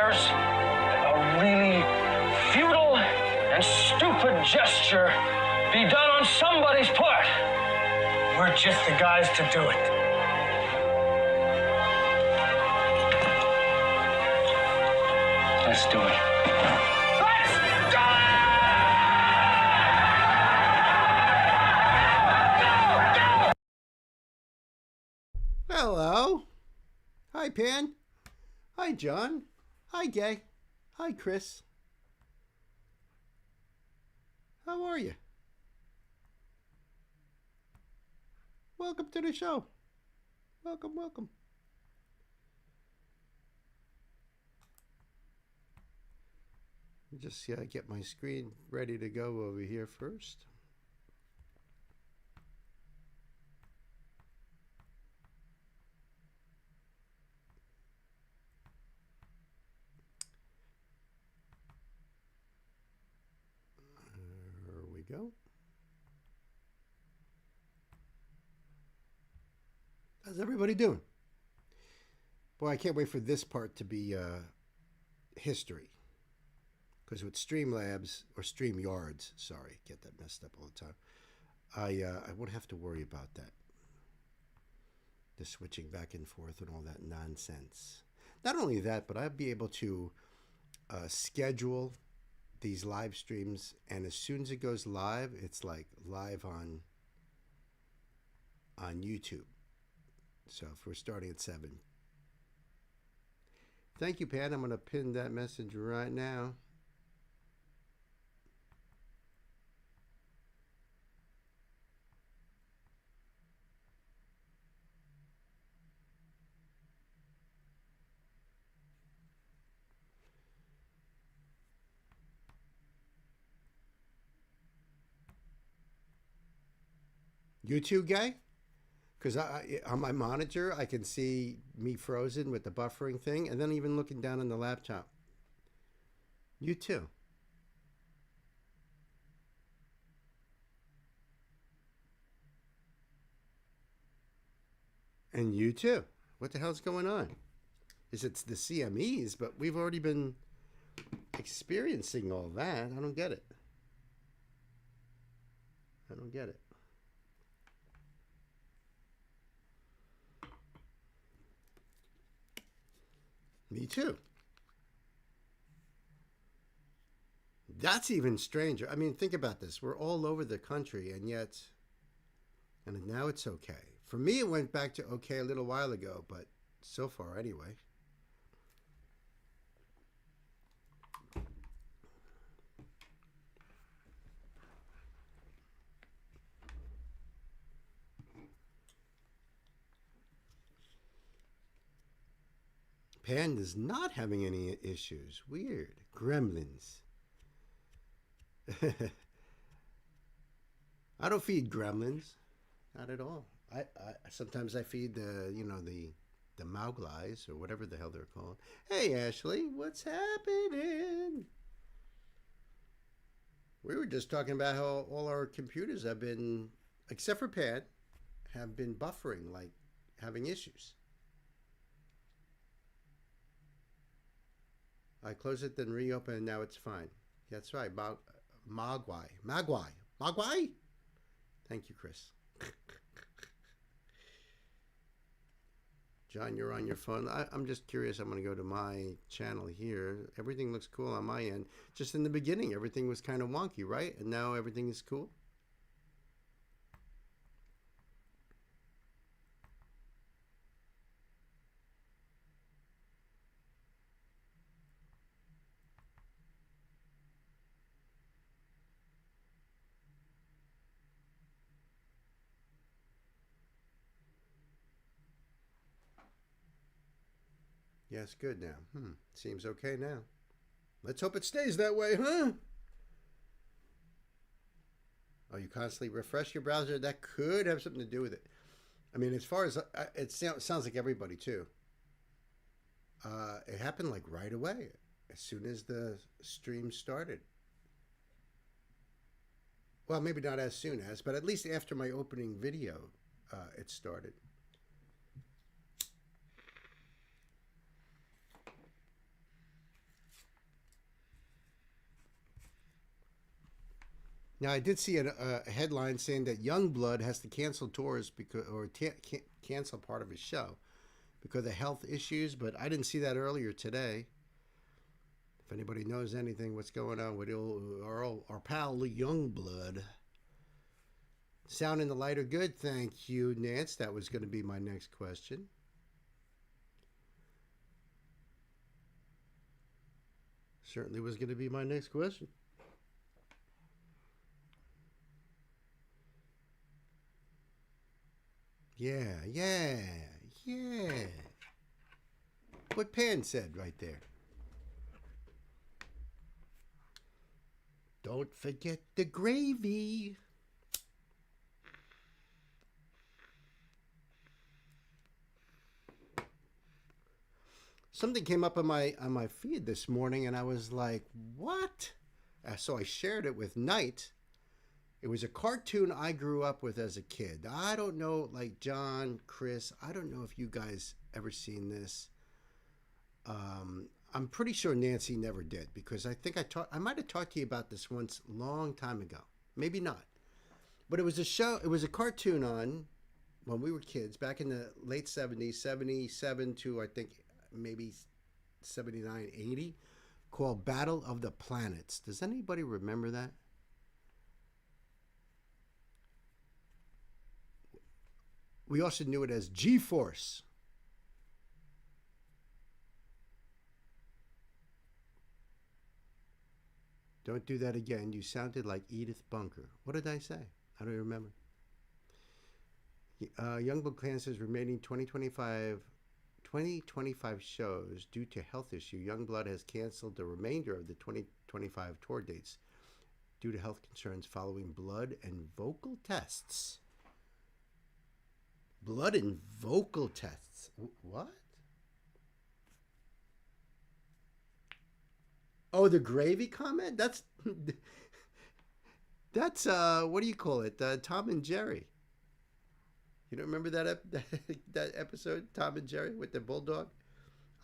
dares a really futile and stupid gesture be done on somebody's part, we're just the guys to do it. Let's do it. Hello. Hi, Pan. Hi, John. Hi, Gay. Hi, Chris. How are you? Welcome to the show. Welcome, welcome. Just get my screen ready to go over here first. There we go. How's everybody doing? Boy, I can't wait for this part to be history. Because with Streamlabs, or StreamYards, sorry, get that messed up all the time, I won't have to worry about that. The switching back and forth and all that nonsense. Not only that, but I'll be able to schedule these live streams, and as soon as it goes live, it's like live on YouTube. So if we're starting at 7. Thank you, Pat. I'm going to pin that message right now. YouTube guy? Because on my monitor, I can see me frozen with the buffering thing, and then even looking down on the laptop. You too. And you too. What the hell's going on? Is it the CMEs? But we've already been experiencing all that. I don't get it. I don't get it. Me too. That's even stranger. I mean, think about this. We're all over the country, and yet, and now it's okay. For me, it went back to okay a little while ago, but so far anyway. Panda's not having any issues. Weird. Gremlins. I don't feed gremlins. Not at all. I sometimes I feed the Mowgli's or whatever the hell they're called. Hey Ashley, what's happening? We were just talking about how all our computers have been, except for Pan, have been buffering, like having issues. I closed it, then reopened, and now it's fine. That's right. Mogwai. Thank you, Chris. John, you're on your phone. I'm just curious. I'm going to go to my channel here. Everything looks cool on my end. Just in the beginning, everything was kind of wonky, right? And now everything is cool. Yes, good now. Seems okay now. Let's hope it stays that way, huh? Oh, you constantly refresh your browser? That could have something to do with it. I mean, as far as it sounds like everybody too. It happened like right away, as soon as the stream started. Well, maybe not as soon as, but at least after my opening video, it started. Now, I did see a headline saying that Youngblood has to cancel tours because, or cancel part of his show because of health issues, but I didn't see that earlier today. If anybody knows anything, what's going on with our pal Youngblood. Sound and the light are good. Thank you, Nance. That was going to be my next question. Certainly was going to be my next question. Yeah. What Pan said right there. Don't forget the gravy. Something came up on my feed this morning, and I was like, "What?" So I shared it with Knight. It was a cartoon I grew up with as a kid. I don't know, like John, Chris. I don't know if you guys ever seen this. I'm pretty sure Nancy never did because I think I might have talked to you about this once a long time ago. Maybe not. But it was a show. It was a cartoon on when we were kids back in the late 70s, 77 to I think maybe 79, 80, called Battle of the Planets. Does anybody remember that? We also knew it as G-Force. Don't do that again. You sounded like Edith Bunker. What did I say? I don't remember. Youngblood cancels remaining 2025 shows due to health issue. Youngblood has canceled the remainder of the 2025 tour dates due to health concerns following blood and vocal tests. Blood and vocal tests. What? Oh, the gravy comment? That's what do you call it? Tom and Jerry. You don't remember that episode, Tom and Jerry with the bulldog?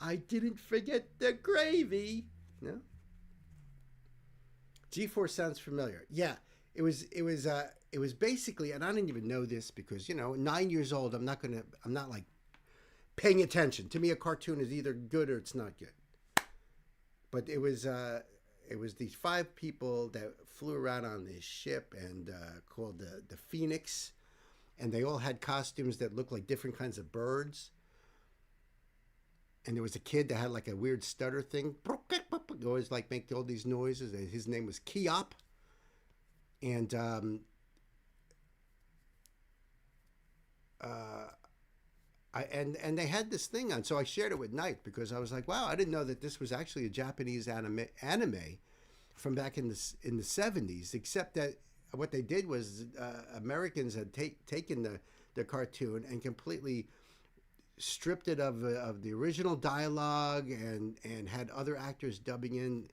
I didn't forget the gravy. No. G-Force sounds familiar. Yeah, it was basically, and I didn't even know this because 9 years old. I'm not like paying attention. To me, a cartoon is either good or it's not good. But it was these 5 people that flew around on this ship and called the Phoenix. And they all had costumes that looked like different kinds of birds. And there was a kid that had like a weird stutter thing. Always like make all these noises. His name was Keop. And and they had this thing on. So I shared it with Knight because I was like, wow, I didn't know that this was actually a Japanese anime from back in the 70s, except that what they did was Americans had taken the cartoon and completely stripped it of the original dialogue and had other actors dubbing in.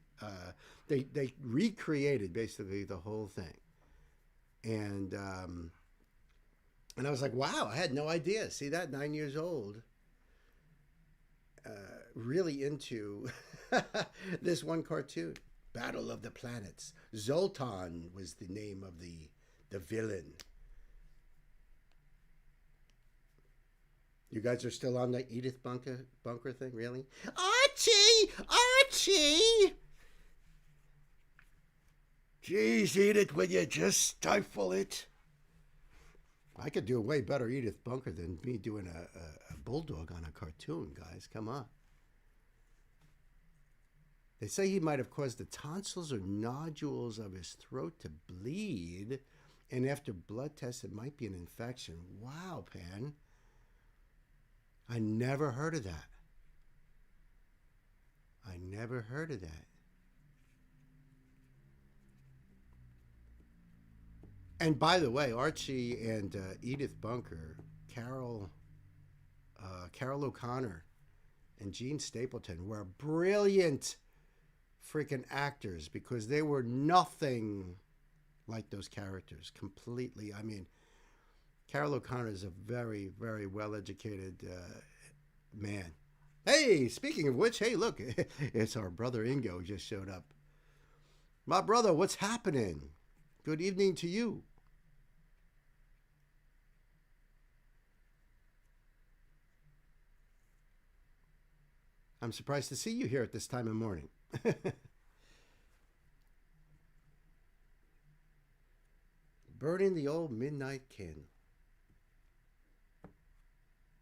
They recreated basically the whole thing, and I was like, wow, I had no idea. See that, 9 years old, really into this one cartoon. Battle of the Planets. Zoltan was the name of the villain. You guys are still on the Edith Bunker thing, really? Archie! Jeez, Edith, will you just stifle it? I could do a way better Edith Bunker than me doing a bulldog on a cartoon, guys. Come on. They say he might have caused the tonsils or nodules of his throat to bleed, and after blood tests, it might be an infection. Wow, Pan. I never heard of that. And by the way, Archie and Edith Bunker, Carol O'Connor, and Gene Stapleton were brilliant freaking actors because they were nothing like those characters completely. I mean, Carol O'Connor is a very, very well-educated man. Hey, speaking of which, hey, look, it's our brother Ingo just showed up. My brother, what's happening? Good evening to you. I'm surprised to see you here at this time of morning. Burning the old midnight candle.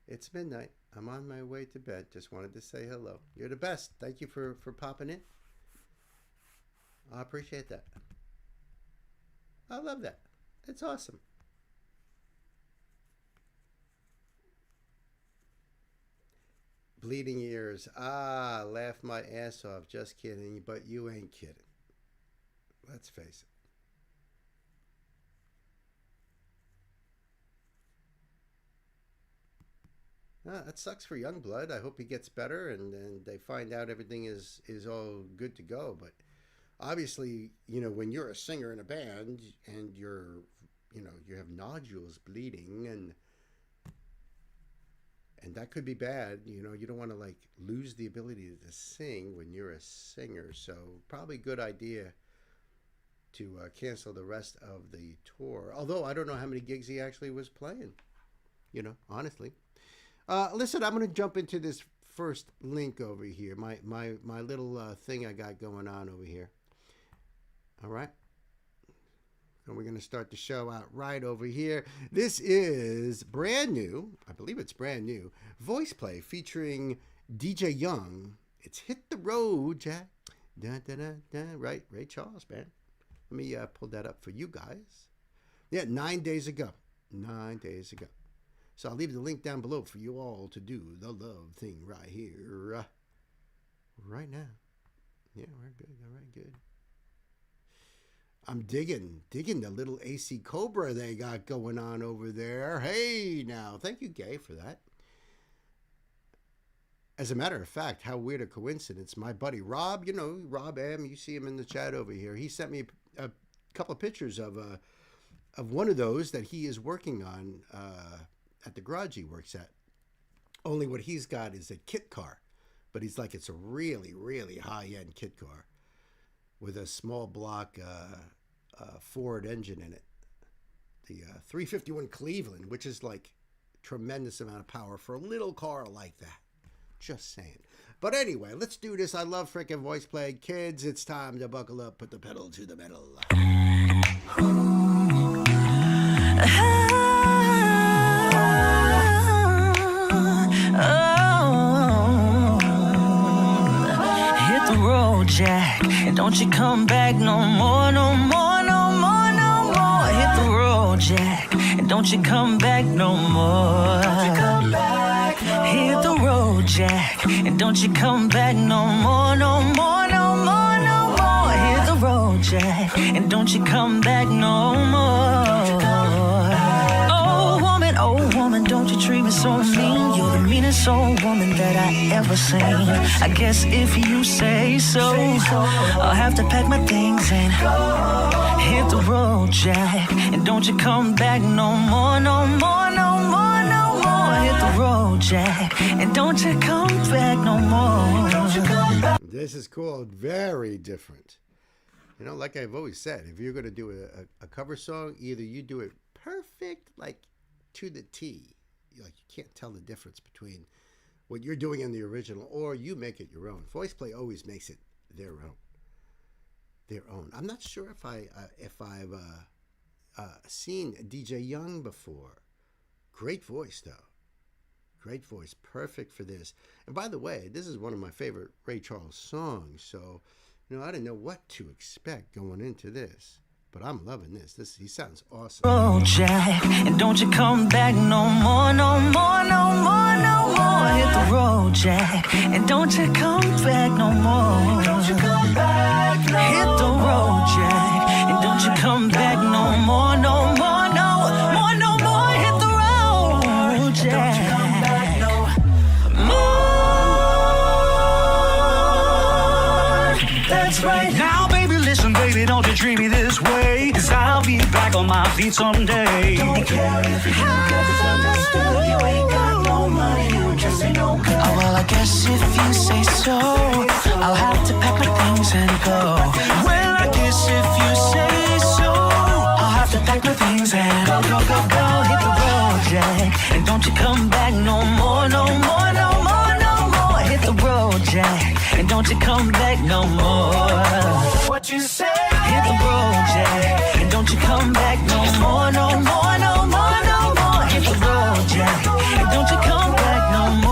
It's midnight. I'm on my way to bed. Just wanted to say hello. You're the best. Thank you for popping in. I appreciate that. I love that. It's awesome. Bleeding ears. Ah, laughed my ass off. Just kidding, but you ain't kidding. Let's face it. That sucks for Youngblood. I hope he gets better and they find out everything is all good to go. But obviously, you know, when you're a singer in a band and you have nodules bleeding and that could be bad. You know, you don't want to like lose the ability to sing when you're a singer. So probably good idea to cancel the rest of the tour. Although I don't know how many gigs he actually was playing, you know, honestly. Listen, I'm going to jump into this first link over here. My little thing I got going on over here. All right. And we're going to start the show out right over here. This is brand new. I believe it's brand new. Voice play featuring DJ Young. It's Hit the Road, Jack. Da, da, da, da. Right, Ray Charles, man. Let me pull that up for you guys. Yeah, 9 days ago. 9 days ago. So I'll leave the link down below for you all to do the love thing right here. Right now. Yeah, we're good. All right, good. I'm digging the little AC Cobra they got going on over there. Hey, now, thank you, Gay, for that. As a matter of fact, how weird a coincidence. My buddy Rob, you know, Rob M, you see him in the chat over here. He sent me a couple of pictures of one of those that he is working on at the garage he works at. Only what he's got is a kit car, but he's like, it's a really, really high-end kit car with a small block Ford engine in it. The 351 Cleveland, which is like tremendous amount of power for a little car like that. Just saying. But anyway, let's do this. I love freaking voice play. Kids, it's time to buckle up, put the pedal to the metal. Hit the road, Jack, and don't you come back no more, no more, no more, no more. Hit the road, Jack, and don't you come back no more. Hit the road, Jack, and don't you come back no more, no more, no more, no more. Hit the road, Jack, and don't you come back no more. Oh woman, don't you treat me so mean. You're the meanest old woman that I ever seen. I guess if you say so, I'll have to pack my things and hit the road, Jack, and don't you come back no more, no more, no more, no more. Hit the road, Jack, and don't you come back no more. This is called Very Different. You know, like I've always said, if you're going to do a cover song, either you do it perfect, like to the T, like you can't tell the difference between what you're doing in the original, or you make it your own. Voice play always makes it their own. I'm not sure if I've seen DJ Young before. Great voice though. Great voice, perfect for this. And by the way, this is one of my favorite Ray Charles songs. So, you know, I didn't know what to expect going into this. But I'm loving this. He sounds awesome. Oh, Jack, and don't you come back no more, no more, no more, no more. Hit the road, Jack, and don't you come back no more. Don't you come back no more. Hit the road, Jack, and don't you come back no more, no more, no more, no more. Hit the road, Jack. Don't you come back no more. That's right. Now, baby, listen, baby, don't you treat me this way, 'cause I'll be back on my feet someday. Don't care if you get misunderstood. You ain't got no money, you just ain't no good. Oh, well, I guess if you say so, I'll have to pack my things and go. Well, I guess if you say so, don't you come back no more. What you say? Hit the road, Jack, and don't you come back no more, no more, no more, no more. Hit the road, Jack, and don't you come back no more.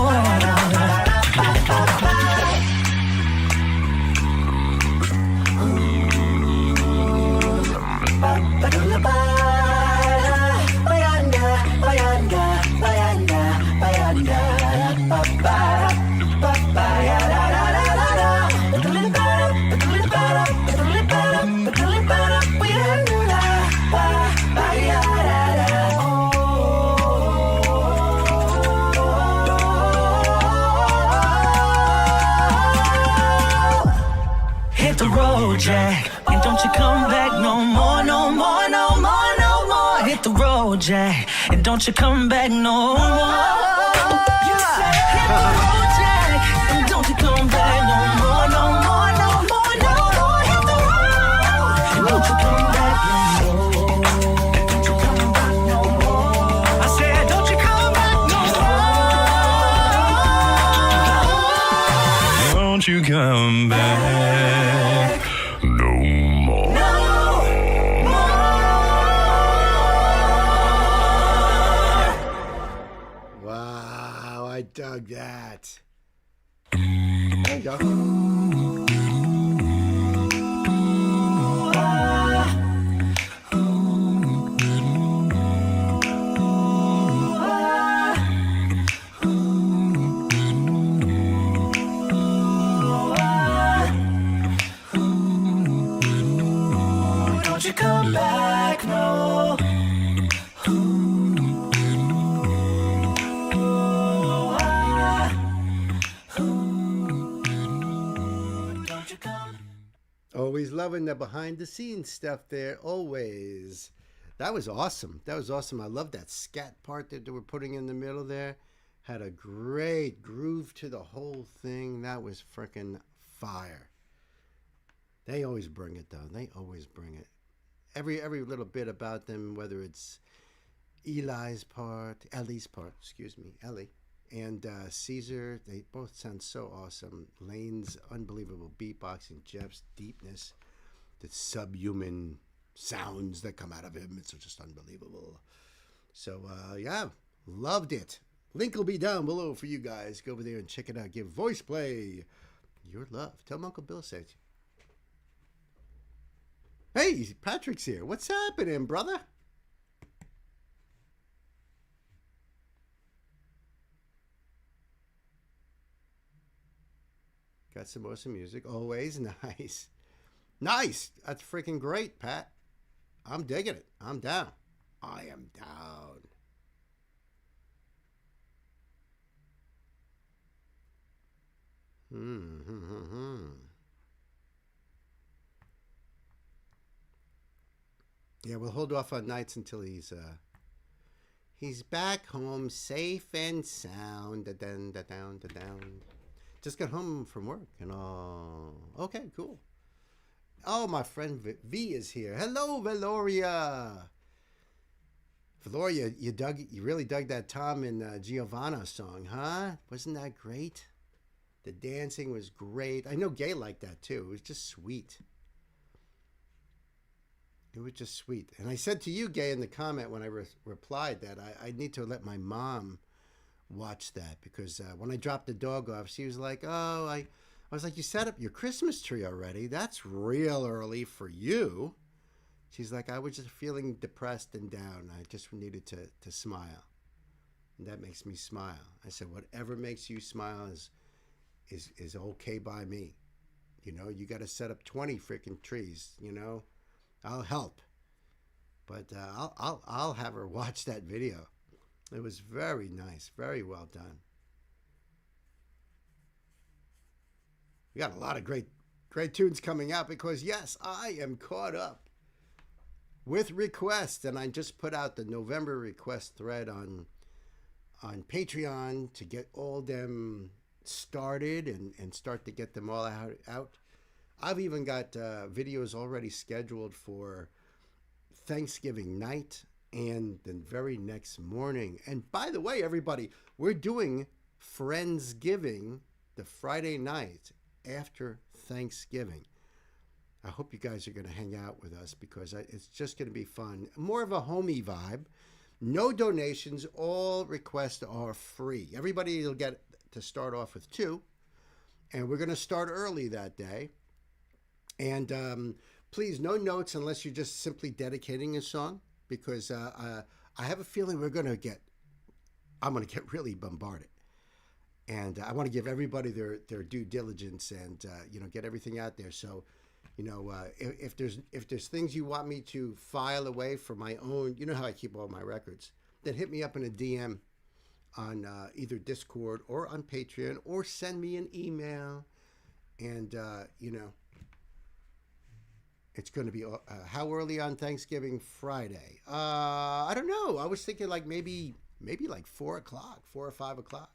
Hit the road, Jack, and don't you come back no more, no more, no more, no more. Hit the road, Jack, and don't you come back no more. Hit the road, Jack, and don't you come back no more, no more, no more, no more. Hit the road, and don't you come back no more. Don't you come back no more. I said, don't you come back no more. Don't you come back no more. Wow, I dug that. There you go. Don't you come back, no. Don't you come. Always loving the behind the scenes stuff there, always. That was awesome. That was awesome. I love that scat part that they were putting in the middle there. Had a great groove to the whole thing. That was freaking fire. They always bring it though. They always bring it. Every little bit about them, whether it's Ellie's part, Ellie, and Caesar, they both sound so awesome. Lane's unbelievable beatboxing, Jeff's deepness, the subhuman sounds that come out of him, it's just unbelievable. So yeah, loved it. Link will be down below for you guys. Go over there and check it out. Give Voice Play your love. Tell Uncle Bill sent you. Hey, Patrick's here. What's happening, brother? Got some awesome music. Always nice. Nice. That's freaking great, Pat. I'm digging it. I'm down. I am down. Yeah, we'll hold off on nights until he's back home safe and sound. Da-down. Just got home from work and all. Okay, cool. Oh, my friend V is here. Hello, Valoria. Valoria, you really dug that Tom and Giovanna song, huh? Wasn't that great? The dancing was great. I know Gay liked that too. It was just sweet. It was just sweet. And I said to you, Gay, in the comment when I replied that I need to let my mom watch that because when I dropped the dog off, she was like, oh, I was like, you set up your Christmas tree already? That's real early for you. She's like, I was just feeling depressed and down. I just needed to smile. And that makes me smile. I said, whatever makes you smile is okay by me. You know, you got to set up 20 freaking trees, you know. I'll help. But I'll have her watch that video. It was very nice, very well done. We got a lot of great tunes coming out because yes, I am caught up with requests, and I just put out the November request thread on Patreon to get all them started and start to get them all out. I've even got videos already scheduled for Thanksgiving night and the very next morning. And by the way, everybody, we're doing Friendsgiving the Friday night after Thanksgiving. I hope you guys are going to hang out with us because it's just going to be fun. More of a homey vibe. No donations. All requests are free. Everybody will get to start off with 2. And we're going to start early that day. And please, no notes unless you're just simply dedicating a song. Because I have a feeling I'm going to get really bombarded. And I want to give everybody their due diligence and, get everything out there. So, if there's things you want me to file away for my own, you know how I keep all my records, then hit me up in a DM on either Discord or on Patreon, or send me an email. And, it's going to be, how early on Thanksgiving? Friday. I don't know. I was thinking like maybe like 4 o'clock, 4 or 5 o'clock.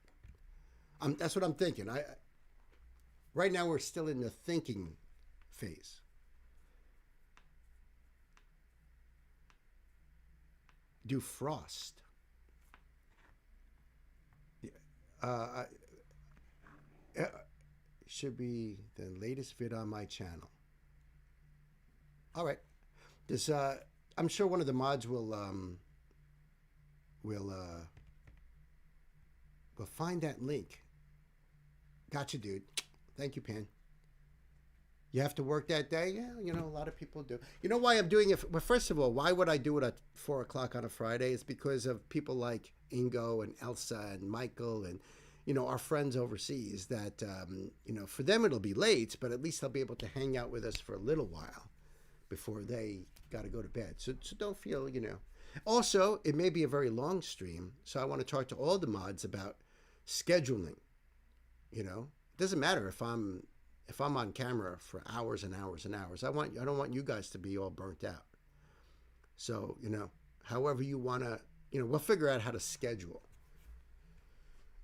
That's what I'm thinking. Right now we're still in the thinking phase. Do Frost. Should be the latest vid on my channel. All right. I'm sure one of the mods will find that link. Gotcha, dude. Thank you, Pan. You have to work that day? Yeah, a lot of people do. You know why I'm doing it? Well, first of all, why would I do it at 4 o'clock on a Friday? It's because of people like Ingo and Elsa and Michael and, our friends overseas that, for them it'll be late, but at least they'll be able to hang out with us for a little while before they got to go to bed. So don't feel, Also, it may be a very long stream, so I want to talk to all the mods about scheduling. It doesn't matter if I'm on camera for hours and hours and hours. I don't want you guys to be all burnt out. So, however you want to, we'll figure out how to schedule.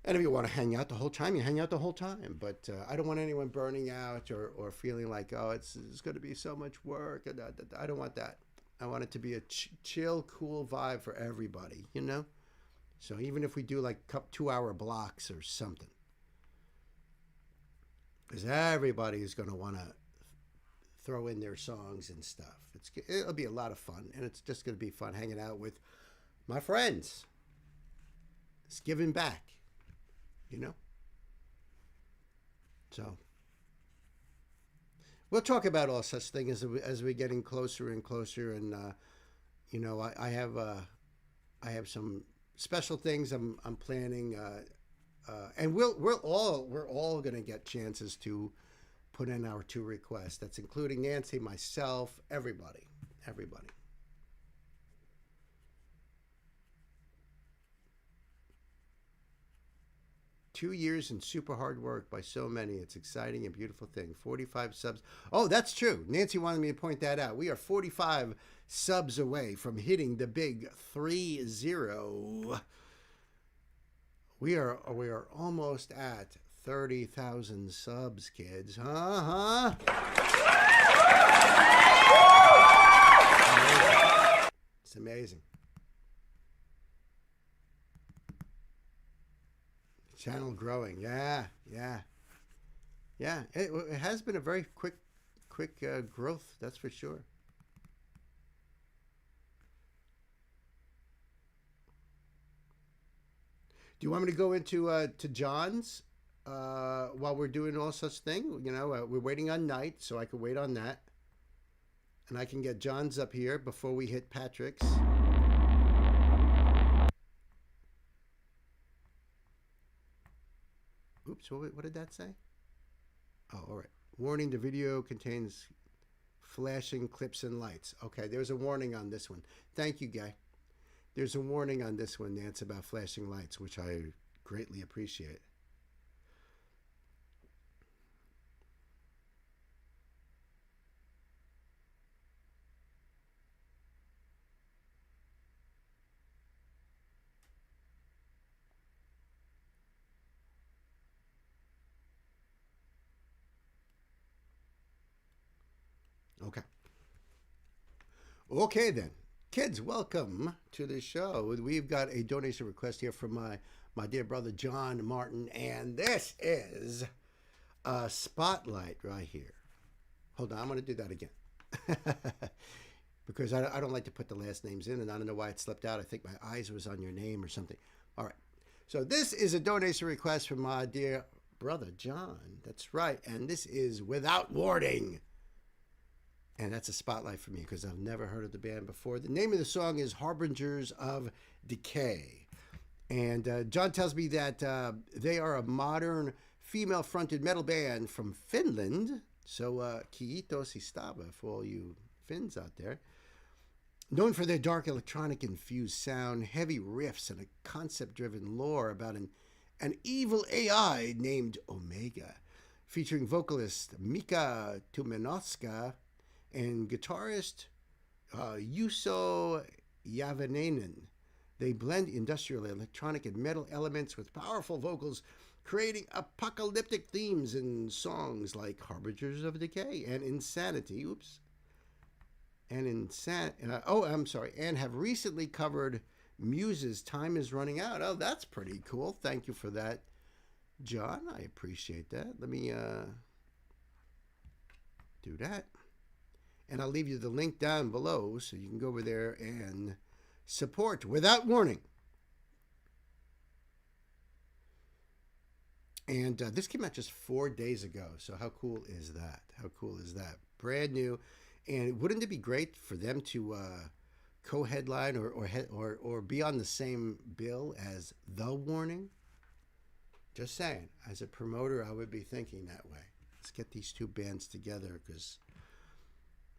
And if you want to hang out the whole time, you hang out the whole time. But I don't want anyone burning out or feeling like, oh, it's going to be so much work. I don't want that. I want it to be a chill, cool vibe for everybody, So even if we do like 2-hour blocks or something. Because everybody is going to want to throw in their songs and stuff. It'll be a lot of fun. And it's just going to be fun hanging out with my friends. It's giving back. So we'll talk about all such things as we're getting closer and closer. And I have some special things I'm planning. And we're all going to get chances to put in our 2 requests. That's including Nancy, myself, everybody. 2 years and super hard work by so many. It's exciting and beautiful thing. 45 subs. Oh, that's true. Nancy wanted me to point that out. We are 45 subs away from hitting the big 30. We are almost at 30,000 subs, kids. It's amazing. Channel growing. Yeah. It has been a very quick growth. That's for sure. Do you want me to go into to John's while we're doing all such thing? We're waiting on Night, so I can wait on that. And I can get John's up here before we hit Patrick's. Oops, what did that say? Oh, all right. Warning, the video contains flashing clips and lights. Okay, there's a warning on this one. Thank you, Guy. There's a warning on this one, Nance, about flashing lights, which I greatly appreciate. Okay then. Kids, welcome to the show. We've got a donation request here from my dear brother John Martin, and this is Spotlight right here. Hold on, I'm going to do that again. Because I don't like to put the last names in, and I don't know why it slipped out. I think my eyes was on your name or something. All right. So this is a donation request from my dear brother, John. That's right. And this is Without Warning. And that's a spotlight for me because I've never heard of the band before. The name of the song is Harbingers of Decay. And John tells me that they are a modern female-fronted metal band from Finland. So Kiitos Istava for all you Finns out there. Known for their dark electronic-infused sound, heavy riffs, and a concept-driven lore about an evil AI named Omega, featuring vocalist Mika Tumenovska and guitarist Juuso Javanainen. They blend industrial, electronic, and metal elements with powerful vocals, creating apocalyptic themes in songs like Harbingers of Decay and Insanity. And have recently covered Muse's Time Is Running Out. Oh, that's pretty cool. Thank you for that, John. I appreciate that. Let me do that. And I'll leave you the link down below so you can go over there and support Without Warning. And this came out just 4 days ago. So how cool is that? How cool is that? Brand new. And wouldn't it be great for them to co-headline or be on the same bill as The Warning? Just saying. As a promoter, I would be thinking that way. Let's get these two bands together because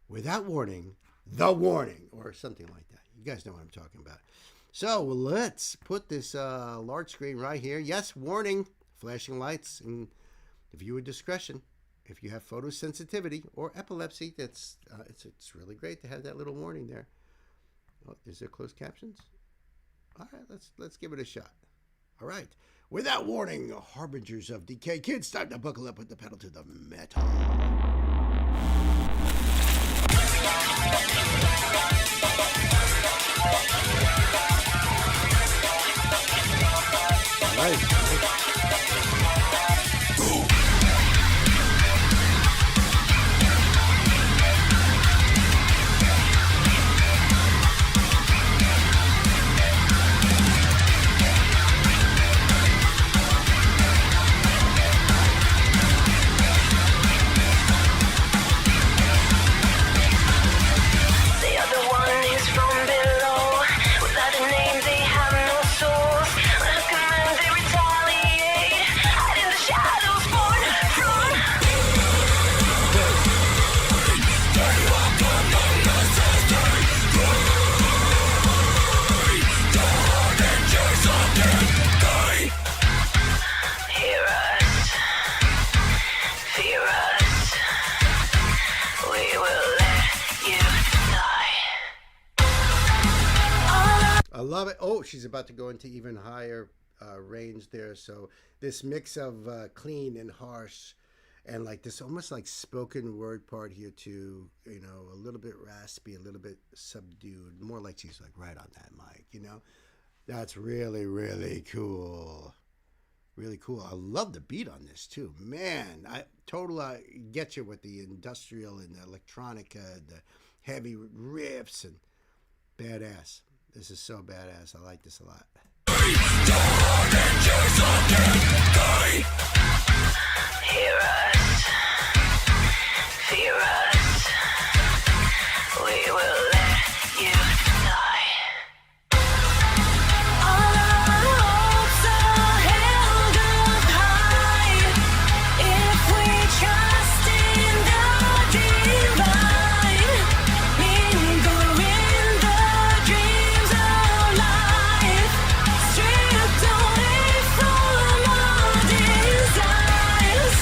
Without Warning, The Warning, or something like that. You guys know what I'm talking about. So let's put this large screen right here. Yes, warning, flashing lights, and viewer discretion. If you have photosensitivity or epilepsy, it's really great to have that little warning there. Oh, is there closed captions? All right, let's give it a shot. All right. Without Warning, Harbingers of Decay. Kids, time to buckle up with the pedal to the metal. Nice. I love it. Oh, she's about to go into even higher range there. So this mix of clean and harsh and like this almost like spoken word part here too, you know, a little bit raspy, a little bit subdued, more like she's like right on that mic, you know. That's really, really cool. Really cool. I love the beat on this too. Man, I totally get you with the industrial and the electronica, the heavy riffs and badass. This is so badass. I like this a lot. Hear us, fear us, we will let you die. All our hopes are held up high if we trust in the divine. Mingle in the dreams of life, stripped away from our desires.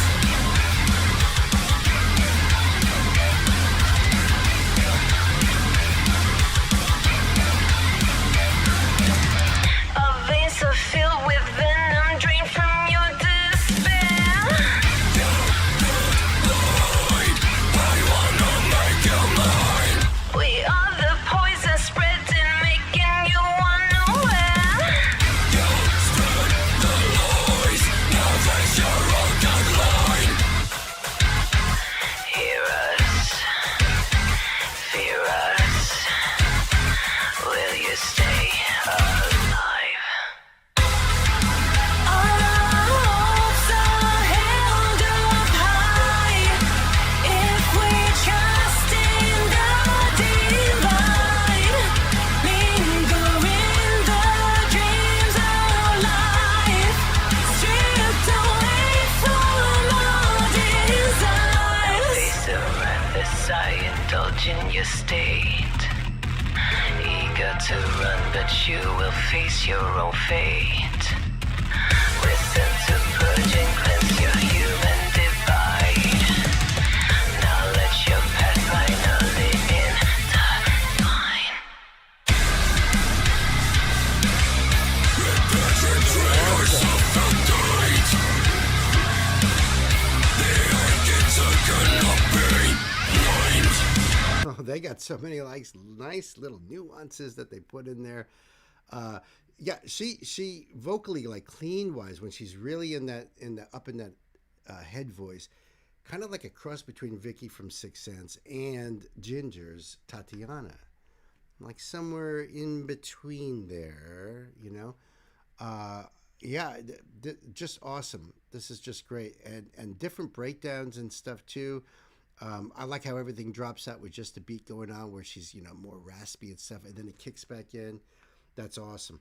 in your state. Eager to run, but you will face your own fate. We're sent to purge and cleanse your human divide. Now let your past finally intertwine. Oh, they got so many like nice little nuances that they put in there. Yeah, she vocally, like clean wise, when she's really in that head voice, kind of like a cross between Vicky from Sixth Sense and Ginger's Tatiana, like somewhere in between there, you know. Yeah, just awesome. This is just great, and different breakdowns and stuff too. I like how everything drops out with just a beat going on, where she's, you know, more raspy and stuff, and then it kicks back in. That's awesome.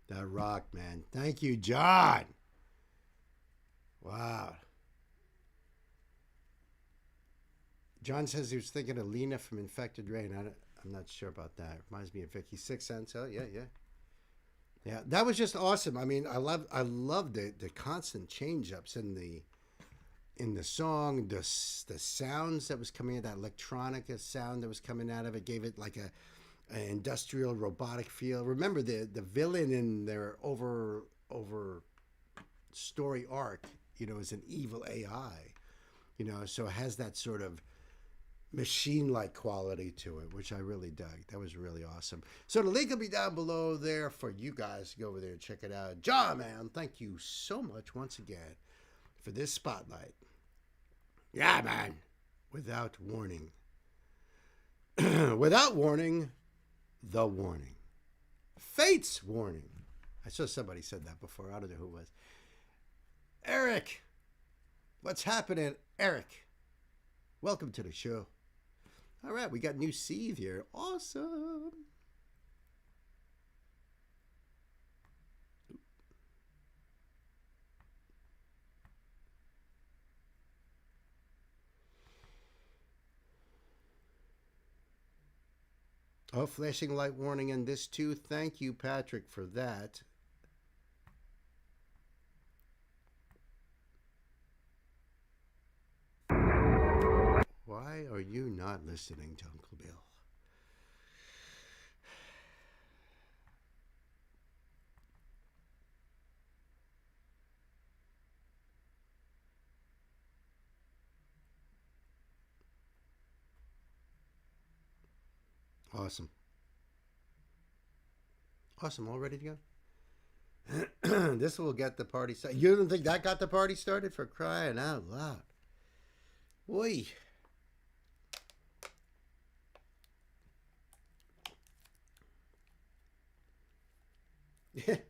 That rocked, man. Thank you, John. Wow. John says he was thinking of Lena from Infected Rain. I'm not sure about that. Reminds me of Vicky Sixth Sense. Oh, yeah. Yeah, that was just awesome. I mean, I love the constant change-ups in the song, the sounds that was coming out, that electronica sound that was coming out of it, gave it like an industrial robotic feel. Remember the villain in their over story arc, you know, is an evil AI, you know, so it has that sort of machine-like quality to it, which I really dug. That was really awesome. So the link will be down below there for you guys to go over there and check it out. John, man, thank you so much once again for this spotlight. Yeah, man. Without warning. Without warning, the warning. Fate's warning. I saw somebody said that before. I don't know who it was. Eric. What's happening, Eric? Welcome to the show. All right, we got new Steve here. Awesome. Oh, flashing light warning in this too. Thank you, Patrick, for that. Why are you not listening to Uncle Bill? Awesome. Awesome. All ready to go? This will get the party started. You don't think that got the party started? For crying out loud. Oi.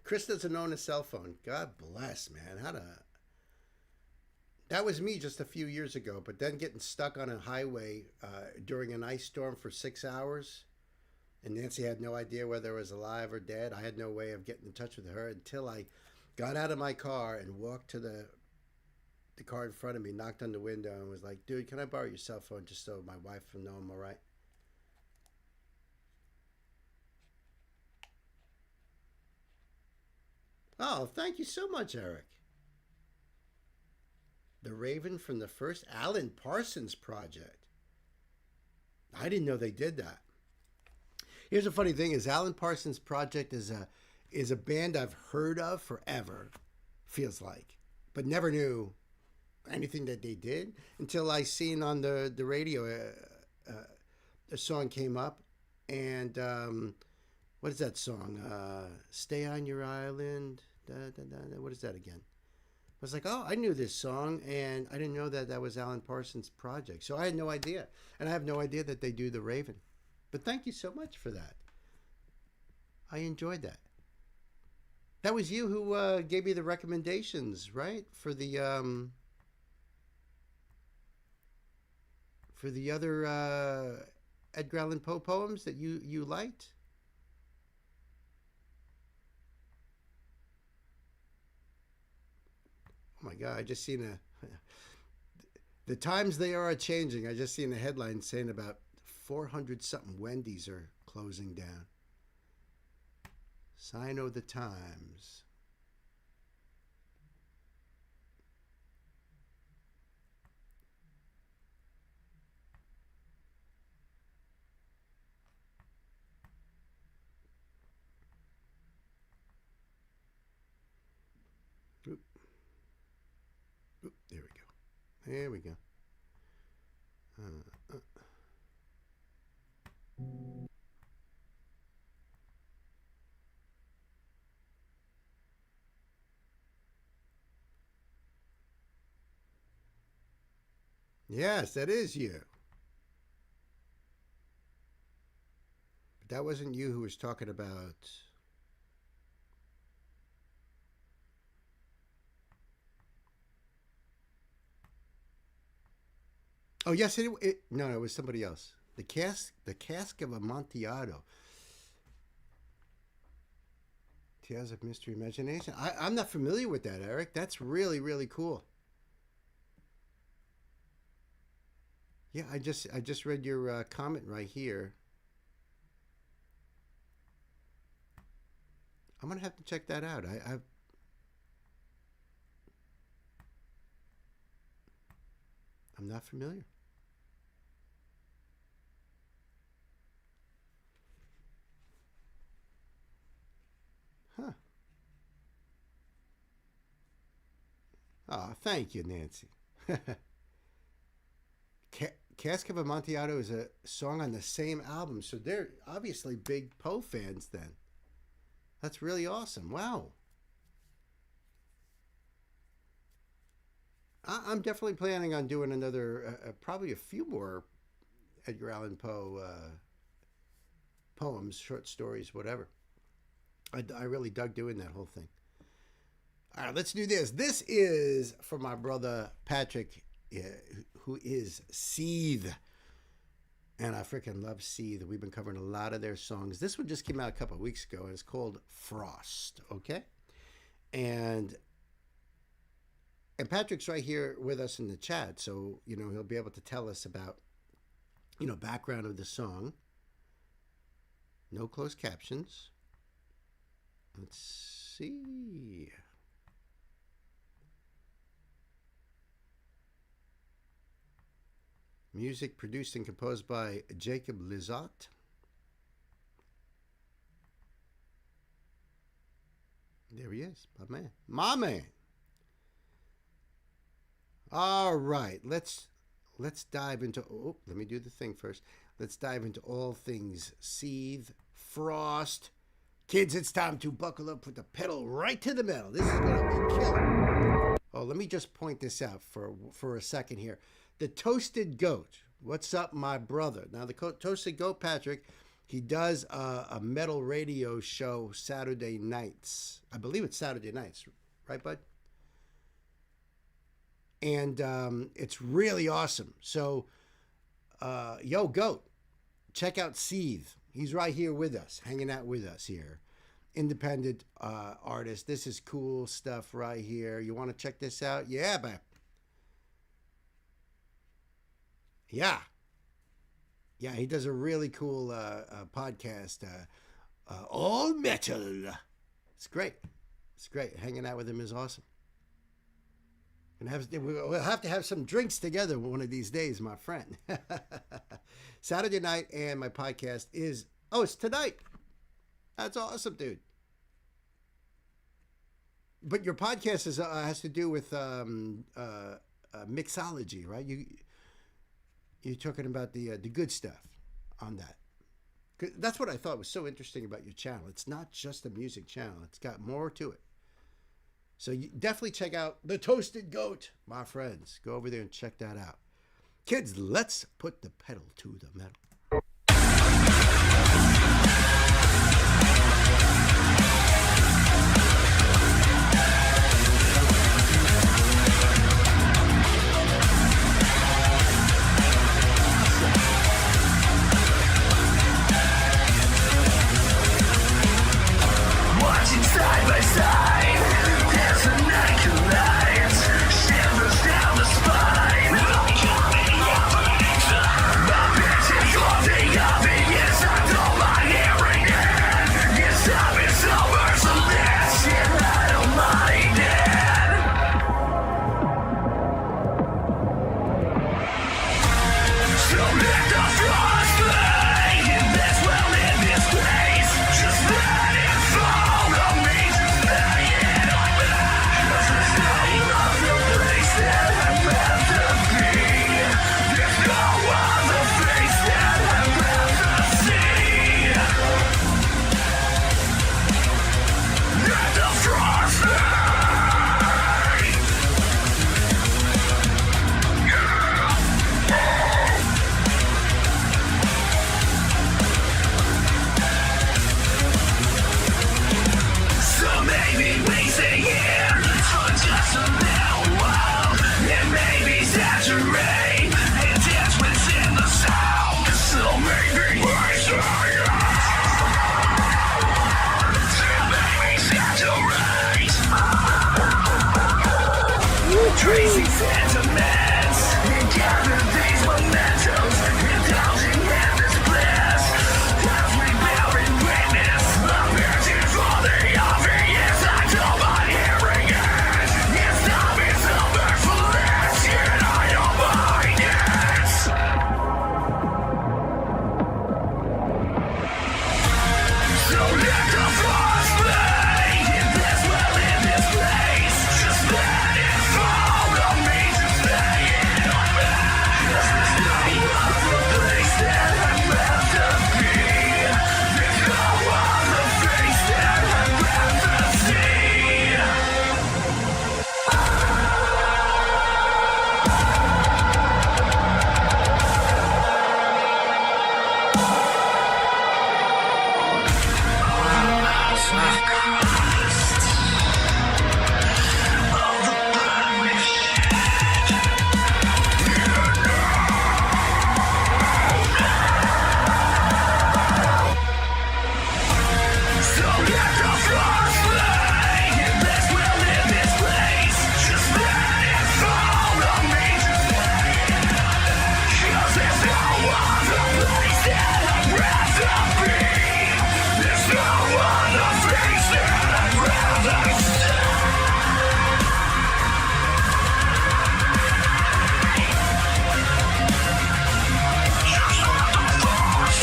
Chris doesn't own a cell phone. God bless, man. That was me just a few years ago, but then getting stuck on a highway during an ice storm for 6 hours, and Nancy had no idea whether I was alive or dead. I had no way of getting in touch with her until I got out of my car and walked to the car in front of me, knocked on the window, and was like, dude, can I borrow your cell phone just so my wife will know I'm all right? Oh, thank you so much, Eric. The Raven from the first Alan Parsons project. I didn't know they did that. Here's a funny thing: is Alan Parsons project is is a band I've heard of forever, feels like, but never knew anything that they did until I seen on the radio a song came up, and what is that song? Stay on Your Island. Da, da, da, da. What is that again? I was like, oh, I knew this song, and I didn't know that was Alan Parsons' project. So I had no idea, and I have no idea that they do The Raven. But thank you so much for that. I enjoyed that. That was you who gave me the recommendations, right? For the other Edgar Allan Poe poems that you liked. Oh my God! I just seen the times they are changing. I just seen a headline saying about 400 something Wendy's are closing down. Sign of the times. Oop. Oop, there we go. There we go. Yes, that is you. But that wasn't you who was talking about. Oh yes, no, it was somebody else. The cask of Amontillado. Tales of Mystery Imagination. I'm not familiar with that, Eric. That's really, really cool. Yeah, I just read your comment right here. I'm gonna have to check that out. I'm not familiar. Huh. Oh, thank you, Nancy. Cask of Amontillado is a song on the same album, so they're obviously big Poe fans then. That's really awesome. Wow. I'm definitely planning on doing another, probably a few more Edgar Allan Poe poems, short stories, whatever. I really dug doing that whole thing. All right, let's do this. This is for my brother Patrick, who is Seethe. And I freaking love Seethe. We've been covering a lot of their songs. This one just came out a couple of weeks ago, and it's called Frost, okay? And Patrick's right here with us in the chat, so, he'll be able to tell us about, background of the song. No closed captions. Let's see. Music produced and composed by Jacob Lizotte. There he is, my man. My man. All right, let's dive into. Oh, let me do the thing first. Let's dive into all things Seethe, Frost. Kids, it's time to buckle up, put the pedal right to the metal. This is gonna be killer. Oh, let me just point this out for a second here. The Toasted Goat. What's up, my brother? Now, the Toasted Goat, Patrick, he does a metal radio show Saturday nights. I believe it's Saturday nights, right, bud? And it's really awesome. So, yo, Goat, check out Seethe. He's right here with us, hanging out with us here. Independent artist. This is cool stuff right here. You want to check this out? Yeah, babe. Yeah. Yeah, he does a really cool podcast. All metal. It's great. It's great. Hanging out with him is awesome. We'll have to have some drinks together one of these days, my friend. Saturday night, and my podcast is, it's tonight. That's awesome, dude. But your podcast is has to do with mixology, right? You're talking about the good stuff on that. 'Cause that's what I thought was so interesting about your channel. It's not just a music channel; it's got more to it. So you definitely check out the Toasted Goat, my friends. Go over there and check that out. Kids, let's put the pedal to the metal. Watching side by side as the night collides, shivers down the spine. Coming up my bitch is floating up, and yes, I don't mind hearing it. Yes, time is over, so let's get I don't mind it. So let the frost fade, and let's well in this place. Just let it fall on me, just lay it on me. 'Cause there's no other place that I'd rather be. There's no other face that I'd rather see. Let the frost fade. So maybe we stay here for just a little while, and maybe saturate and dance within the sound. So maybe we stay here. So maybe saturate. Tracing sentiments and gather these mementos, indulging in this bliss. As we bear in witness, appearing for the obvious, I don't mind hearing it. Yes, time is over for this, yet I don't mind it. So let the frost fade, and this well in this place. Just let it fall on me, just lay it on me. 'Cause there's no other place that I'd rather be. There's no other face that I'd rather see. So let the frost fade, and let's well in this place. Just let it fall on me, just lay it on me. 'Cause there's no other place that I'd rather be. There's no other face that I'd rather see. Just let the frost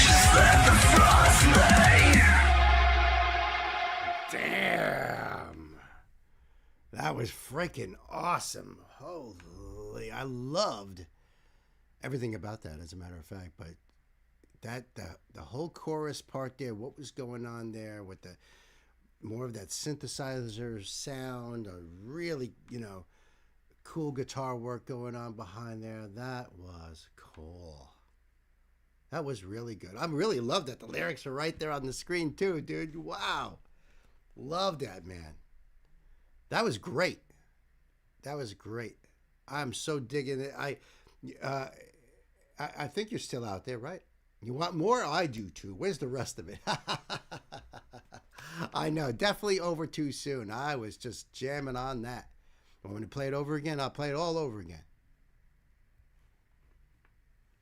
Just let the frost fade. Damn. That was freaking awesome. Holy, I loved everything about that, as a matter of fact. But the whole chorus part there, what was going on there with the more of that synthesizer sound, a really, cool guitar work going on behind there. That was cool. That was really good. I really loved that. The lyrics are right there on the screen too, dude. Wow. Love that, man. That was great. That was great. I'm so digging it. I think you're still out there, right? You want more? I do too. Where's the rest of it? I know. Definitely over too soon. I was just jamming on that. Want me to play it over again? I'll play it all over again.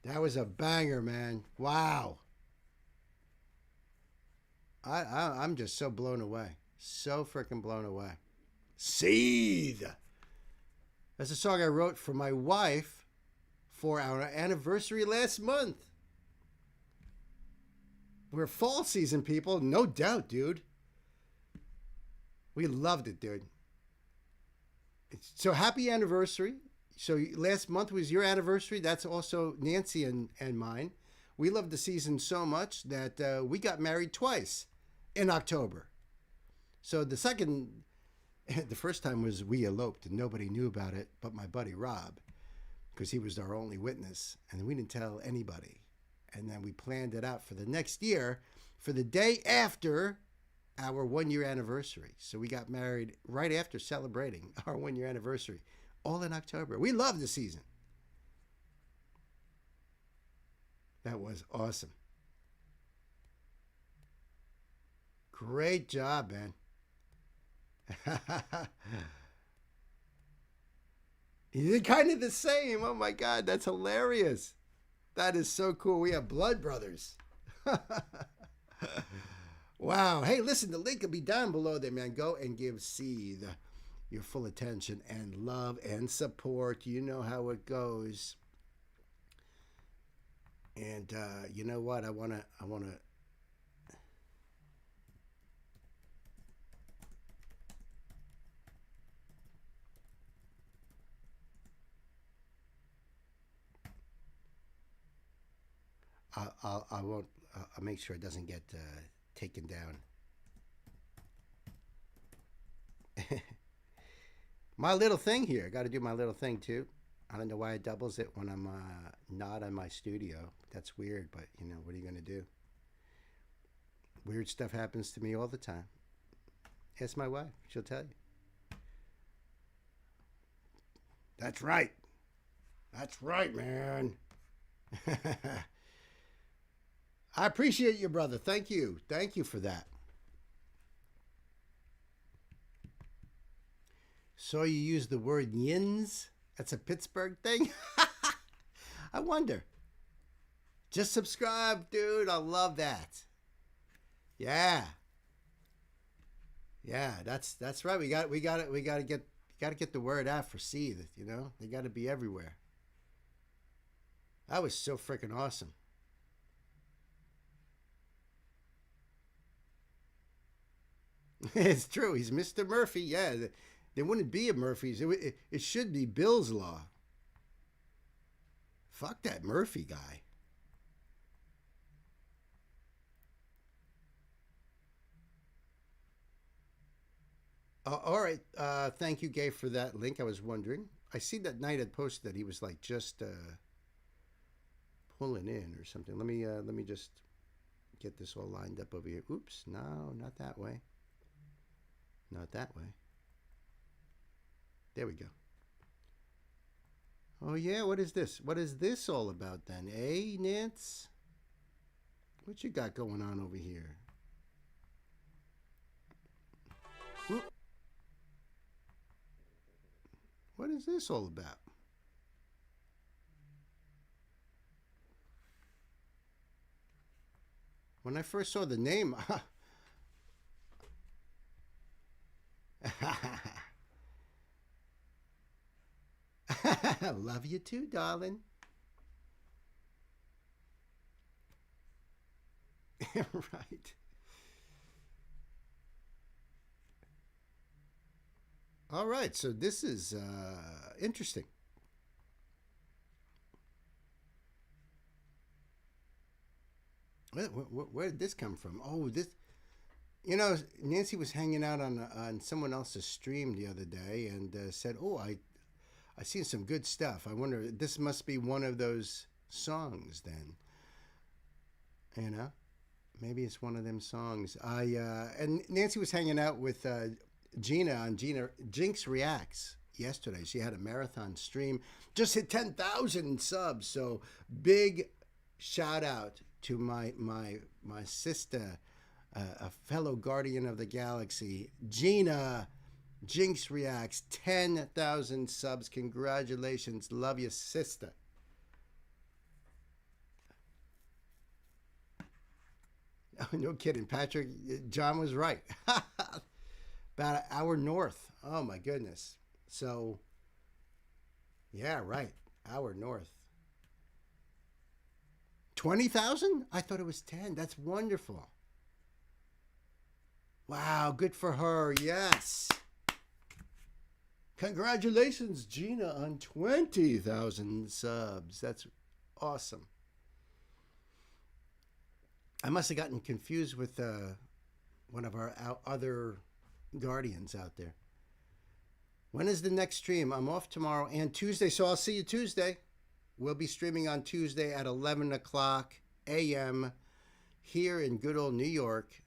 That was a banger, man. Wow. I'm just so blown away. So freaking blown away. Seethe. That's a song I wrote for my wife for our anniversary last month. We're fall season people, no doubt, dude. We loved it, dude. So happy anniversary. So last month was your anniversary. That's also Nancy and mine. We loved the season so much that we got married twice in October. So the first time was we eloped and nobody knew about it but my buddy Rob, because he was our only witness, and we didn't tell anybody. And then we planned it out for the next year for the day after our 1 year anniversary. So we got married right after celebrating our 1 year anniversary, all in October. We love the season. That was awesome. Great job, man. You're kind of the same. Oh my God, that's hilarious. That is so cool. We have blood brothers. Wow. Hey, listen, the link will be down below there, man. Go and give Seed your full attention and love and support. You know how it goes. And you know what? I wanna I won't. I'll make sure it doesn't get taken down. My little thing here. Got to do my little thing too. I don't know why it doubles it when I'm not in my studio. That's weird, but you know, what are you gonna do? Weird stuff happens to me all the time. Ask my wife; she'll tell you. That's right. That's right, man. I appreciate you, brother. Thank you. Thank you for that. So you use the word yins? That's a Pittsburgh thing? I wonder. Just subscribe, dude. I love that. Yeah. Yeah, that's right. We got to get the word out for Seed, you know? They got to be everywhere. That was so freaking awesome. It's true. He's Mr. Murphy. Yeah, there wouldn't be a Murphy's. It should be Bill's Law. Fuck that Murphy guy. All right. Thank you, Gabe, for that link. I was wondering. I see that Knight had posted that he was like just pulling in or something. Let me just get this all lined up over here. Oops. No, not that way. Not that way. There we go. Oh, yeah, what is this? What is this all about then? Eh, Nance? What you got going on over here? Whoop. What is this all about? When I first saw the name... Love you too, darling. Right. All right, so this is interesting. Where did this come from? Oh, this... You know, Nancy was hanging out on someone else's stream the other day and said, "Oh, I seen some good stuff. I wonder, this must be one of those songs then." You know, maybe it's one of them songs. And Nancy was hanging out with Gina on Jinx Reacts yesterday. She had a marathon stream, just hit 10,000 subs. So big shout out to my sister. A fellow guardian of the galaxy, Gina. Jinx Reacts, 10,000 subs. Congratulations. Love you, sister. Oh, no kidding, Patrick. John was right. About an hour north. Oh, my goodness. So, yeah, right. Hour north. 20,000? I thought it was 10. That's wonderful. Wow, good for her. Yes. Congratulations, Gina, on 20,000 subs. That's awesome. I must have gotten confused with one of our other guardians out there. When is the next stream? I'm off tomorrow and Tuesday, so I'll see you Tuesday. We'll be streaming on Tuesday at 11 o'clock a.m. here in good old New York.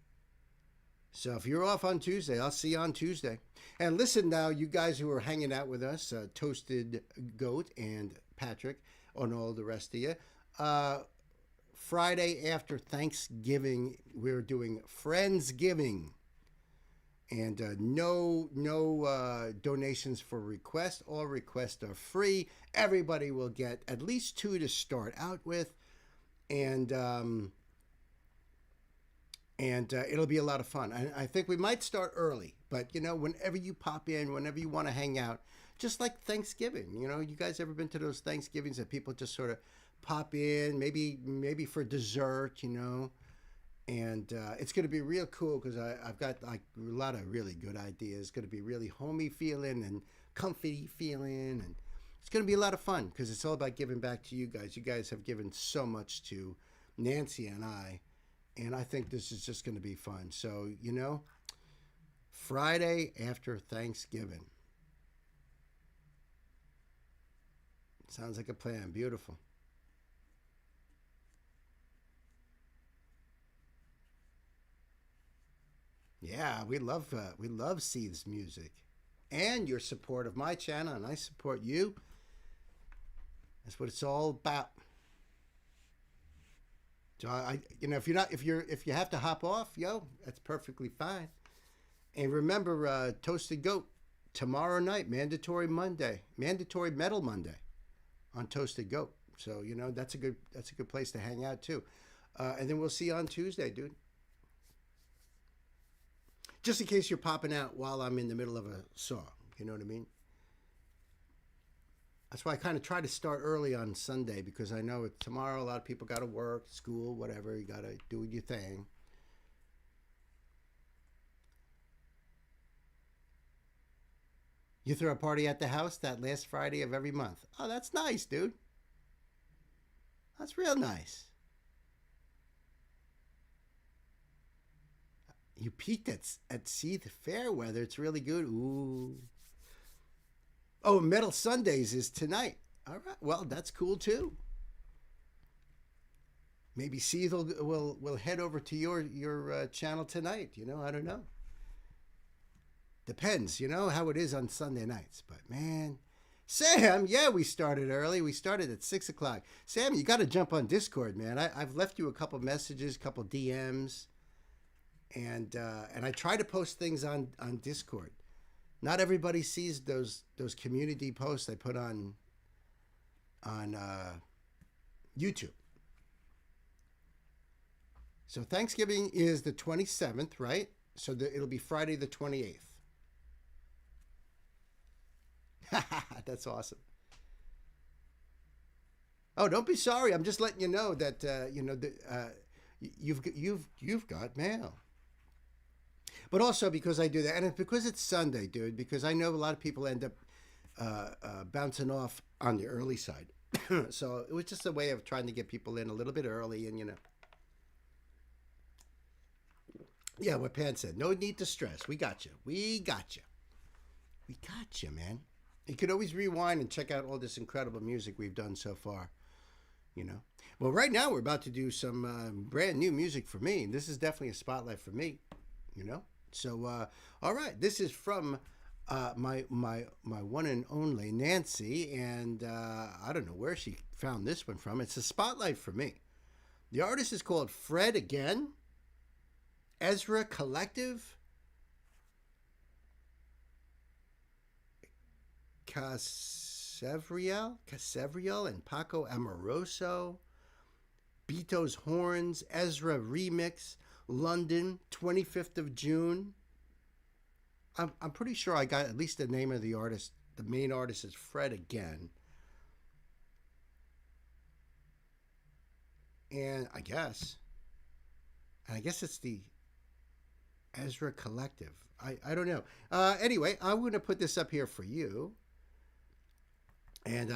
So if you're off on Tuesday, I'll see you on Tuesday. And listen now, you guys who are hanging out with us, Toasted Goat and Patrick, and all the rest of you. Friday after Thanksgiving, we're doing Friendsgiving. And no donations for requests. All requests are free. Everybody will get at least 2 to start out with. And it'll be a lot of fun. I think we might start early. But, whenever you pop in, whenever you want to hang out, just like Thanksgiving. You guys ever been to those Thanksgivings that people just sort of pop in, maybe for dessert, And it's going to be real cool because I've got like a lot of really good ideas. It's going to be really homey feeling and comfy feeling. And it's going to be a lot of fun because it's all about giving back to you guys. You guys have given so much to Nancy and I. And I think this is just going to be fun. So, Friday after Thanksgiving. Sounds like a plan. Beautiful. Yeah, we love Seeth's music and your support of my channel, and I support you. That's what it's all about. So if you have to hop off, that's perfectly fine. And remember, Toasted Goat tomorrow night, mandatory Metal Monday on Toasted Goat. So that's a good place to hang out too. And then we'll see you on Tuesday, dude. Just in case you're popping out while I'm in the middle of a song. You know what I mean? That's why I kind of try to start early on Sunday, because I know tomorrow a lot of people got to work, school, whatever. You got to do your thing. You throw a party at the house that last Friday of every month. Oh, that's nice, dude. That's real nice. You peeked at Seeth Fairweather. It's really good. Ooh. Oh, Metal Sundays is tonight. All right. Well, that's cool too. Maybe Seeth will head over to your channel tonight. I don't know. Depends. How it is on Sunday nights. But man, Sam, yeah, we started early. We started at 6 o'clock. Sam, you got to jump on Discord, man. I've left you a couple messages, a couple DMs. And I try to post things on Discord. Not everybody sees those community posts I put on YouTube. So Thanksgiving is the 27th, right? So it'll be Friday the 28th. That's awesome. Oh, don't be sorry. I'm just letting you know that you've got mail. But also because I do that, and it's because it's Sunday, dude, because I know a lot of people end up bouncing off on the early side. So it was just a way of trying to get people in a little bit early, and yeah, what Pan said, no need to stress. We got you. We got you, man. You could always rewind and check out all this incredible music we've done so far, Well, right now we're about to do some brand new music for me. This is definitely a spotlight for me, So, all right, this is from my one and only Nancy, and I don't know where she found this one from. It's a spotlight for me. The artist is called Fred Again, Ezra Collective, Casevriel, and Paco Amoroso, Beto's Horns, Ezra Remix, London, 25th of June. I'm pretty sure I got at least the name of the artist. The main artist is Fred Again. And I guess it's the Ezra Collective. I don't know. Anyway, I'm going to put this up here for you. And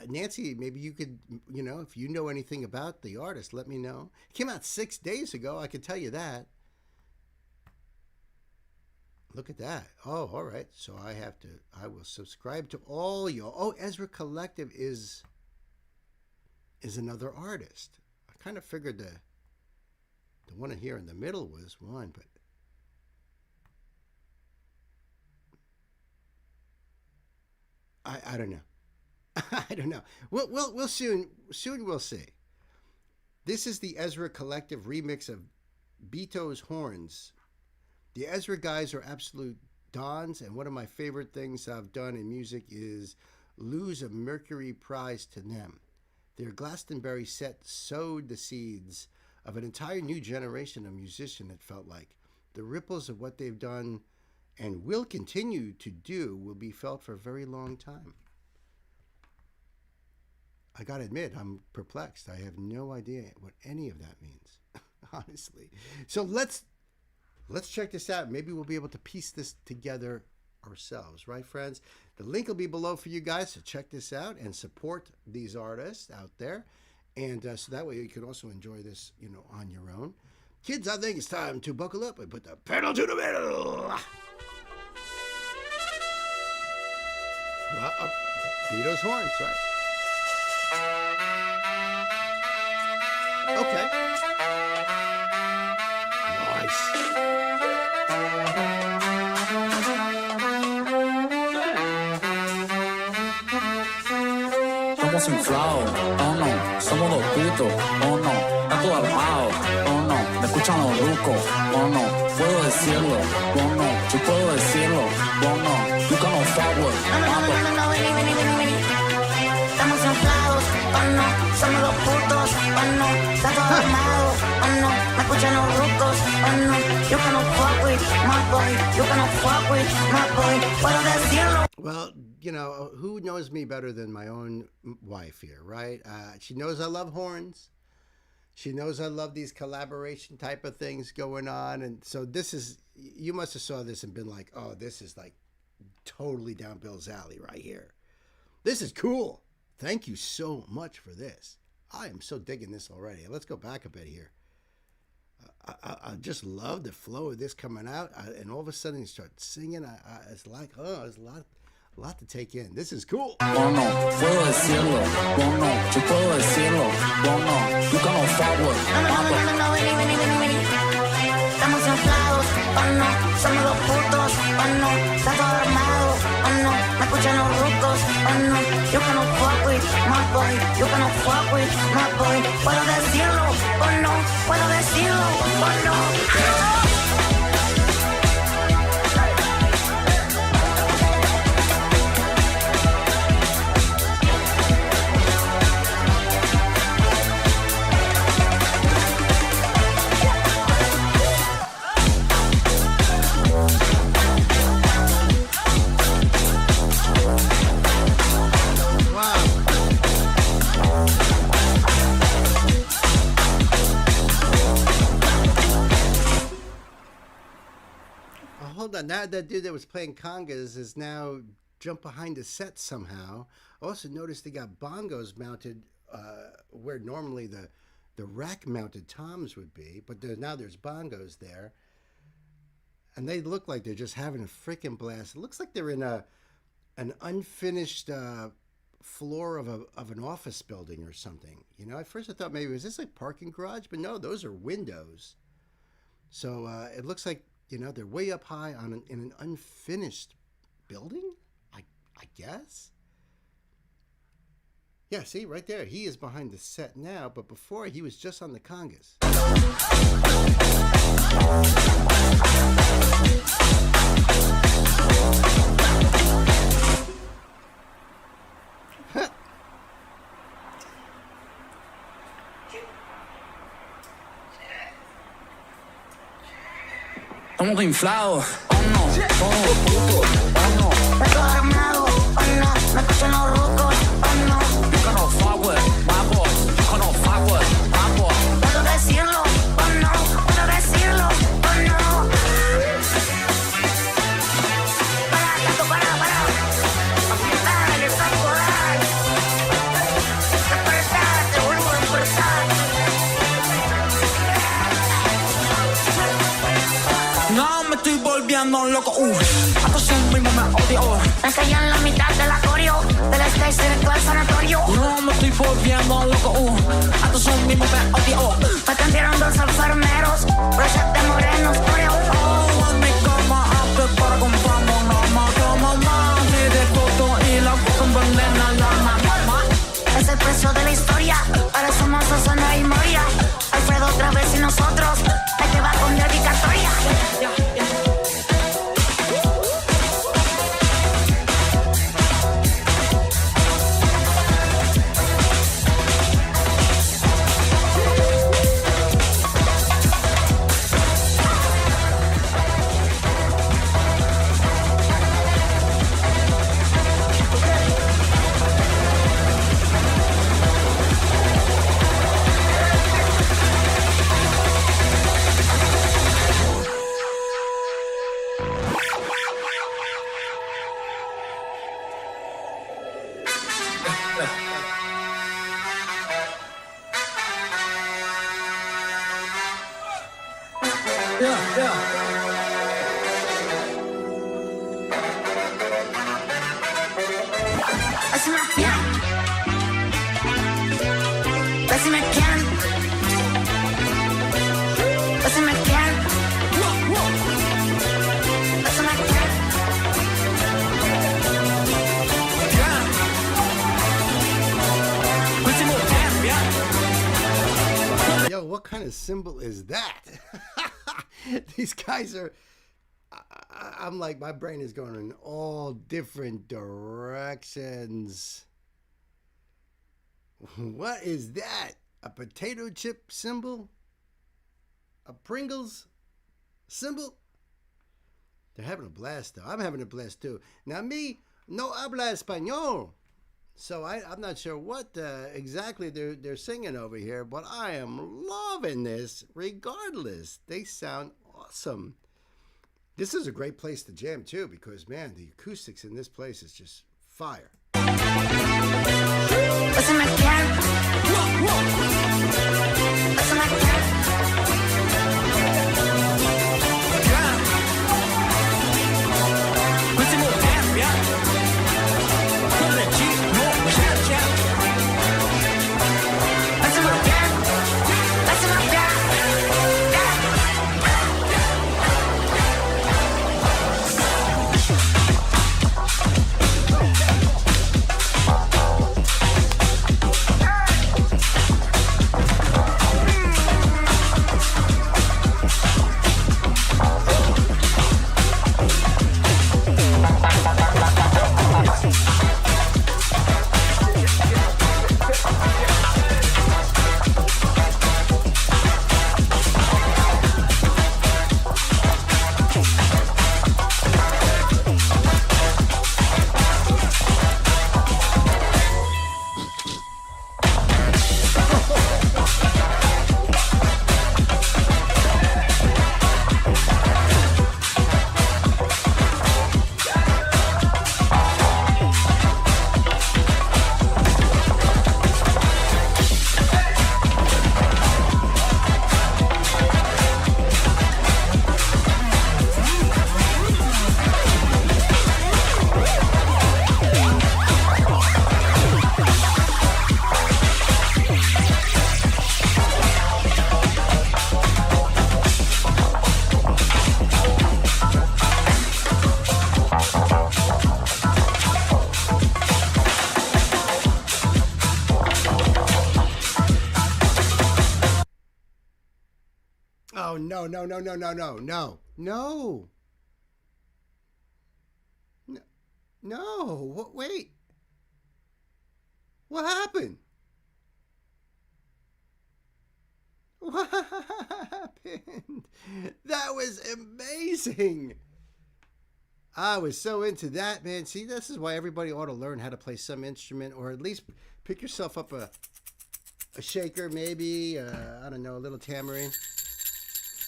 Nancy, maybe you could, if you know anything about the artist, let me know. It came out 6 days ago. I can tell you that. Look at that. Oh, all right. So I will subscribe to all y'all. Oh, Ezra Collective is another artist. I kind of figured the one here in the middle was one, but I don't know. I don't know. We'll soon we'll see. This is the Ezra Collective remix of Beto's Horns. The Ezra guys are absolute dons, and one of my favorite things I've done in music is lose a Mercury Prize to them. Their Glastonbury set sowed the seeds of an entire new generation of musicians, it felt like. The ripples of what they've done and will continue to do will be felt for a very long time. I gotta admit, I'm perplexed. I have no idea what any of that means, honestly. So let's check this out. Maybe we'll be able to piece this together ourselves, right, friends? The link will be below for you guys to check this out and support these artists out there. And so that way you can also enjoy this, on your own. Kids, I think it's time to buckle up and put the pedal to the metal. Well, Beto's Horns, right? Okay. Nice. Somos inflados, oh no, somos dos putos, oh no, está todo armado, oh no, me escuchan los rucos, oh no, puedo decirlo, oh no, yo puedo decirlo, oh no, you cannot forward. No, vení. Estamos inflados, oh no, somos dos putos, oh no, está todo armado, oh no, me escuchan los rucos, oh no, you cannot fuck with my boy, you cannot fuck with my boy, puedo decirlo. Well, who knows me better than my own wife here, right? She knows I love horns. She knows I love these collaboration type of things going on. And so this is, you must have saw this and been like, oh, this is like totally down Bill's alley right here. This is cool. Thank you so much for this. I am so digging this already. Let's go back a bit here. I just love the flow of this coming out. And all of a sudden you start singing. It's like, there's a lot to take in. This is cool. Oh no, puedo decirlo, oh no, yo puedo decirlo, oh no, you cannot forward. No, vení. Estamos inflados, oh no, somos dos putos, oh no, está todo armado, oh no, me escuchan los rucos, oh no, you cannot fuck with my boy, you cannot fuck with my boy, puedo decirlo, oh no, puedo decirlo, oh no. Now that dude that was playing congas is now jumped behind the set somehow. I also noticed they got bongos mounted where normally the rack mounted toms would be, but now there's bongos there. And they look like they're just having a freaking blast. It looks like they're in an unfinished floor of an office building or something. At first I thought maybe, was this like parking garage? But no, those are windows. So it looks like, they're way up high in an unfinished building, I guess. Yeah, see, right there. He is behind the set now, but before he was just on the congas. Estamos inflados, oh no, somos dos putos, oh no, Está todo armado, oh no, me escuchan los rucos, oh no. you cannot forward, my boy, you cannot forward, my boy. volviendo loco. A todos mismos me odio. Me cayó en la mitad de la coreo, del stage directo al sanatorio. No me estoy volviendo loco. A todos mismos me odio. Me atendieron dos enfermeros, broches de morenos, coreo. Oh, en mi cama prepara con fama. Mamá, me de foto y la foto envenena la mamá. Es el precio de la historia, ahora somos Susana y Moria. Alfredo otra vez y nosotros, hay que va con dedicatoria. Decime quién. Decime quién. Decime quién. Decime quién. Yo, what kind of symbol is that? These guys are... I'm like, my brain is going in all different directions. What is that? A potato chip symbol? A Pringles symbol? They're having a blast, though. I'm having a blast, too. Now, me, no habla español. So I'm not sure what exactly they're singing over here, but I am loving this regardless. They sound awesome. This is a great place to jam, too, because, man, the acoustics in this place is just fire. Decime quién. Decime quién. Oh, no. No. Wait. What happened? What happened? That was amazing. I was so into that, man. See, this is why everybody ought to learn how to play some instrument, or at least pick yourself up a shaker, maybe, I don't know, a little tambourine.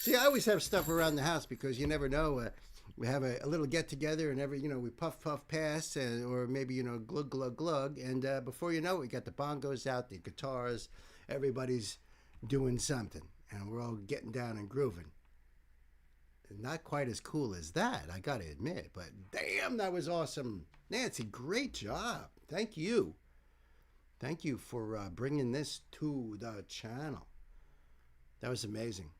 See, I always have stuff around the house because you never know. We have a little get-together and we puff, pass, or maybe, glug, glug, glug. And before you know it, we got the bongos out, the guitars. Everybody's doing something. And we're all getting down and grooving. Not quite as cool as that, I gotta admit. But damn, that was awesome. Nancy, great job. Thank you. Thank you for bringing this to the channel. That was amazing.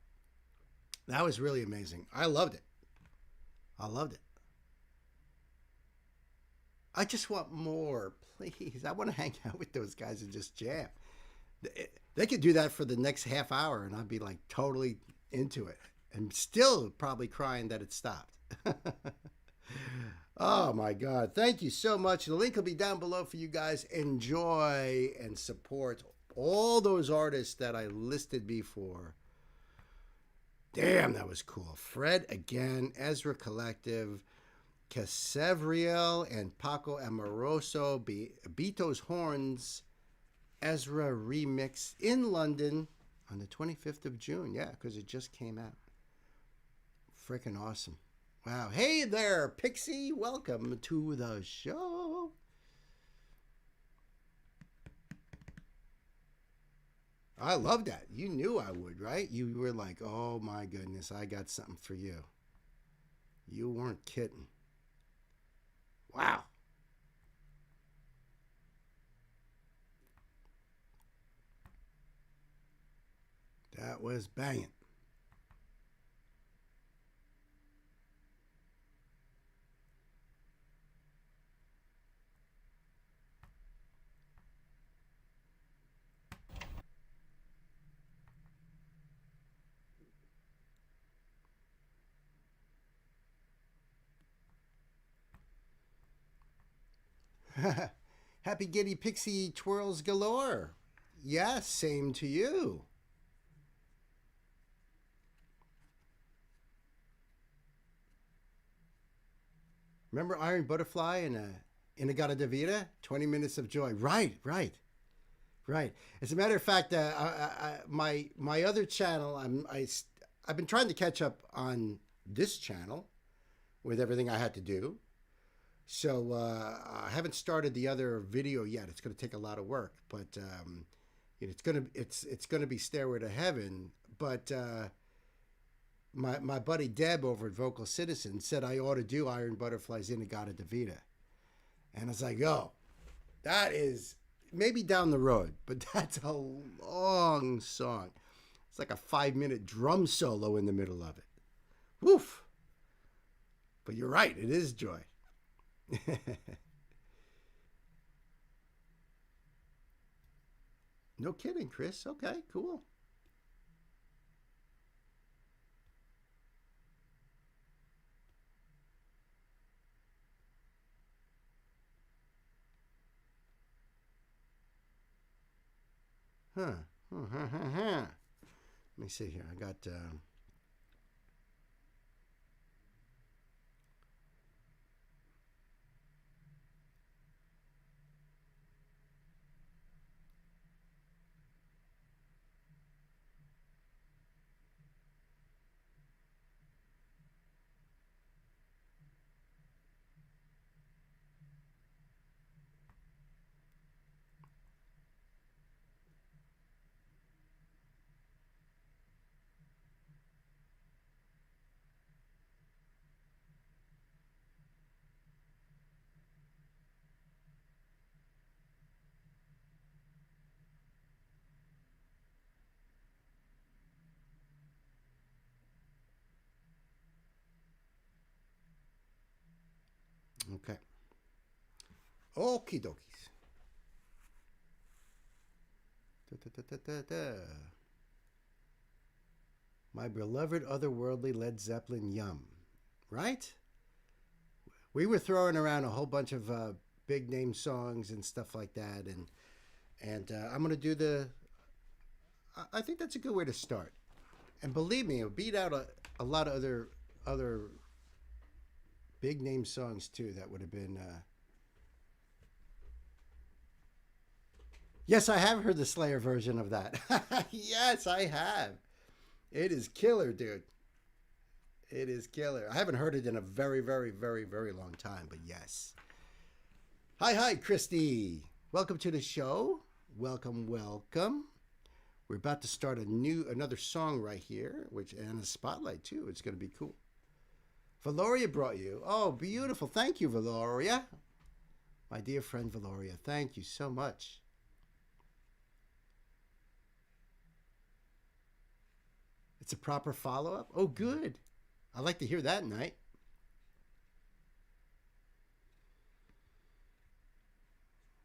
That was really amazing. I loved it. I loved it. I just want more, please. I want to hang out with those guys and just jam. They could do that for the next half hour and I'd be like totally into it and still probably crying that it stopped. Oh my God. Thank you so much. The link will be down below for you guys. Enjoy and support all those artists that I listed before. Damn, that was cool. Fred again, Ezra Collective, Casevriel and Paco Amoroso, Beato's Horns, Ezra remix in London on the 25th of June. Yeah, because it just came out. Freaking awesome. Wow. Hey there, Pixie. Welcome to the show. I love that. You knew I would, right? You were like, oh my goodness, I got something for you. You weren't kidding. Wow. That was banging. Happy Giddy Pixie Twirls galore. Yes, same to you. Remember Iron Butterfly in Inagata Davida? 20 Minutes of Joy. Right. As a matter of fact, my other channel, I've been trying to catch up on this channel with everything I had to do. So I haven't started the other video yet. It's going to take a lot of work, but it's gonna be Stairway to Heaven. But my buddy Deb over at Vocal Citizen said I ought to do Iron Butterfly's Inagata Davida, and I was like, oh, that is maybe down the road, but that's a long song. It's like a 5-minute drum solo in the middle of it. Woof! But you're right, it is joy. No kidding, Chris. Okay, cool. Huh. Let me see here. I got okay. Okie dokies. My beloved otherworldly Led Zeppelin Yum. Right? We were throwing around a whole bunch of big name songs and stuff like that, and I'm gonna do I think that's a good way to start. And believe me, it'll beat out a lot of other big name songs too. That would have been. Yes, I have heard the Slayer version of that. Yes, I have. It is killer, dude. It is killer. I haven't heard it in a very, very, very, very long time, but yes. Hi, Christy. Welcome to the show. Welcome. We're about to start another song right here, and a spotlight too. It's going to be cool. Valoria brought you. Oh, beautiful. Thank you, Valoria. My dear friend Valoria, thank you so much. It's a proper follow-up? Oh, good. I'd like to hear that, Knight.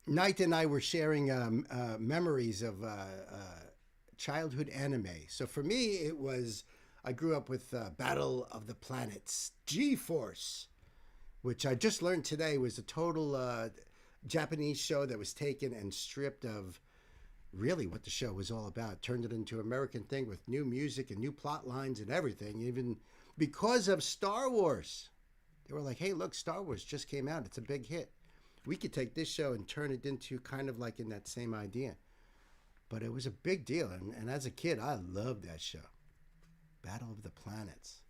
Knight and I were sharing memories of childhood anime. So for me, it was, I grew up with Battle of the Planets, G-Force, which I just learned today was a total Japanese show that was taken and stripped of really what the show was all about. Turned it into an American thing with new music and new plot lines and everything, even because of Star Wars. They were like, hey, look, Star Wars just came out. It's a big hit. We could take this show and turn it into kind of like in that same idea. But it was a big deal. And as a kid, I loved that show. Battle of the Planets.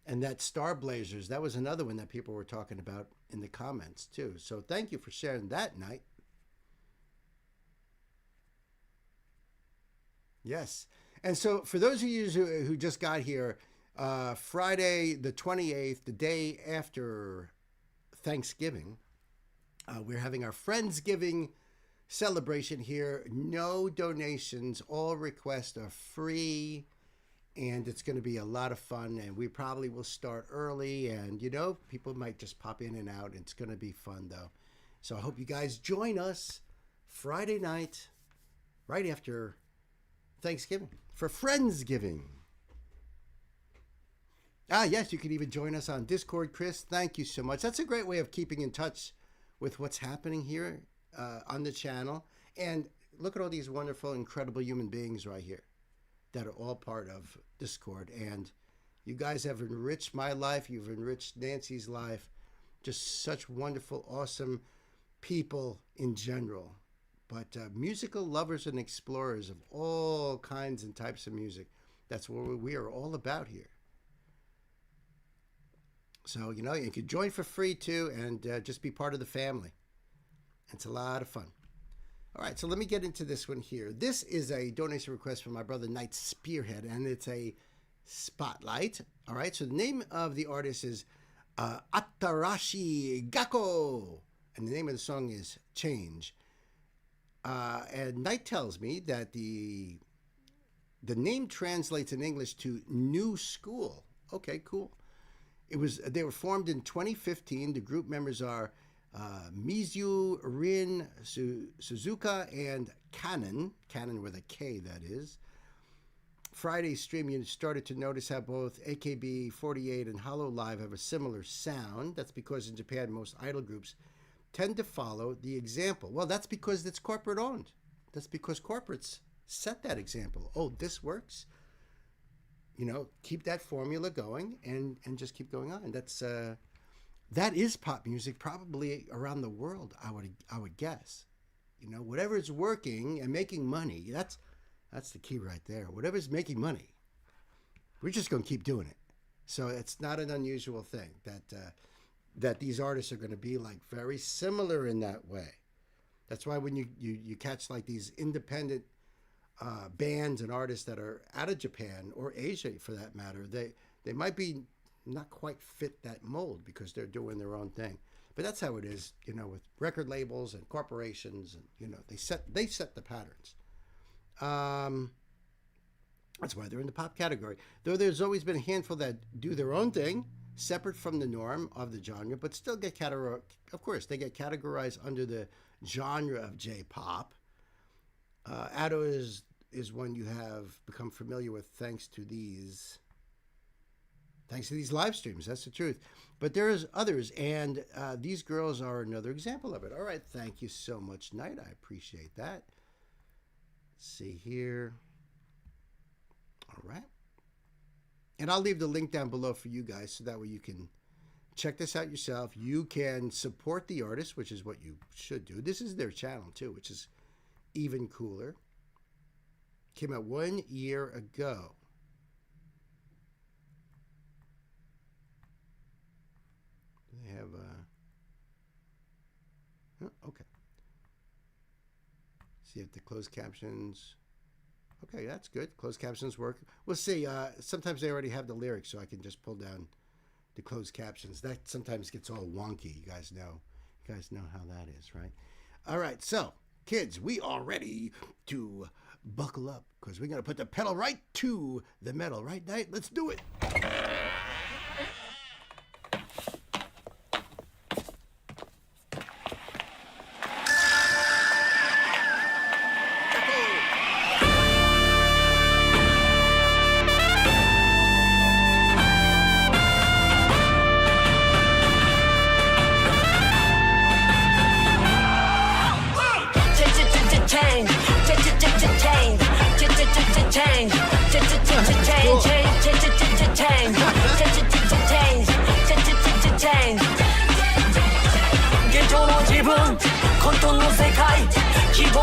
And that Star Blazers, that was another one that people were talking about in the comments too. So thank you for sharing that, Knight. Yes. And so for those of you who just got here, Friday the 28th, the day after Thanksgiving, we're having our Friendsgiving celebration here. No donations. All requests are free. And it's going to be a lot of fun. And we probably will start early. And, you know, people might just pop in and out. It's going to be fun, though. So I hope you guys join us Friday night, right after Thanksgiving, for Friendsgiving. Ah, yes, you can even join us on Discord, Chris. Thank you so much. That's a great way of keeping in touch with what's happening here on the channel. And look at all these wonderful, incredible human beings right here that are all part of Discord. And you guys have enriched my life. You've enriched Nancy's life. Just such wonderful, awesome people in general. But musical lovers and explorers of all kinds and types of music. That's what we are all about here. So, you know, you can join for free too and just be part of the family. It's a lot of fun. All right, so let me get into this one here. This is a donation request from my brother Knight Spearhead, and it's a spotlight. All right, so the name of the artist is Atarashi Gakko, and the name of the song is Change. And Knight tells me that the name translates in English to New School. Okay, cool. They were formed in 2015. The group members are Mizu, Rin, Suzuka, and Canon with a K, that is. Friday's stream, you started to notice how both AKB48 and Hollow Live have a similar sound. That's because in Japan, most idol groups tend to follow the example. Well, that's because it's corporate owned. That's because corporates set that example. Oh, this works. You know, keep that formula going and just keep going on. That is pop music probably around the world, I would guess. You know, whatever is working and making money, that's the key right there. Whatever's making money, we're just going to keep doing it. So it's not an unusual thing that these artists are going to be like very similar in that way. That's why when you catch like these independent bands and artists that are out of Japan or Asia for that matter, they might be not quite fit that mold because they're doing their own thing. But that's how it is, you know, with record labels and corporations, and you know, they set the patterns. That's why they're in the pop category. Though there's always been a handful that do their own thing, separate from the norm of the genre, but still get categorized. Of course, they get categorized under the genre of J-pop. Ado is one you have become familiar with thanks to these live streams. That's the truth. But there's others, and these girls are another example of it. All right, thank you so much, Knight. I appreciate that. Let's see here. All right. And I'll leave the link down below for you guys so that way you can check this out yourself. You can support the artist, which is what you should do. This is their channel too, which is even cooler. Came out 1 year ago. They have okay. See if the closed captions. Okay, that's good. Closed captions work. We'll see. Sometimes they already have the lyrics, so I can just pull down the closed captions. That sometimes gets all wonky. You guys know how that is, right? All right, so kids, we are ready to buckle up because we're gonna put the pedal right to the metal, right, Knight? Let's do it.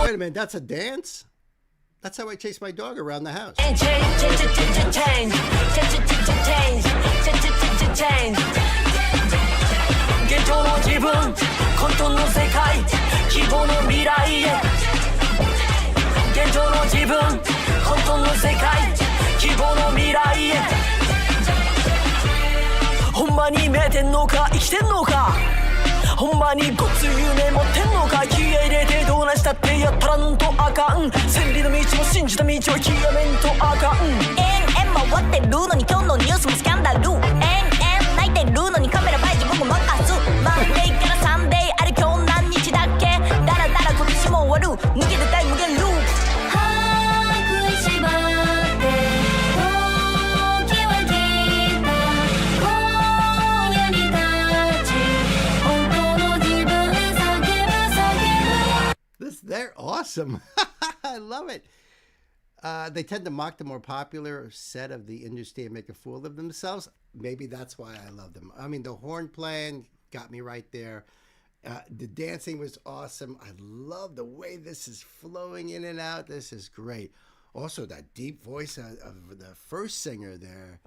Wait a minute, that's a dance? That's how I chase my dog around the house. They're awesome. I love it. They tend to mock the more popular set of the industry and make a fool of themselves. Maybe that's why I love them. I mean, the horn playing got me right there. The dancing was awesome. I love the way this is flowing in and out. This is great. Also, that deep voice of the first singer there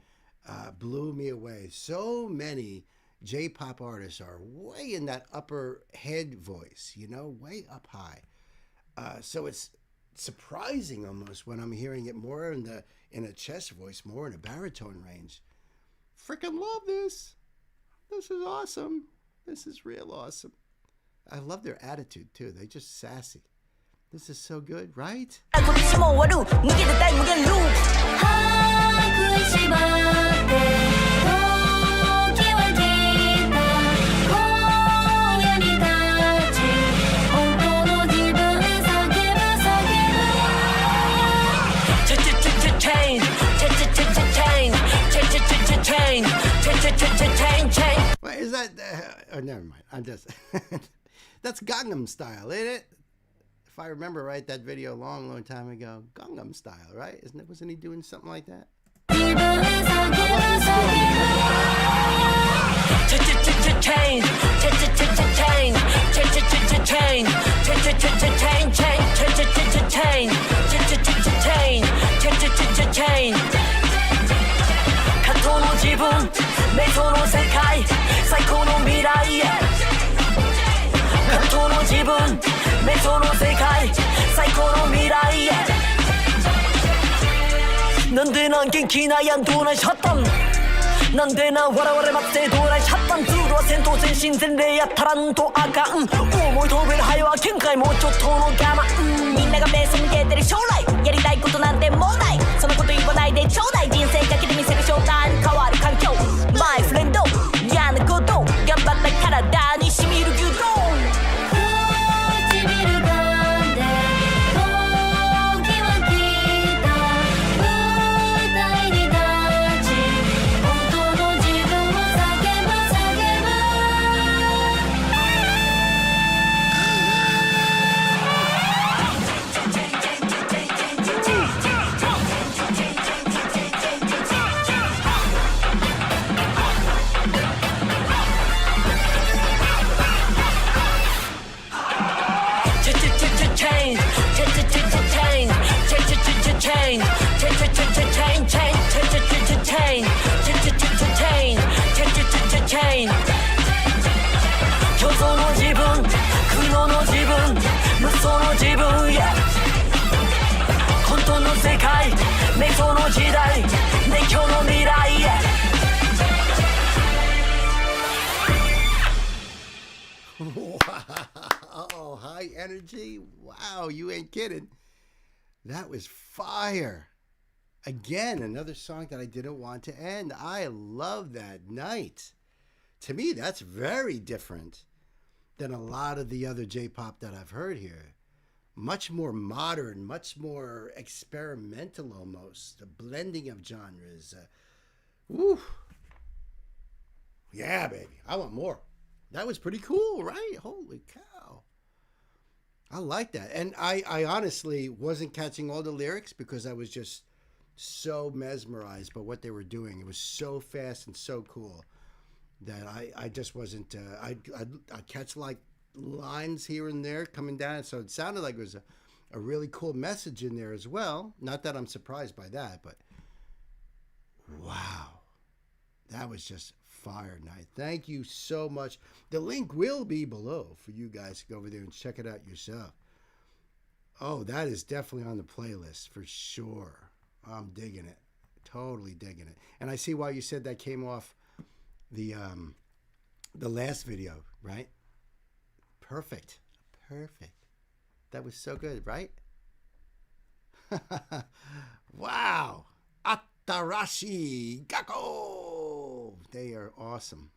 blew me away. So many J-pop artists are way in that upper head voice, you know, way up high. So it's surprising almost when I'm hearing it more in a chest voice, more in a baritone range. Freaking love this. This is awesome. This is real awesome. I love their attitude too. They're just sassy. This is so good, right? Wait, is that? Oh, never mind. I'm just. That's Gangnam Style, ain't it? If I remember right, that video a long time ago. Gangnam Style, right? Wasn't he doing something like that? My friend, high energy. Wow, you ain't kidding. That was fire. Again, another song that I didn't want to end. I love that night. To me, that's very different than a lot of the other J-pop that I've heard here. Much more modern, much more experimental almost. A blending of genres. Woo. Yeah, baby. I want more. That was pretty cool, right? Holy cow. I like that. And I honestly wasn't catching all the lyrics because I was just so mesmerized by what they were doing. It was so fast and so cool that I just wasn't, I'd catch like lines here and there coming down. So it sounded like it was a really cool message in there as well. Not that I'm surprised by that, but wow. That was just fire night. Thank you so much. The link will be below for you guys to go over there and check it out yourself. Oh, that is definitely on the playlist for sure. I'm digging it. Totally digging it. And I see why you said that came off the last video, right? Perfect. Perfect. That was so good, right? Wow. Atarashi Gakko. They are awesome.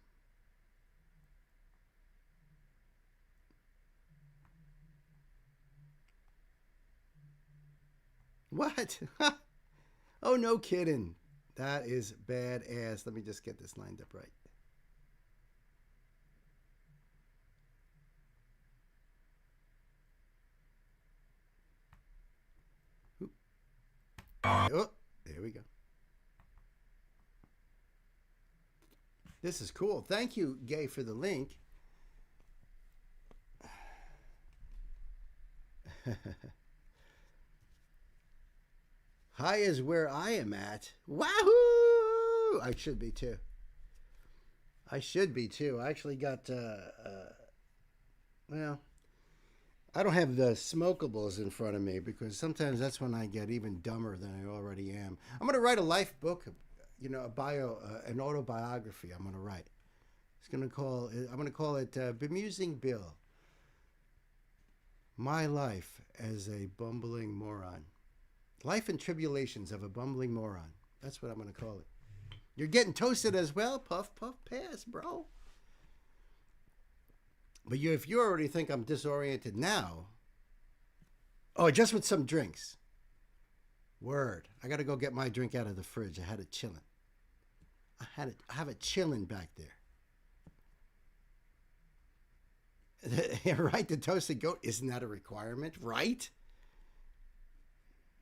What? Oh, no kidding. That is badass. Let me just get this lined up right. Oop. Oh, there we go. This is cool. Thank you, Gay, for the link. High is where I am at. Wahoo! I should be too. I should be too. I actually got, well, I don't have the smokables in front of me because sometimes that's when I get even dumber than I already am. I'm going to write a life book, you know, a bio, an autobiography I'm going to write. I'm going to call it Bemusing Bill. My life as a bumbling moron. Life and tribulations of a bumbling moron. That's what I'm going to call it. You're getting toasted as well. Puff, puff, pass, bro. But if you already think I'm disoriented now. Oh, just with some drinks. Word. I got to go get my drink out of the fridge. I had it chilling. I have it chilling back there. Right? The toasted goat. Isn't that a requirement? Right?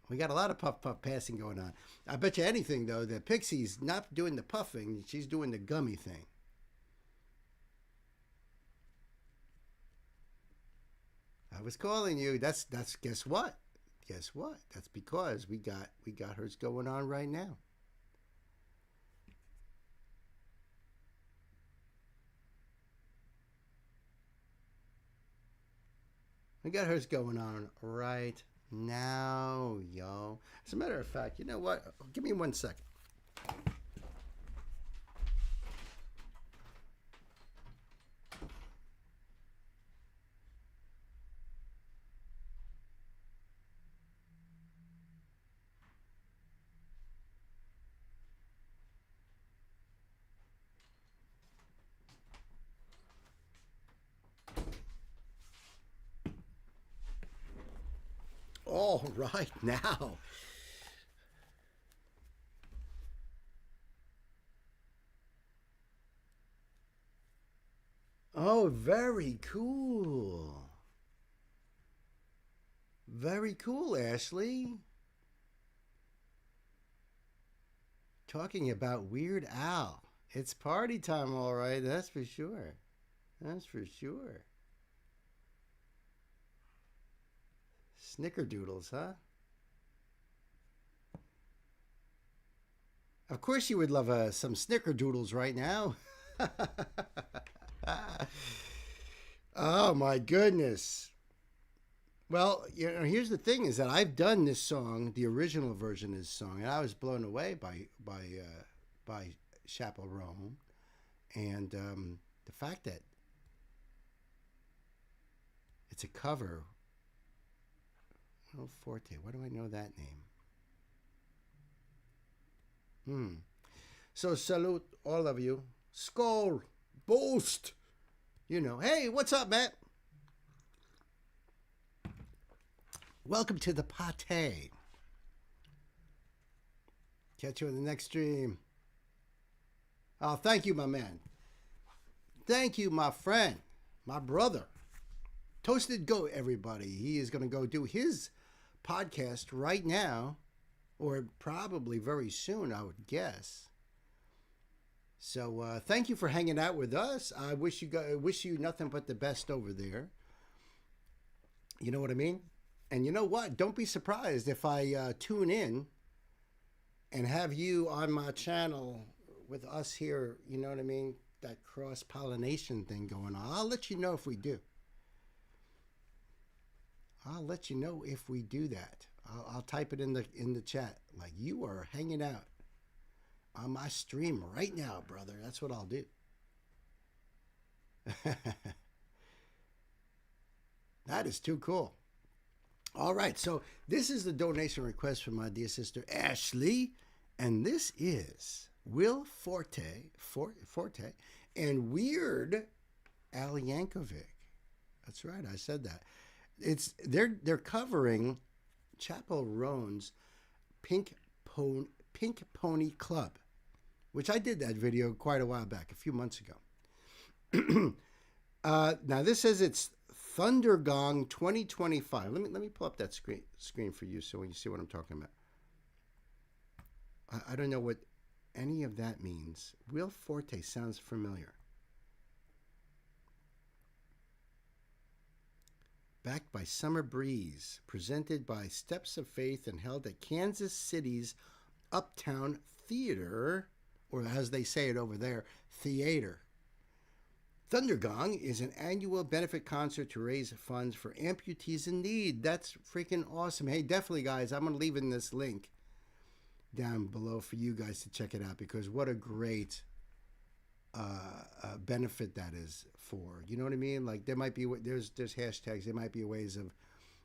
We got a lot of puff puff passing going on. I bet you anything though that Pixie's not doing the puffing, she's doing the gummy thing. I was calling you. That's guess what? Guess what? That's because we got hers going on right now. We got hers going on right now, yo. As a matter of fact, you know what? Give me 1 second. All right now. Oh, very cool. Very cool, Ashley. Talking about Weird Al. It's party time, all right. That's for sure. That's for sure. Snickerdoodles, huh? Of course you would love some snickerdoodles right now. Oh my goodness. Well, you know, here's the thing is that I've done this song, the original version of this song, and I was blown away by Chaperone. And the fact that It's a cover. Will Forte. Why do I know that name? So salute all of you. Skål. Boost. You know. Hey, what's up, Matt? Welcome to the pate. Catch you in the next stream. Oh, thank you, my man. Thank you, my friend, my brother. Toasted Goat, everybody. He is going to go do his podcast right now, or probably very soon, I would guess. So thank you for hanging out with us. I wish you nothing but the best over there. You know what I mean? And you know what? Don't be surprised if I tune in and have you on my channel with us here, you know what I mean? That cross-pollination thing going on. I'll let you know if we do. I'll let you know if we do that. I'll type it in the chat. Like, you are hanging out on my stream right now, brother. That's what I'll do. That is too cool. All right, so this is the donation request from my dear sister Ashley, and this is Will Forte and Weird Al Yankovic. That's right, I said that. They're covering Chappell Roan's Pink Pony Club, which I did that video quite a while back, a few months ago. Now this says it's Thunder Gong 2025. Let me pull up that screen for you so you see what I'm talking about. I don't know what any of that means. Will Forte sounds familiar. Backed by Summer Breeze, presented by Steps of Faith and held at Kansas City's Uptown Theater, or as they say it over there, theater. Thundergong is an annual benefit concert to raise funds for amputees in need. That's freaking awesome. Hey, definitely, guys, I'm going to leave in this link down below for you guys to check it out, because what a great benefit that is for. You know what I mean? Like, there might be, there's hashtags. There might be ways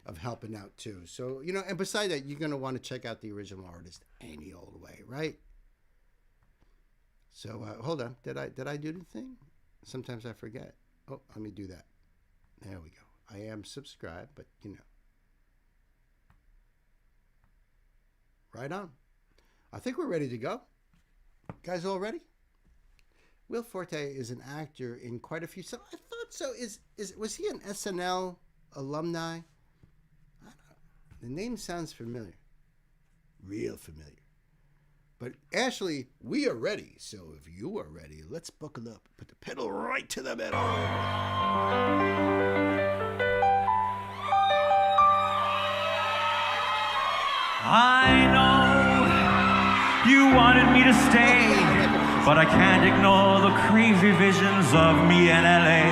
of helping out too. So, you know, and beside that, you're going to want to check out the original artist any old way, right? So, hold on. Did I do the thing? Sometimes I forget. Oh, let me do that. There we go. I am subscribed, but you know. Right on. I think we're ready to go. Guys all ready? Will Forte is an actor in quite a few. So I thought so. Was he an SNL alumni? I don't know. The name sounds familiar. Real familiar. But Ashley, we are ready. So if you are ready, let's buckle up. Put the pedal right to the metal. I know you wanted me to stay, but I can't ignore the crazy visions of me in LA.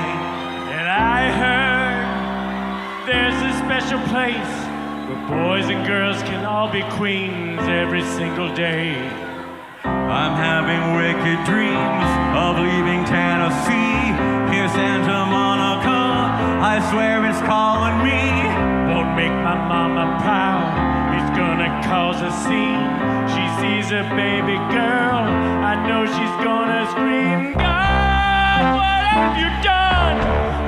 And I heard there's a special place where boys and girls can all be queens every single day. I'm having wicked dreams of leaving Tennessee. Here's Santa Monica, I swear it's calling me. Won't make my mama proud, he's gonna cause a scene. She sees a baby girl, I know she's gonna scream. God, what have you done?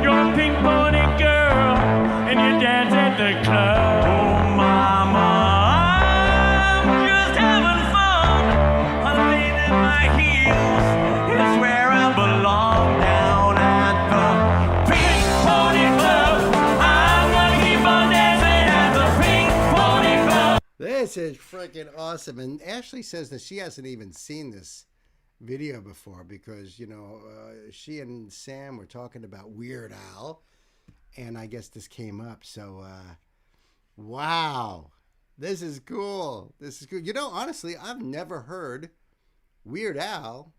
You're a pink pony girl, and you dance at the club. Oh, mama, I'm just having fun. I'm laying in my heels. It's where I belong, down at the Pink Pony Club. I'm gonna keep on dancing at the Pink Pony Club. This is freaking awesome. And Ashley says that she hasn't even seen this video before because, you know, she and Sam were talking about Weird Al. And I guess this came up. So, wow. This is cool. This is cool. You know, honestly, I've never heard Weird Al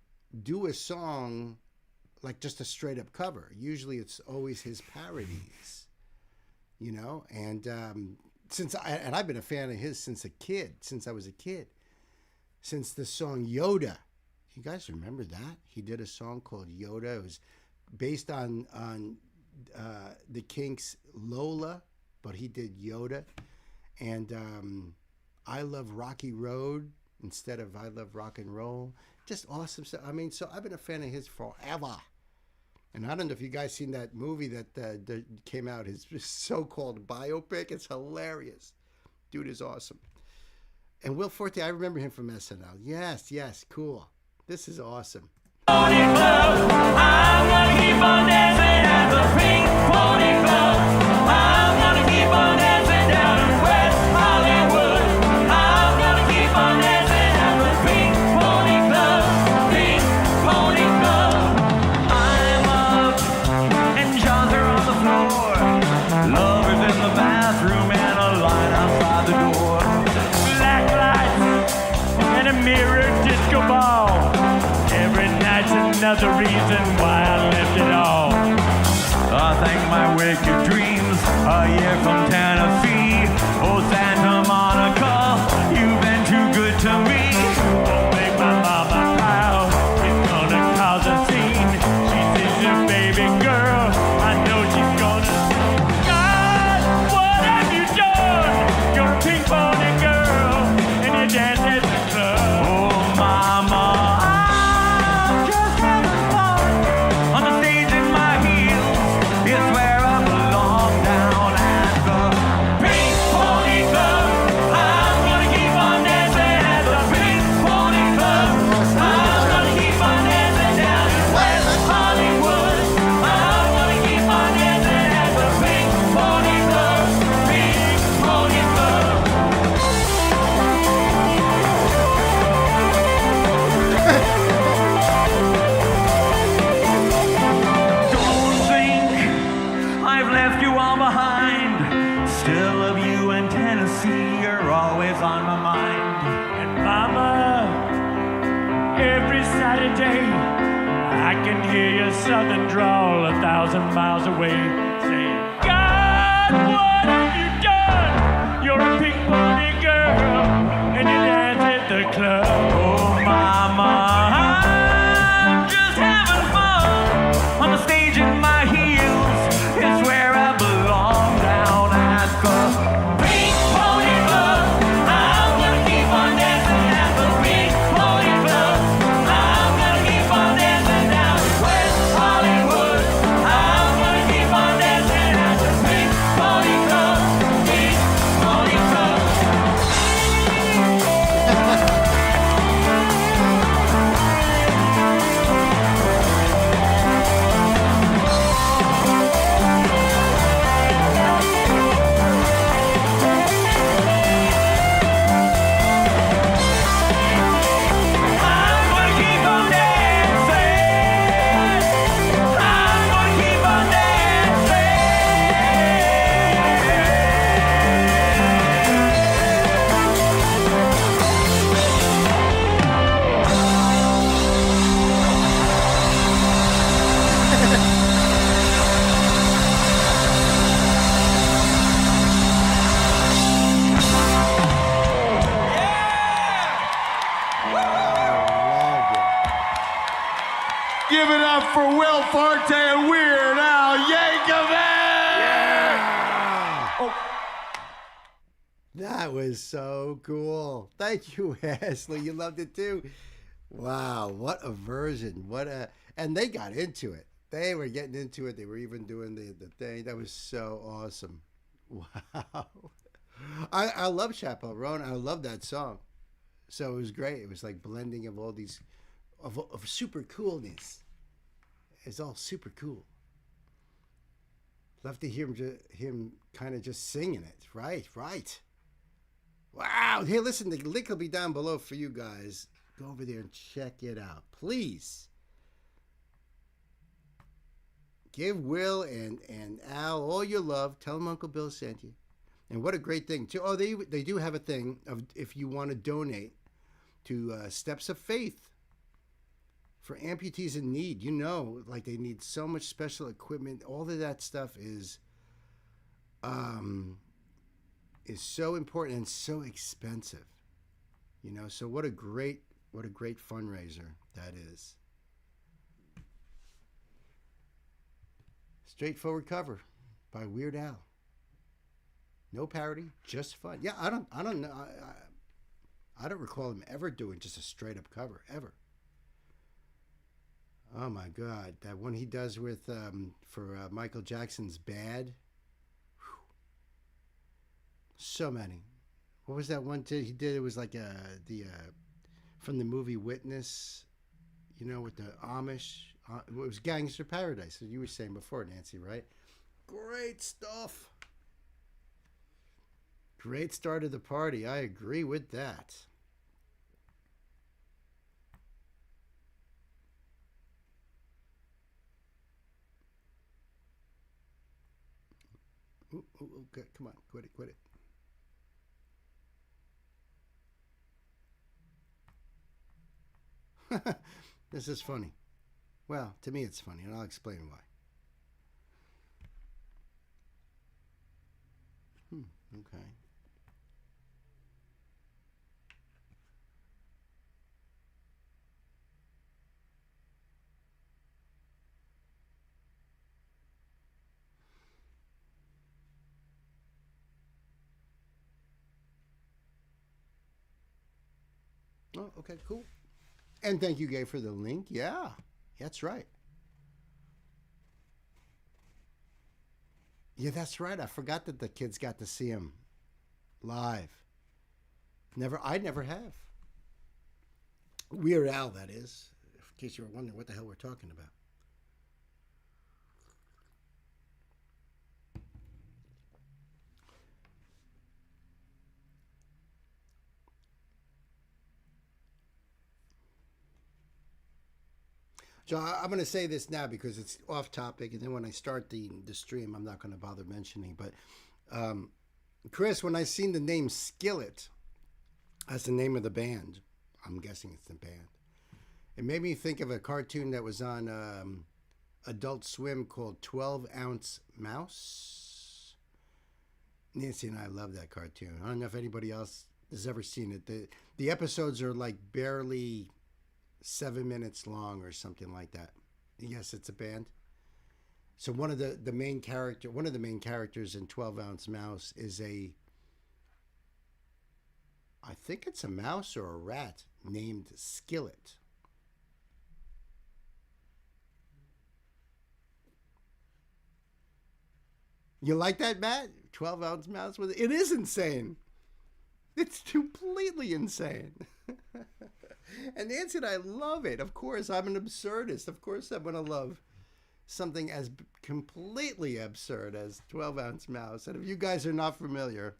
do a song like just a straight up cover. Usually it's always his parodies, you know, and I've been a fan of his since I was a kid, since the song Yoda. You guys remember that? He did a song called Yoda. It was based on the Kinks' Lola, but he did Yoda. And I Love Rocky Road instead of I Love Rock and Roll. Just awesome stuff. I mean, so I've been a fan of his forever. And I don't know if you guys seen that movie that came out, his so-called biopic. It's hilarious. Dude is awesome. And Will Forte, I remember him from SNL. Yes, cool. This is awesome. Pony Club, I'm gonna keep on dancing at the Pink Pony Club. I'm gonna keep on dancing down in West Hollywood. I'm gonna keep on dancing at the Pink Pony Club. Pink Pony Club. I'm up and John's are on the floor. Lovers in the bathroom and a line outside the door. Black lights and a mirror disco ball. Every night's another reason why I left it all. I thank my wicked dreams, a year from Tennessee. Oh, Santa Monica, you've been too good to me. Don't make my mama proud, it's gonna cause a scene. She says your baby girl, I know she's gonna sing. God, what have you done? You're a pink pony girl, and you dance at the club. Oh, mama. Southern drawl 1,000 miles away, saying, God, what have you done? You're a pink pony girl, and you dance at the club. Oh, mama, I'm just having fun. On the stage in my heels is where I belong, down at the Pink Pony Club. I'm gonna keep on dancing at the Pink Pony Club. I'm gonna keep on dancing down West Hollywood. I'm gonna keep on dancing at the Pink Pony Club. Pink Pony Club. I'm gonna keep on dancing. I'm gonna keep on dancing. Loved it. Give it up for Will Forte and Weird Al Yankovic! That was so cool. Thank you, Ashley. You loved it too. Wow, what a version. And they got into it. They were getting into it. They were even doing the thing. That was so awesome. Wow. I love Chappelle Roan. I love that song. So it was great. It was like blending of all these of super coolness. It's all super cool. Love to hear him kind of just singing it. Right. Wow. Hey, listen, the link will be down below for you guys. Go over there and check it out, please. Give Will and Al all your love. Tell them Uncle Bill sent you. And what a great thing, too. Oh, they do have a thing of if you want to donate to Steps of Faith for amputees in need. You know, like they need so much special equipment. All of that stuff is so important and so expensive. You know, so what a great fundraiser that is. Straightforward cover by Weird Al. No parody, just fun. Yeah, I don't know. I don't recall him ever doing just a straight up cover ever. Oh my God, that one he does with for Michael Jackson's "Bad." Whew. So many. What was that one he did? It was like from the movie Witness. You know, with the Amish. It was Gangster Paradise, as you were saying before, Nancy, right? Great stuff. Great start of the party. I agree with that. Ooh, good. Come on, quit it. This is funny. Well, to me it's funny, and I'll explain why. Okay. Oh, okay, cool. And thank you, Gay, for the link. Yeah, that's right. Yeah, that's right. I forgot that the kids got to see him live. I never have. Weird Al, that is. In case you were wondering what the hell we're talking about. So I'm going to say this now because it's off topic, and then when I start the stream, I'm not going to bother mentioning. But Chris, when I seen the name Skillet as the name of the band, I'm guessing it's the band, it made me think of a cartoon that was on Adult Swim called 12-Ounce Mouse. Nancy and I love that cartoon. I don't know if anybody else has ever seen it. The episodes are like barely 7 minutes long or something like that. Yes, it's a band. So one of the main characters in 12-Ounce Mouse is I think it's a mouse or a rat named Skillet. You like that, Matt? 12-Ounce Mouse with it is insane. It's completely insane. And Nancy and I love it. Of course, I'm an absurdist. Of course, I'm going to love something as completely absurd as 12-Ounce Mouse. And if you guys are not familiar,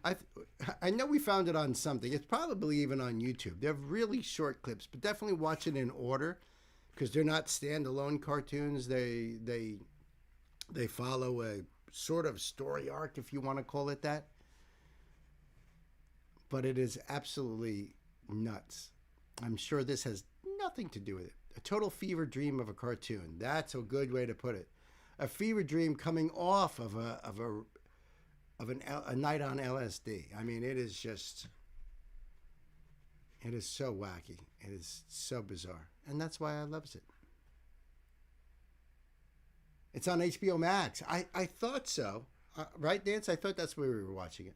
I know we found it on something. It's probably even on YouTube. They're really short clips, but definitely watch it in order because they're not standalone cartoons. They follow a sort of story arc, if you want to call it that. But it is absolutely nuts. I'm sure this has nothing to do with it. A total fever dream of a cartoon. That's a good way to put it. A fever dream coming off of a night on LSD. I mean, it is so wacky. It is so bizarre. And that's why I loves it. It's on HBO Max. I thought so. Right, Nance? I thought that's where we were watching it.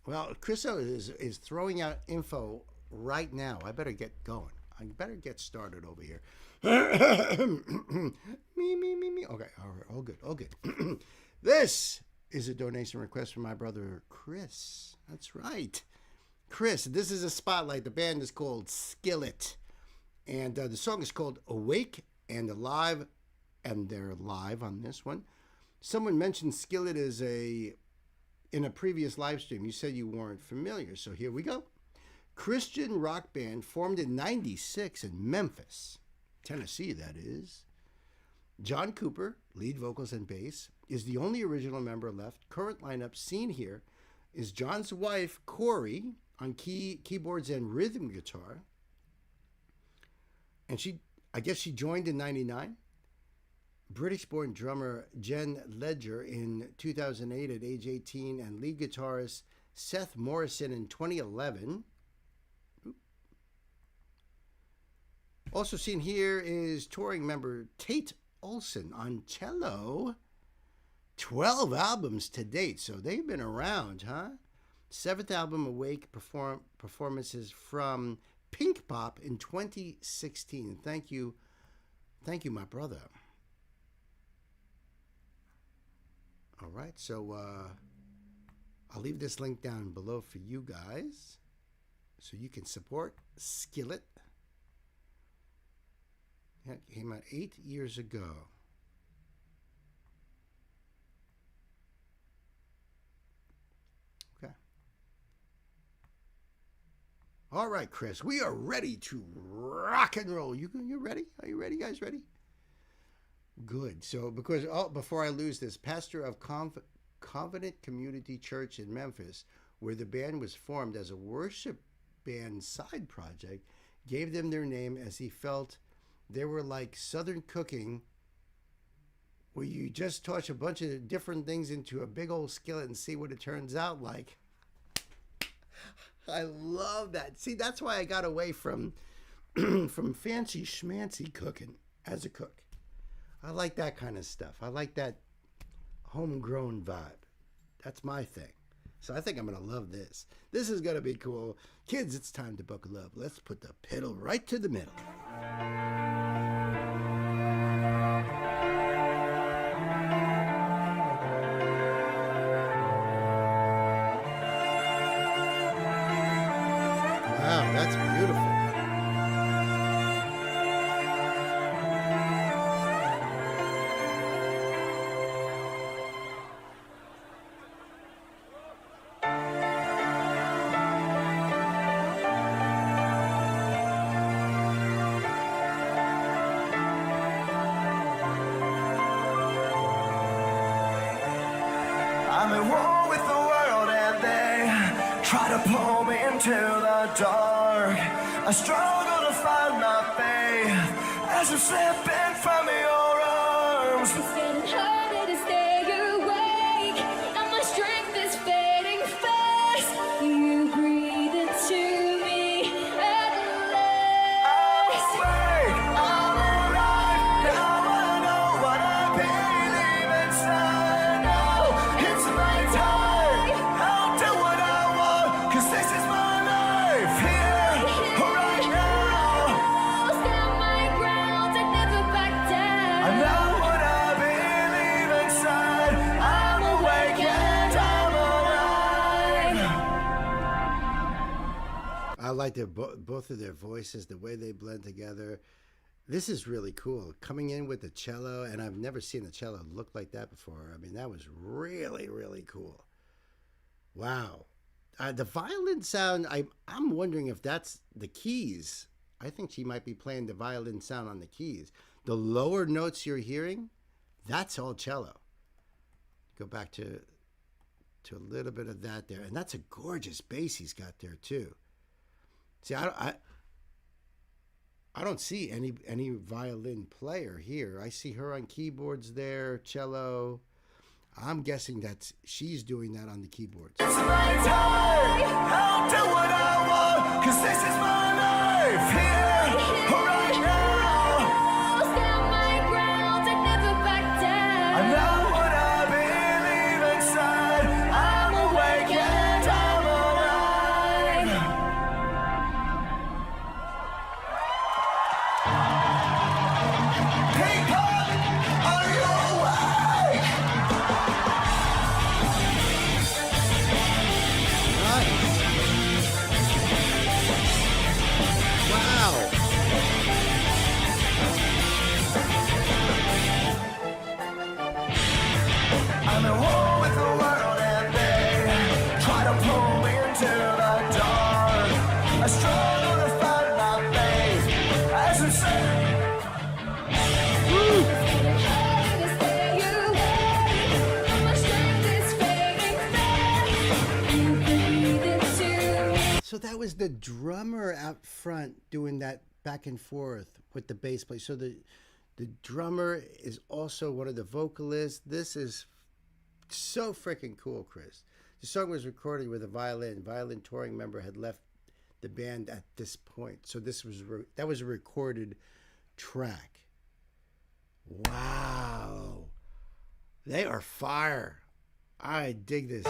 Well, Chriso is throwing out info right now. I better get going. I better get started over here. me. Okay, all right, all good. This is a donation request from my brother Chris. That's right. Chris, this is a spotlight. The band is called Skillet. And the song is called Awake and Alive. And they're live on this one. Someone mentioned Skillet in a previous live stream. You said you weren't familiar, so here we go. Christian rock band formed in '96 in Memphis, Tennessee, that is. John Cooper, lead vocals and bass, is the only original member left. Current lineup seen here is John's wife, Corey, on keyboards and rhythm guitar. And I guess she joined in '99. British-born drummer Jen Ledger in 2008 at age 18, and lead guitarist Seth Morrison in 2011. Also seen here is touring member Tate Olson on cello. 12 albums to date, so they've been around, huh? 7th album, Awake, performances from Pink Pop in 2016. Thank you, my brother. All right, so I'll leave this link down below for you guys so you can support Skillet. It came out 8 years ago. Okay. All right, Chris, we are ready to rock and roll. You ready? Are you ready, guys? Ready? Good. So, because before I lose this, pastor of Covenant Community Church in Memphis, where the band was formed as a worship band side project, gave them their name as he felt they were like Southern cooking, where you just toss a bunch of different things into a big old skillet and see what it turns out like. I love that. See, that's why I got away from from fancy schmancy cooking as a cook. I like that kind of stuff. I like that homegrown vibe. That's my thing. So I think I'm going to love this. This is going to be cool. Kids, it's time to buckle up. Let's put the pedal right to the middle. Wow, that's beautiful. I'm at war with the world and they try to pull me into the dark. I struggle to find my faith as I'm slipping from your arms. It's getting harder to stay awake, and my strength is fading fast. You breathe into me at last. I'm awake, I'm alive, now I know what I believe inside. Now it's my time, I'll do what I want, 'cause this is my life, here, right now. I'll stand my ground and never back down. I know what I believe inside. I'm awake and I'm alive. I like their both of their voices, the way they blend together. This is really cool. Coming in with the cello, and I've never seen a cello look like that before. I mean, that was really, really cool. Wow. The violin sound, I'm wondering if that's the keys. I think she might be playing the violin sound on the keys. The lower notes you're hearing, that's all cello. Go back to a little bit of that there. And that's a gorgeous bass he's got there too. See, I don't see any violin player here. I see her on keyboards there, cello. I'm guessing that she's doing that on the keyboards. It's my time, I'll do what I want, 'cause this is my life, here, right now. I'll stand my ground and never back down. I know what I believe inside. I'm awake and I'm alive. People, are you awake? Nice. Wow. I'm at war with the world and they try to pull me into the dark. I struggle to find my faith as I'm saying. Harder to stay awake, and my strength is fading fast. You breathe into me. So that was the drummer out front doing that back and forth with the bass player. So the drummer is also one of the vocalists. This is so freaking cool, Chris. The song was recorded with a violin. Violin touring member had left the band at this point. So that was a recorded track. Wow. They are fire. I dig this.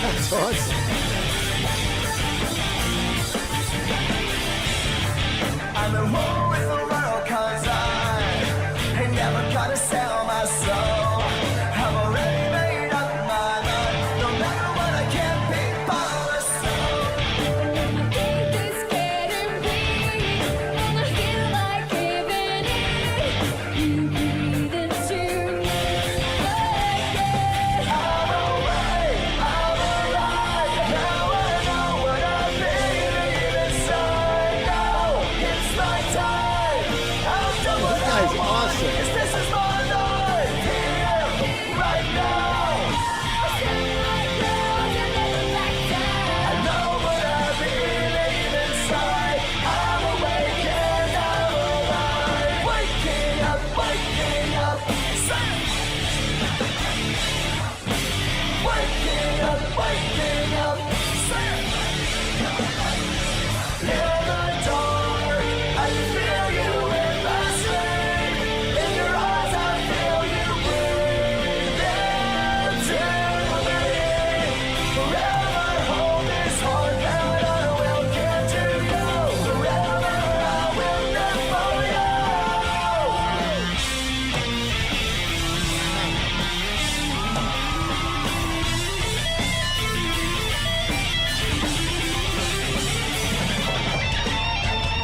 That's awesome. I'm at war with the world 'cause I ain't never gotta sell my soul. I've already made up my mind. No matter what, I can't be bought or sold. My faith is getting weak, and I feel like giving in. You breathe into me. I'm awake, I'm alive. Now I know what I believe inside. Now it's my time. I'll do what That I guy's want. awesome. 'Cause this is my life here, right now. I know what I believe inside. I'm awake and I'm alive. Waking up, waking up. Waking up, waking up. Near the door, I feel you in my sleep. In your eyes, I feel you breathe into me. Forever hold this heart that I will give to you. Forever I will live for you.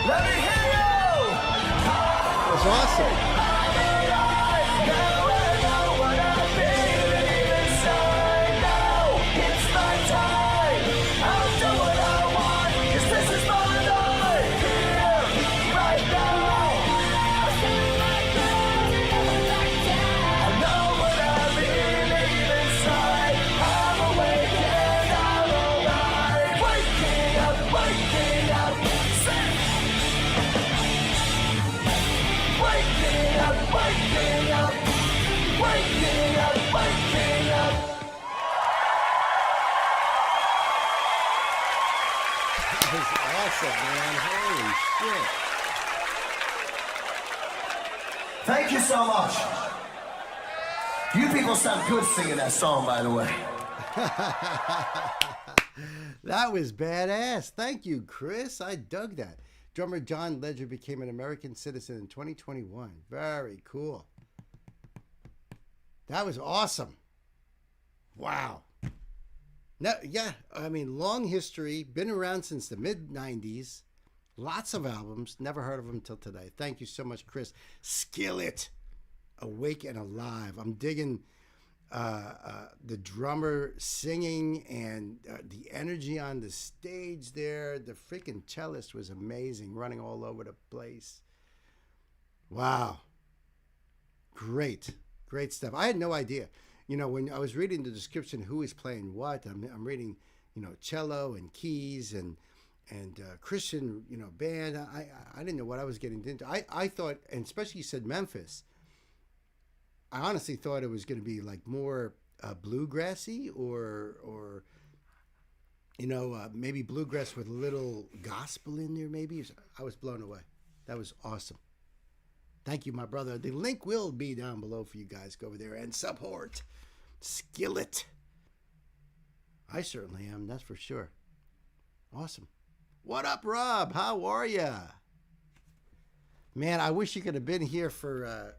Let me hear you. That's awesome. Now I know what I believe inside. Now it's my time. I'll do what I want, 'cause this is my life here, right now. I know what I believe inside. I'm awake and I'm alive. Waking up, waking up. Waking up, waking up. Waking up, waking up. That was awesome, man. Holy shit. Thank you so much. You people sound good singing that song, by the way. That was badass. Thank you, Chris. I dug that. Drummer John Ledger became an American citizen in 2021. Very cool. That was awesome. Wow. No, yeah, I mean, long history, been around since the mid-90s. Lots of albums. Never heard of them until today. Thank you so much, Chris. Skillet. Awake and Alive. I'm digging the drummer singing and the energy on the stage there. The freaking cellist was amazing, running all over the place. Wow. Great stuff. I had no idea. You know, when I was reading the description, who is playing what, I'm reading, you know, cello and keys and Christian, you know, band. I didn't know what I was getting into. I thought, and especially you said Memphis, I honestly thought it was going to be like more bluegrassy or you know, maybe bluegrass with a little gospel in there maybe. I was blown away. That was awesome. Thank you, my brother. The link will be down below for you guys. Go over there and support Skillet. I certainly am, that's for sure. Awesome. What up, Rob? How are ya? Man, I wish you could have been here for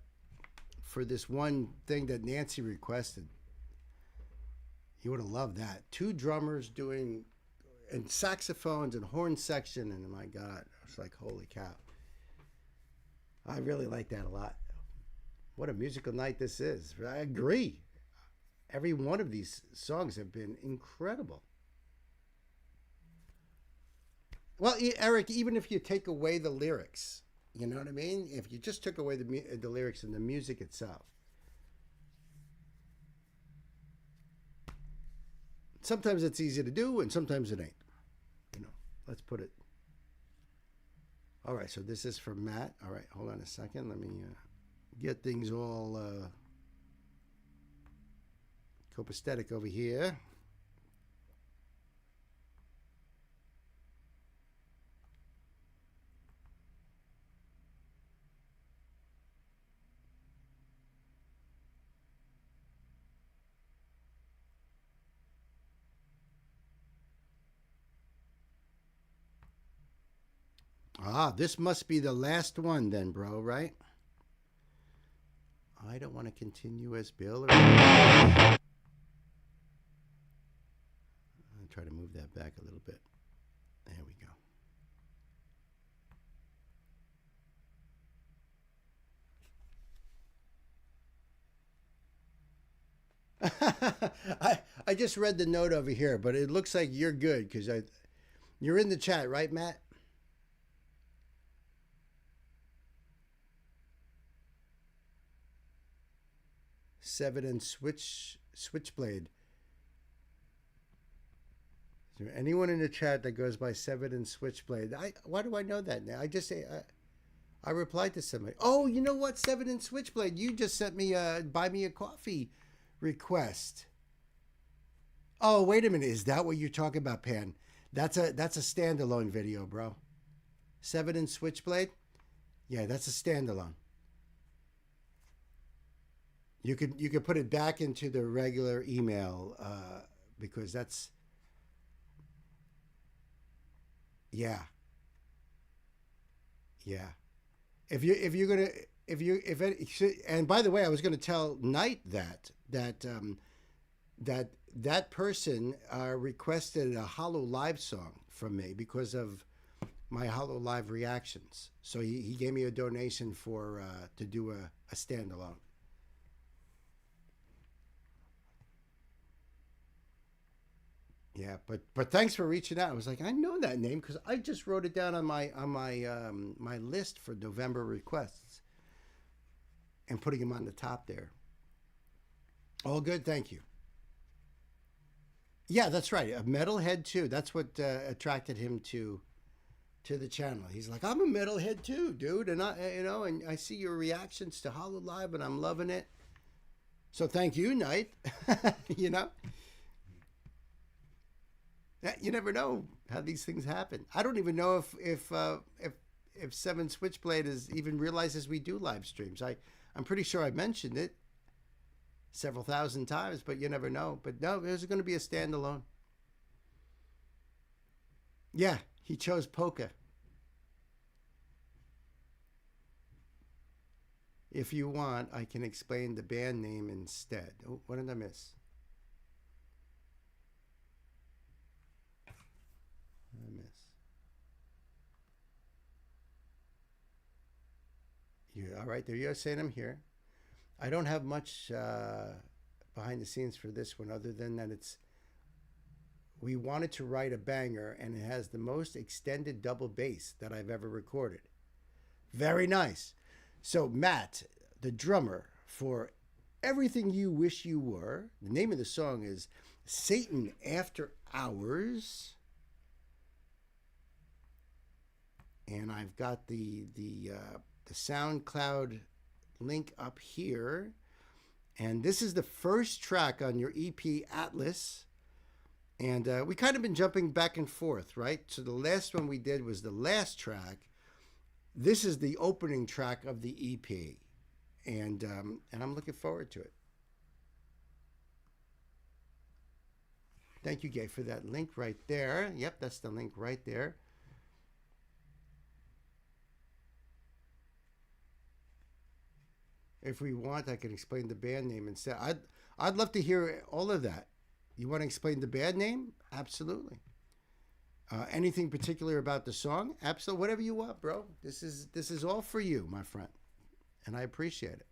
this one thing that Nancy requested. You would have loved that. 2 drummers doing and saxophones and horn section, and my God, I was like, holy cow. I really like that a lot. What a musical night this is. I agree. Every one of these songs have been incredible. Well, Eric, even if you take away the lyrics, you know what I mean? If you just took away the lyrics and the music itself. Sometimes it's easy to do and sometimes it ain't. You know, let's put it. All right, so this is from Matt. All right, hold on a second. Let me get things all copacetic over here. Ah, this must be the last one then, bro, right? I don't want to continue as Bill. I'll try to move that back a little bit. There we go. I just read the note over here, but it looks like you're good because you're in the chat, right, Matt? Seven and Switchblade. Is there anyone in the chat that goes by Seven and Switchblade? Why do I know that now? I just say I replied to somebody. Oh, you know what? Seven and Switchblade. You just sent me a buy me a coffee request. Oh, wait a minute. Is that what you're talking about, Pan? That's a standalone video, bro. Seven and Switchblade. Yeah, that's a standalone. You could put it back into the regular email because that's yeah. And by the way, I was gonna tell Knight that person requested a Hollow Live song from me because of my Hollow Live reactions. So he gave me a donation for to do a standalone. Yeah, but thanks for reaching out. I was like, I know that name because I just wrote it down on my list for November requests and putting him on the top there. All good, thank you. Yeah, that's right. A metalhead too. That's what attracted him to the channel. He's like, I'm a metalhead too, dude, and I see your reactions to Hollow Live, and I'm loving it. So thank you, Knight. You know. You never know how these things happen. I don't even know if Seven Switchblade even realizes we do live streams. I'm pretty sure I mentioned it several thousand times, but you never know. But no, there's going to be a standalone. Yeah, he chose Polka. If you want, I can explain the band name instead. Oh, what did I miss? All right, there you are saying I'm here. I don't have much behind the scenes for this one other than that we wanted to write a banger and it has the most extended double bass that I've ever recorded. Very nice. So Matt, the drummer for Everything You Wish You Were, the name of the song is Satan After Hours. And I've got the SoundCloud link up here. And this is the first track on your EP Atlas. And we kind of been jumping back and forth, right? So the last one we did was the last track. This is the opening track of the EP. And I'm looking forward to it. Thank you, Gay, for that link right there. Yep, that's the link right there. If we want, I can explain the band name instead. I'd love to hear all of that. You want to explain the band name? Absolutely. Anything particular about the song? Absolutely, whatever you want, bro. This is all for you, my friend, and I appreciate it.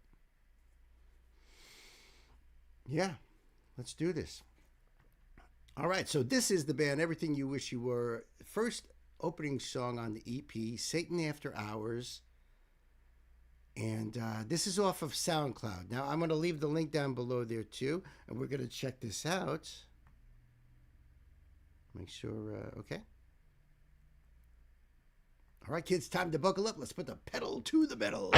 Yeah, let's do this. All right, so this is the band Everything You Wish You Were. First opening song on the EP, Satan After Hours. And this is off of SoundCloud. Now, I'm going to leave the link down below there, too. And we're going to check this out. Make sure, okay. All right, kids, time to buckle up. Let's put the pedal to the metal.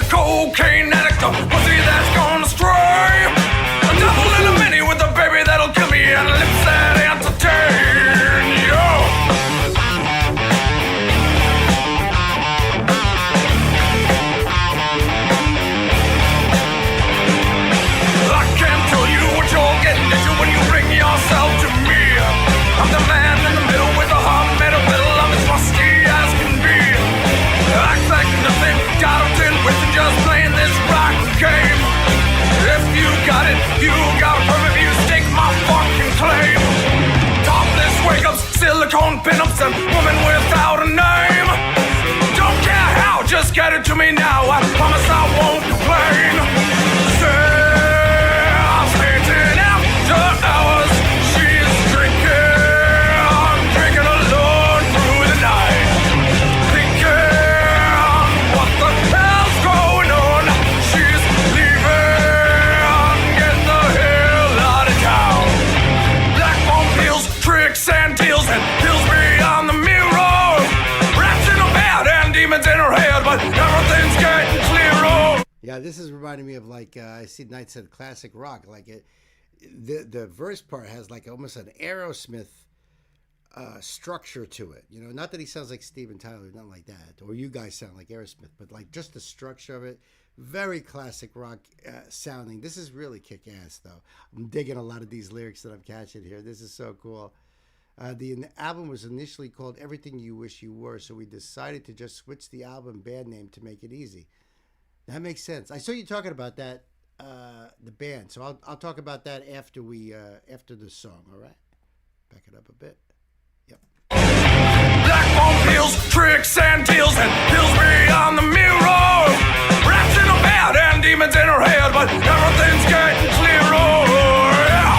Cocaine addict, a pussy that's gone astray. A devil in a mini with a baby that'll kill me and lips that entertain. Yo. I can't tell you what you're getting into when you bring yourself to me. I'm the man in the middle with a heart made of metal. I'm as rusty as can be. Act like nothing, got up in with and just playing this rock game. If you got it, you got a permit, you stake my fucking claim. Topless wake-ups, silicone pin-ups, and woman without a name. Don't care how, just get it to me now. I promise I won't complain. Satan after hours, she's drinking alone through the night. What the hell's going on? She's leaving, getting the hell out of town. Black bone pills, tricks and deals, and Pillsbury on the mirror. Rats in her bed and demons in her head, but everything's getting clearer. Yeah, this is reminding me of like I see Knight said classic rock. Like the verse part has like almost an Aerosmith structure to it, you know. Not that he sounds like Steven Tyler, not like that, or you guys sound like Aerosmith, but like just the structure of it, very classic rock sounding. This is really kick-ass, though. I'm digging a lot of these lyrics that I'm catching here. This is so cool. The album was initially called Everything You Wish You Were, so we decided to just switch the album band name to make it easy. That makes sense. I saw you talking about that, the band, so I'll talk about that after after the song. All right, back it up a bit. Black bone pills, tricks and deals, and Pillsbury on the mirror. Rats in her bed and demons in her head, but everything's getting clearer. Yeah.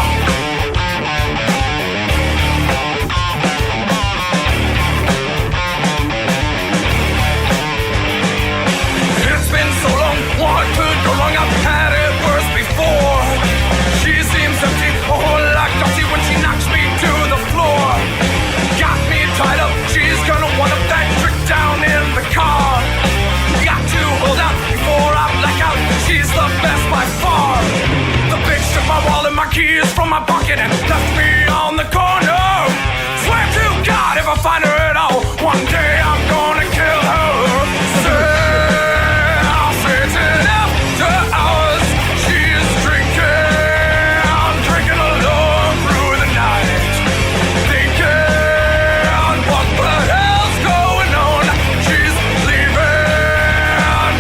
It's been so long, what could go wrong? I've had it worse before. She seems empty, like Dottie when she knocks me to the floor. Got me tied up, she's gonna want up that trick down in the car. Got to hold out before I black out, she's the best by far. The bitch took my wallet, my keys from my pocket and left me on the corner. Swear to God, if I find her at all, one day I'm gonna kill her. Satan after hours, she's drinking alone through the night. Thinking, what the hell's going on? She's leaving,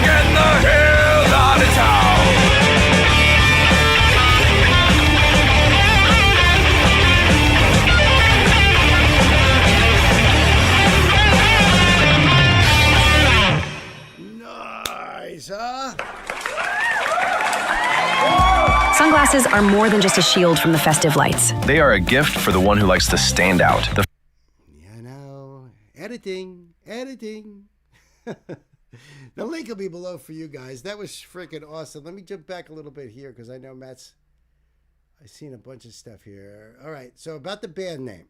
getting the hell out of town. Nice, huh? Sunglasses are more than just a shield from the festive lights. They are a gift for the one who likes to stand out. Yeah, no. Editing. The link will be below for you guys. That was freaking awesome. Let me jump back a little bit here because I know I've seen a bunch of stuff here. All right, so about the band name.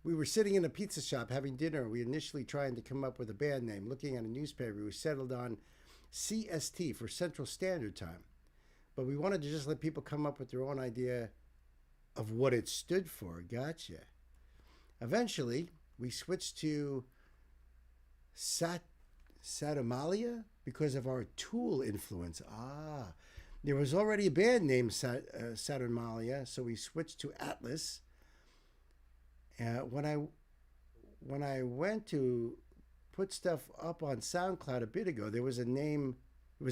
We were sitting in a pizza shop having dinner. We initially trying to come up with a band name. Looking at a newspaper, we settled on CST for Central Standard Time. But we wanted to just let people come up with their own idea of what it stood for. Gotcha. Eventually, we switched to Saturnalia because of our Tool influence. There was already a band named Saturnalia, so we switched to Atlas. When I went to put stuff up on SoundCloud a bit ago, there was a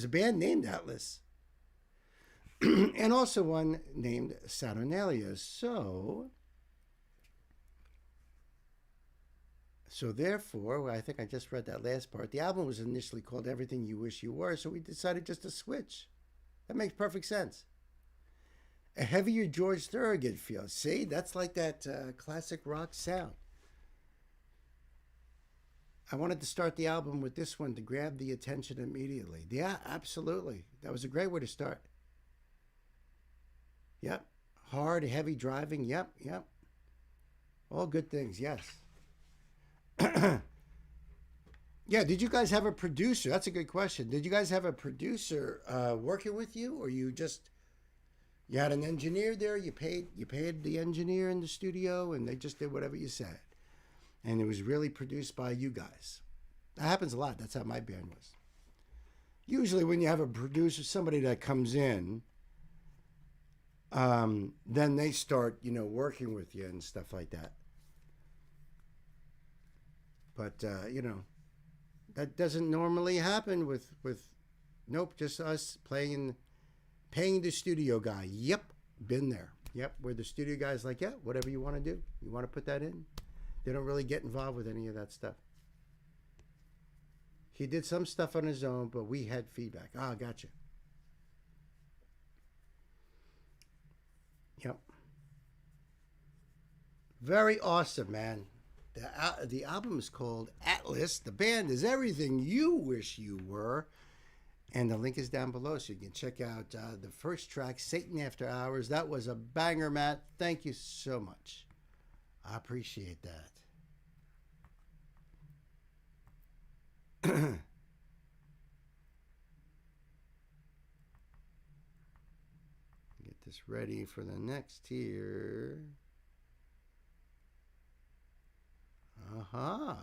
band named Atlas, and also one named Saturnalia. So therefore, I think I just read that last part. The album was initially called Everything You Wish You Were, so we decided just to switch. That makes perfect sense. A heavier George Thorogood feel. See, that's like that classic rock sound. I wanted to start the album with this one to grab the attention immediately. Yeah, absolutely. That was a great way to start. Yep. Hard, heavy driving. Yep. All good things, yes. Yeah, did you guys have a producer? That's a good question. Did you guys have a producer working with you, or you had an engineer there? You paid the engineer in the studio, and they just did whatever you said, and it was really produced by you guys. That happens a lot. That's how my band was. Usually, when you have a producer, somebody that comes in, then they start, working with you and stuff like that. But, that doesn't normally happen with nope, just us paying the studio guy. Yep, been there. Yep, where the studio guy's like, yeah, whatever you want to do. You want to put that in? They don't really get involved with any of that stuff. He did some stuff on his own, but we had feedback. Gotcha. Yep. Very awesome, man. The album is called Atlas. The band is Everything You Wish You Were. And the link is down below, so you can check out the first track, Satan After Hours. That was a banger, Matt. Thank you so much. I appreciate that. Get this ready for the next here. Aha.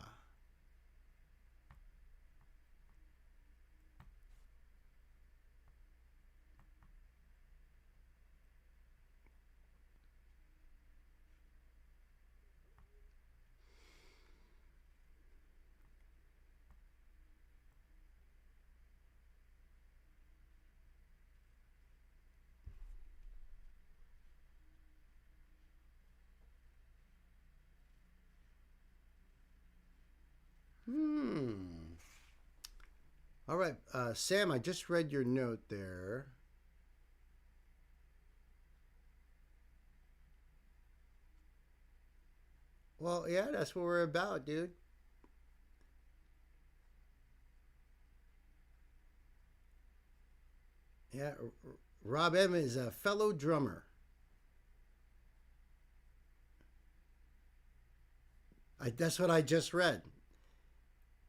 All right, Sam, I just read your note there. Well, yeah, that's what we're about, dude. Yeah, Rob M is a fellow drummer. That's what I just read.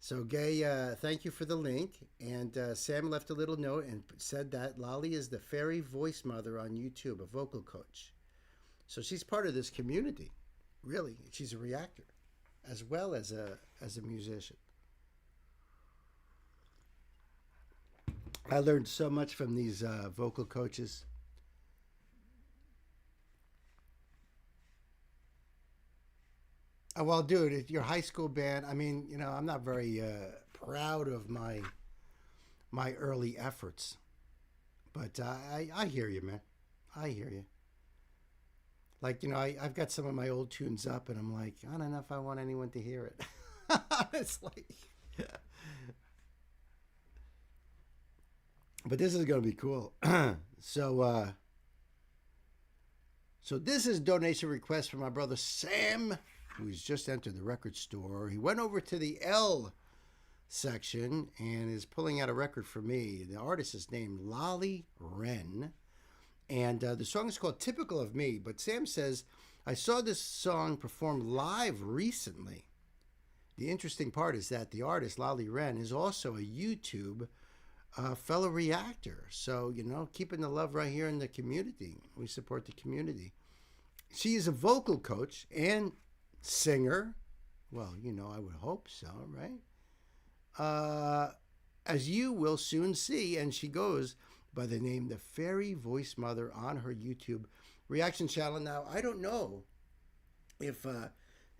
So, Gay, thank you for the link. And Sam left a little note and said that Lolly is the fairy voice mother on YouTube, a vocal coach. So she's part of this community, really. She's a reactor, as well as a musician. I learned so much from these vocal coaches. Well, dude, it's your high school band. I mean, I'm not very proud of my early efforts, but I hear you, man. I hear you. Like, I've got some of my old tunes up, and I'm like, I don't know if I want anyone to hear it. It's like, but this is gonna be cool. So this is a donation request from my brother Sam, who's just entered the record store. He went over to the L section and is pulling out a record for me. The artist is named Lolly Wren, and the song is called Typical of Me. But Sam says, I saw this song performed live recently. The interesting part is that the artist, Lolly Wren, is also a YouTube fellow reactor. So, keeping the love right here in the community. We support the community. She is a vocal coach and singer. Well, you know, I would hope so, right? As you will soon see, and she goes by the name The Fairy Voice Mother on her YouTube reaction channel. Now, I don't know if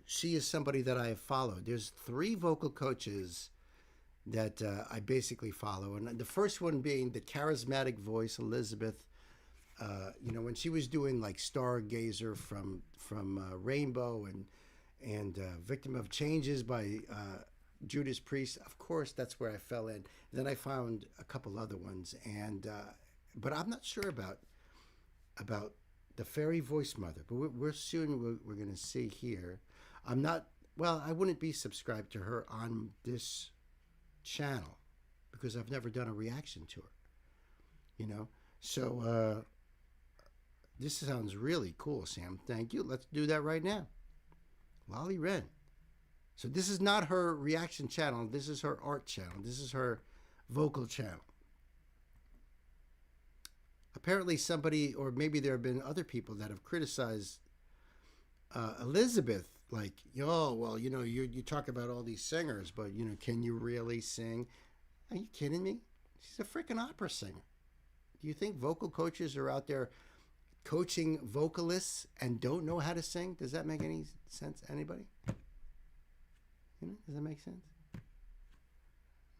she is somebody that I have followed. There's 3 vocal coaches that I basically follow, and the first one being the charismatic voice, Elizabeth. You know, when she was doing like Stargazer from Rainbow and Victim of Changes by Judas Priest, of course, that's where I fell in. Then I found a couple other ones, and but I'm not sure about the Fairy Voice Mother. But we're going to see here. I'm not, well, I wouldn't be subscribed to her on this channel because I've never done a reaction to her, you know. So this sounds really cool, Sam. Thank you. Let's do that right now. Lolly Wren. So this is not her reaction channel. This is her art channel. This is her vocal channel. Apparently somebody, or maybe there have been other people that have criticized Elizabeth, like, oh, well, you know, you talk about all these singers, but, you know, can you really sing? Are you kidding me? She's a freaking opera singer. Do you think vocal coaches are out there coaching vocalists and don't know how to sing? Does that make any sense? Anybody? You know, does that make sense?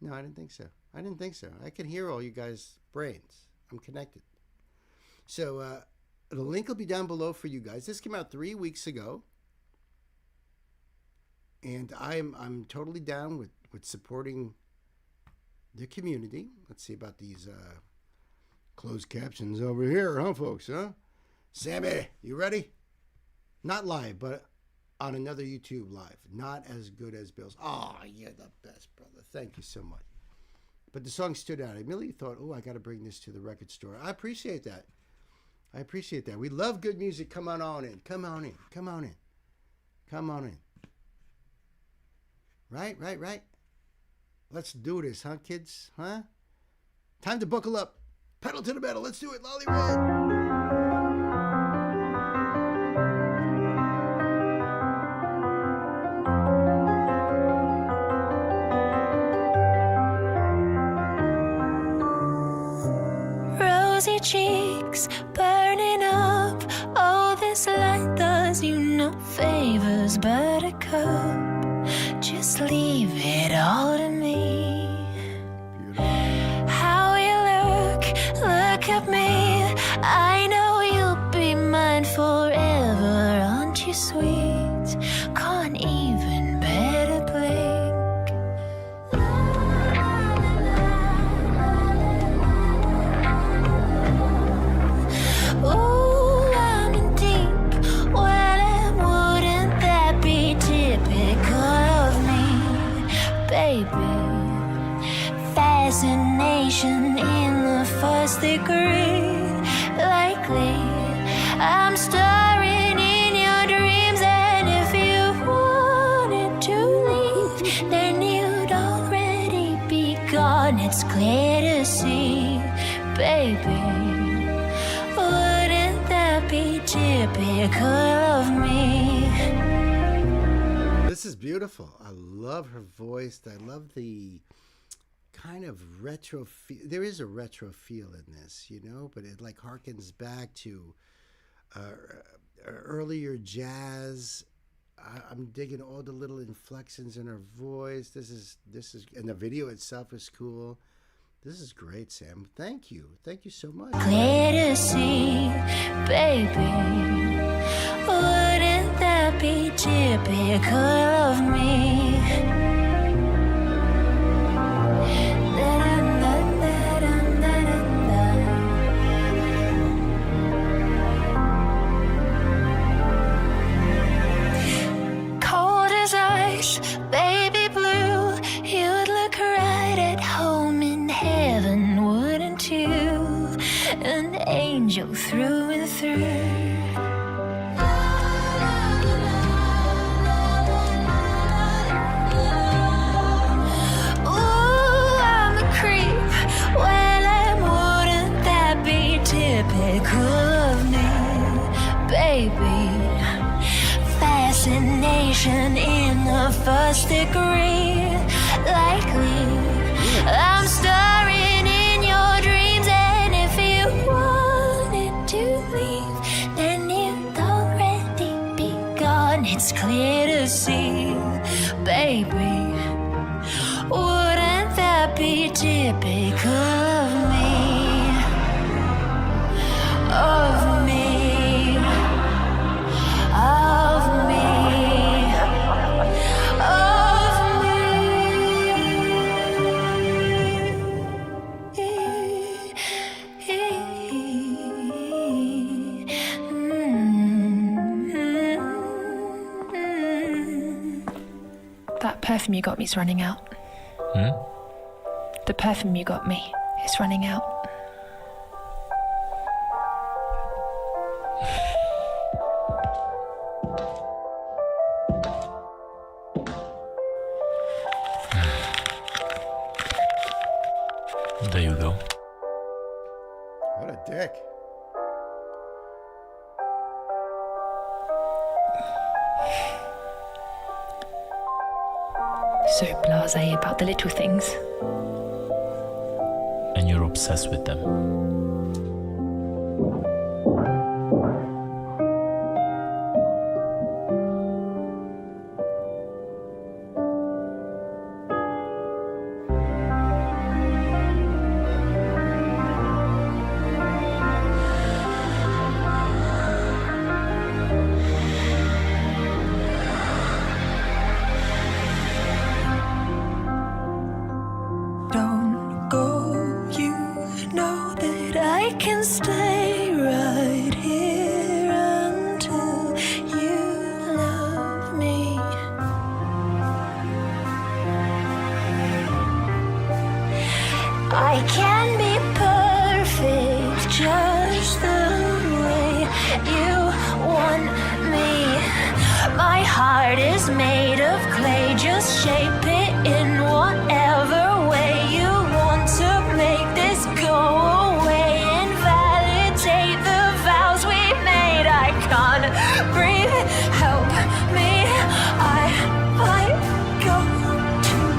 No, I didn't think so. I didn't think so. I can hear all you guys' brains. I'm connected. So the link will be down below for you guys. This came out 3 weeks ago. And I'm totally down with supporting the community. Let's see about these closed captions over here, huh, folks, huh? Sammy, you ready? Not live, but on another YouTube live. Not as good as Bill's. Oh, you're the best, brother. Thank you so much. But the song stood out. I immediately thought, oh, I got to bring this to the record store. I appreciate that. I appreciate that. We love good music. Come on in. Come on in. Come on in. Come on in. Right. Let's do this, huh, kids? Huh? Time to buckle up. Pedal to the metal. Let's do it, Lolly Red. Rosy cheeks burning up. Oh, this light does you no favors, buttercup. Just leave it all to me. How you look at me. I know you'll be mine forever. Aren't you sweet? Can't even bear to blink. Ooh, I'm in deep. Well, and wouldn't that be typical of me, baby? Fascination in the first degree. Likely, I'm starring in your dreams, and if you wanted to leave, then you'd already be gone. It's clear to see, baby. Wouldn't that be typical of me? This is beautiful. I love her voice. I love the kind of retro feel. There is a retro feel in this, you know, but it like harkens back to earlier jazz. I'm digging all the little inflections in her voice. This is, and the video itself is cool. This is great, Sam. Thank you so much. Clear to see, baby. Wouldn't that be typical of me? Cold as ice, baby blue. You'd look right at home in heaven, wouldn't you? An angel through and through. Typical of me, baby. Fascinating assassination in the first degree. Likely, I'm starring in your dreams, and if you wanted to leave, then you'd already be gone. It's clear to see, baby. Wouldn't that be typical of me? Of me, of me, of me. That perfume you got me is running out. The perfume you got me is running out. There you go. What a dick. So blasé about the little things. And you're obsessed with them. Don't go, you know that I can stay right here until you love me. I can be perfect just the way you want me. My heart is made of clay, just shape it in whatever way you want to make this go away. Invalidate the vows we made. I can't breathe, help me. I might go too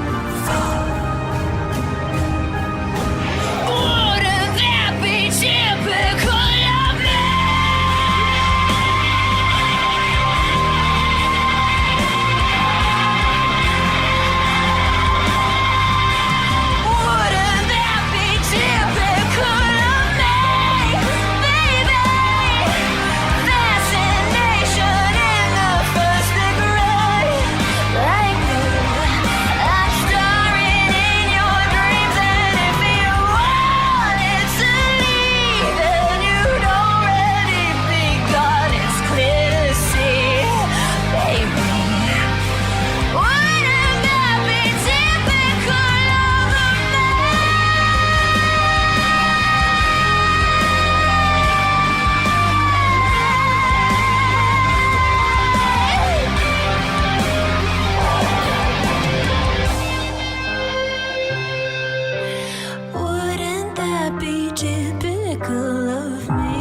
far. Wouldn't that be typical of me? Wouldn't that be typical of me, baby? Fascination in the first degree. Like me, I'm starring in your dreams, and if you wanted to leave, then you'd already be gone. It's clear to see, baby. Wouldn't that be typical of me? Wouldn't that be typical of me?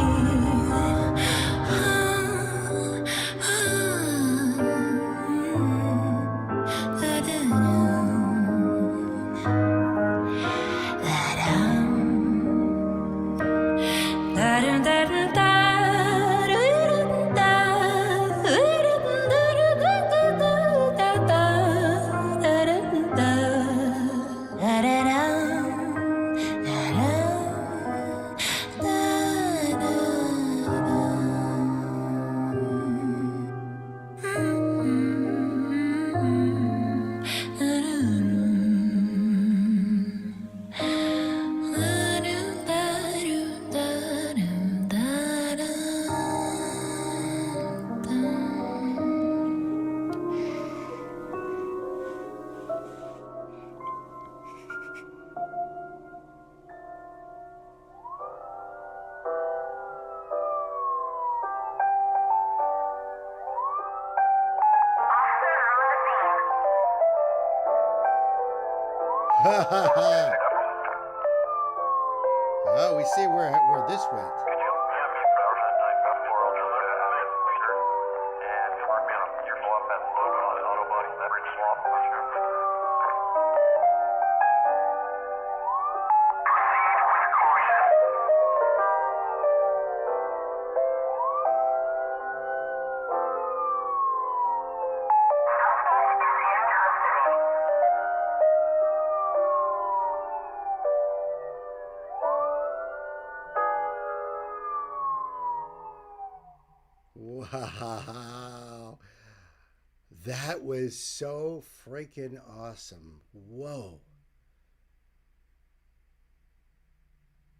Oh, we see where this went. Wow. That was so freaking awesome. Whoa.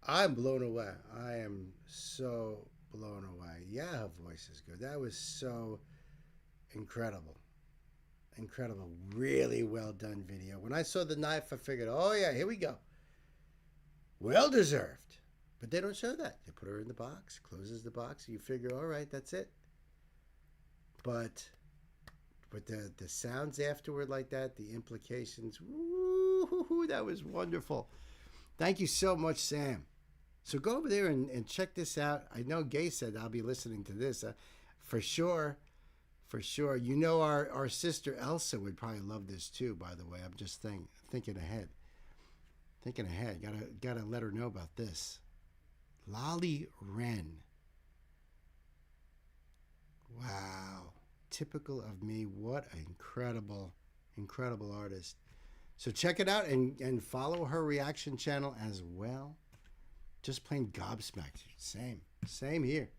I'm blown away. I am so blown away. Yeah, her voice is good. That was so incredible. Incredible. Really well done video. When I saw the knife, I figured, oh, yeah, here we go. Well deserved. But they don't show that. They put her in the box, closes the box. You figure, all right, that's it. But the sounds afterward like that, the implications, woo, that was wonderful. Thank you so much, Sam. So go over there and check this out. I know Gay said I'll be listening to this for sure. For sure. You know our sister Elsa would probably love this too, by the way. I'm just thinking ahead. Thinking ahead. Gotta let her know about this. Lolly Wren. Wow. Typical of me. What an incredible, incredible artist. So check it out and follow her reaction channel as well. Just plain gobsmacked. Same here.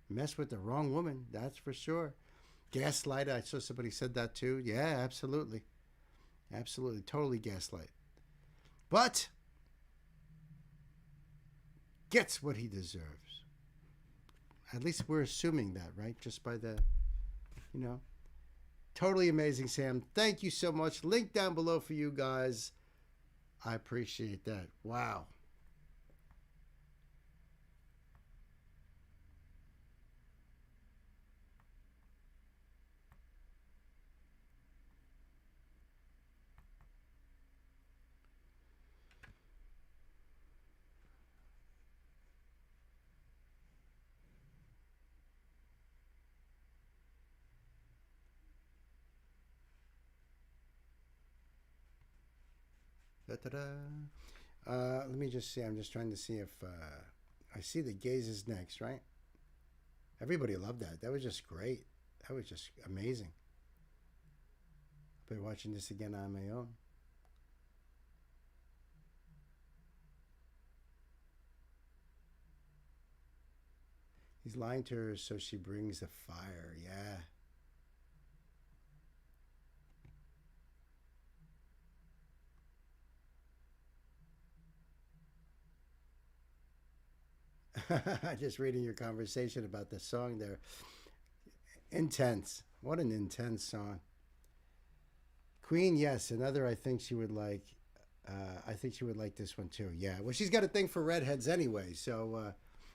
Mess with the wrong woman, that's for sure. Gaslight, I saw somebody said that too. Yeah, absolutely. Absolutely, totally gaslight. But gets what he deserves. At least we're assuming that, right? Just by the, Totally amazing, Sam. Thank you so much. Link down below for you guys. I appreciate that. Wow. Let me just see. I'm just trying to see if I see the gaze is next, right? Everybody loved that. That was just great. That was just amazing. I'll be watching this again on my own. He's lying to her so she brings the fire. Yeah. Just reading your conversation about the song there. Intense. What an intense song. Queen, yes. Another I think she would like. I think she would like this one too. Yeah. Well, she's got a thing for redheads anyway. So,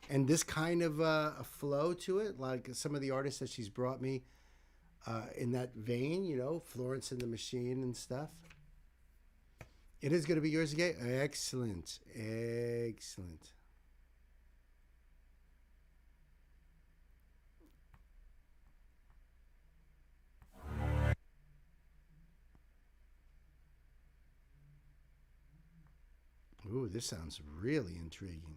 and this kind of a flow to it, like some of the artists that she's brought me in that vein, Florence and the Machine and stuff. It is going to be yours again. Excellent. Excellent. Ooh, this sounds really intriguing.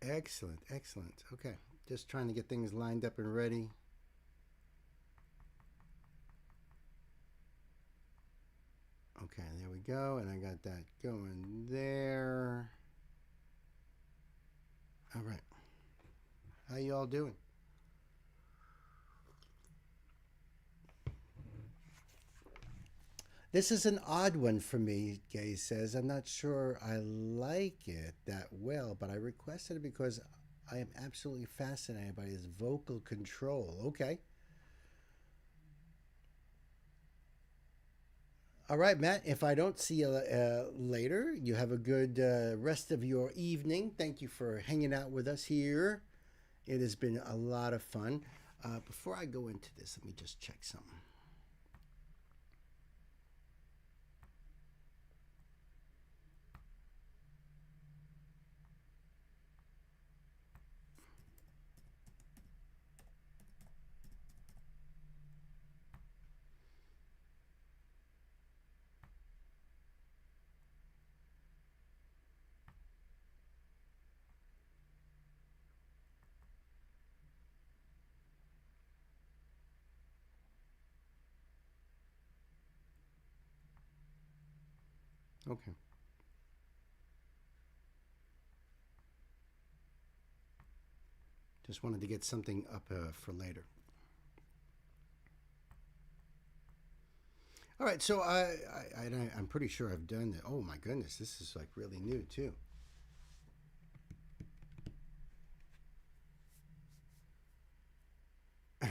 Excellent, excellent. Okay, just trying to get things lined up and ready. Okay, there we go, and I got that going there. All right. How you all doing? This is an odd one for me, Gay says. I'm not sure I like it that well, but I requested it because I am absolutely fascinated by his vocal control. Okay. All right, Matt, if I don't see you later, you have a good rest of your evening. Thank you for hanging out with us here. It has been a lot of fun. Before I go into this, let me just check something. Okay. Just wanted to get something up for later. All right, so I'm pretty sure I've done that. Oh my goodness, this is like really new too.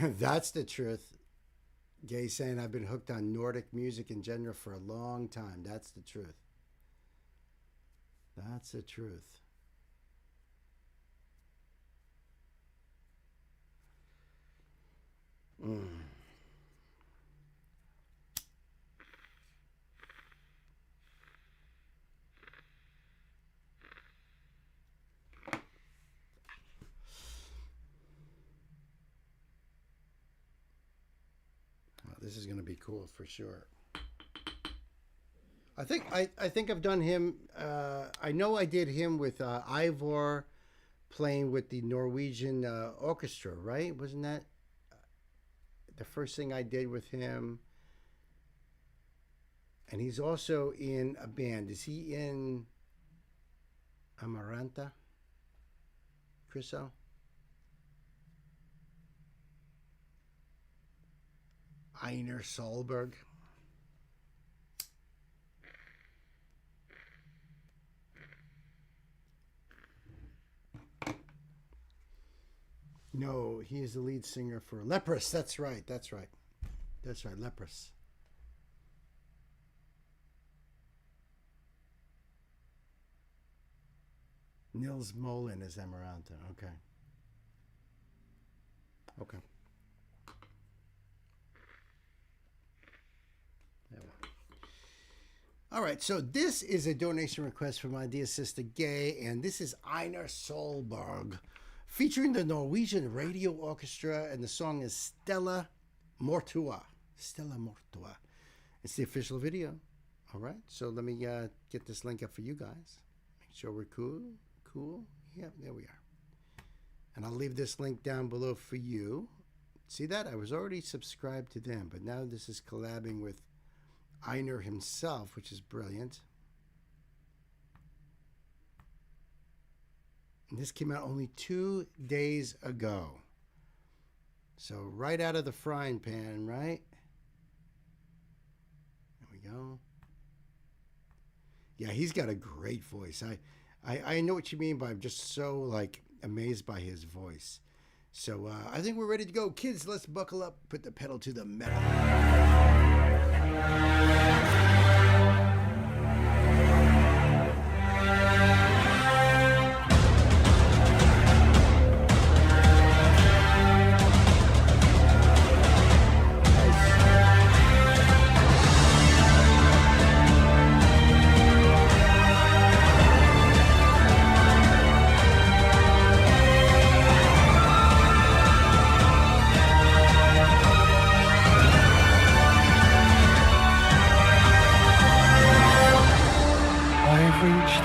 That's the truth. Gay saying I've been hooked on Nordic music in general for a long time. That's the truth. That's the truth. This is going to be cool for sure. I think I've done him. I know I did him with Ivor playing with the Norwegian orchestra, right? Wasn't that the first thing I did with him? And he's also in a band. Is he in Amaranta? Chriso? Einar Solberg. No, he is the lead singer for Leprous. That's right. That's right. That's right. Leprous. Nils Molin is Amaranta. Okay. Okay. All right, so this is a donation request from my dear sister Gay, and this is Einar Solberg, featuring the Norwegian Radio Orchestra, and the song is Stella Mortua. Stella Mortua. It's the official video. All right, so let me get this link up for you guys. Make sure we're cool. Cool. Yeah, there we are. And I'll leave this link down below for you. See that? I was already subscribed to them, but now this is collabing with Einar himself, which is brilliant. And this came out only 2 days ago. So right out of the frying pan, right? There we go. Yeah, he's got a great voice. I know what you mean, but I'm just so like amazed by his voice. So I think we're ready to go. Kids, let's buckle up, put the pedal to the metal.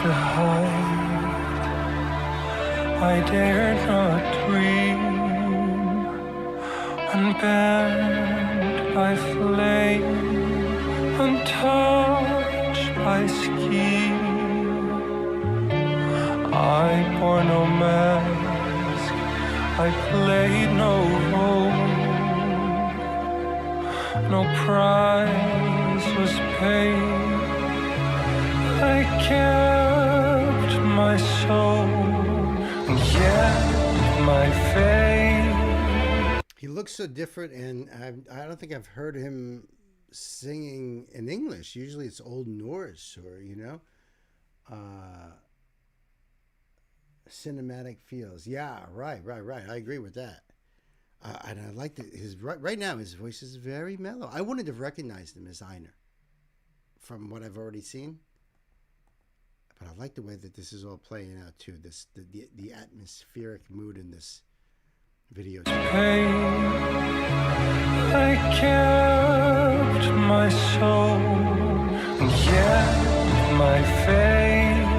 The height I dare not dream, unbent by flame, untouched by scheme. I bore no mask, I played no role, no prize was paid. I kept my soul, and yet my fate. He looks so different, and I don't think I've heard him singing in English. Usually it's Old Norse or, cinematic feels. Yeah, right. I agree with that. And I like that right now his voice is very mellow. I wouldn't have recognized him as Einar from what I've already seen. But I like the way that this is all playing out too. The atmospheric mood in this video. Hey, I kept my soul, yet my faith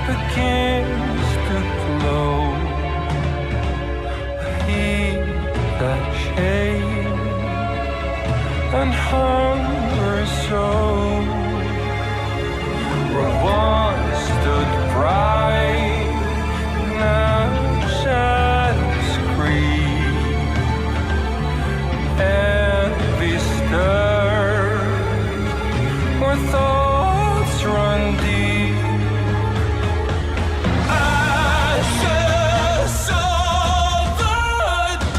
against the glow. He that shame and hunger so were once stood bright, now shadows creep, envy stirs, where thoughts run deep. Ashes of the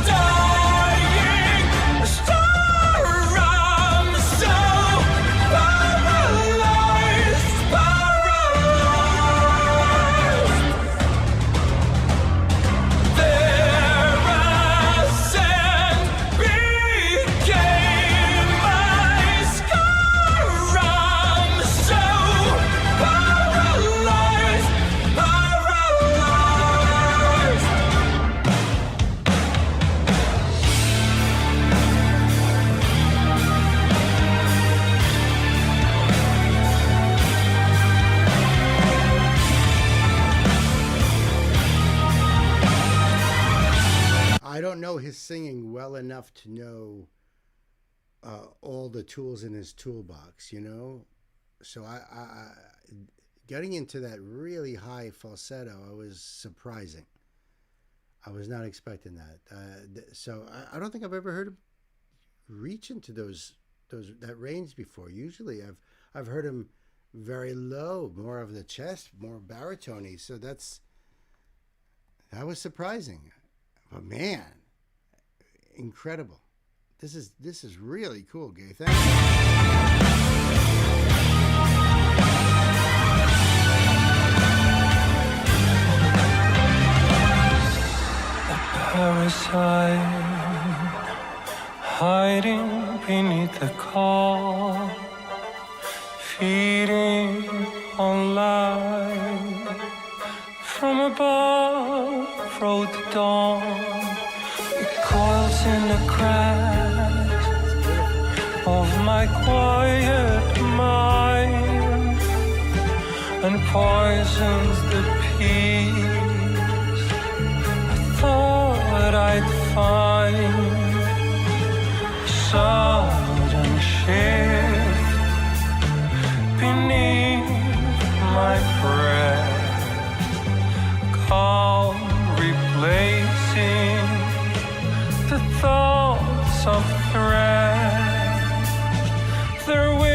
dying star, I'm so paralyzed. Their ascent became my scar, I'm so paralyzed. I don't know his singing well enough to know all the tools in his toolbox, So I getting into that really high falsetto, I was surprising. I was not expecting that. So I don't think I've ever heard him reach into that range before. Usually I've heard him very low, more of the chest, more baritone-y. So that was surprising. But man, incredible. This is really cool, Gay. Thank you. Parasite hiding beneath the car, feeding on light from above, rode the dawn. It coils in the cracks of my quiet mind and poisons the peace I thought I'd find. Sudden shift beneath my breath, calm replacing the thoughts of threat. Their wings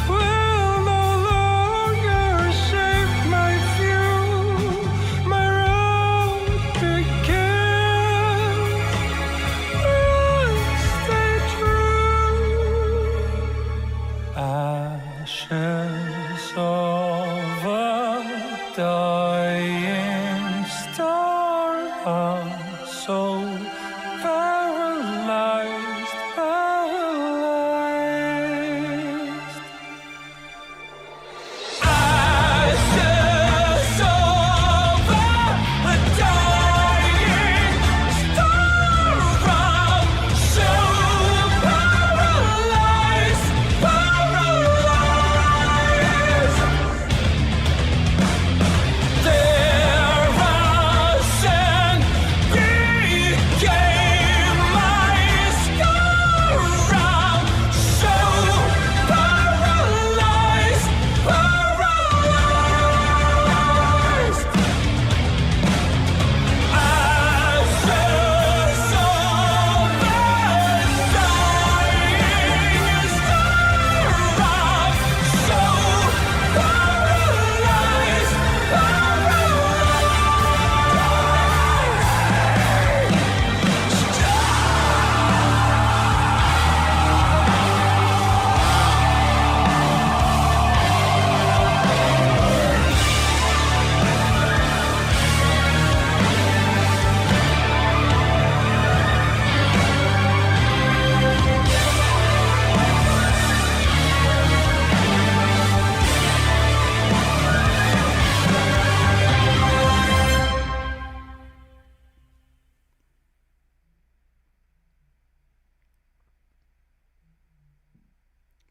will no longer shape my view. My road begins. Stay true. Ashes of a dying star, I'm so bad.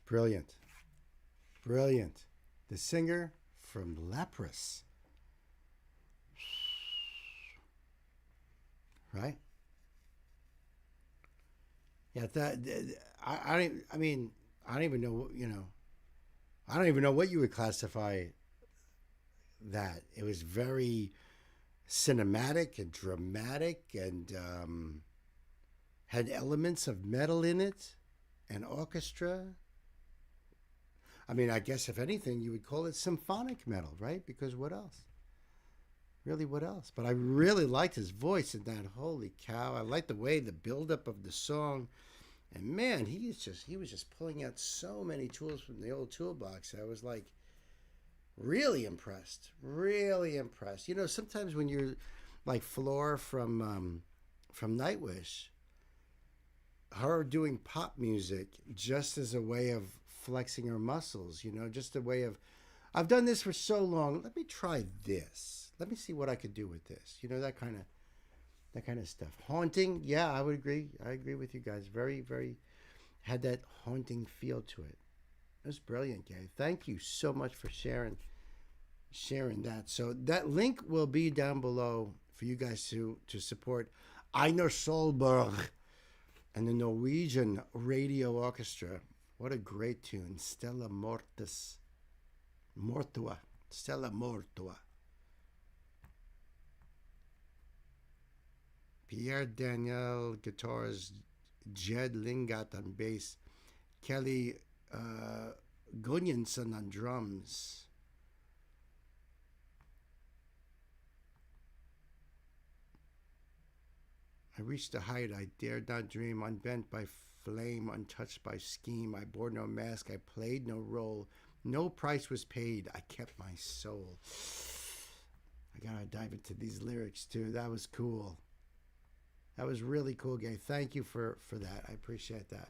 Brilliant. Brilliant. The singer from Leprous. Right? Yeah, I don't even know, I don't even know what you would classify that. It was very cinematic and dramatic and had elements of metal in it and orchestra. I mean, I guess if anything, you would call it symphonic metal, right? Because what else? Really, what else? But I really liked his voice in that. Holy cow. I liked the way the buildup of the song. And man, he was just pulling out so many tools from the old toolbox. I was like really impressed. Really impressed. Sometimes when you're like Floor from Nightwish, her doing pop music just as a way of flexing her muscles, just a way of, I've done this for so long. Let me try this. Let me see what I could do with this. That kind of stuff. Haunting, yeah, I would agree. I agree with you guys. Very, very had that haunting feel to it. It was brilliant, Gay. Thank you so much for sharing that. So that link will be down below for you guys to support Einar Solberg and the Norwegian Radio Orchestra. What a great tune. Stella Mortua. Stella Mortua. Pierre Daniel guitars, Jed Lingat on bass, Kelly Gunnarsson on drums. I reached a height I dared not dream, unbent by flame, untouched by scheme. I bore no mask, I played no role. No price was paid, I kept my soul. I gotta dive into these lyrics too. That was cool. That was really cool, Gay. Thank you for that. I appreciate that.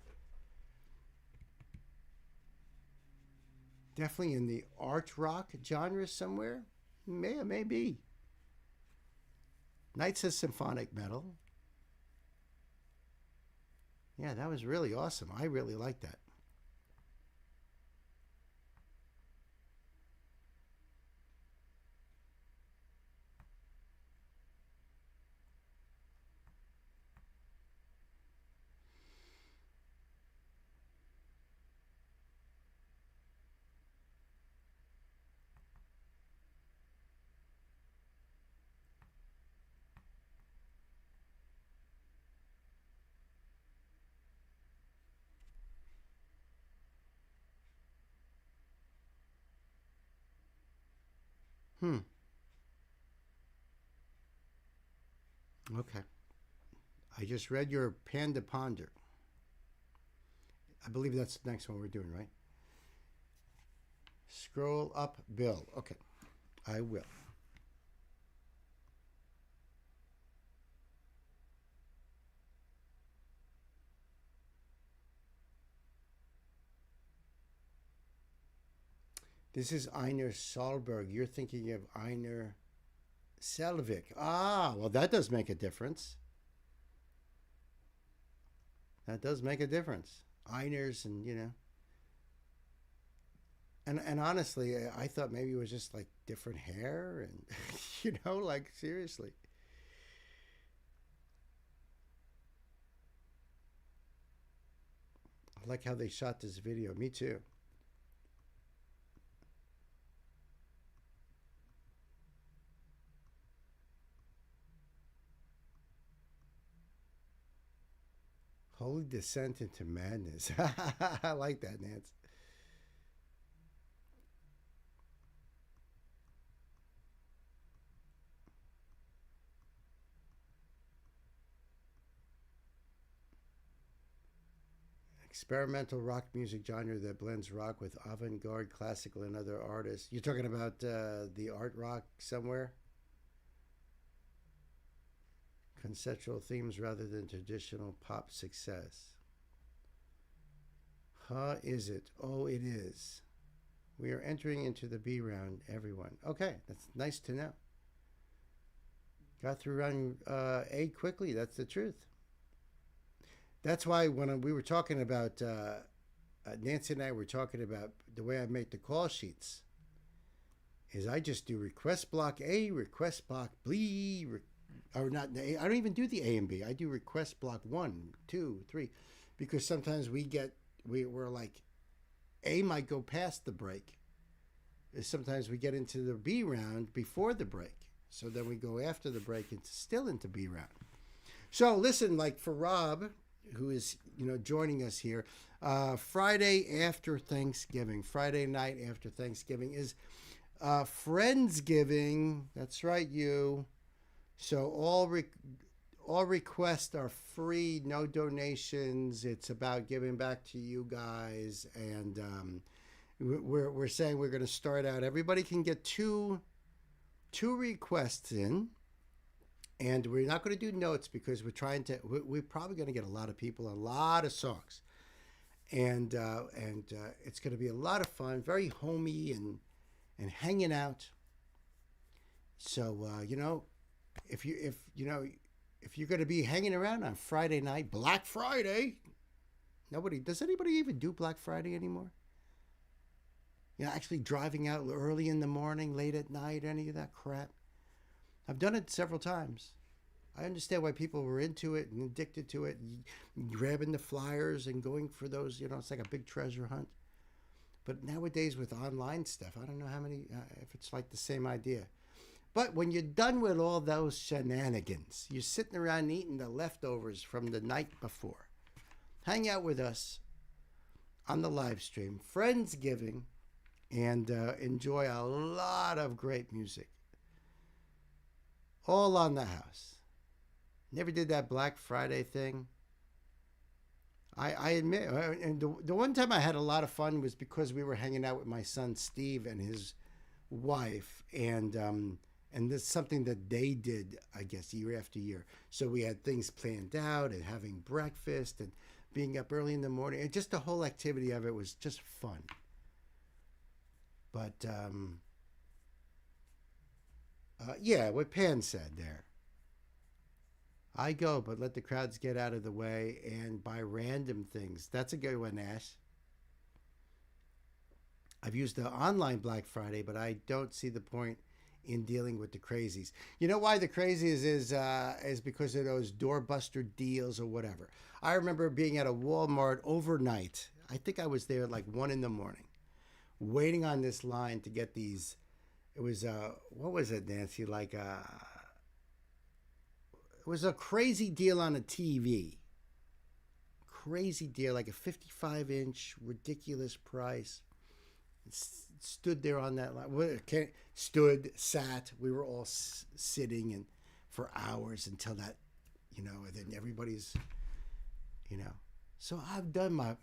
Definitely in the art rock genre somewhere. Maybe. Knight says symphonic metal. Yeah, that was really awesome. I really liked that. Okay. I just read your Panda Ponder. I believe that's the next one we're doing, right? Scroll up, Bill. Okay. I will. This is Einar Solberg. You're thinking of Einar Selvik. Ah, well, that does make a difference. That does make a difference. Einars and, And honestly, I thought maybe it was just like different hair and, like seriously. I like how they shot this video. Me too. Holy descent into madness. I like that, Nance. Experimental rock music genre that blends rock with avant-garde, classical, and other artists. You're talking about the art rock somewhere? Conceptual themes rather than traditional pop success. Is it? Oh, it is. We are entering into the B round, everyone. Okay, that's nice to know. Got through round A quickly. That's the truth. That's why when we were talking about Nancy and I were talking about the way I make the call sheets. Is I just do request block A, request block B, or not. I don't even do the A and B. I do request block 1, 2, 3, because sometimes we're like, A might go past the break. Sometimes we get into the B round before the break. So then we go after the break and still into B round. So listen, like for Rob, who is, joining us here, Friday after Thanksgiving, Friday night after Thanksgiving is Friendsgiving. That's right, you. So all requests are free, no donations. It's about giving back to you guys, and we're saying we're going to start out. Everybody can get two requests in, and we're not going to do notes because we're probably going to get a lot of people, a lot of songs, and it's going to be a lot of fun, very homey and hanging out. So if you're going to be hanging around on Friday night, Black Friday, does anybody even do Black Friday anymore? Actually driving out early in the morning, late at night, any of that crap. I've done it several times. I understand why people were into it and addicted to it, grabbing the flyers and going for those, it's like a big treasure hunt. But nowadays with online stuff, I don't know if it's like the same idea. But when you're done with all those shenanigans, you're sitting around eating the leftovers from the night before. Hang out with us on the live stream, Friendsgiving, and enjoy a lot of great music. All on the house. Never did that Black Friday thing. I admit, and the one time I had a lot of fun was because we were hanging out with my son Steve and his wife, and this is something that they did, I guess, year after year. So we had things planned out and having breakfast and being up early in the morning, and just the whole activity of it was just fun. But yeah, what Pan said there. I go, but let the crowds get out of the way and buy random things. That's a good one, Ash. I've used the online Black Friday, but I don't see the point in dealing with the crazies. You know why the crazies is because of those doorbuster deals or whatever. I remember being at a Walmart overnight. I think I was there at like 1 a.m, waiting on this line to get these. It was what was it, Nancy? Like it was a crazy deal on a TV. Crazy deal, like a 55-inch, ridiculous price. Stood there on that line. Sat. We were all sitting and for hours until that, and then everybody's, So I've done my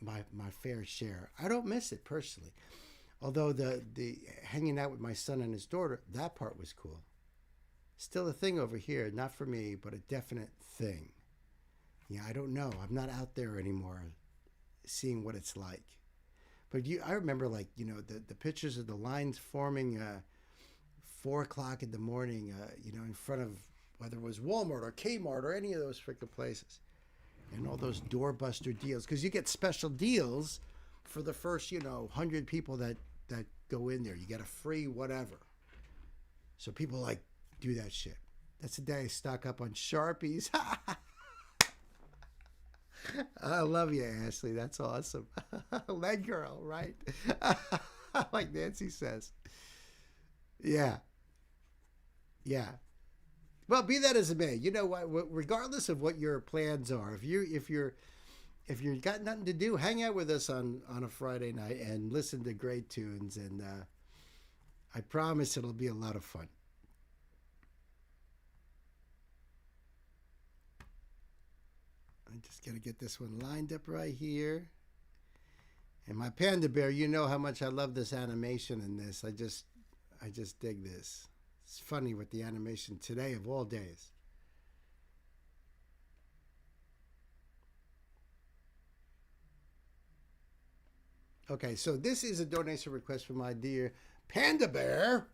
fair share. I don't miss it personally. Although the hanging out with my son and his daughter, that part was cool. Still a thing over here, not for me, but a definite thing. Yeah, I don't know. I'm not out there anymore seeing what it's like. But I remember the pictures of the lines forming 4 o'clock in the morning, in front of whether it was Walmart or Kmart or any of those freaking places. And all those doorbuster deals. Because you get special deals for the first, 100 people that go in there. You get a free whatever. So people do that shit. That's the day I stock up on Sharpies. I love you, Ashley. That's awesome. Leg girl, right? Like Nancy says. Yeah. Yeah. Well, be that as it may, you know what? Regardless of what your plans are, if you're got nothing to do, hang out with us on a Friday night and listen to great tunes, and I promise it'll be a lot of fun. I'm just gonna get this one lined up right here. And my panda bear, you know how much I love this animation in this. I just dig this. It's funny with the animation today of all days. Okay, so this is a donation request from my dear Panda Bear,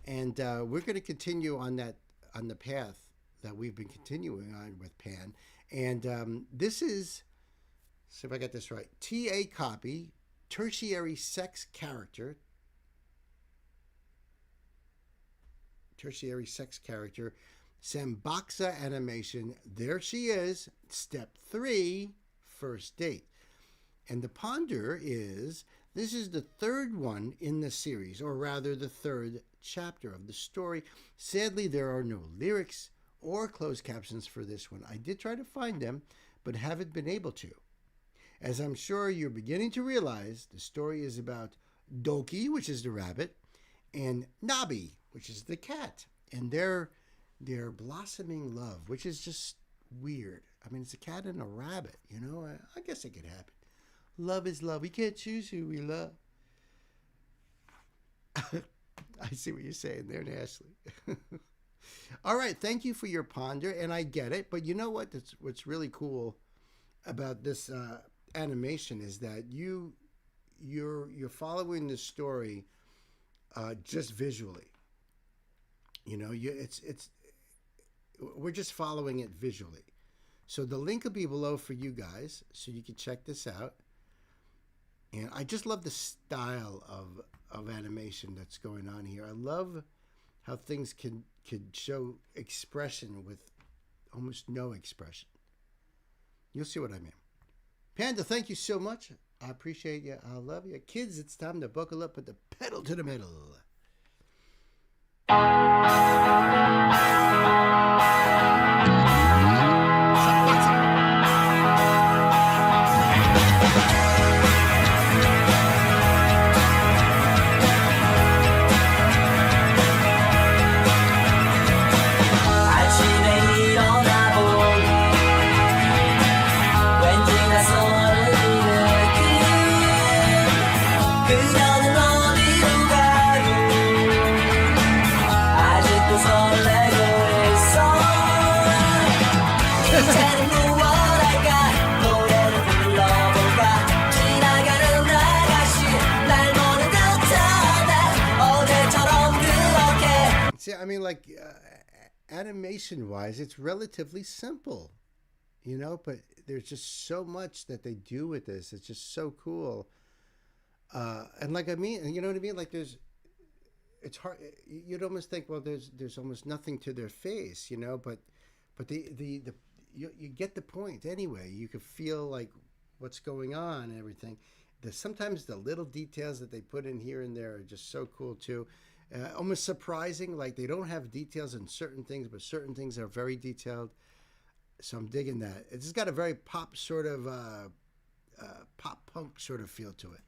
and we're going to continue on the path that we've been continuing on with Pan. And this is, see if I got this right, TA copy tertiary sex character. Sambaxa animation. There she is. Step 3, first date. And the ponder is, this is the third one in the series, or rather the third chapter of the story. Sadly, there are no lyrics or closed captions for this one. I did try to find them, but haven't been able to. As I'm sure you're beginning to realize, the story is about Doki, which is the rabbit, and Nabi, which is the cat, and their blossoming love, which is just weird. I mean, it's a cat and a rabbit, you know? I guess it could happen. Love is love. We can't choose who we love. I see what you're saying there, Ashley. All right, thank you for your ponder, and I get it. But you know what? What's really cool about this animation is that you're following the story just visually. You know, we're just following it visually. So the link will be below for you guys, so you can check this out. And I just love the style of animation that's going on here. I love how things could show expression with almost no expression. You'll see what I mean. Panda, thank you so much. I appreciate you. I love you. Kids, it's time to buckle up, put the pedal to the metal. See, I mean, like, animation-wise, it's relatively simple, you know, but there's just so much that they do with this. It's just so cool. And like, I mean, you know what I mean? Like, it's hard. You'd almost think, well, there's almost nothing to their face, you know, but you get the point anyway. You can feel like what's going on and everything. Sometimes the little details that they put in here and there are just so cool too. Almost surprising, like they don't have details in certain things, but certain things are very detailed. So I'm digging that. It's got a very pop sort of, pop punk sort of feel to it.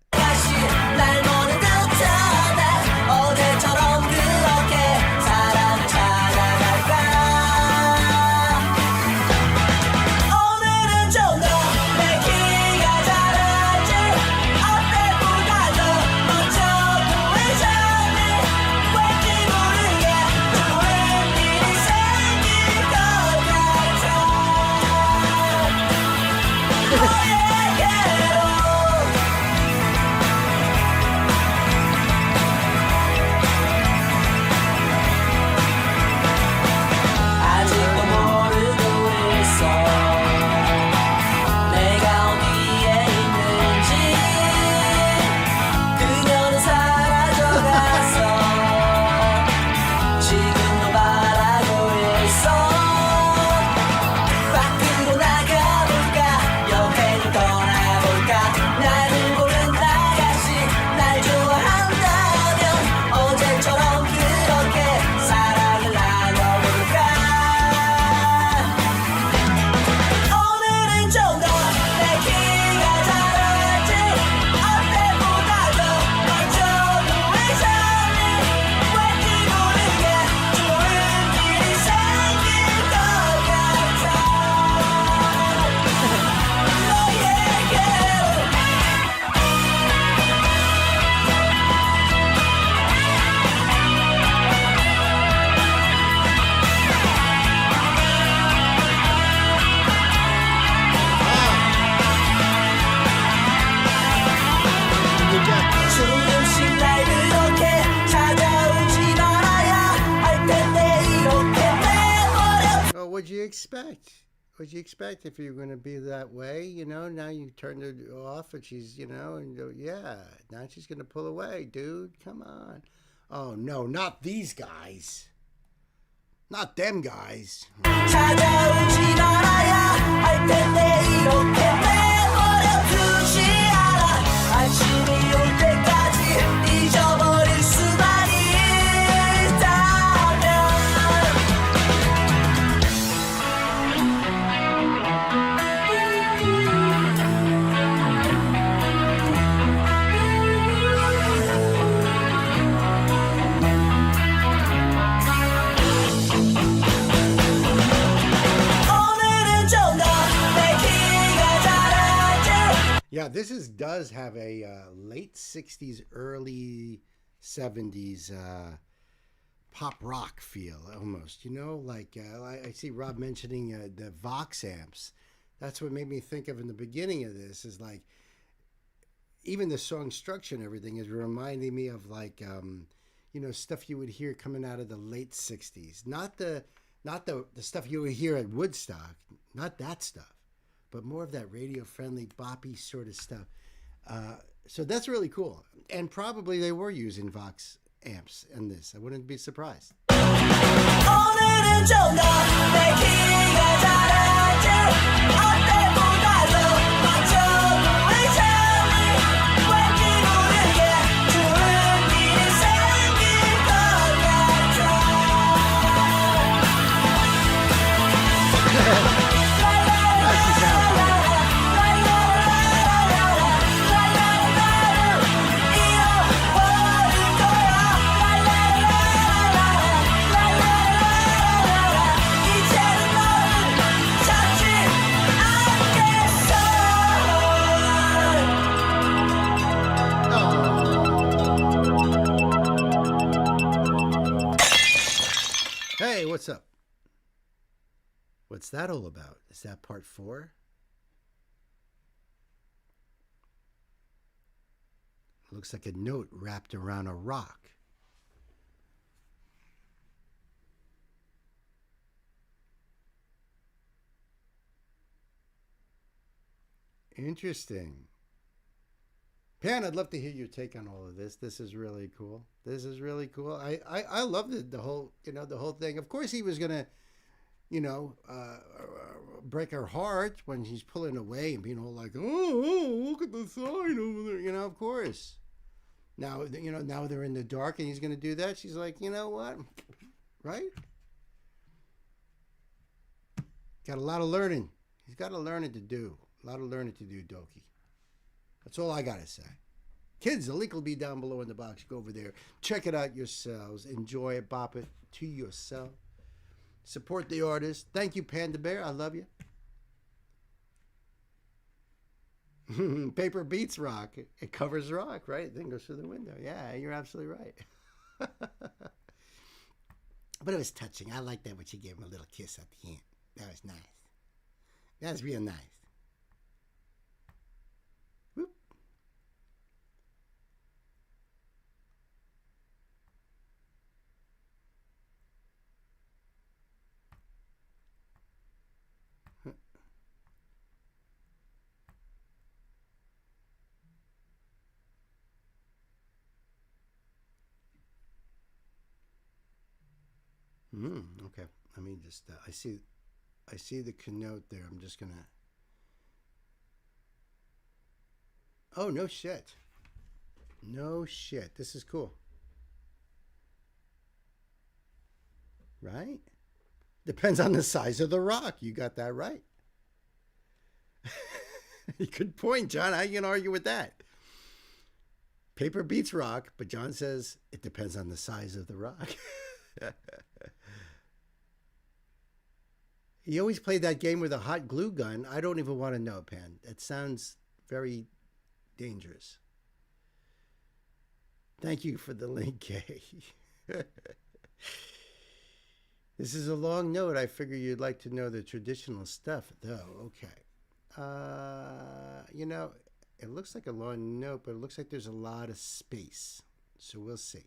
what'd you expect if you're going to be that way? You know, now you turned it off and she's, you know, and yeah, now she's going to pull away, dude. Come on. Oh, no, not these guys. Not them guys. 찾아오지 말아야 할 텐데 이렇게 내버려두지 않아 아침이 올 때까지 잊어버릴 수만 Yeah, does have a late 60s, early 70s pop rock feel almost, you know, like I see Rob mentioning the Vox amps. That's what made me think of in the beginning of this is like, even the song structure and everything is reminding me of like, you know, stuff you would hear coming out of the late 60s. Not the stuff you would hear at Woodstock, not that stuff, but more of that radio-friendly, boppy sort of stuff. So that's really cool. And probably they were using Vox amps in this. I wouldn't be surprised. 오늘은 좀 더 내 키가 자라지 어때보다도 맞춰도 이상해 왠지 모르게 좋은 일이 생길 것 Hey, what's up? What's that all about? Is that part 4? Looks like a note wrapped around a rock. Interesting. Pan, I'd love to hear your take on all of this. This is really cool. This is really cool. I love the whole, you know, the whole thing. Of course he was going to, you know, break her heart when she's pulling away and being all like, oh, look at the sign over there. You know, of course. Now, you know, now they're in the dark and he's going to do that. She's like, you know what? Right? Got a lot of learning. He's got a learning to do. A lot of learning to do, Doki. That's all I got to say. Kids, the link will be down below in the box. Go over there. Check it out yourselves. Enjoy it. Bop it to yourself. Support the artist. Thank you, Panda Bear. I love you. Paper beats rock. It covers rock, right? It then goes through the window. Yeah, you're absolutely right. But it was touching. I like that when she gave him a little kiss at the end. That was nice. That was real nice. Whoop. Okay. Let me just. I see the connote there. I'm just gonna. Oh, no shit. No shit. This is cool. Right? Depends on the size of the rock. You got that right. Good point, John. How you gonna argue with that? Paper beats rock, but John says it depends on the size of the rock. He always played that game with a hot glue gun. I don't even want to know, Pan. It sounds very dangerous. Thank you for the link, Kay. This is a long note. I figure you'd like to know the traditional stuff, though. Okay. You know, it looks like a long note, but it looks like there's a lot of space. So we'll see.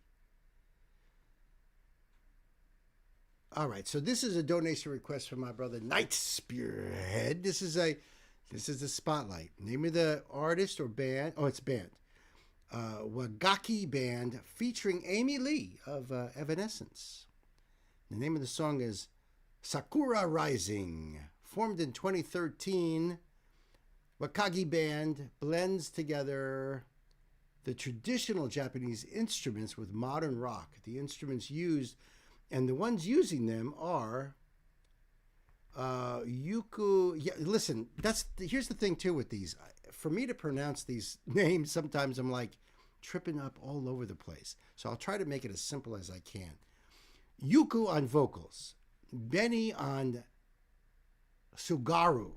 All right, so this is a donation request from my brother Night Spearhead. This is the spotlight. Name of the artist or band? Oh, it's band. Wagaki Band featuring Amy Lee of Evanescence. The name of the song is Sakura Rising. Formed in 2013, Wakagi Band blends together the traditional Japanese instruments with modern rock. The instruments used and the ones using them are yuku. Yeah, listen, here's the thing too with these. For me to pronounce these names, sometimes I'm like tripping up all over the place. So I'll try to make it as simple as I can. Yuku on vocals, Benny on sugaru,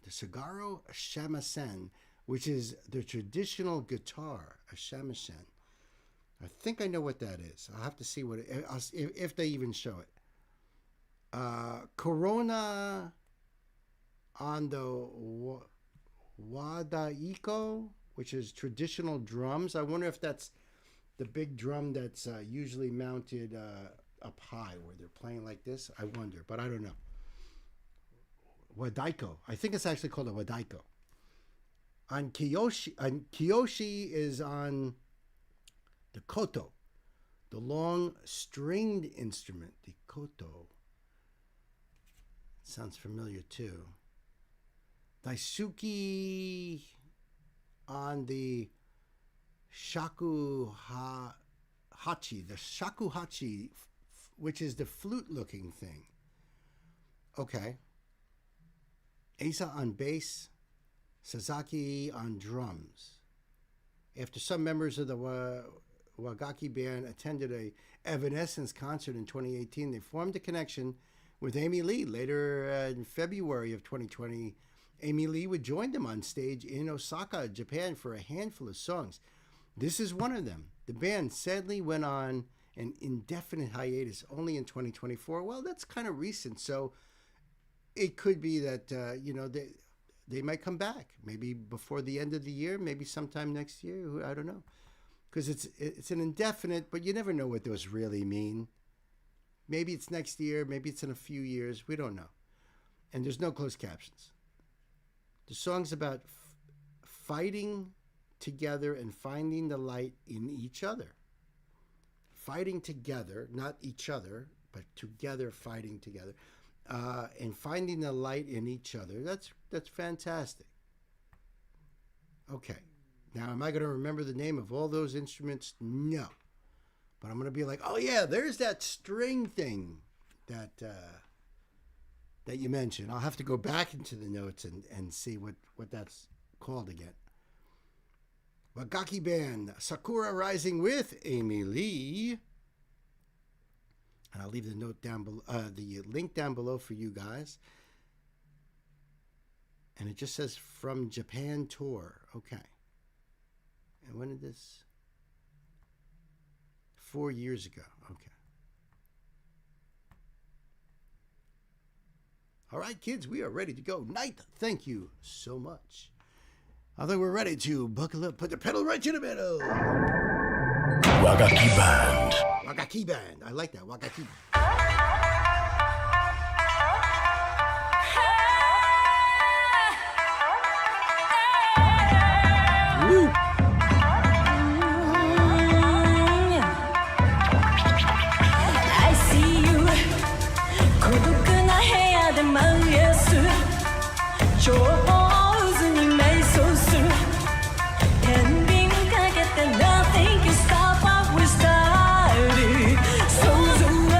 the sugaru shamisen, which is the traditional guitar, a shamisen. I think I know what that is. I'll have to see what if they even show it. Corona on the wadaiko, which is traditional drums. I wonder if that's the big drum that's usually mounted up high where they're playing like this. I wonder, but I don't know. Wadaiko. I think it's actually called a wadaiko. Kiyoshi is on the koto, the long stringed instrument, the koto. Sounds familiar too. Daisuke on the shakuhachi, which is the flute-looking thing. Okay. Asa on bass, Sasaki on drums. After some members of the Wagaki Band attended a Evanescence concert in 2018, they formed a connection with Amy Lee. Later in February of 2020, Amy Lee would join them on stage in Osaka, Japan for a handful of songs. This is one of them. The band sadly went on an indefinite hiatus only in 2024. Well, that's kind of recent, so it could be that, they might come back. Maybe before the end of the year, maybe sometime next year. I don't know. Because it's an indefinite, but you never know what those really mean. Maybe it's next year, maybe it's in a few years. We don't know. And there's no closed captions. The song's about fighting together and finding the light in each other. Fighting together, not each other, but together, fighting together. And finding the light in each other. That's fantastic. Okay. Now, am I going to remember the name of all those instruments? No. But I'm going to be like, oh yeah, there's that string thing that you mentioned. I'll have to go back into the notes and see what that's called again. Wagaki Band, Sakura Rising with Amy Lee. And I'll leave the note down below, the link down below for you guys. And it just says from Japan tour. Okay. And when did this? 4 years ago. Okay. All right, kids, we are ready to go. Night, thank you so much. I think we're ready to buckle up, put the pedal right to the metal. Wagaki Band. Wagaki Band. I like that. Wagaki. Woo. I see you 孤独な部屋で毎朝上手に瞑想する天秤かけて Nothing can stop what we started 想像は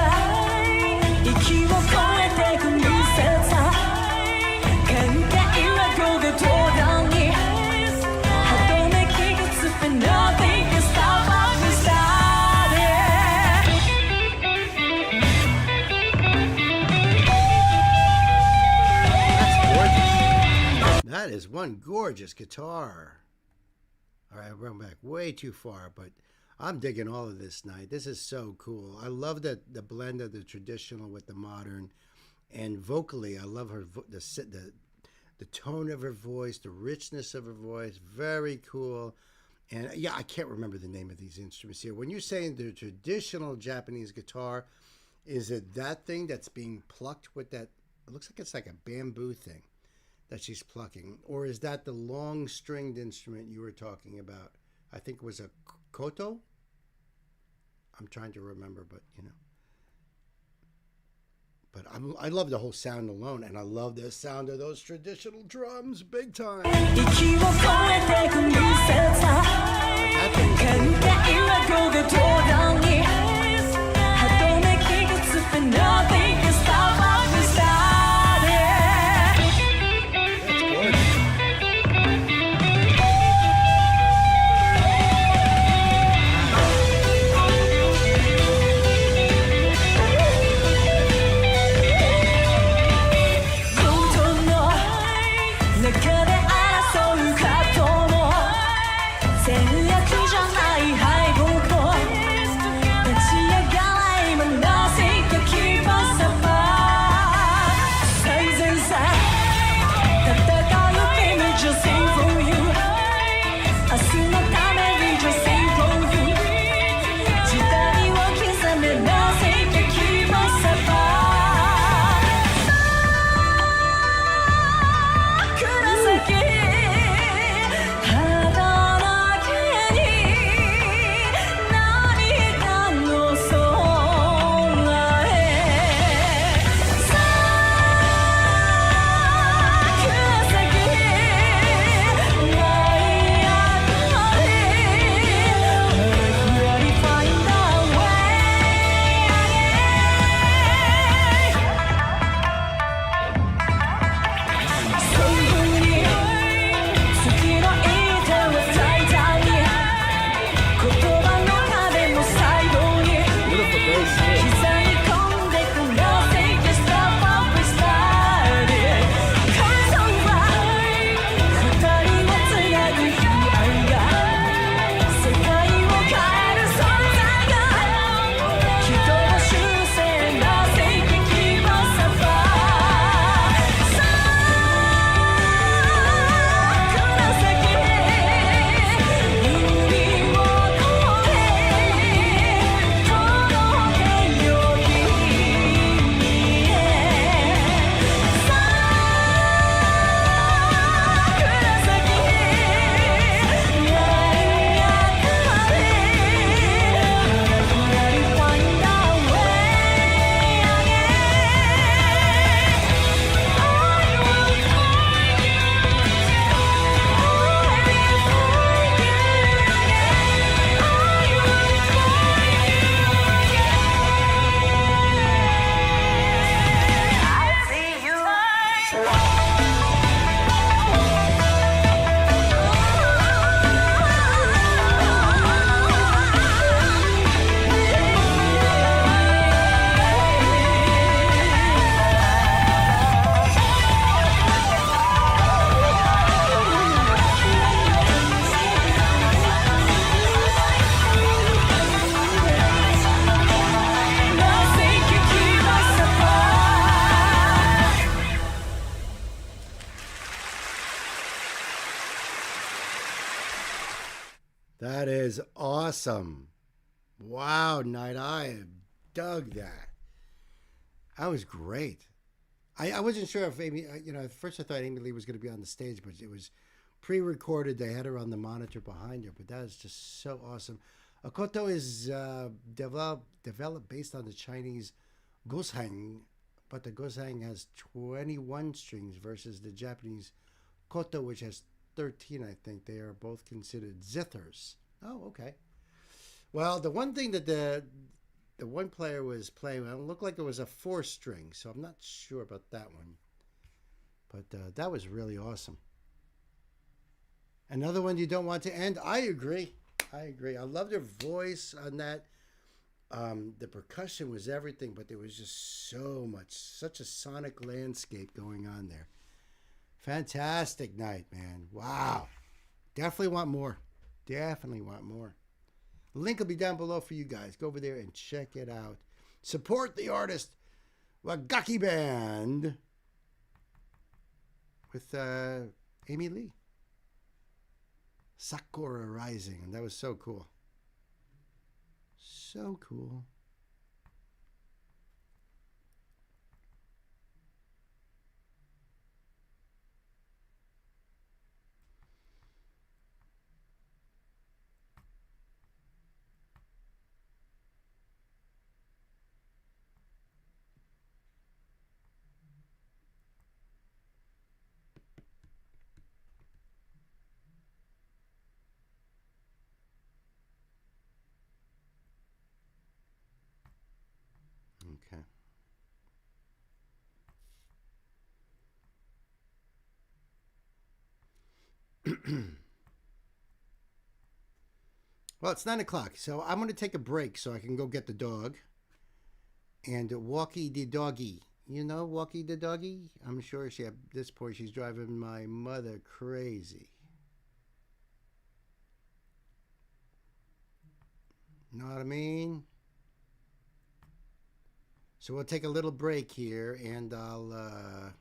息を超えて踏みせた関係はこうで途端に歯止め気がつく Nothing can stop what we started That is one gorgeous guitar. All right, I went back way too far, but I'm digging all of this night. This is so cool. I love the blend of the traditional with the modern, and vocally, I love her the tone of her voice, the richness of her voice. Very cool. And yeah, I can't remember the name of these instruments here. When you're saying the traditional Japanese guitar, Is it that thing that's being plucked with that? It looks like it's like a bamboo thing that she's plucking. Or is that the long stringed instrument you were talking about? I think it was a koto. I'm trying to remember, but you know. But I love the whole sound alone, and I love the sound of those traditional drums, big time. That is awesome. Wow, Night, I dug that. That was great. I wasn't sure if Amy, at first I thought Amy Lee was going to be on the stage, but it was pre-recorded. They had her on the monitor behind her, but that is just so awesome. Akoto is developed based on the Chinese guzheng, but the guzheng has 21 strings versus the Japanese koto, which has 13, I think. They are both considered zithers. Oh, okay. Well, the one thing that the one player was playing, it looked like it was a 4-string, so I'm not sure about that one. But that was really awesome. Another one you don't want to end. I agree. I loved her voice on that. The percussion was everything, but there was just such a sonic landscape going on there. Fantastic night, man. Wow. Definitely want more. Link will be down below for you guys. Go over there and check it out. Support the artist, Wagaki Band, with Amy Lee. Sakura Rising. And that was so cool. So cool. Okay. Well, it's 9 o'clock, so I'm going to take a break so I can go get the dog. And Walkie the doggy. You know Walkie the doggy? I'm sure at this point she's driving my mother crazy. Know what I mean? So we'll take a little break here, and I'll let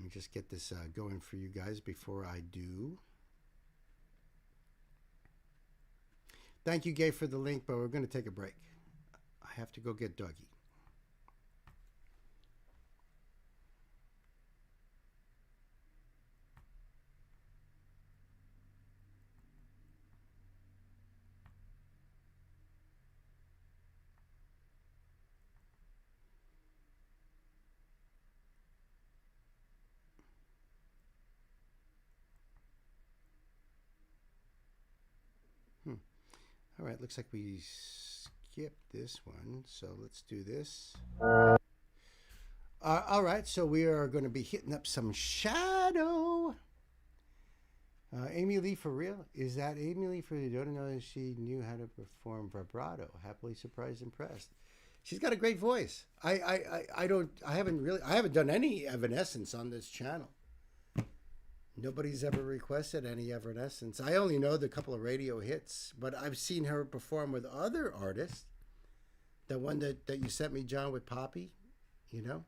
me just get this going for you guys before I do. Thank you, Gabe, for the link, but we're going to take a break. I have to go get Dougie. All right, looks like we skipped this one, so let's do this. All right, so we are going to be hitting up some Shadow. Amy Lee for real? Is that Amy Lee for you? Don't know that she knew how to perform vibrato. Happily surprised, impressed. She's got a great voice. I haven't done any Evanescence on this channel. Nobody's ever requested any Evanescence. I only know the couple of radio hits, but I've seen her perform with other artists. The one that you sent me, John, with Poppy, you know.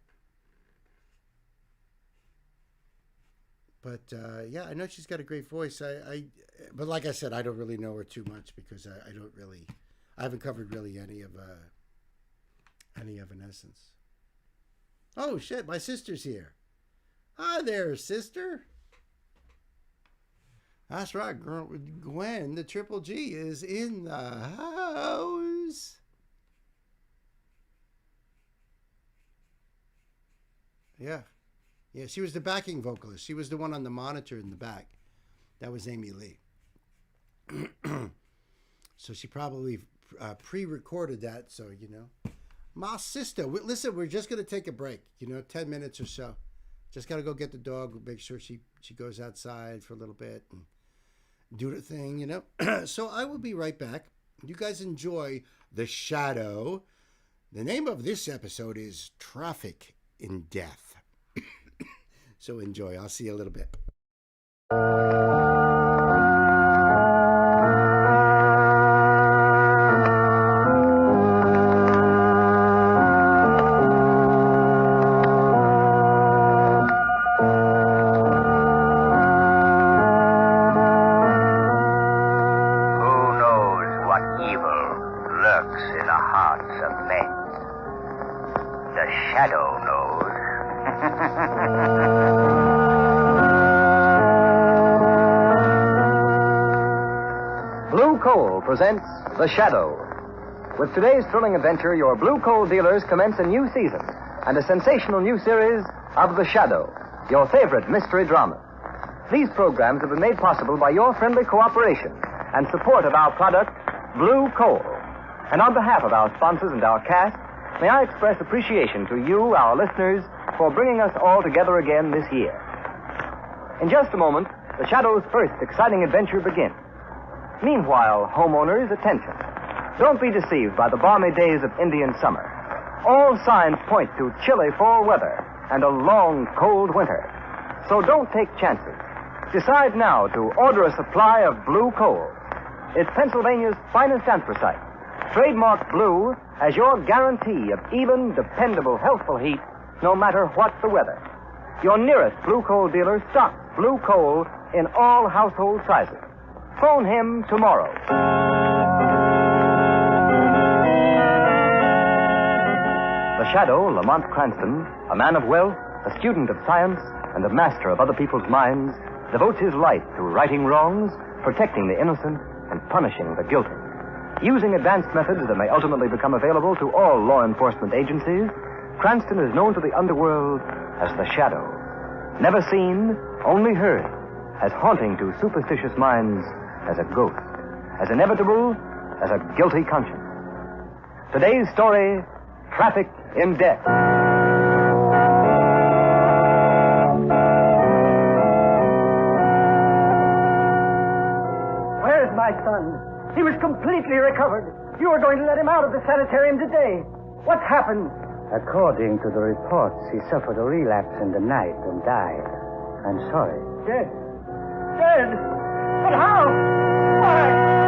But yeah, I know she's got a great voice. But like I said, I don't really know her too much because I haven't covered really any Evanescence. Oh shit, my sister's here. Hi there, sister. That's right, Gwen, the Triple G is in the house. Yeah. Yeah, she was the backing vocalist. She was the one on the monitor in the back. That was Amy Lee. So she probably pre-recorded that, so, you know. My sister. Listen, we're just going to take a break, 10 minutes or so. Just got to go get the dog, make sure she goes outside for a little bit and do the thing, So I will be right back. You guys enjoy The Shadow. The name of this episode is Traffic in Death. So enjoy. I'll see you a little bit. Presents The Shadow. With today's thrilling adventure, your Blue Coal dealers commence a new season and a sensational new series of The Shadow, your favorite mystery drama. These programs have been made possible by your friendly cooperation and support of our product, Blue Coal. And on behalf of our sponsors and our cast, may I express appreciation to you, our listeners, for bringing us all together again this year. In just a moment, The Shadow's first exciting adventure begins. Meanwhile, homeowners, attention. Don't be deceived by the balmy days of Indian summer. All signs point to chilly fall weather and a long, cold winter. So don't take chances. Decide now to order a supply of Blue Coal. It's Pennsylvania's finest anthracite. Trademark Blue as your guarantee of even, dependable, healthful heat, no matter what the weather. Your nearest Blue Coal dealer stocks Blue Coal in all household sizes. Phone him tomorrow. The Shadow, Lamont Cranston, a man of wealth, a student of science, and a master of other people's minds, devotes his life to righting wrongs, protecting the innocent, and punishing the guilty. Using advanced methods that may ultimately become available to all law enforcement agencies, Cranston is known to the underworld as the Shadow. Never seen, only heard, as haunting to superstitious minds as a ghost, as inevitable as a guilty conscience. Today's story, Traffic in Death. Where's my son? He was completely recovered. You were going to let him out of the sanitarium today. What's happened? According to the reports, he suffered a relapse in the night and died. I'm sorry. Dead. Dead? But how? Why?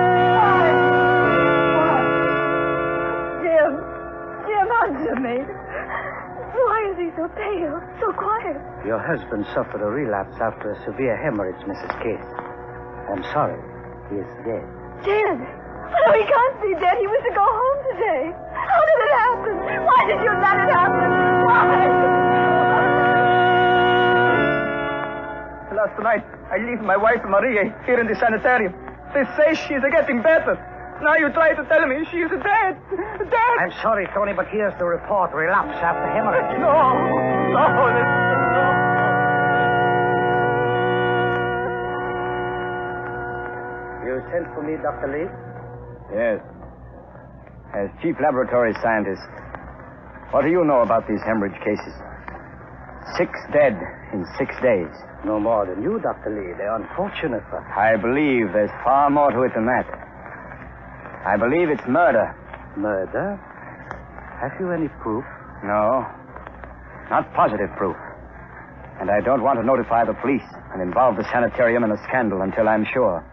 Jim, answer me. Why is he so pale, so quiet? Your husband suffered a relapse after a severe hemorrhage, Mrs. Case. I'm sorry. He is dead. Dead? No, he can't be dead. He was to go home today. How did it happen? Why did you let it happen? Why? Last night, I left my wife Maria here in the sanitarium. They say she's getting better. Now you try to tell me she's dead. Dead. I'm sorry, Tony, but here's the report. Relapse after hemorrhage. No. You sent for me, Dr. Lee? Yes. As chief laboratory scientist, what do you know about these hemorrhage cases? 6 dead in 6 days. No more than you, Dr. Lee. They're unfortunate, but... I believe there's far more to it than that. I believe it's murder. Murder? Have you any proof? No. Not positive proof. And I don't want to notify the police and involve the sanitarium in a scandal until I'm sure.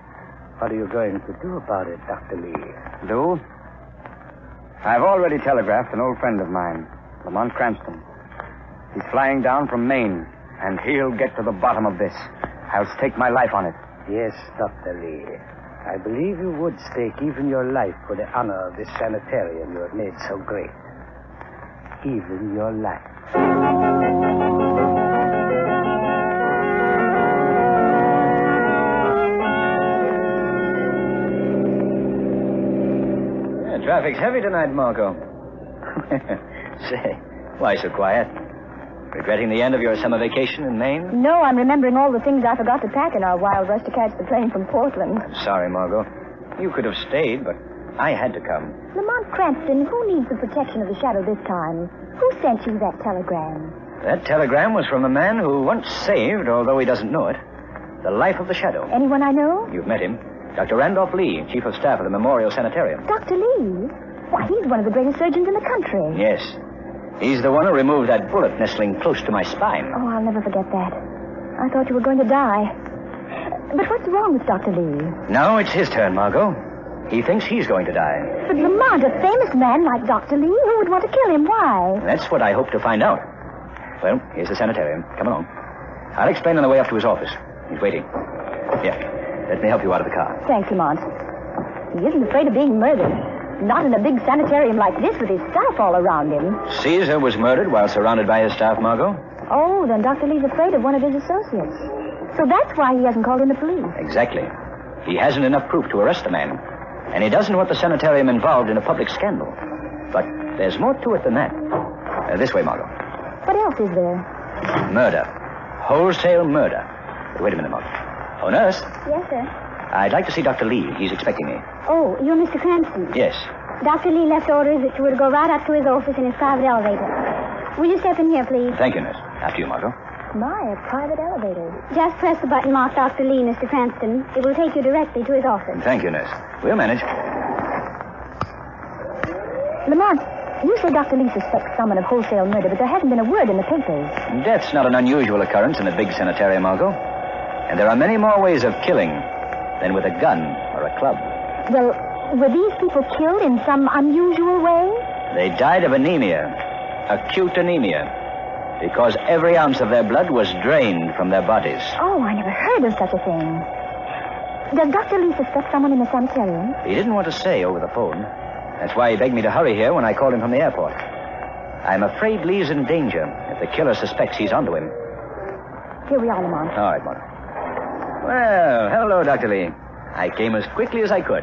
What are you going to do about it, Dr. Lee? Do? I've already telegraphed an old friend of mine, Lamont Cranston. He's flying down from Maine, and he'll get to the bottom of this. I'll stake my life on it. Yes, Dr. Lee. I believe you would stake even your life for the honor of this sanitarium you have made so great. Even your life. Traffic's heavy tonight, Marco. Say, why so quiet? Regretting the end of your summer vacation in Maine? No, I'm remembering all the things I forgot to pack in our wild rush to catch the train from Portland. I'm sorry, Margot. You could have stayed, but I had to come. Lamont Cranston, who needs the protection of the shadow this time? Who sent you that telegram? That telegram was from a man who once saved, although he doesn't know it, the life of the shadow. Anyone I know? You've met him. Dr. Randolph Lee, Chief of Staff of the Memorial Sanitarium. Dr. Lee? Why, he's one of the greatest surgeons in the country. Yes. He's the one who removed that bullet nestling close to my spine. Oh, I'll never forget that. I thought you were going to die. But what's wrong with Dr. Lee? Now it's his turn, Margot. He thinks he's going to die. But Lamont, a famous man like Dr. Lee, who would want to kill him? Why? That's what I hope to find out. Well, here's the sanitarium. Come along. I'll explain on the way up to his office. He's waiting. Here, let me help you out of the car. Thanks, Lamont. He isn't afraid of being murdered. Not in a big sanitarium like this with his staff all around him. Caesar was murdered while surrounded by his staff, Margot. Oh, then Dr. Lee's afraid of one of his associates. So that's why he hasn't called in the police. Exactly. He hasn't enough proof to arrest the man. And he doesn't want the sanitarium involved in a public scandal. But there's more to it than that. This way, Margot. What else is there? Murder. Wholesale murder. Wait a minute, Margot. Oh, nurse. Yes, sir. I'd like to see Dr. Lee. He's expecting me. Oh, you're Mr. Cranston? Yes. Dr. Lee left orders that you were to go right up to his office in his private elevator. Will you step in here, please? Thank you, nurse. After you, Margot. My, a private elevator. Just press the button marked Dr. Lee, Mr. Cranston. It will take you directly to his office. Thank you, nurse. We'll manage. Lamont, you say Dr. Lee suspects someone of wholesale murder, but there hasn't been a word in the papers. Death's not an unusual occurrence in a big sanitarium, Margot. And there are many more ways of killing than with a gun or a club. Well, were these people killed in some unusual way? They died of anemia, acute anemia, because every ounce of their blood was drained from their bodies. Oh, I never heard of such a thing. Does Dr. Lee suspect someone in the sanitarium? He didn't want to say over the phone. That's why he begged me to hurry here when I called him from the airport. I'm afraid Lee's in danger if the killer suspects he's onto him. Here we are, Lamont. All right, Margot. Well, hello, Dr. Lee. I came as quickly as I could.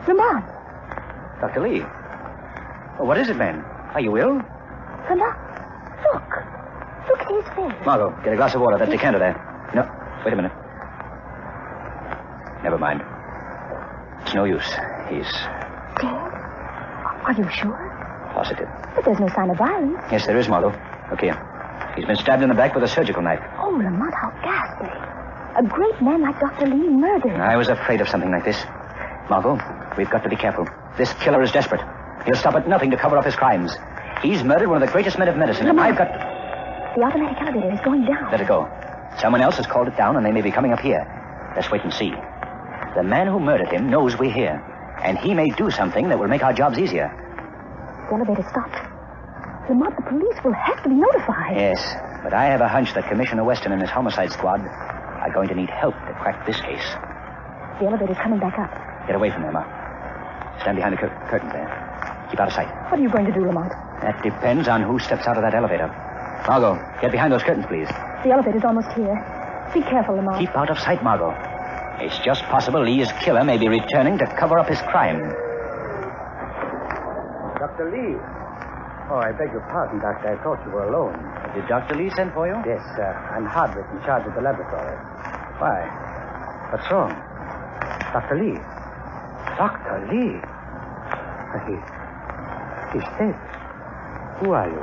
Lamont. Dr. Lee. Oh, what is it, man? Are you ill? Lamont, look. Look at his face. Margot, get a glass of water. That decanter there. No, wait a minute. Never mind. It's no use. He's... Dead? Are you sure? positive. But there's no sign of violence. Yes, there is, Margot. Look here. He's been stabbed in the back with a surgical knife. Oh, Lamont, how ghastly. A great man like Dr. Lee murdered. I was afraid of something like this. Margot, we've got to be careful. This killer is desperate. He'll stop at nothing to cover up his crimes. He's murdered one of the greatest men of medicine, and I've got... The automatic elevator is going down. Let it go. Someone else has called it down, and they may be coming up here. Let's wait and see. The man who murdered him knows we're here, and he may do something that will make our jobs easier. The elevator stopped. Lamont, the police will have to be notified. Yes, but I have a hunch that Commissioner Weston and his homicide squad are going to need help to crack this case. The elevator's coming back up. Get away from them, Ma. Stand behind the curtain there. Keep out of sight. What are you going to do, Lamont? That depends on who steps out of that elevator. Margot, get behind those curtains, please. The elevator's almost here. Be careful, Lamont. Keep out of sight, Margot. It's just possible Lee's killer may be returning to cover up his crime. Dr. Lee. Oh, I beg your pardon, Doctor. I thought you were alone. Did Dr. Lee send for you? Yes, I'm Hardwick, in charge of the laboratory. Why? What's wrong? Dr. Lee. Dr. Lee? He's dead. Who are you?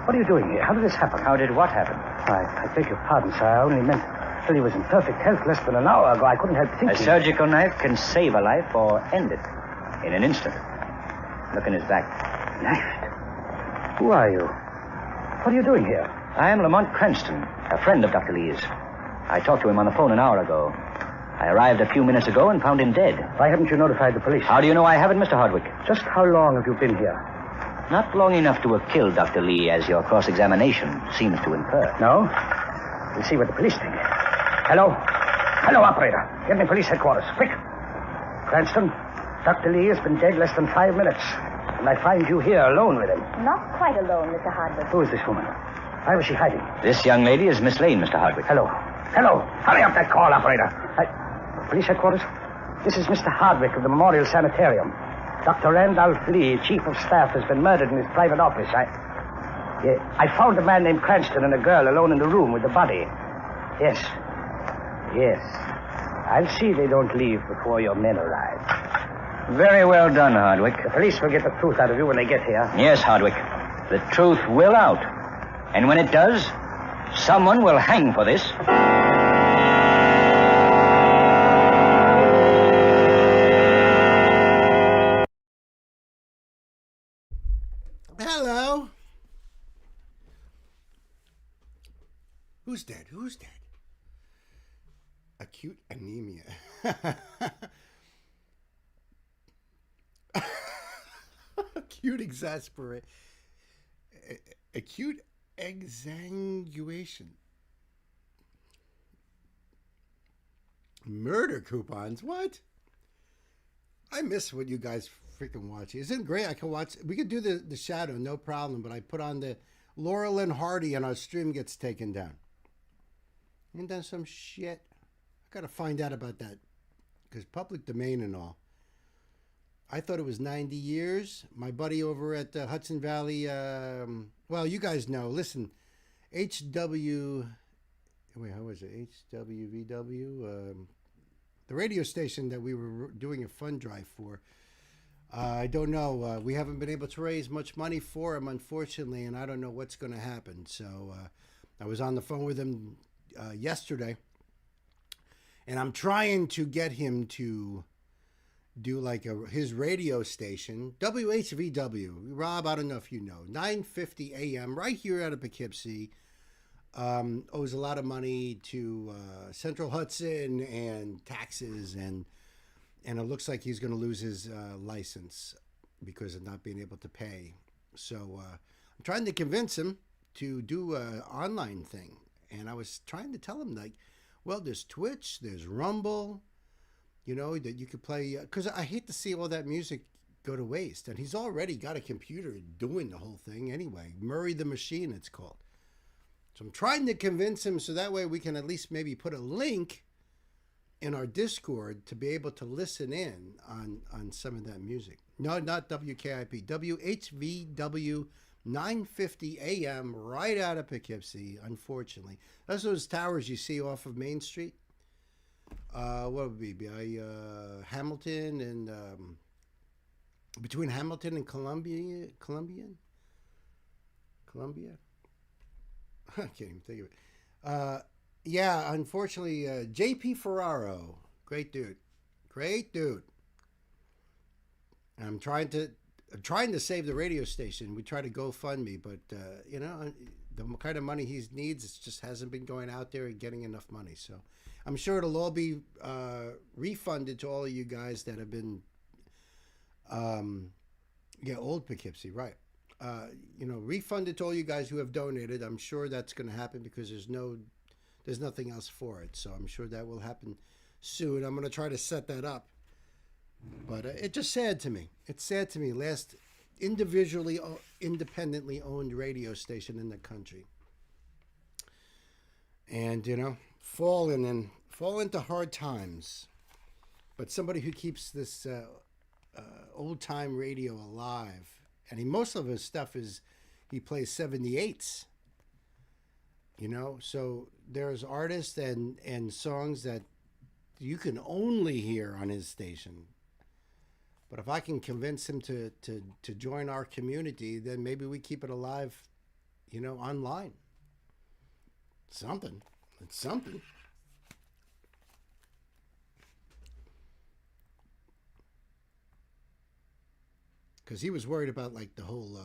What are you doing here? How did this happen? How did what happen? I beg your pardon, sir. I only meant till he was in perfect health less than an hour ago. I couldn't help thinking. A surgical knife can save a life or end it in an instant. Look in his back. Knifed? Who are you? What are you doing here? I am Lamont Cranston, a friend of Dr. Lee's. I talked to him on the phone an hour ago. I arrived a few minutes ago and found him dead. Why haven't you notified the police? How do you know I haven't, Mr. Hardwick? Just how long have you been here? Not long enough to have killed Dr. Lee, as your cross-examination seems to infer. No? We'll see what the police think. Hello? Hello, operator. Get me police headquarters. Quick. Cranston, Dr. Lee has been dead less than 5 minutes. And I find you here alone with him. Not quite alone, Mr. Hardwick. Who is this woman? Why was she hiding? This young lady is Miss Lane, Mr. Hardwick. Hello. Hello. Hurry up that call, operator. Police headquarters? This is Mr. Hardwick of the Memorial Sanitarium. Dr. Randolph Lee, chief of staff, has been murdered in his private office. I found a man named Cranston and a girl alone in the room with the body. Yes. Yes. I'll see they don't leave before your men arrive. Very well done, Hardwick. The police will get the truth out of you when they get here. Yes, Hardwick. The truth will out. And when it does, someone will hang for this. Hello. Who's dead? Who's dead? Acute anemia. Acute exasperation. Acute exanguation. Murder coupons. What? I miss what you guys freaking watch. Isn't it great? I can watch. We could do the Shadow, no problem. But I put on the Laurel and Hardy, and our stream gets taken down. And then some shit. I gotta find out about that because public domain and all. I thought it was 90 years. My buddy over at Hudson Valley. Well, you guys know. Listen, HW. Wait, how was it? HWVW. The radio station that we were doing a fund drive for. I don't know. We haven't been able to raise much money for him, unfortunately, and I don't know what's going to happen. So I was on the phone with him yesterday, and I'm trying to get him to do like his radio station, WHVW. Rob, I don't know if you know, 9:50 a.m. right here out of Poughkeepsie. Owes a lot of money to Central Hudson and taxes, and it looks like he's going to lose his license because of not being able to pay. So I'm trying to convince him to do an online thing, and I was trying to tell him, like, well, there's Twitch, there's Rumble, you know, that you could play, because I hate to see all that music go to waste, and he's already got a computer doing the whole thing anyway. Murray the Machine, it's called. So I'm trying to convince him so that way we can at least maybe put a link in our Discord to be able to listen in on some of that music. No, not WKIP. WHVW 9:50 a.m. right out of Poughkeepsie, unfortunately. That's those towers you see off of Main Street. What would it be? Hamilton and between Hamilton and Columbia. I can't even think of it. Yeah, unfortunately, J.P. Ferraro, great dude. I'm trying to save the radio station. We try to GoFundMe, but the kind of money he needs, it just hasn't been going out there and getting enough money. So I'm sure it'll all be refunded to all of you guys that have been, old Poughkeepsie, right? Refunded to all you guys who have donated. I'm sure that's going to happen because there's nothing else for it. So I'm sure that will happen soon. I'm going to try to set that up. But it's just sad to me. It's sad to me. Last independently owned radio station in the country. And, fall into hard times. But somebody who keeps this old time radio alive. And most of his stuff he plays 78s. So there's artists and songs that you can only hear on his station. But if I can convince him to join our community, then maybe we keep it alive, online. Something. It's something. Because he was worried about the whole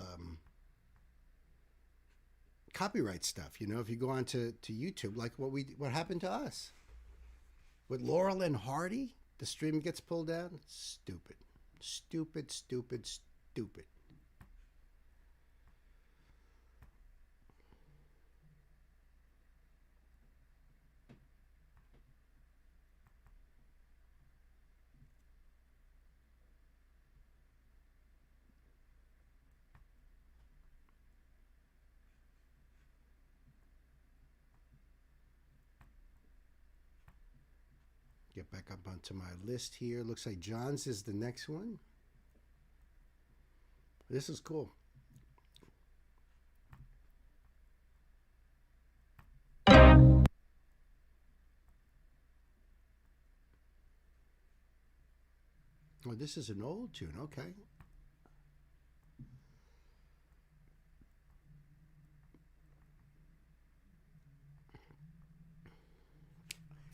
copyright stuff. If you go on to YouTube, like what happened to us with Laurel and Hardy, the stream gets pulled down. Stupid. Get back up onto my list here. Looks like John's is the next one. This is cool. Oh, this is an old tune. Okay.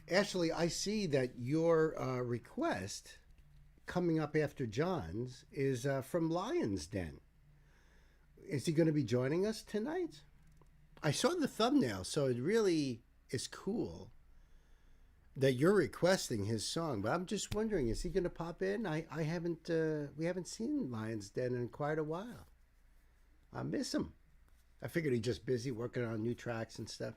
Ashley, I see that your request coming up after John's is from Lion's Den. Is he going to be joining us tonight? I saw the thumbnail, so it really is cool that you're requesting his song. But I'm just wondering, is he going to pop in? We haven't seen Lion's Den in quite a while. I miss him. I figured he's just busy working on new tracks and stuff.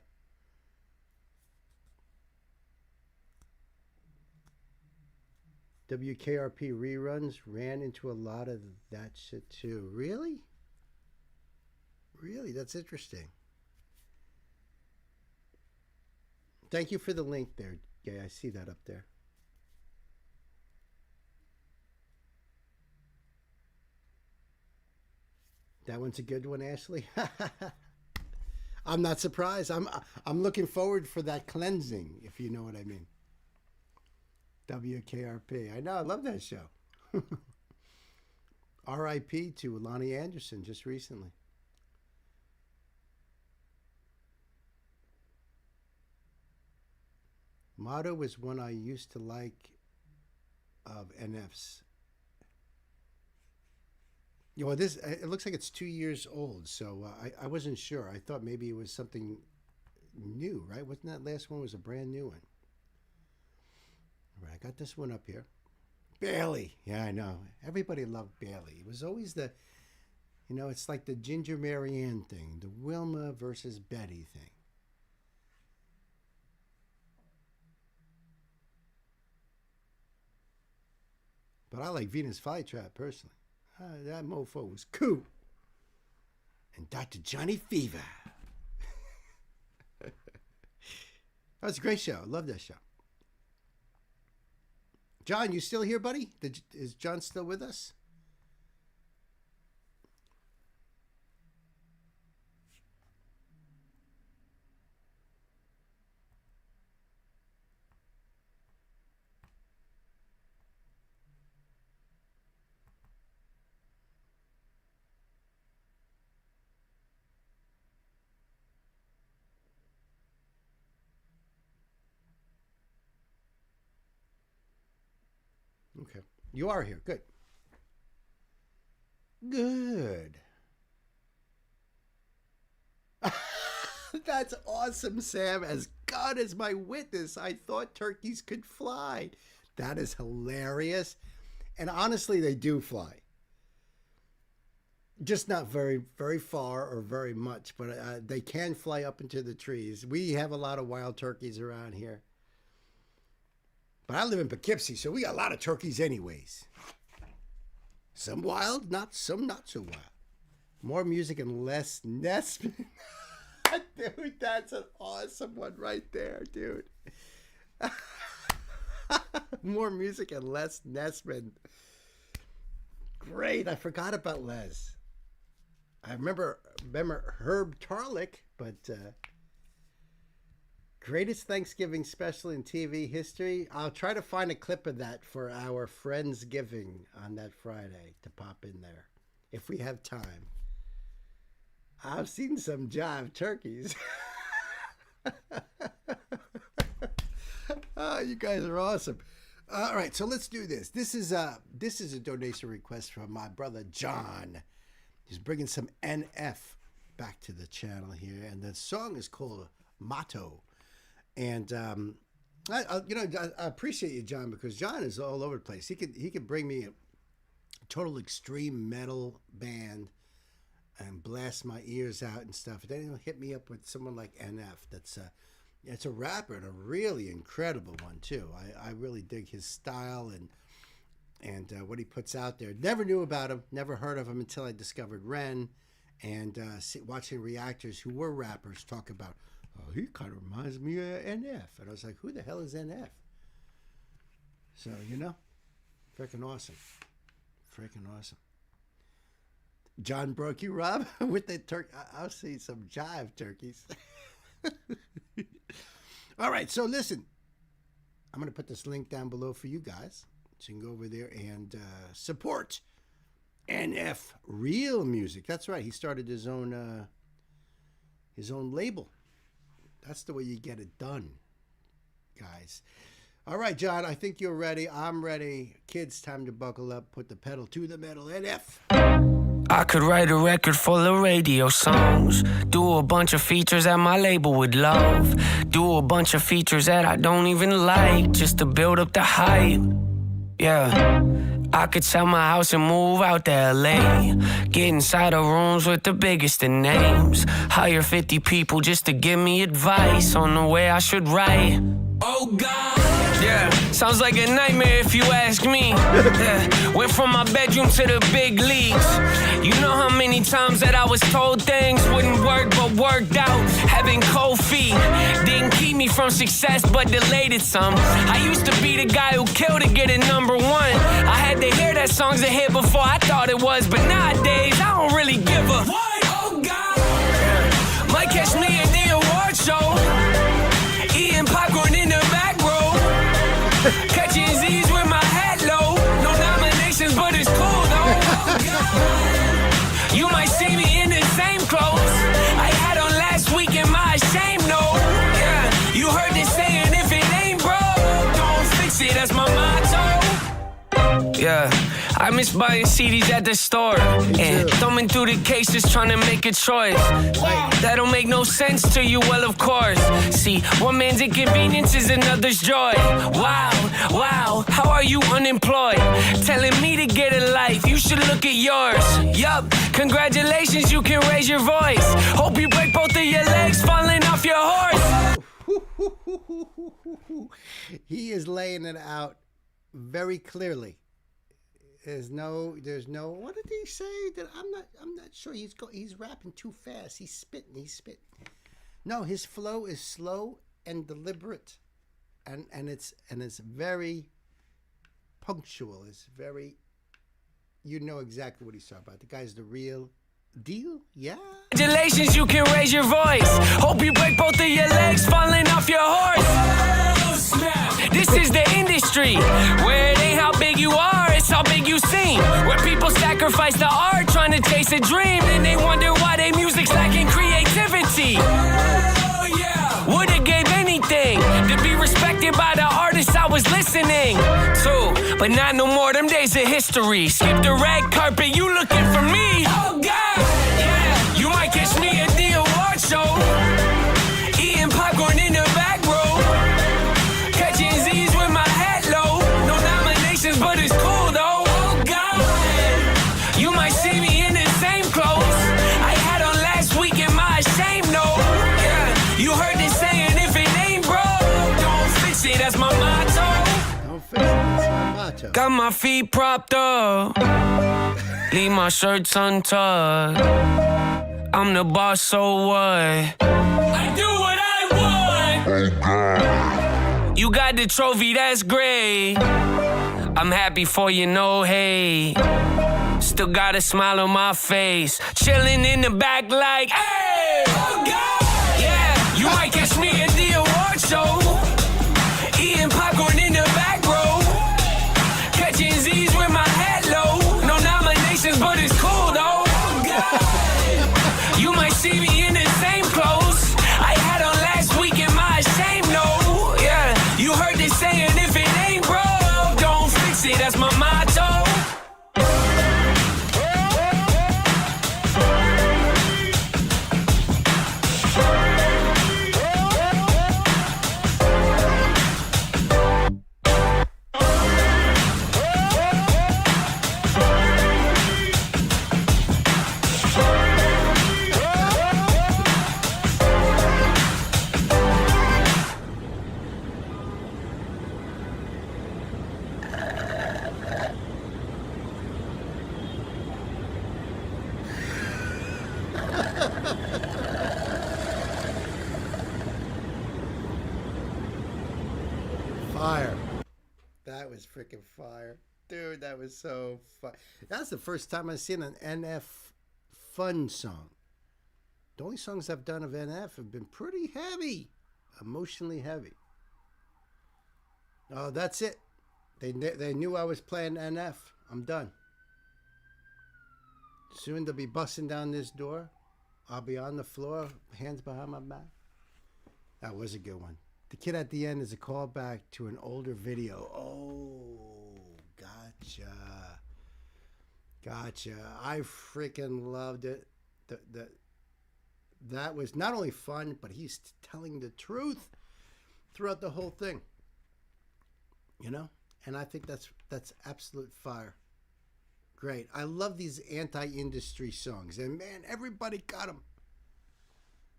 WKRP reruns ran into a lot of that shit too. Really? Really? That's interesting. Thank you for the link there. Yeah, I see that up there. That one's a good one, Ashley. I'm not surprised. I'm looking forward for that cleansing, if you know what I mean. WKRP. I know, I love that show. R.I.P. to Lonnie Anderson just recently. Motto was one I used to like of NF's. It looks like it's 2 years old, so I wasn't sure. I thought maybe it was something new, right? Wasn't that last one was a brand new one? All right, I got this one up here. Bailey. Yeah, I know. Everybody loved Bailey. It was always it's like the Ginger Marianne thing, the Wilma versus Betty thing. But I like Venus Flytrap personally. That mofo was cool. And Dr. Johnny Fever. That was a great show. I love that show. John, you still here, buddy? Is John still with us? Okay. You are here. Good. Good. That's awesome, Sam. As God is my witness, I thought turkeys could fly. That is hilarious. And honestly, they do fly. Just not very, very far or very much, but they can fly up into the trees. We have a lot of wild turkeys around here. But I live in Poughkeepsie, so we got a lot of turkeys anyways. Some wild, some not so wild. More music and less nestmen. Dude, that's an awesome one right there, dude. More music and less nestmen. Great, I forgot about Les. I remember Herb Tarlick, but greatest Thanksgiving special in TV history. I'll try to find a clip of that for our Friendsgiving on that Friday to pop in there if we have time. I've seen some jive turkeys. Oh, you guys are awesome. All right, so let's do this. This is a donation request from my brother John. He's bringing some NF back to the channel here, and the song is called Motto. And I appreciate you, John, because John is all over the place. He could bring me a total extreme metal band and blast my ears out and stuff. Then he'll hit me up with someone like NF. It's a rapper and a really incredible one too. I really dig his style and what he puts out there. Never knew about him, never heard of him until I discovered Ren and watching reactors who were rappers talk about, oh, he kind of reminds me of NF. And I was like, who the hell is NF? So, freaking awesome. Freaking awesome. John broke you, Rob, with the turkey. I'll see some jive turkeys. All right, so listen. I'm going to put this link down below for you guys. So you can go over there and support NF Real Music. That's right. He started his own label. That's the way you get it done, guys. All right, John, I think you're ready. I'm ready. Kids, time to buckle up. Put the pedal to the metal. NF. I could write a record full of radio songs. Do a bunch of features that my label would love. Do a bunch of features that I don't even like, just to build up the hype. Yeah. I could sell my house and move out to LA. Get inside of rooms with the biggest of names. Hire 50 people just to give me advice on the way I should write. Oh God. Yeah, sounds like a nightmare if you ask me. Yeah. Went from my bedroom to the big leagues. You know how many times that I was told things wouldn't work but worked out. Having cold feet didn't keep me from success but delayed it some. I used to be the guy who killed to get it #1. I had to hear that song's a hit before I thought it was, but nowadays I don't really give a what? Oh God. Yeah. Might catch me at the award show, eating popcorn in the back row. Catching Z's with my hat low. No nominations, but it's cool though. You might see me in the same clothes I had on last week in my shame note. Yeah, you heard this saying, if it ain't broke, don't fix it. That's my motto. Yeah. I miss buying CDs at the store and thumbing through the cases trying to make a choice. That don't make no sense to you, well, of course. See, one man's inconvenience is another's joy. Wow, how are you unemployed? Telling me to get a life, you should look at yours. Yup, congratulations, you can raise your voice. Hope you break both of your legs falling off your horse. He is laying it out very clearly. There's no. What did he say? That I'm not sure. He's rapping too fast. He's spitting. No, his flow is slow and deliberate, and it's very punctual. It's very. You know exactly what he's talking about. The guy's the real deal. Yeah. Congratulations, you can raise your voice. Hope you break both of your legs falling off your horse. Oh, snap. This is the industry where it ain't how big you are, it's how big you seem. Where people sacrifice the art trying to chase a dream, and they wonder why their music's lacking creativity. Oh, yeah. Would've gave anything to be respected by the artists I was listening to. But not no more, them days of history. Skip the red carpet, you looking for me. Oh God, yeah. You might catch me at the award show, eating popcorn in the back row, catching Z's with my hat low. No nominations, but it's cool though. Oh God, you might see me in the same clothes I had on last week in my shame note. Yeah, you heard this saying, if it ain't broke, don't fix it. That's my motto. Don't fix it. That's my motto. Got my feet propped up, leave my shirts untucked. I'm the boss, so what? I do what I want. Oh God. You got the trophy, that's great. I'm happy for you, no hate. Still got a smile on my face, chilling in the back like, hey, oh God. Yeah, you might catch me at the award show, eating popcorn in the back row, catching Z's with my hat low. No nominations, but it's cool though. Oh God. You might see me in the same clothes I had on last week in my shame note. Yeah, you heard this saying, if it ain't broke, don't fix it. That's my motto. Fire. That was freaking fire. Dude, that was so fun. That's the first time I've seen an NF fun song. The only songs I've done of NF have been pretty heavy. Emotionally heavy. Oh, that's it. They knew I was playing NF. I'm done. Soon they'll be busting down this door. I'll be on the floor, hands behind my back. That was a good one. The kid at the end is a callback to an older video. Oh, gotcha. Gotcha. I freaking loved it. That was not only fun, but he's telling the truth throughout the whole thing. You know? And I think that's absolute fire. Great. I love these anti-industry songs. And man, everybody got them.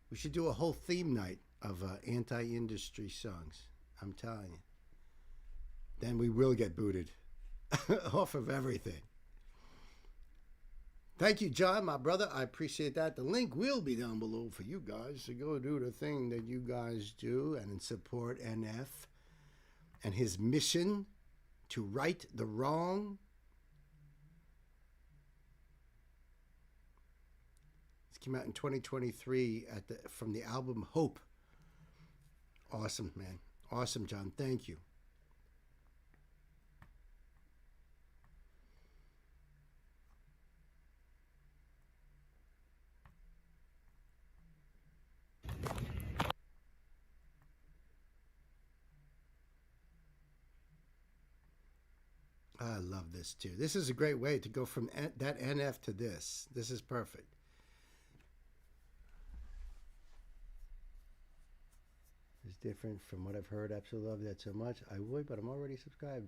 We should do a whole theme night of anti-industry songs. I'm telling you. Then we will get booted off of everything. Thank you, John, my brother. I appreciate that. The link will be down below for you guys to go do the thing that you guys do and support NF and his mission to right the wrong. This came out in 2023 from the album Hope. Awesome, man. Awesome, John. Thank you. I love this too. This is a great way to go from that NF to this. This is perfect. It's different from what I've heard. Absolutely love that so much. I would, but I'm already subscribed.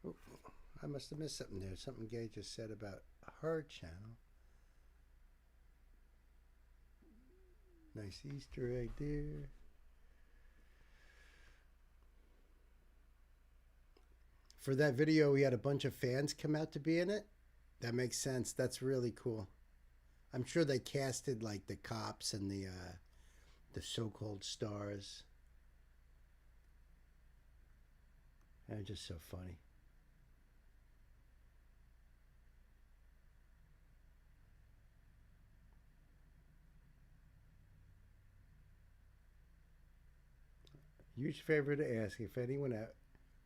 Oh, I must have missed something there. Something Gay just said about her channel. Nice Easter egg there. For that video, we had a bunch of fans come out to be in it. That makes sense. That's really cool. I'm sure they casted like the cops and the so-called stars. They're just so funny. Huge favor to ask if anyone at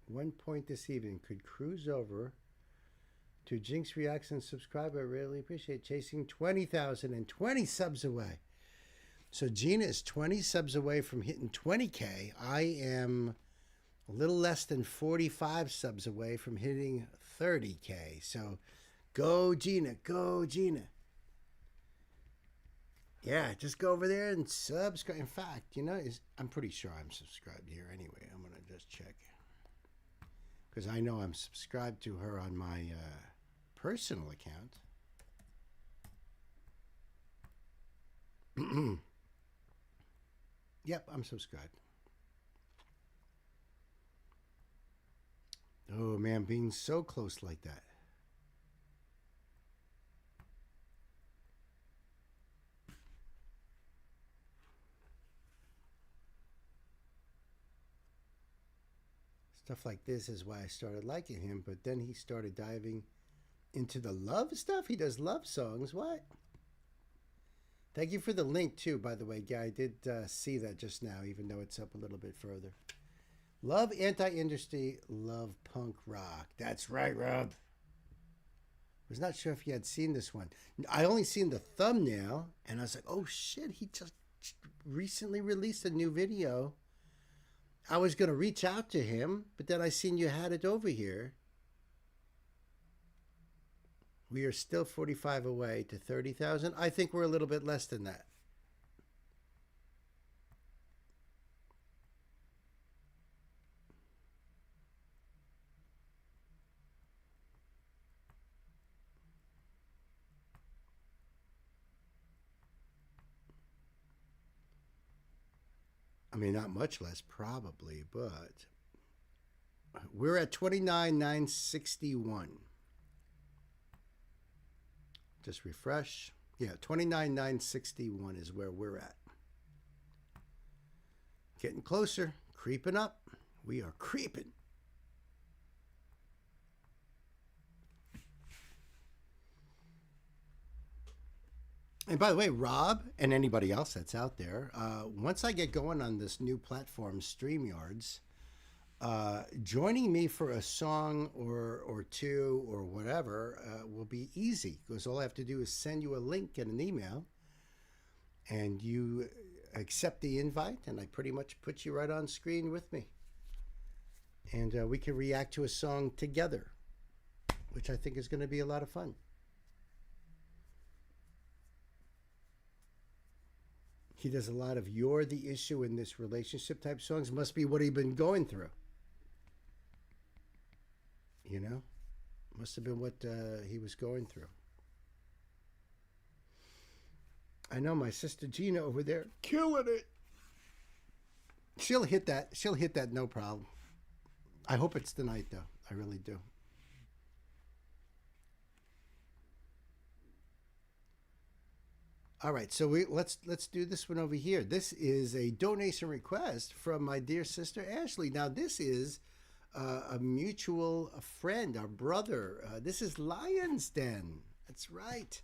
one point this evening could cruise over to Jinx Reacts and subscribe. I really appreciate chasing 20,000 and 20 subs away. So Gina is 20 subs away from hitting 20K. I am a little less than 45 subs away from hitting 30K. So go, Gina. Go, Gina. Yeah, just go over there and subscribe. In fact, I'm pretty sure I'm subscribed here anyway. I'm going to just check. Because I know I'm subscribed to her on my personal account. Yep, I'm subscribed. Oh, man, being so close like that. Stuff like this is why I started liking him, but then he started diving into the love stuff. He does love songs. What? Thank you for the link, too, by the way, guy. I did see that just now, even though it's up a little bit further. Love anti-industry, love punk rock. That's right, Rob. Was not sure if you had seen this one. I only seen the thumbnail, and I was like, oh, shit, he just recently released a new video. I was going to reach out to him, but then I seen you had it over here. We are still 45 away to 30,000. I think we're a little bit less than that. I mean, not much less probably, but we're at 29,961. Just refresh. Yeah, 29,961 is where we're at. Getting closer, creeping up. We are creeping. And by the way, Rob and anybody else that's out there, once I get going on this new platform, StreamYards, joining me for a song or two or whatever will be easy, because all I have to do is send you a link and an email, and you accept the invite, and I pretty much put you right on screen with me. And we can react to a song together, which I think is going to be a lot of fun. He does a lot of "you're the issue in this relationship" type songs. Must be what he'd been going through. You know? Must have been what he was going through. I know my sister Gina over there killing it. She'll hit that. She'll hit that no problem. I hope it's tonight though. I really do. All right, so let's do this one over here. This is a donation request from my dear sister Ashley. Now, this is a mutual friend, our brother. This is Lion's Den. That's right.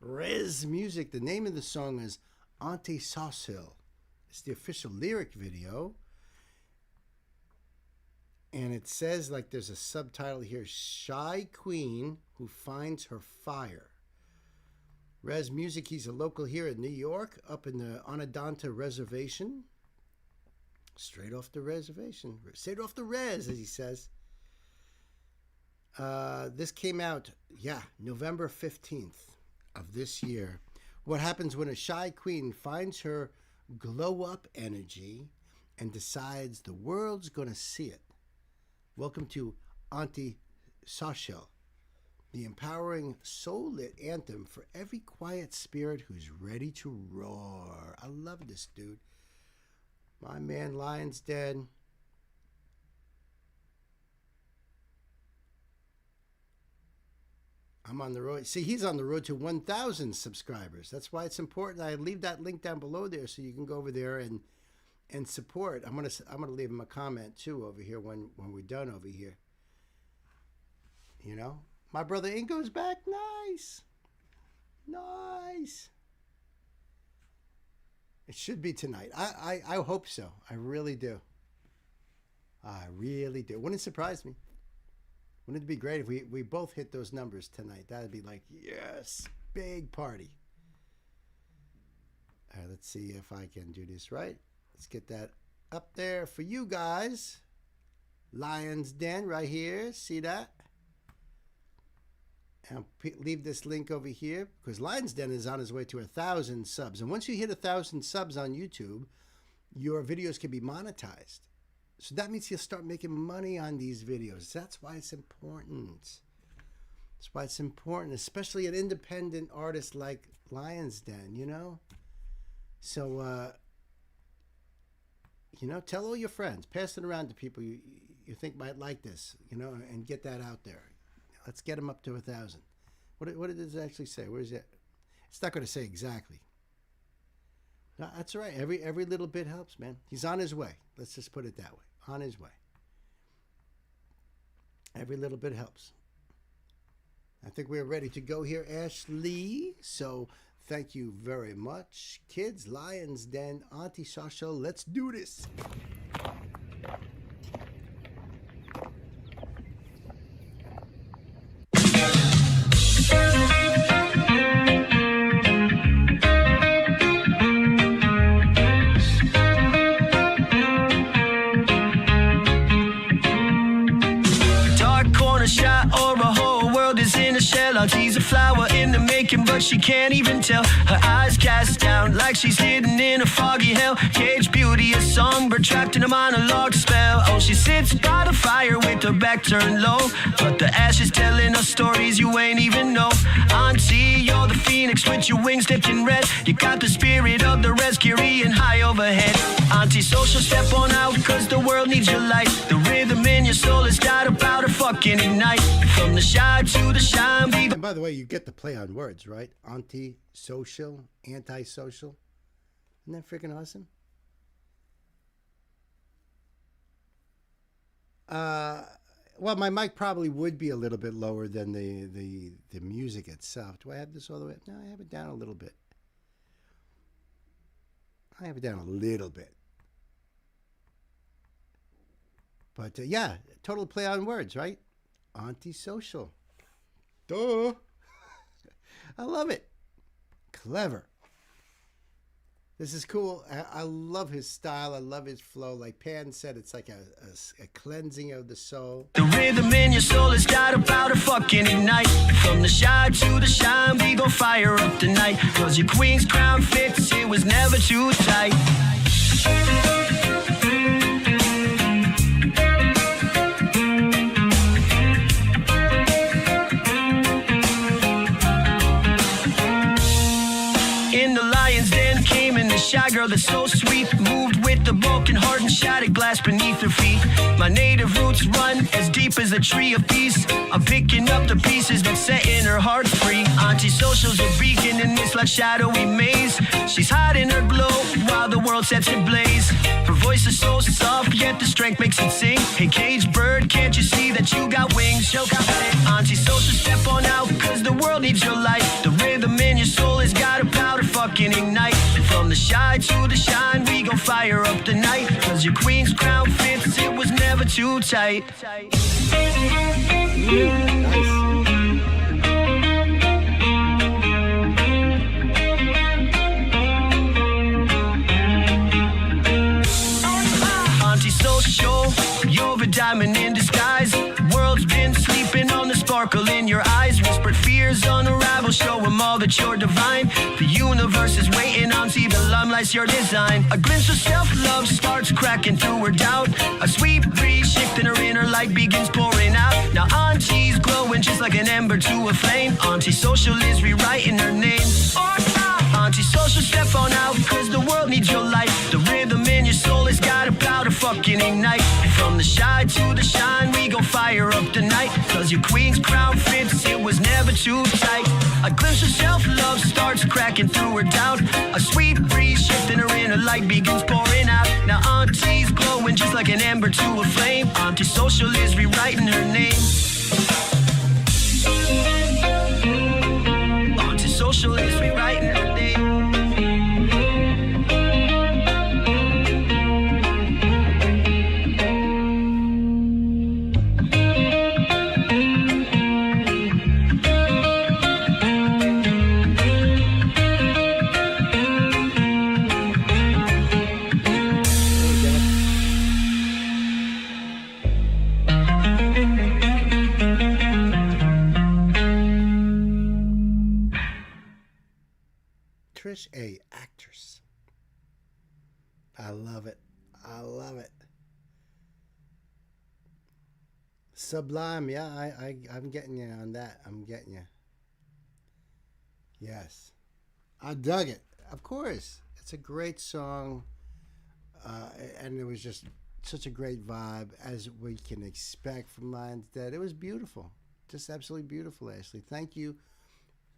Rez Music. The name of the song is Auntie Sauce Hill. It's the official lyric video. And it says, like, there's a subtitle here, Shy Queen Who Finds Her Fire. Rez Music, he's a local here in New York, up in the Onondaga Reservation. Straight off the reservation. Straight off the res, as he says. This came out, November 15th of this year. What happens when a shy queen finds her glow-up energy and decides the world's going to see it? Welcome to Auntie Sashel, the empowering soul-lit anthem for every quiet spirit who's ready to roar. I love this dude. My man Lion's dead. I'm on the road. See, he's on the road to 1,000 subscribers. That's why it's important. I leave that link down below there so you can go over there and support. I'm gonna leave him a comment too over here when we're done over here. You know, my brother Ingo's back. Nice. It should be tonight. I hope so. I really do. I really do. Wouldn't surprise me. Wouldn't it be great if we both hit those numbers tonight? That'd be like, yes, big party. All right, let's see if I can do this right. Let's get that up there for you guys. Lion's Den right here. See that? And leave this link over here because Lion's Den is on his way to 1,000 subs. And once you hit 1,000 subs on YouTube, your videos can be monetized. So that means you'll start making money on these videos. That's why it's important. That's why it's important, especially an independent artist like Lion's Den, you know? So, you know, tell all your friends. Pass it around to people you think might like this, you know, and get that out there. Let's get him up to 1,000. What did it actually say? Where is it? It's not going to say exactly. No, that's all right. Every little bit helps, man. He's on his way. Let's just put it that way. On his way. Every little bit helps. I think we're ready to go here, Ashley. So thank you very much. Kids, Lion's Den, Auntie Sasha, let's do this. Auntie's a flower in the making, but she can't even tell. Her eyes cast down like she's hidden in a foggy hell. Cage beauty, a songbird trapped in a monologue spell. Oh, she sits by the fire with her back turned low, but the ashes telling us stories you ain't even know. Auntie, you're the phoenix with your wings dipped in red. You got the spirit of the rescuing high overhead. Auntie social, step on out, cause the world needs your light. The rhythm in your soul has got a powder fucking ignite. From the shy to the shine, be the... And by the way, you get the play on words, right? Anti-social, anti-social. Isn't that freaking awesome? Well, my mic probably would be a little bit lower than the music itself. Do I have this all the way up? No, I have it down a little bit. I have it down a little bit. But yeah, total play on words, right? Anti-social. Duh. I love it. Clever. This is cool. I love his style. I love his flow. Like Pan said, it's like a cleansing of the soul. The rhythm in your soul has got a powder fucking ignite. From the shy to the shine, we gon' fire up tonight. Cause your queen's crown fits, it was never too tight. Shy girl that's so sweet, moved with the broken heart and shattered glass beneath her feet. My native roots run as deep as a tree of peace. I'm picking up the pieces that setting her heart free. Auntie social's a beacon in this like shadowy maze. She's hiding her glow while the world sets ablaze. Her voice is so soft, yet the strength makes it sing. Hey caged bird, can't you see that you got wings? Choke out Auntie social, step on out, cause the world needs your light. The rhythm in your soul has got a powder fucking ignite. From the shy to the shine, we gon' fire up the night. Cause your queen's crown fits, it was never too tight. Auntie social, you're a diamond in disguise. World's been sleeping on the sparkle in your eyes. Whispered fears unravel, show them all that you're divine. The universe is waiting on, see the limelight's your design. A glimpse of self-love starts cracking through her doubt. A sweet breeze shifting her inner light begins pouring out. Now Auntie's glowing just like an ember to a flame. Auntie social is rewriting her name. Auntie social, step on out, cause the world needs your light. The rhythm in your soul has got a powder fucking ignite. From the shy to the shine, we gon' fire up the night. Cause your queen's crown fits, it was never too tight. A glimpse of self-love starts cracking through her doubt. A sweet breeze shifting her inner light begins pouring out. Now Auntie's glowing just like an ember to a flame. Auntie social is rewriting her name. Auntie social is rewriting her name. English, a actress. I love it. I love it. Sublime, yeah, I'm getting you on that. I'm getting you. Yes. I dug it. Of course. It's a great song. And it was just such a great vibe, as we can expect from Lions Dead. It was beautiful. Just absolutely beautiful, Ashley. Thank you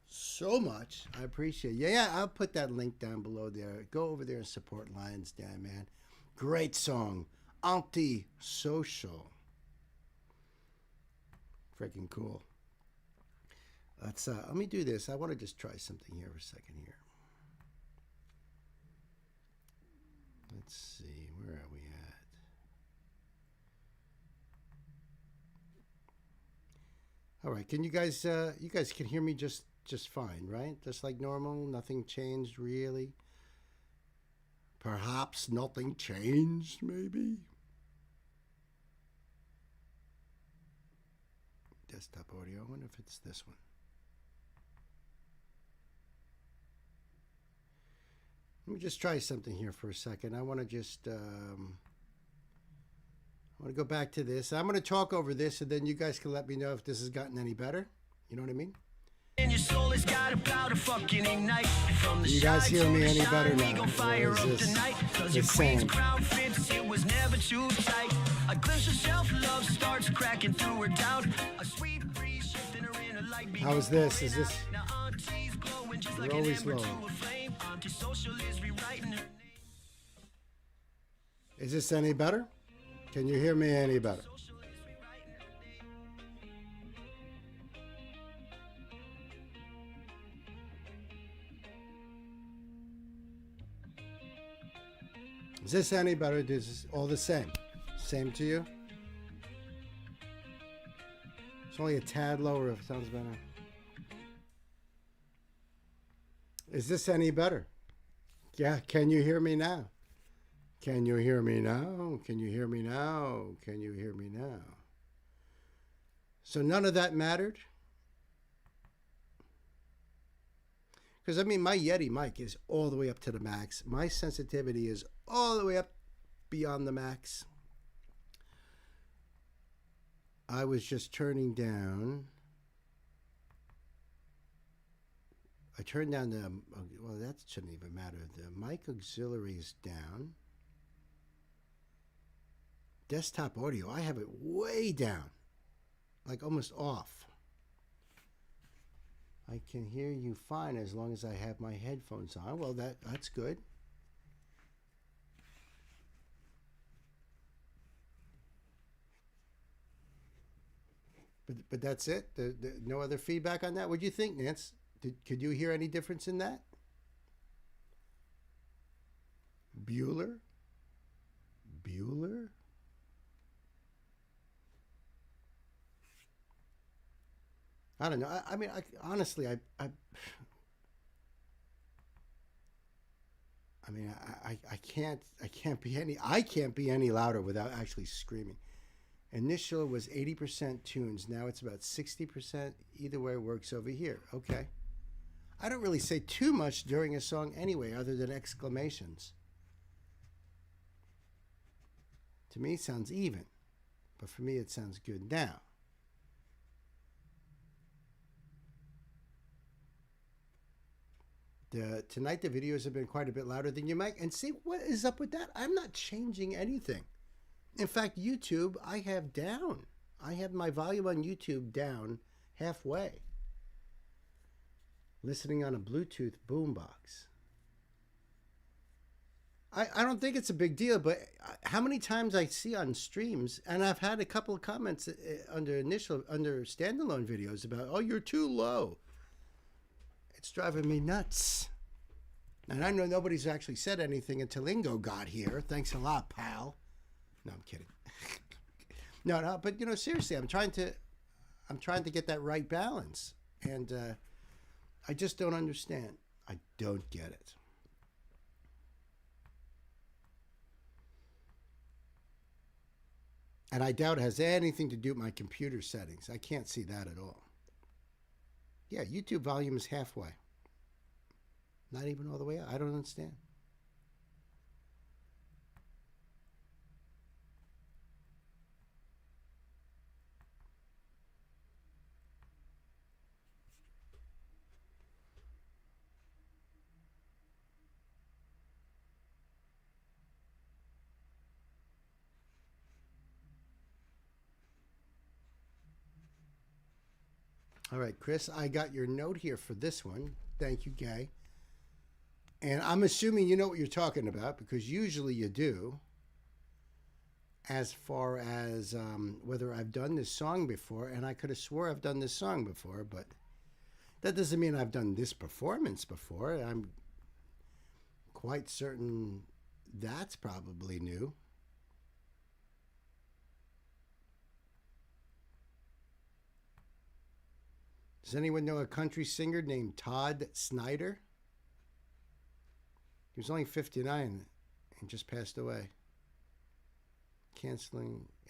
so much. I appreciate it. Yeah, I'll put that link down below there. Go over there and support Lions Den, man. Great song. Anti-social. Freaking cool. Let me do this. I want to just try something here for a second here. Let's see. Where are we at? All right. Can you guys can hear me just fine, right? Just like normal. Nothing changed really. Perhaps nothing changed, maybe. Desktop audio. I wonder if it's this one. Let me just try something here for a second. I want to just, I want to go back to this. I'm going to talk over this, and then you guys can let me know if this has gotten any better. You know what I mean? And your soul has got about to fucking ignite. From the you guys hear me any better we now? gon' fire up tonight. Cause your queen's crown fits, it was never too tight. A glimpse of self-love starts cracking through her doubt. A sweet breeze shifting her in a light. How is this? Is this? Now auntie's glowing just like You're an always ember low. to a flame. Anti-social is rewriting her. Is this any better? Can you hear me any better? Is this any better? This is all the same. Same to you? It's only a tad lower if it sounds better. Is this any better? Yeah, can you hear me now? Can you hear me now? Can you hear me now? Can you hear me now? So none of that mattered? Because, I mean, my Yeti mic is all the way up to the max. My sensitivity is all the way up beyond the max. I was just turning down. I turned down the, well, that shouldn't even matter. The mic auxiliary is down. Desktop audio, I have it way down, like almost off. I can hear you fine as long as I have my headphones on. Well, that's good. But that's it? No other feedback on that? What do you think, Nance? Could you hear any difference in that? Bueller? Bueller? I don't know. I mean, honestly, I mean, I can't be any louder without actually screaming. Initial was 80% tunes. Now it's about 60%. Either way works over here. Okay. I don't really say too much during a song anyway, other than exclamations. To me, it sounds even. But for me, it sounds good now. Tonight, the videos have been quite a bit louder than your mic. And see, what is up with that? I'm not changing anything. In fact, YouTube, I have down. I have my volume on YouTube down halfway. Listening on a Bluetooth boombox. I don't think it's a big deal, but how many times I see on streams, and I've had a couple of comments under standalone videos about, oh, you're too low. It's driving me nuts. And I know nobody's actually said anything until Ingo got here. Thanks a lot, pal. No, I'm kidding. No, but seriously, I'm trying to get that right balance, and I just don't understand. I don't get it. And I doubt it has anything to do with my computer settings. I can't see that at all. Yeah, YouTube volume is halfway. Not even all the way out. I don't understand. All right, Chris, I got your note here for this one. Thank you, Gay. And I'm assuming you know what you're talking about because usually you do. As far as whether I've done this song before, and I could have swore I've done this song before, but that doesn't mean I've done this performance before. I'm quite certain that's probably new. Does anyone know a country singer named Todd Snyder? He was only 59 and just passed away.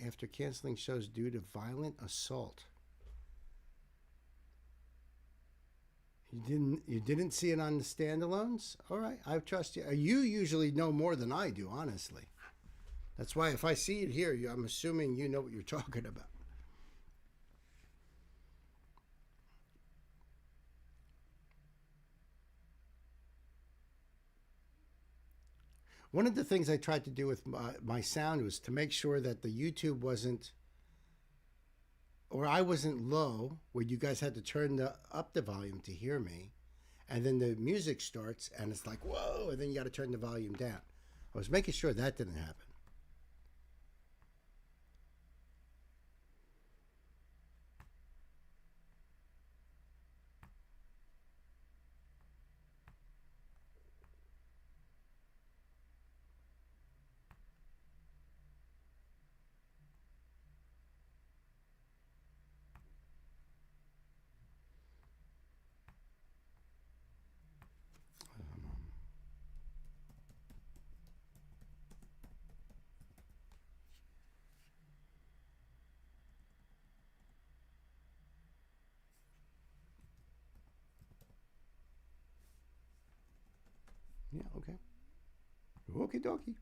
After canceling shows due to violent assault. You didn't see it on the standalones? All right, I trust you. You usually know more than I do, honestly. That's why if I see it here, I'm assuming you know what you're talking about. One of the things I tried to do with my sound was to make sure that the YouTube wasn't, or I wasn't low, where you guys had to turn up the volume to hear me. And then the music starts and it's like, whoa, and then you got to turn the volume down. I was making sure that didn't happen. Yeah, okay. Okie dokie.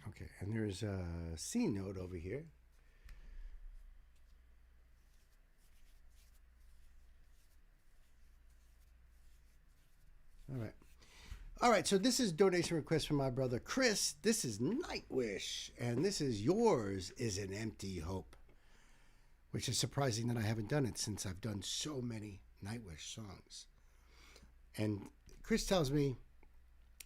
Okay, and there's a C note over here. All right. All right, so this is donation request from my brother Chris. This is Nightwish, and this is Yours is an Empty Hope, which is surprising that I haven't done it since I've done so many Nightwish songs. And Chris tells me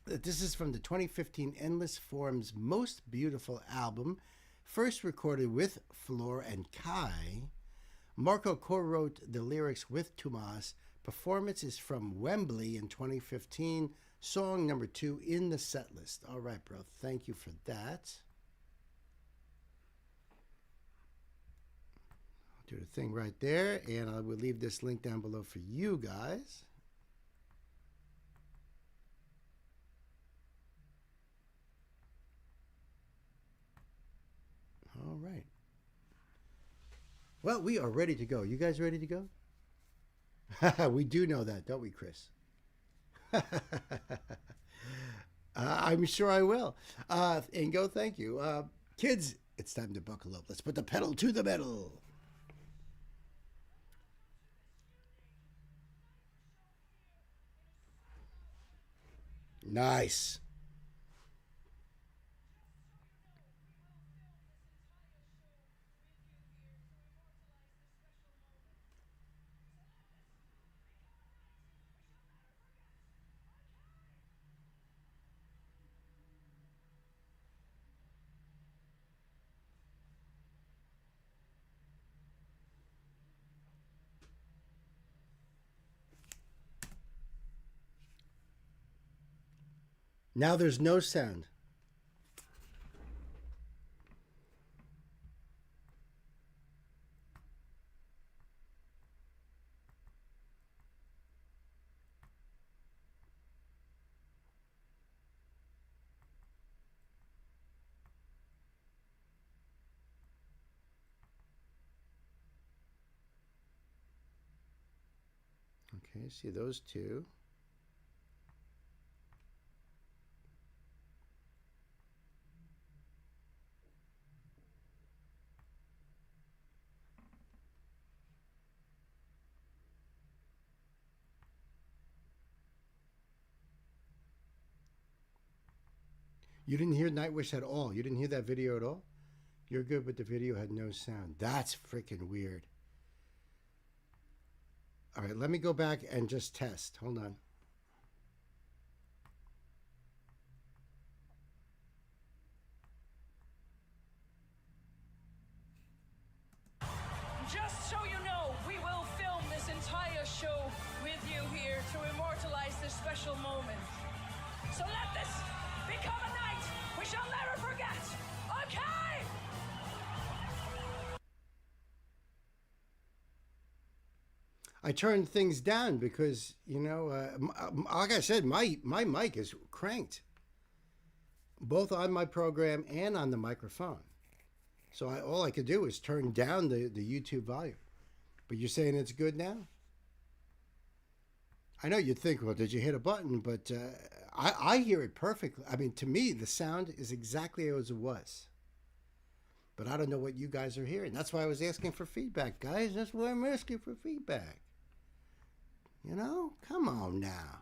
that this is from the 2015 Endless Forms Most Beautiful album, first recorded with Floor and Kai. Marco co-wrote the lyrics with Tomas. Performance is from Wembley in 2015. Song number 2 in the set list. All right, bro. Thank you for that. I'll do the thing right there, and I will leave this link down below for you guys. All right. Well, we are ready to go. You guys ready to go? We do know that, don't we, Chris? I'm sure I will. And go, thank you. Kids, it's time to buckle up. Let's put the pedal to the metal. Nice. Now there's no sound. Okay, see those two. You didn't hear Nightwish at all. You didn't hear that video at all? You're good, but the video had no sound. That's freaking weird. All right, let me go back and just test. Hold on. Just so you know, we will film this entire show with you here to immortalize this special moment. So let this become a night we shall never forget, okay? I turned things down because, you know, like I said, my mic is cranked, both on my program and on the microphone. So all I could do is turn down the YouTube volume. But you're saying it's good now? I know you'd think, well, did you hit a button? But I hear it perfectly. I mean, to me, the sound is exactly as it was. But I don't know what you guys are hearing. That's why I was asking for feedback, guys. That's why I'm asking for feedback. You know? Come on now.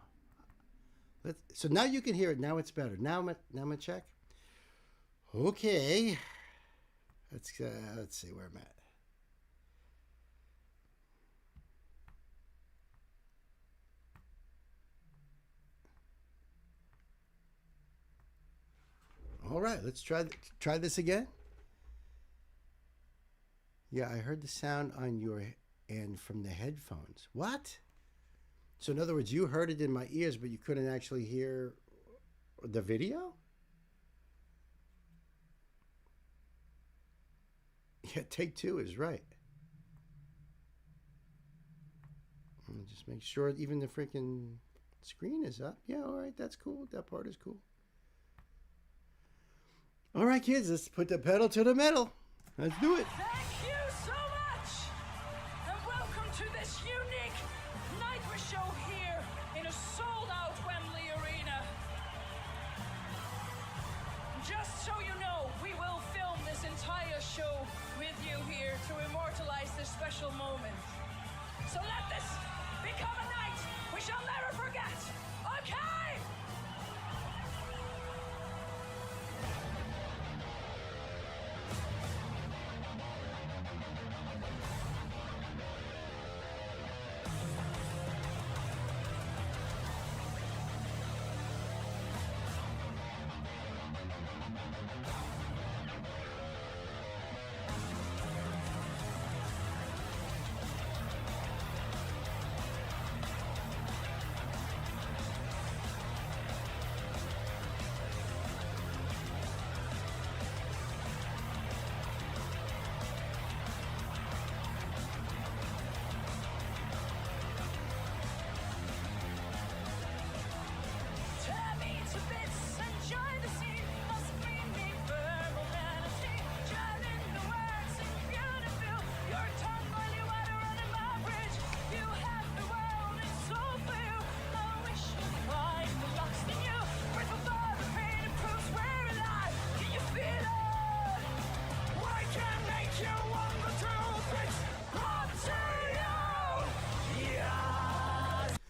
So now you can hear it. Now it's better. Now I'm gonna check. Okay. Let's see where I'm at. All right, let's try this again. Yeah, I heard the sound on your end from the headphones. What? So in other words, you heard it in my ears, but you couldn't actually hear the video? Yeah, take two is right. Just make sure even the freaking screen is up. Yeah, all right, that's cool. That part is cool. All right, kids, let's put the pedal to the metal. Let's do it. Thank you so much, and welcome to this unique Nightwish show here in a sold-out Wembley Arena. Just so you know, we will film this entire show with you here to immortalize this special moment. So let this become a night we shall never forget, okay?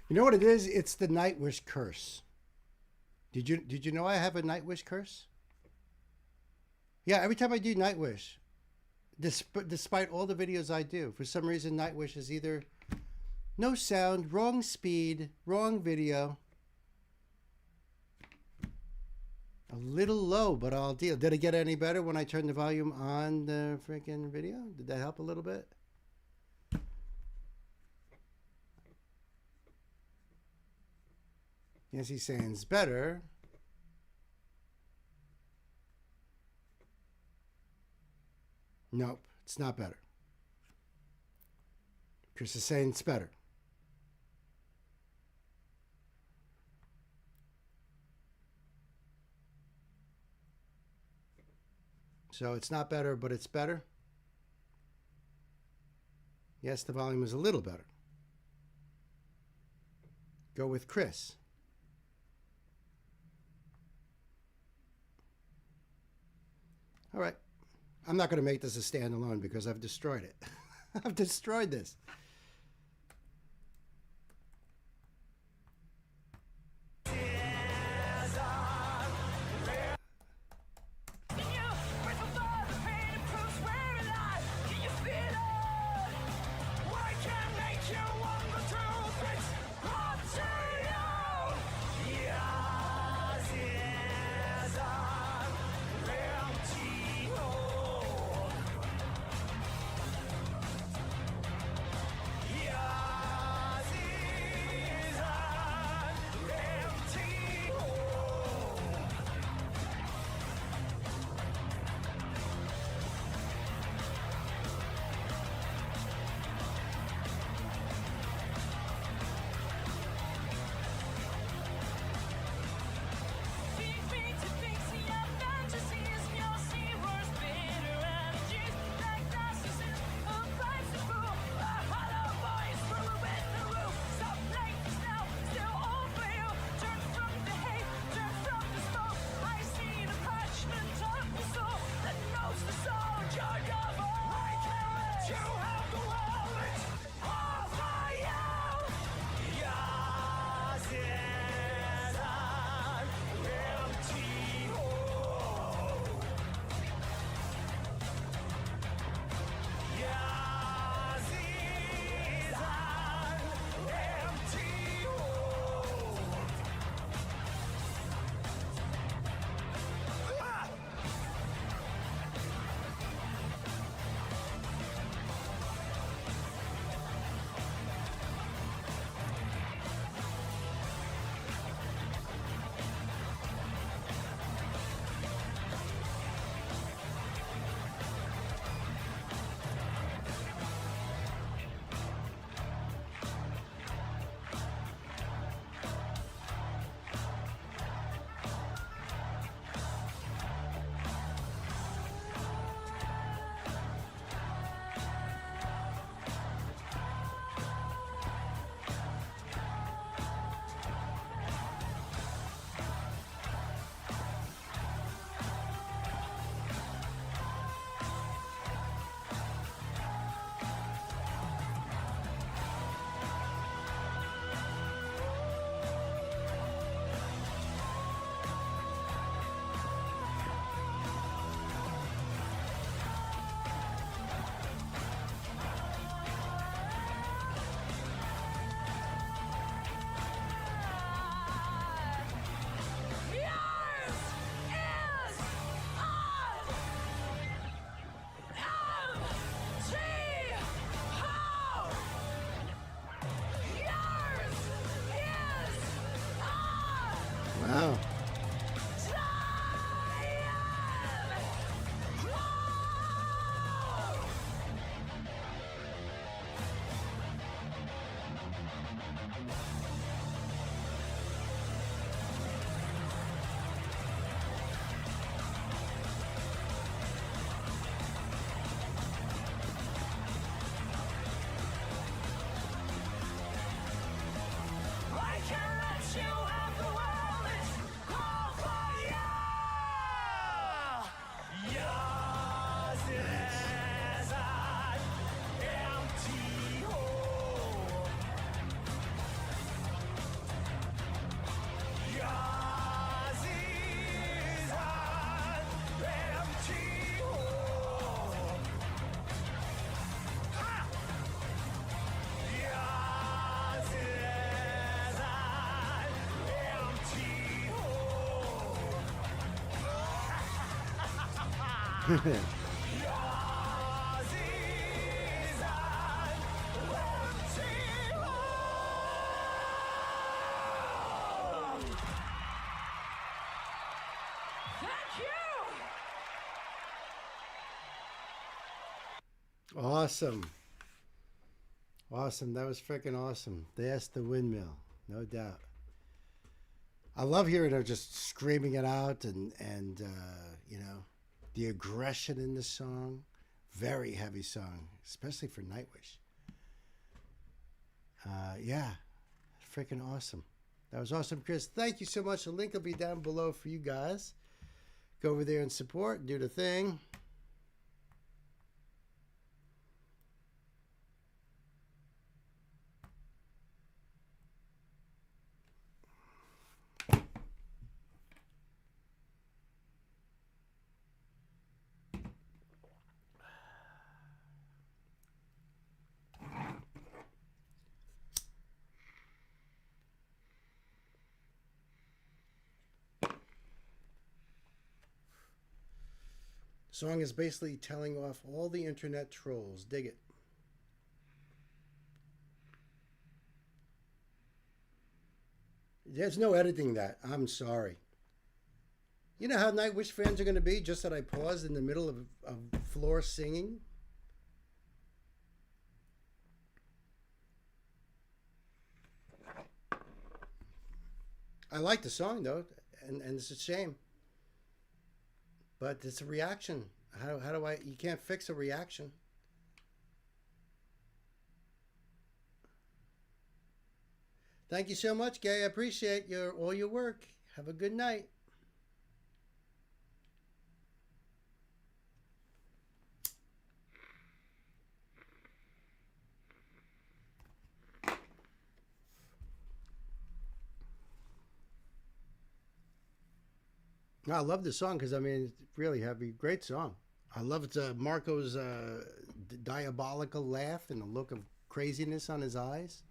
You know what it is? It's the Nightwish curse. Did you know I have a Nightwish curse? Yeah, every time I do Nightwish, despite all the videos I do, for some reason Nightwish is either no sound, wrong speed, wrong video. A little low, but I'll deal. Did it get any better when I turned the volume on the freaking video? Did that help a little bit? Yes, he's saying it's better. Nope, it's not better. Chris is saying it's better. So it's not better, but it's better. Yes, the volume is a little better. go with Chris. All right. I'm not going to make this a standalone because I've destroyed it. I've destroyed this. Wow. Awesome. Awesome. That was freaking awesome. That's the windmill, no doubt. I love hearing her just screaming it out and you know, the aggression in the song. Very heavy song, especially for Nightwish. Yeah, freaking awesome. That was awesome, Chris. Thank you so much. The link will be down below for you guys. Go over there and support. Do the thing. Song is basically telling off all the internet trolls. Dig it. There's no editing that. I'm sorry. You know how Nightwish fans are going to be? Just that I paused in the middle of Floor singing? I like the song, though, and it's a shame. But it's a reaction. How do I... You can't fix a reaction. Thank you so much, Gay. I appreciate all your work. Have a good night. I love this song because, I mean, it's really heavy. Great song. I love it. Marco's diabolical laugh and the look of craziness on his eyes.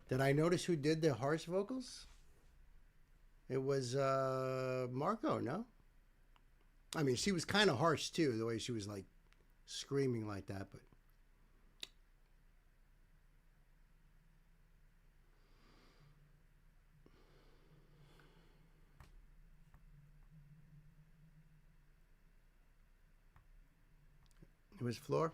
Did I notice who did the harsh vocals? It was Marco, no? I mean, she was kind of harsh, too, the way she was, like, screaming like that, but... It was Floor.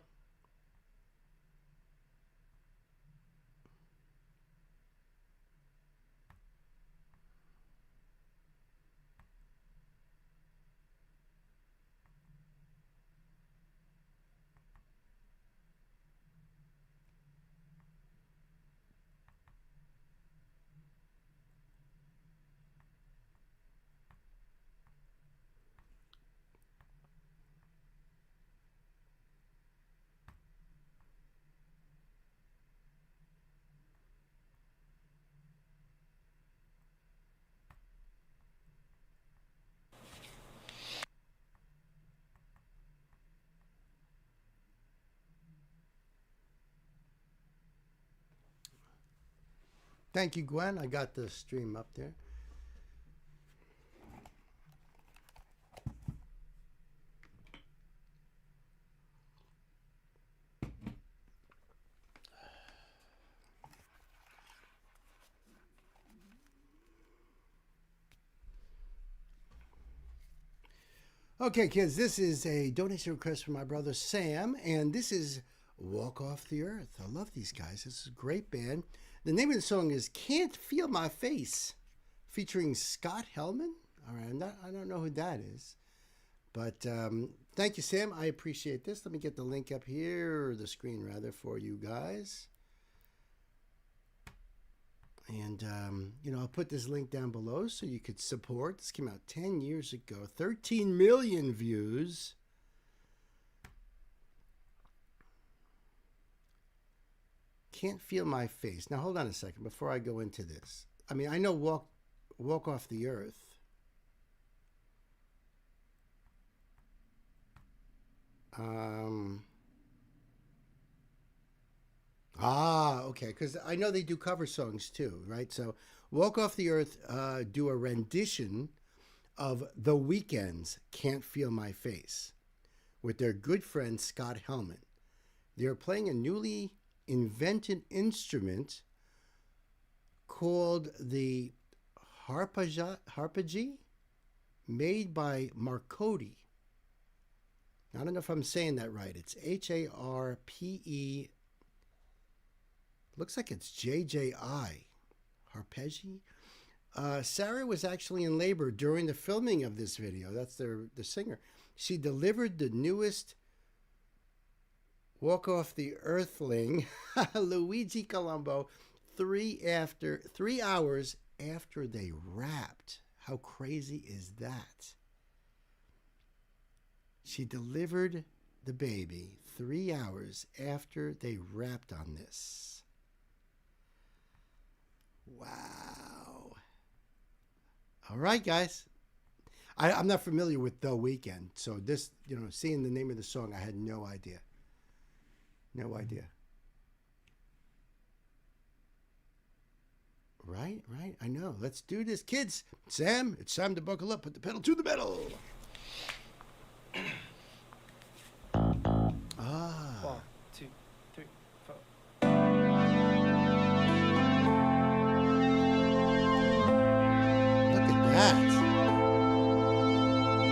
Thank you, Gwen. I got the stream up there. Okay, kids, this is a donation request from my brother Sam, and this is Walk Off the Earth. I love these guys. This is a great band. The name of the song is Can't Feel My Face, featuring Scott Hellman. All right, I don't know who that is. But thank you, Sam. I appreciate this. Let me get the link up here, or the screen rather, for you guys. And, you know, I'll put this link down below so you could support. This came out 10 years ago. 13 million views. Can't Feel My Face. Now, hold on a second before I go into this. I mean, I know Walk Off the Earth. Okay, because I know they do cover songs too, right? So Walk Off the Earth do a rendition of The Weeknd's Can't Feel My Face with their good friend Scott Hellman. They're playing a newly invented instrument called the harpeggi, made by Marcodi. I don't know if I'm saying that right. It's Harpe. Looks like it's JJI. Harpeggi. Sarah was actually in labor during the filming of this video. That's the singer. She delivered the newest Walk Off the Earthling, Luigi Colombo, 3 hours after they wrapped. How crazy is that? She delivered the baby 3 hours after they wrapped on this. Wow. All right, guys. I'm not familiar with The Weeknd, so this, seeing the name of the song, I had no idea. No idea. Right. I know. Let's do this, kids. Sam, it's time to buckle up. Put the pedal to the metal. Ah. 1, 2, 3, 4. Look at that.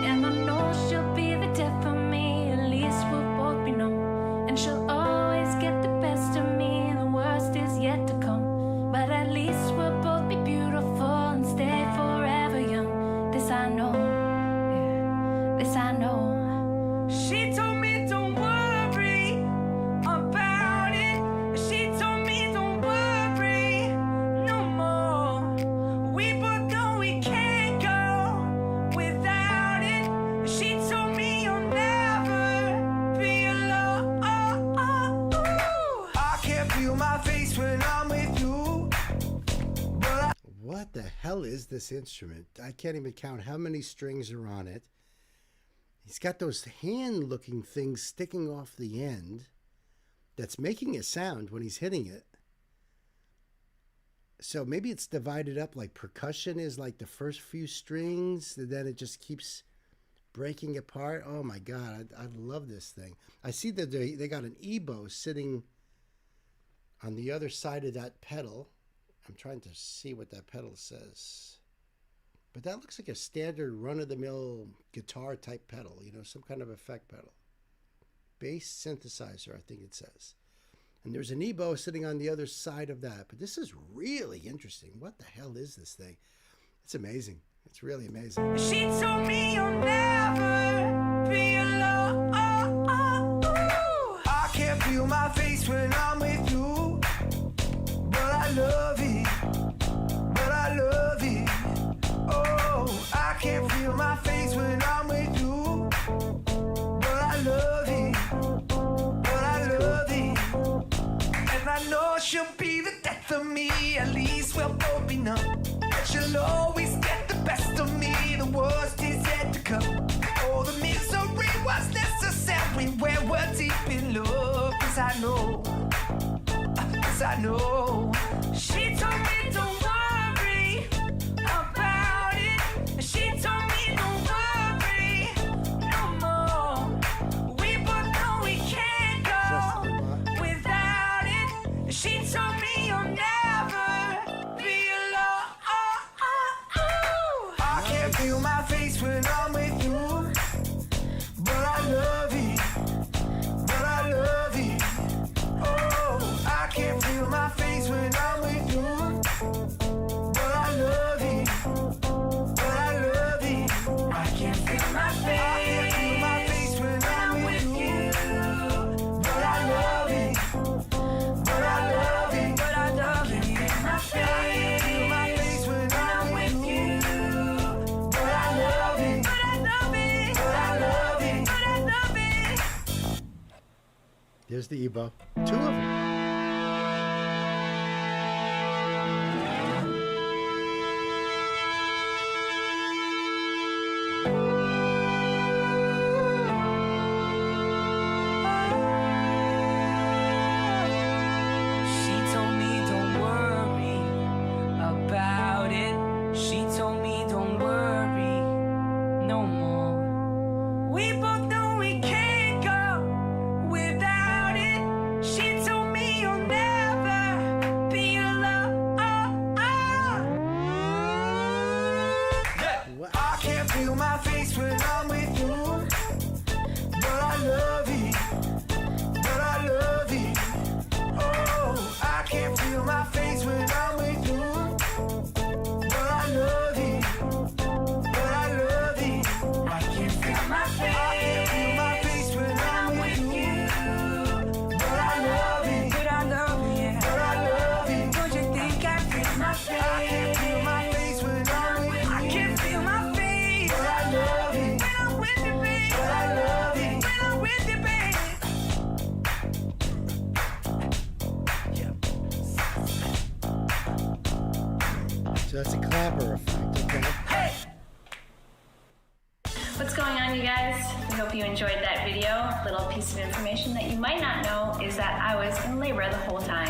And I know she'll be the death of me, at least we'll both be known. And she'll always get the best of me, the worst is yet to come. But at least we'll both be beautiful and stay forever young. This I know, yeah, this I know. She told me don't worry about it. She told me don't worry no more. We both know we can't go without it. She told me you'll never be alone. I can't feel my face when I'm with you. What the hell is this instrument? I can't even count how many strings are on it. He's got those hand-looking things sticking off the end that's making a sound when he's hitting it. So maybe it's divided up like percussion is like the first few strings, and then it just keeps breaking apart. Oh my God, I love this thing. I see that they got an EBow sitting on the other side of that pedal. I'm trying to see what that pedal says. But that looks like a standard run-of-the-mill guitar type pedal, some kind of effect pedal. Bass synthesizer, I think it says. And there's an EBow sitting on the other side of that. But this is really interesting. What the hell is this thing? It's amazing. It's really amazing. She told me you'll never be alone. I can't feel my face when I'm with you. But I love it. But I love it. Oh, I can't feel my face when I'm with you. But I love it. But I love it. And I know she'll be the death of me. At least we'll both be numb. But she'll always get the best of me. The worst is yet to come. Oh, the misery was necessary when we're deep in love. 'Cause I know. 'Cause I know. She told me don't worry about it. She told me don't worry no more. We both know we can't go without it. She told me you'll never be alone. I can't feel my face when I'm with you. But I love it. But I love it. Oh, I can't feel my face when I'm with you. But I love it. But I love it. I can't feel my face. I can't feel my face when I'm with you. But I love it. But I love it. But I love it. My face. I can't feel my face when I'm with you. But I love it. But I love it. But I love it. But I love it. There's the EBow. 2 of them. She told me don't worry about it. She told me don't worry no more. We both know we can't go without it. She told me you'll never be alone. I can't feel my face when I'm with you. But I love it. But I love it. Oh, I can't feel my face when I'm with you. But I love it. But I love it. I can't feel my face. I can't feel my face when I'm with you. But I love it. But I love it. But I love it. Don't you think snapper effect, okay? What's going on, you guys? We hope you enjoyed that video. Little piece of information that you might not know is that I was in labor the whole time.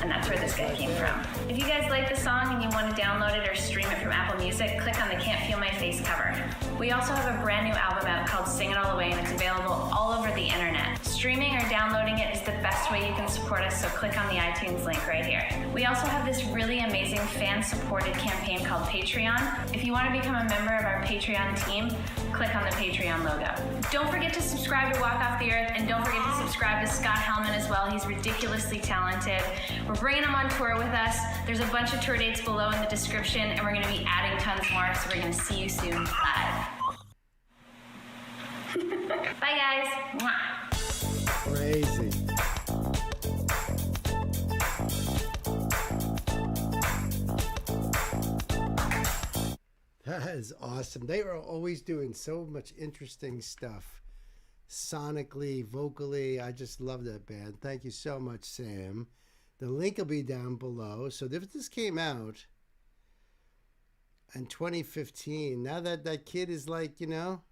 And that's where this guy came from. If you guys like the song and you want to download it or stream it from Apple Music, click on the Can't Feel My Face cover. We also have a brand new album out called Sing It All Away, and it's available all over the internet. Streaming or downloading it is the best way you can support us, so click on the iTunes link right here. We also have this really amazing fan-supported campaign called Patreon. If you want to become a member of our Patreon team, click on the Patreon logo. Don't forget to subscribe to Walk Off the Earth, and don't forget to subscribe to Scott Hellman as well. He's ridiculously talented. We're bringing him on tour with us. There's a bunch of tour dates below in the description, and we're going to be adding tons more, so we're going to see you soon live. Bye, guys. Mwah. Crazy. That is awesome. They are always doing so much interesting stuff. Sonically, vocally. I just love that band. Thank you so much, Sam. The link will be down below. So if this came out in 2015, now that kid is like, you know,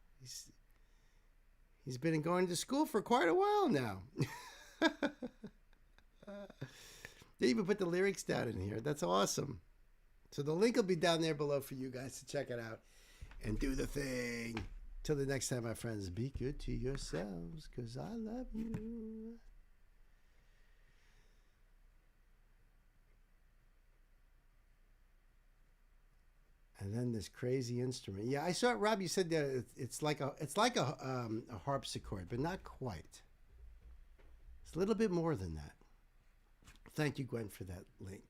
he's been going to school for quite a while now. They even put the lyrics down in here. That's awesome. So the link will be down there below for you guys to check it out and do the thing. Till the next time, my friends, be good to yourselves, because I love you. And then this crazy instrument. Yeah, I saw it, Rob. You said that it's like a harpsichord, but not quite. It's a little bit more than that. Thank you, Gwen, for that link.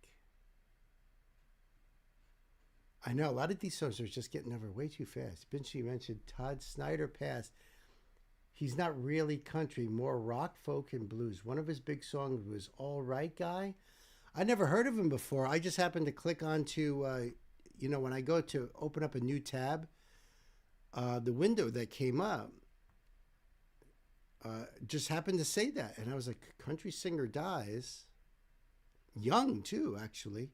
I know a lot of these songs are just getting over way too fast. Binchy mentioned Todd Snyder passed. He's not really country, more rock, folk, and blues. One of his big songs was All Right Guy. I never heard of him before. I just happened to click onto, you know, when I go to open up a new tab, the window that came up just happened to say that. And I was like, country singer dies. Young, too, actually.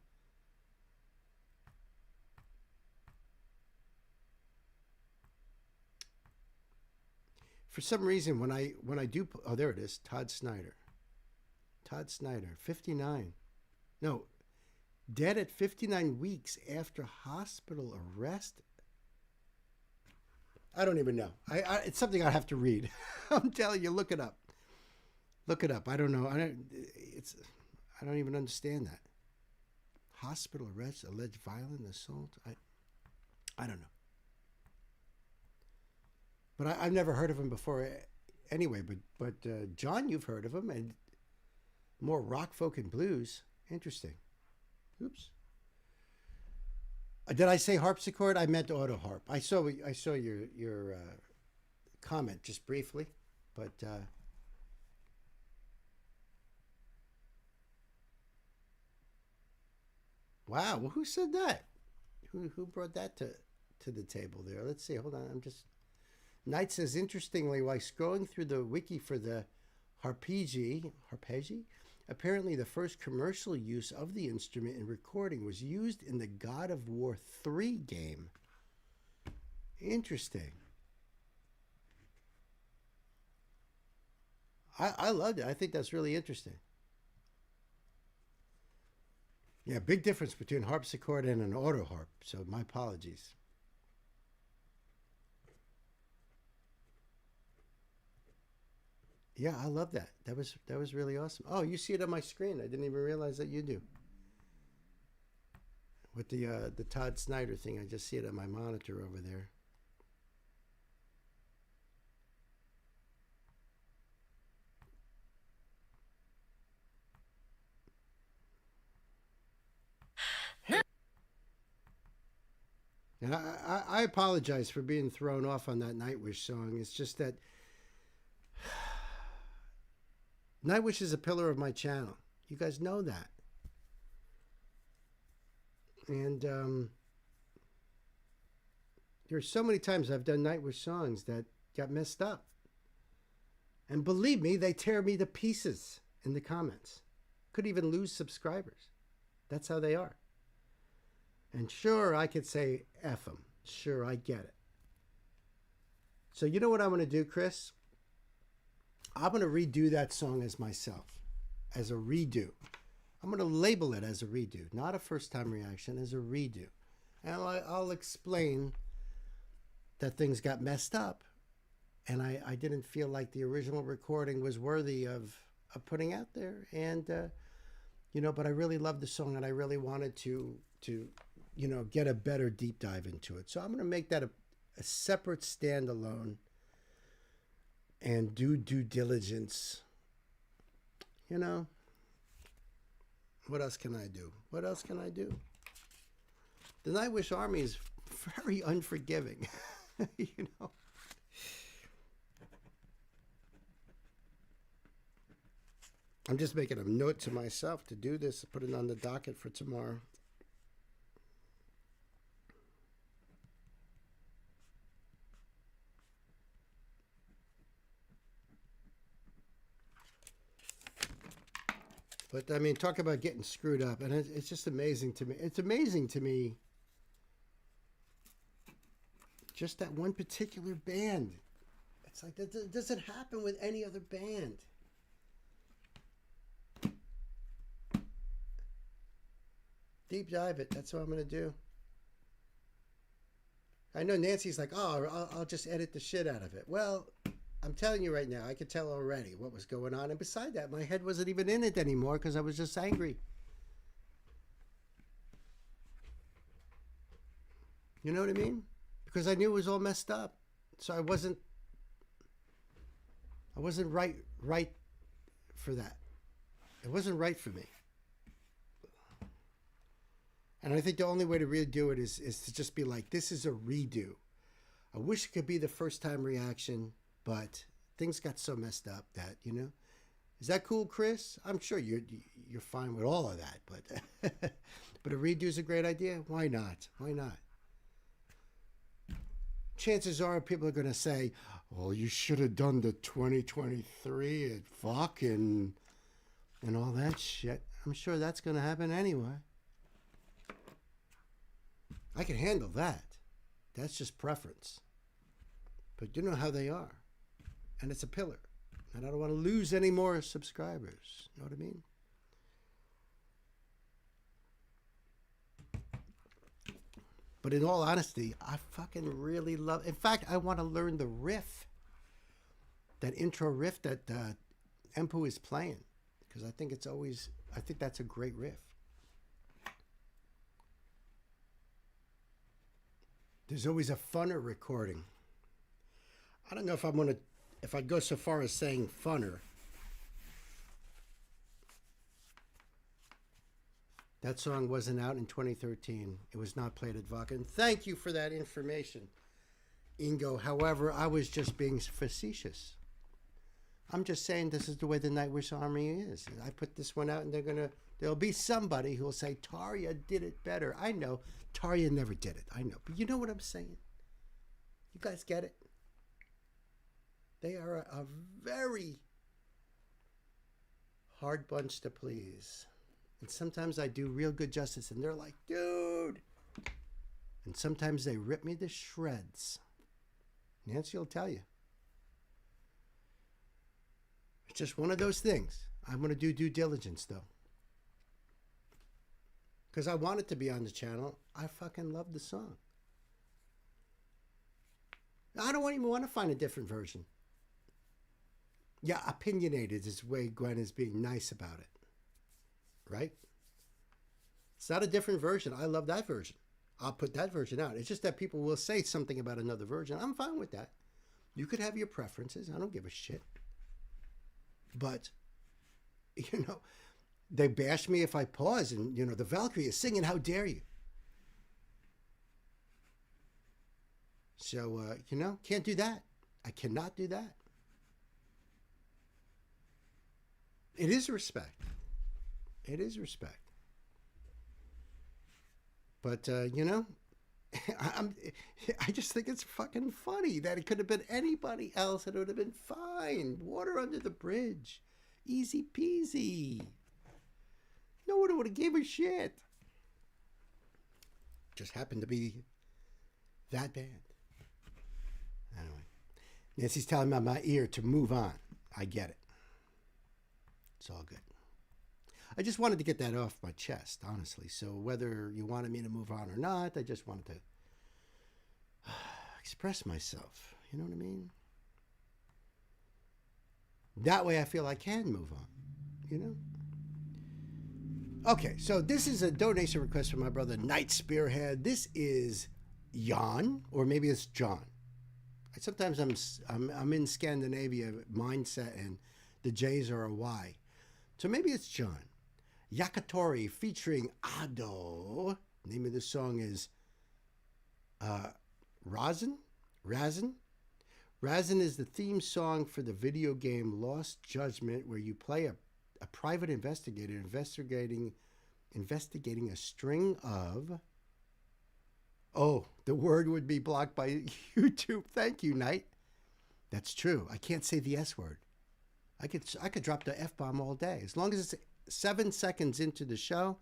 For some reason, when I do, oh, there it is, Todd Snyder. Todd Snyder, 59. No, dead at 59 weeks after hospital arrest. I don't even know. It's something I have to read. I'm telling you, look it up. Look it up. I don't know. I don't even understand that. Hospital arrest, alleged violent assault. I don't know. But I've never heard of him before anyway. But John, you've heard of him, and more rock, folk, and blues. Interesting. Oops. Did I say harpsichord? I meant auto harp. I saw your comment just briefly, but wow. Well, who said that? Who brought that to the table there? Let's see. Hold on. Knight says, interestingly, while scrolling through the wiki for the harpeggi, apparently the first commercial use of the instrument in recording was used in the God of War 3 game. Interesting. I loved it. I think that's really interesting. Yeah, big difference between harpsichord and an auto harp, so my apologies. Yeah, I love that. That was really awesome. Oh, you see it on my screen. I didn't even realize that you do. With the Todd Snyder thing, I just see it on my monitor over there. And I apologize for being thrown off on that Nightwish song. It's just that Nightwish is a pillar of my channel. You guys know that. And there's so many times I've done Nightwish songs that got messed up. And believe me, they tear me to pieces in the comments. Could even lose subscribers. That's how they are. And sure, I could say F them. Sure, I get it. So you know what I'm going to do, Chris? I'm going to redo that song as myself, as a redo. I'm going to label it as a redo, not a first-time reaction, as a redo. And I'll explain that things got messed up, and I didn't feel like the original recording was worthy of putting out there. And, but I really loved the song, and I really wanted to get a better deep dive into it. So I'm going to make that a separate standalone and do due diligence. What else can I do? What else can I do? The Nightwish Army is very unforgiving. I'm just making a note to myself to do this, put it on the docket for tomorrow. But, I mean, talk about getting screwed up. And it's just amazing to me. It's amazing to me, just that one particular band. It's like, that doesn't happen with any other band. Deep dive it. That's what I'm going to do. I know Nancy's like, oh, I'll just edit the shit out of it. Well, I'm telling you right now, I could tell already what was going on. And beside that, my head wasn't even in it anymore because I was just angry. You know what I mean? Because I knew it was all messed up. So I wasn't right for that. It wasn't right for me. And I think the only way to really do it is to just be like, this is a redo. I wish it could be the first time reaction, but things got so messed up that, Is that cool, Chris? I'm sure you're fine with all of that, but a redo is a great idea. Why not? Why not? Chances are people are going to say, oh, you should have done the 2023 and fucking and all that shit. I'm sure that's going to happen anyway. I can handle that. That's just preference. But you know how they are. And it's a pillar. And I don't want to lose any more subscribers. You know what I mean? But in all honesty, I fucking really love... In fact, I want to learn the riff. That intro riff that Empu is playing. Because I think that's a great riff. There's always a funner recording. I don't know if I'd go so far as saying funner. That song wasn't out in 2013. It was not played at Vakken. Thank you for that information, Ingo. However, I was just being facetious. I'm just saying this is the way the Nightwish Army is. I put this one out and there'll be somebody who will say, Tarja did it better. I know. Tarja never did it. I know. But you know what I'm saying? You guys get it? They are a very hard bunch to please. And sometimes I do real good justice and they're like, dude. And sometimes they rip me to shreds. Nancy will tell you. It's just one of those things. I'm going to do due diligence though. Because I want it to be on the channel. I fucking love the song. I don't even want to find a different version. Yeah, opinionated is the way Gwen is being nice about it. Right? It's not a different version. I love that version. I'll put that version out. It's just that people will say something about another version. I'm fine with that. You could have your preferences. I don't give a shit. But, they bash me if I pause and, the Valkyrie is singing, how dare you? So, can't do that. I cannot do that. It is respect. It is respect. But, I just think it's fucking funny that it could have been anybody else and it would have been fine. Water under the bridge. Easy peasy. No one would have gave a shit. Just happened to be that band. Anyway, Nancy's telling me on my ear to move on. I get it. It's all good. I just wanted to get that off my chest, honestly. So whether you wanted me to move on or not, I just wanted to express myself. You know what I mean? That way I feel I can move on, you know? Okay, so this is a donation request from my brother, Night Spearhead. This is Jan, or maybe it's John. Sometimes I'm in Scandinavia mindset, and the J's are a Y. So maybe it's John. Yakatori featuring Ado. Name of the song is Razin? Razin? Razin is the theme song for the video game Lost Judgment, where you play a private investigator investigating a string of... Oh, the word would be blocked by YouTube. Thank you, Knight. That's true. I can't say the S word. I could drop the F-bomb all day. As long as it's 7 seconds into the show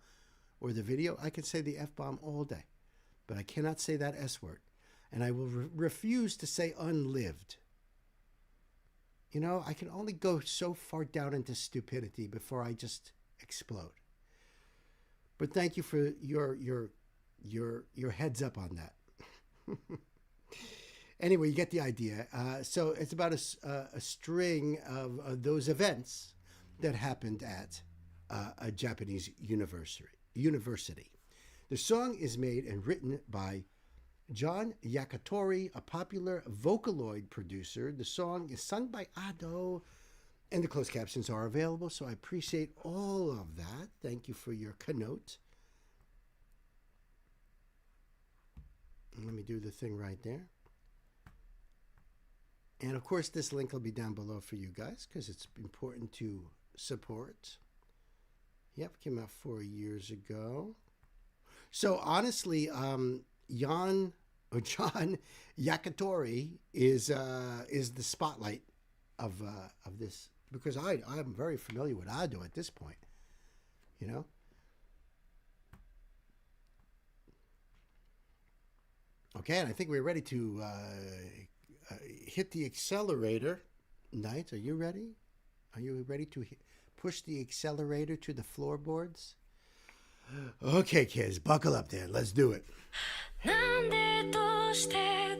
or the video, I can say the F-bomb all day. But I cannot say that S word. And I will refuse to say unlived. You know, I can only go so far down into stupidity before I just explode. But thank you for your heads up on that. Anyway, you get the idea. So it's about a string of those events that happened at a Japanese university. The song is made and written by John Yakatori, a popular Vocaloid producer. The song is sung by Ado, and the closed captions are available, so I appreciate all of that. Thank you for your keynote. Let me do the thing right there. And of course, this link will be down below for you guys because it's important to support. Yep, came out 4 years ago. So honestly, John Yakatori is the spotlight of this, because I'm very familiar with Ado at this point, you know. Okay, and I think we're ready to hit the accelerator. Knight, are you ready? Are you ready to push the accelerator to the floorboards? Okay, kids, buckle up then. Let's do it. なんでどうして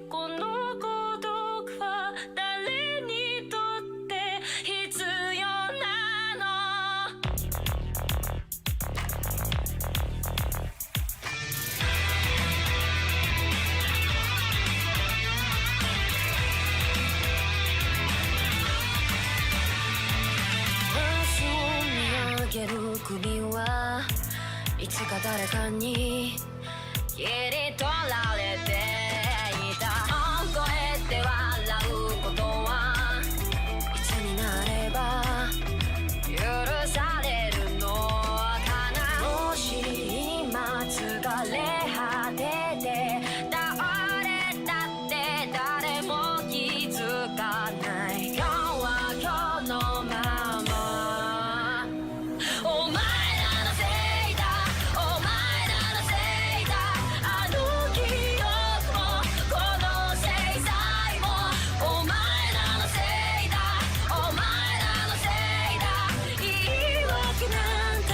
この孤独は誰にとって必要なの 明日を見上げる首はいつか誰かに切り取られていた大声で笑うことはいつになれば許されるのかなもし今疲れ果てて倒れたって誰も気づかない今日は今日のままお前らのせいだお前らのせいだあの記憶もこの制裁もお前らのせいだお前らのせいだ言い訳なんて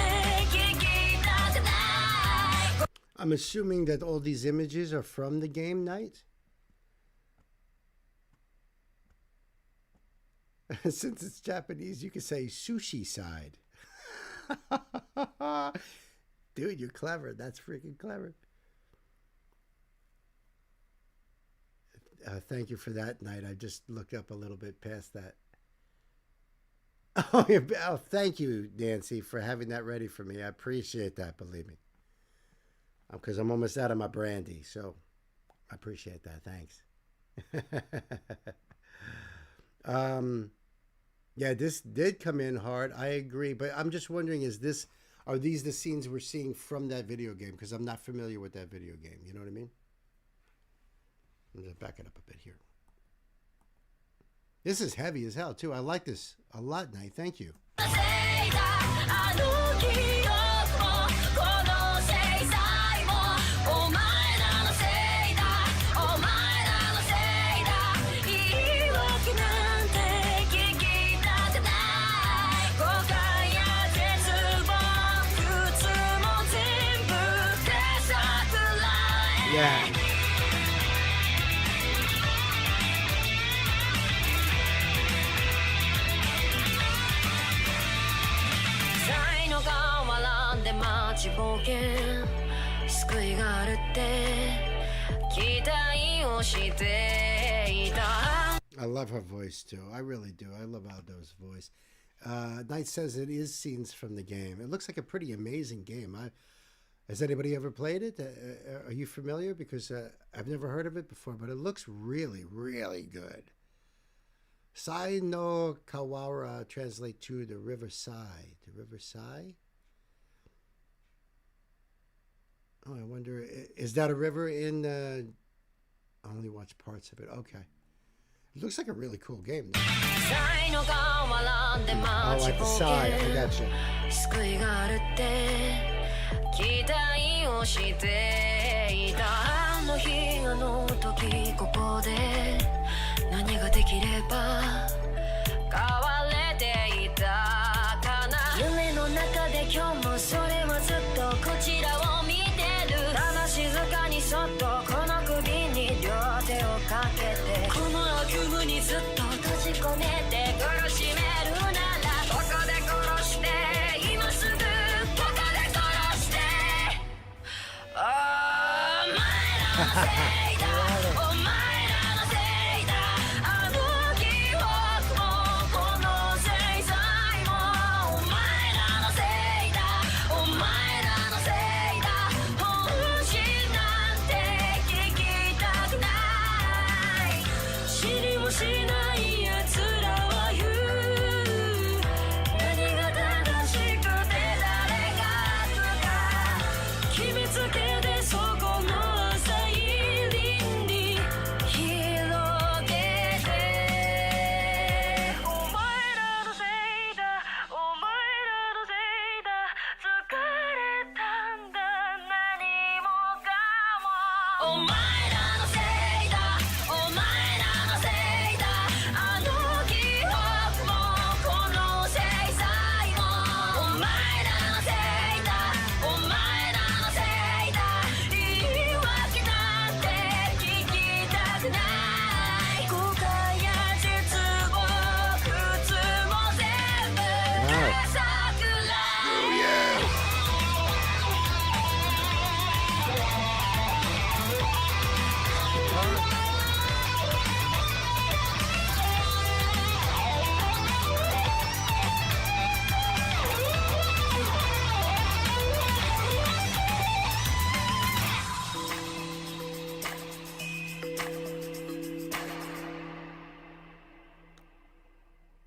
聞きたくない I'm assuming that all these images are from the game Night. Since it's Japanese, you could say sushi side. Dude, you're clever. That's freaking clever. Thank you for that, Knight. I just looked up a little bit past that. Oh, thank you, Nancy, for having that ready for me. I appreciate that, believe me. Because I'm almost out of my brandy, so I appreciate that. Thanks. Yeah, this did come in hard. I agree, but I'm just wondering, are these the scenes we're seeing from that video game? Because I'm not familiar with that video game. You know what I mean? Let me just back it up a bit here. This is heavy as hell, too. I like this a lot, Knight. Thank you. gang. I love her voice too. I really do. I love Aldo's voice. Knight says it is scenes from the game. It looks like a pretty amazing game. Has anybody ever played it? Are you familiar? Because I've never heard of it before, but it looks really, really good. Sai no Kawara translate to the River Sai. The River Sai? Oh, I wonder, is that a river in... I only watched parts of it. Okay. It looks like a really cool game. Oh, like the Sai. I got you. 期待をしていたあの日あの時ここで何ができれば変われていたかな夢の中で今日もそれはずっとこちらを見てるただ静かにそっとこの首に両手をかけてこの悪夢にずっと閉じ込めて苦しめるならここで殺して今すぐ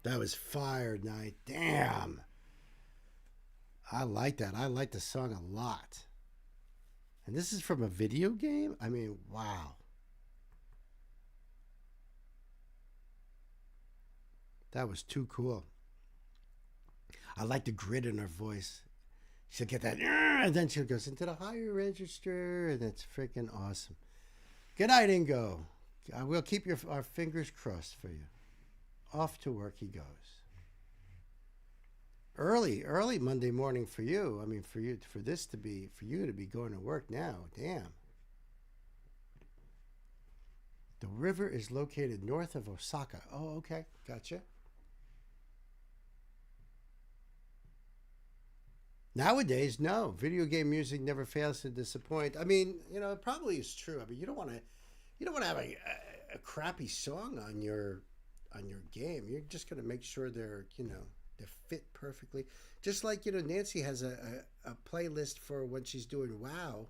That was fire, Night. Damn. I like that. I like the song a lot. And this is from a video game? I mean, wow. That was too cool. I like the grit in her voice. She'll get that, and then she goes into the higher register, and it's freaking awesome. Good night, Ingo. We'll keep our fingers crossed for you. Off to work he goes. Early Monday morning for you. I mean, for you to be going to work now. Damn. The river is located north of Osaka. Oh, okay. Gotcha. Nowadays, no. Video game music never fails to disappoint. I mean, it probably is true. I mean, you don't want to have a crappy song on your game. You're just going to make sure they're fit perfectly. Just like, Nancy has a playlist for when she's doing WoW,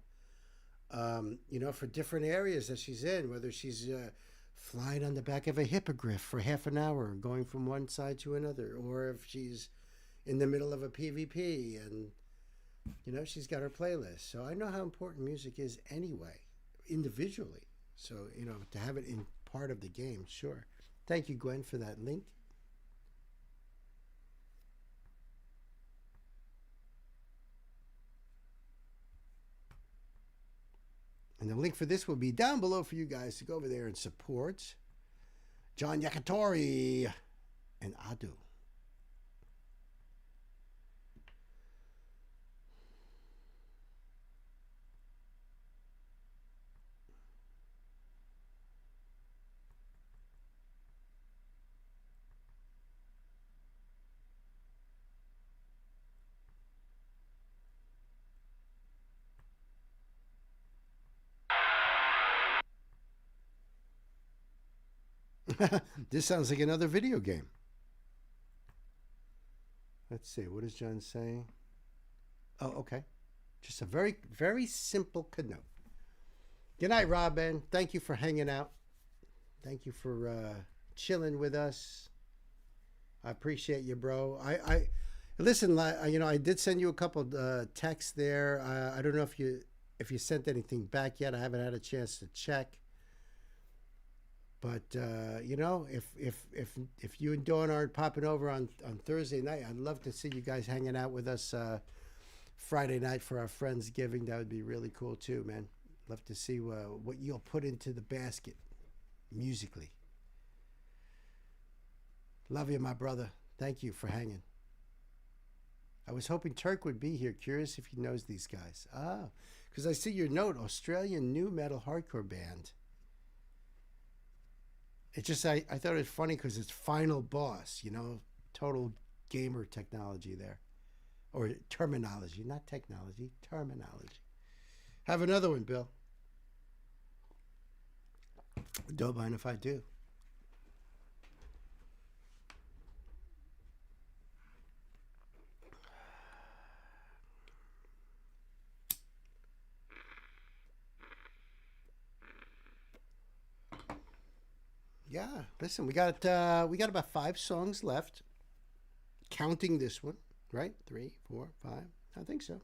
for different areas that she's in, whether she's flying on the back of a hippogriff for half an hour, going from one side to another, or if she's in the middle of a PvP and, she's got her playlist. So I know how important music is anyway, individually. So, to have it in part of the game, sure. Thank you, Gwen, for that link. And the link for this will be down below for you guys to go over there and support John Yakatori and Adu. This sounds like another video game. Let's see. What is John saying? Oh, okay. Just a very, very simple note. Good night, Robin. Thank you for hanging out. Thank you for chilling with us. I appreciate you, bro. I listen. I did send you a couple texts there. I don't know if you sent anything back yet. I haven't had a chance to check. But if you and Dawn aren't popping over on Thursday night, I'd love to see you guys hanging out with us Friday night for our Friendsgiving. That would be really cool too, man. Love to see what you'll put into the basket musically. Love you, my brother. Thank you for hanging. I was hoping Turk would be here. Curious if he knows these guys. Because I see your note, Australian new metal hardcore band. It's just, I thought it was funny because it's Final Boss, total gamer technology there. Or terminology, not technology, terminology. Have another one, Bill. Don't mind if I do. Yeah, listen, we got about 5 songs left, counting this one, right? 3, 4, 5, I think so.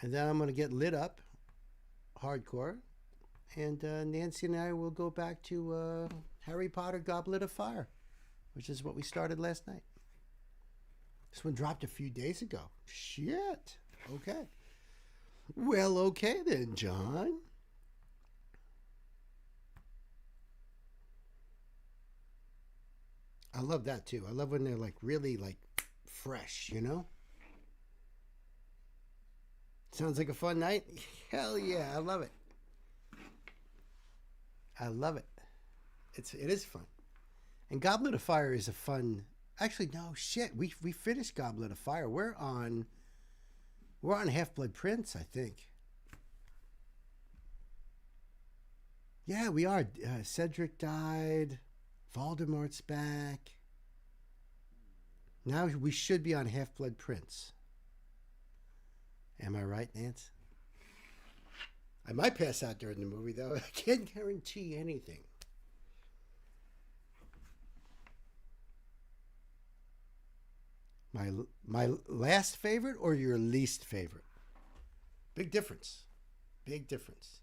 And then I'm going to get lit up, hardcore, and Nancy and I will go back to Harry Potter Goblet of Fire, which is what we started last night. This one dropped a few days ago. Shit. Okay. Well, okay then, John. I love that too. I love when they're really fresh, Sounds like a fun night. Hell yeah, I love it. I love it. It is fun. And Goblet of Fire is a fun. Actually, no shit. We finished Goblet of Fire. We're on Half-Blood Prince, I think. Yeah, we are. Cedric died. Voldemort's back. Now we should be on Half-Blood Prince. Am I right, Nance? I might pass out during the movie, though. I can't guarantee anything. My last favorite or your least favorite? Big difference. Big difference.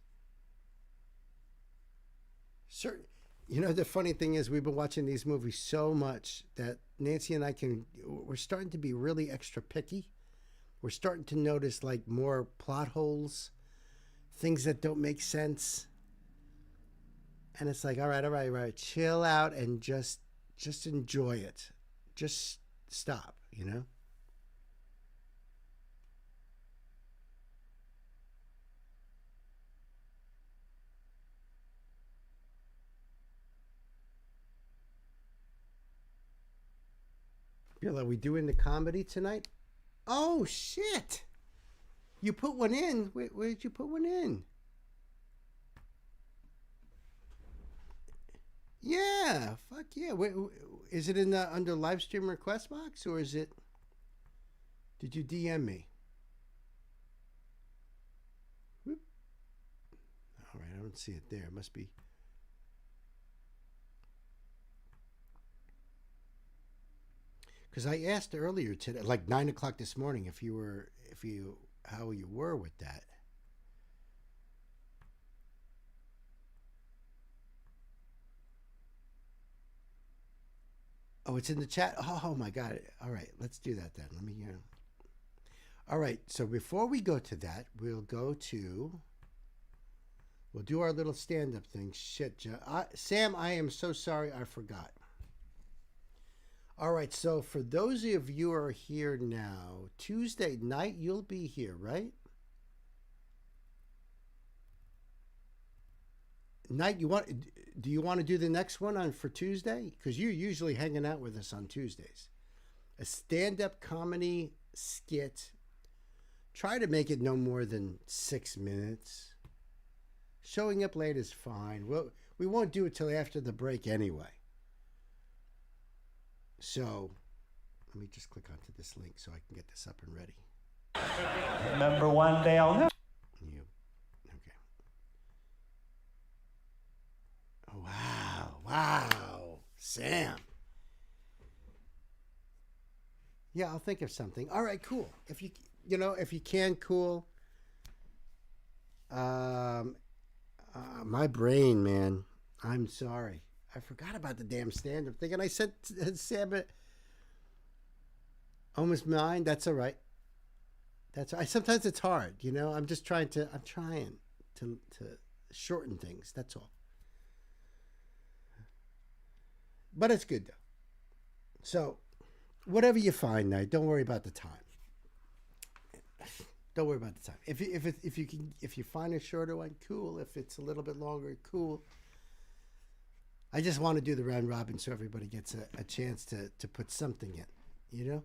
Certain, the funny thing is we've been watching these movies so much that Nancy and we're starting to be really extra picky. We're starting to notice more plot holes, things that don't make sense. And it's all right, chill out and just enjoy it. Just stop, Bill, are we doing the comedy tonight? Oh, shit. You put one in. Where did you put one in? Yeah. Fuck yeah. Is it in the under live stream request box or is it... Did you DM me? Whoop. All right. I don't see it there. It must be... Because I asked earlier today, 9 o'clock this morning, how you were with that. Oh, it's in the chat. Oh my God! All right, let's do that then. Let me. All right. So before we go to that, we'll do our little stand-up thing. Shit, Sam, I am so sorry. I forgot. All right, so for those of you who are here now, Tuesday night you'll be here, right? Do you want to do the next one for Tuesday? Because you're usually hanging out with us on Tuesdays. A stand-up comedy skit Try to make it no more than 6 minutes. Showing up late is fine. We won't do it till after the break anyway. So, let me just click onto this link so I can get this up and ready. Remember one day I'll never. You. Okay. Oh, wow. Wow. Sam. Yeah, I'll think of something. All right, cool. If you can, cool. My brain, man. I'm sorry. I forgot about the damn stand-up thing, and I sent Sam almost mine. That's all right. Sometimes it's hard, I'm trying to shorten things. That's all. But it's good though. So, whatever you find now, don't worry about the time. Don't worry about the time. If you find a shorter one, cool. If it's a little bit longer, cool. I just want to do the round robin so everybody gets a chance to put something in,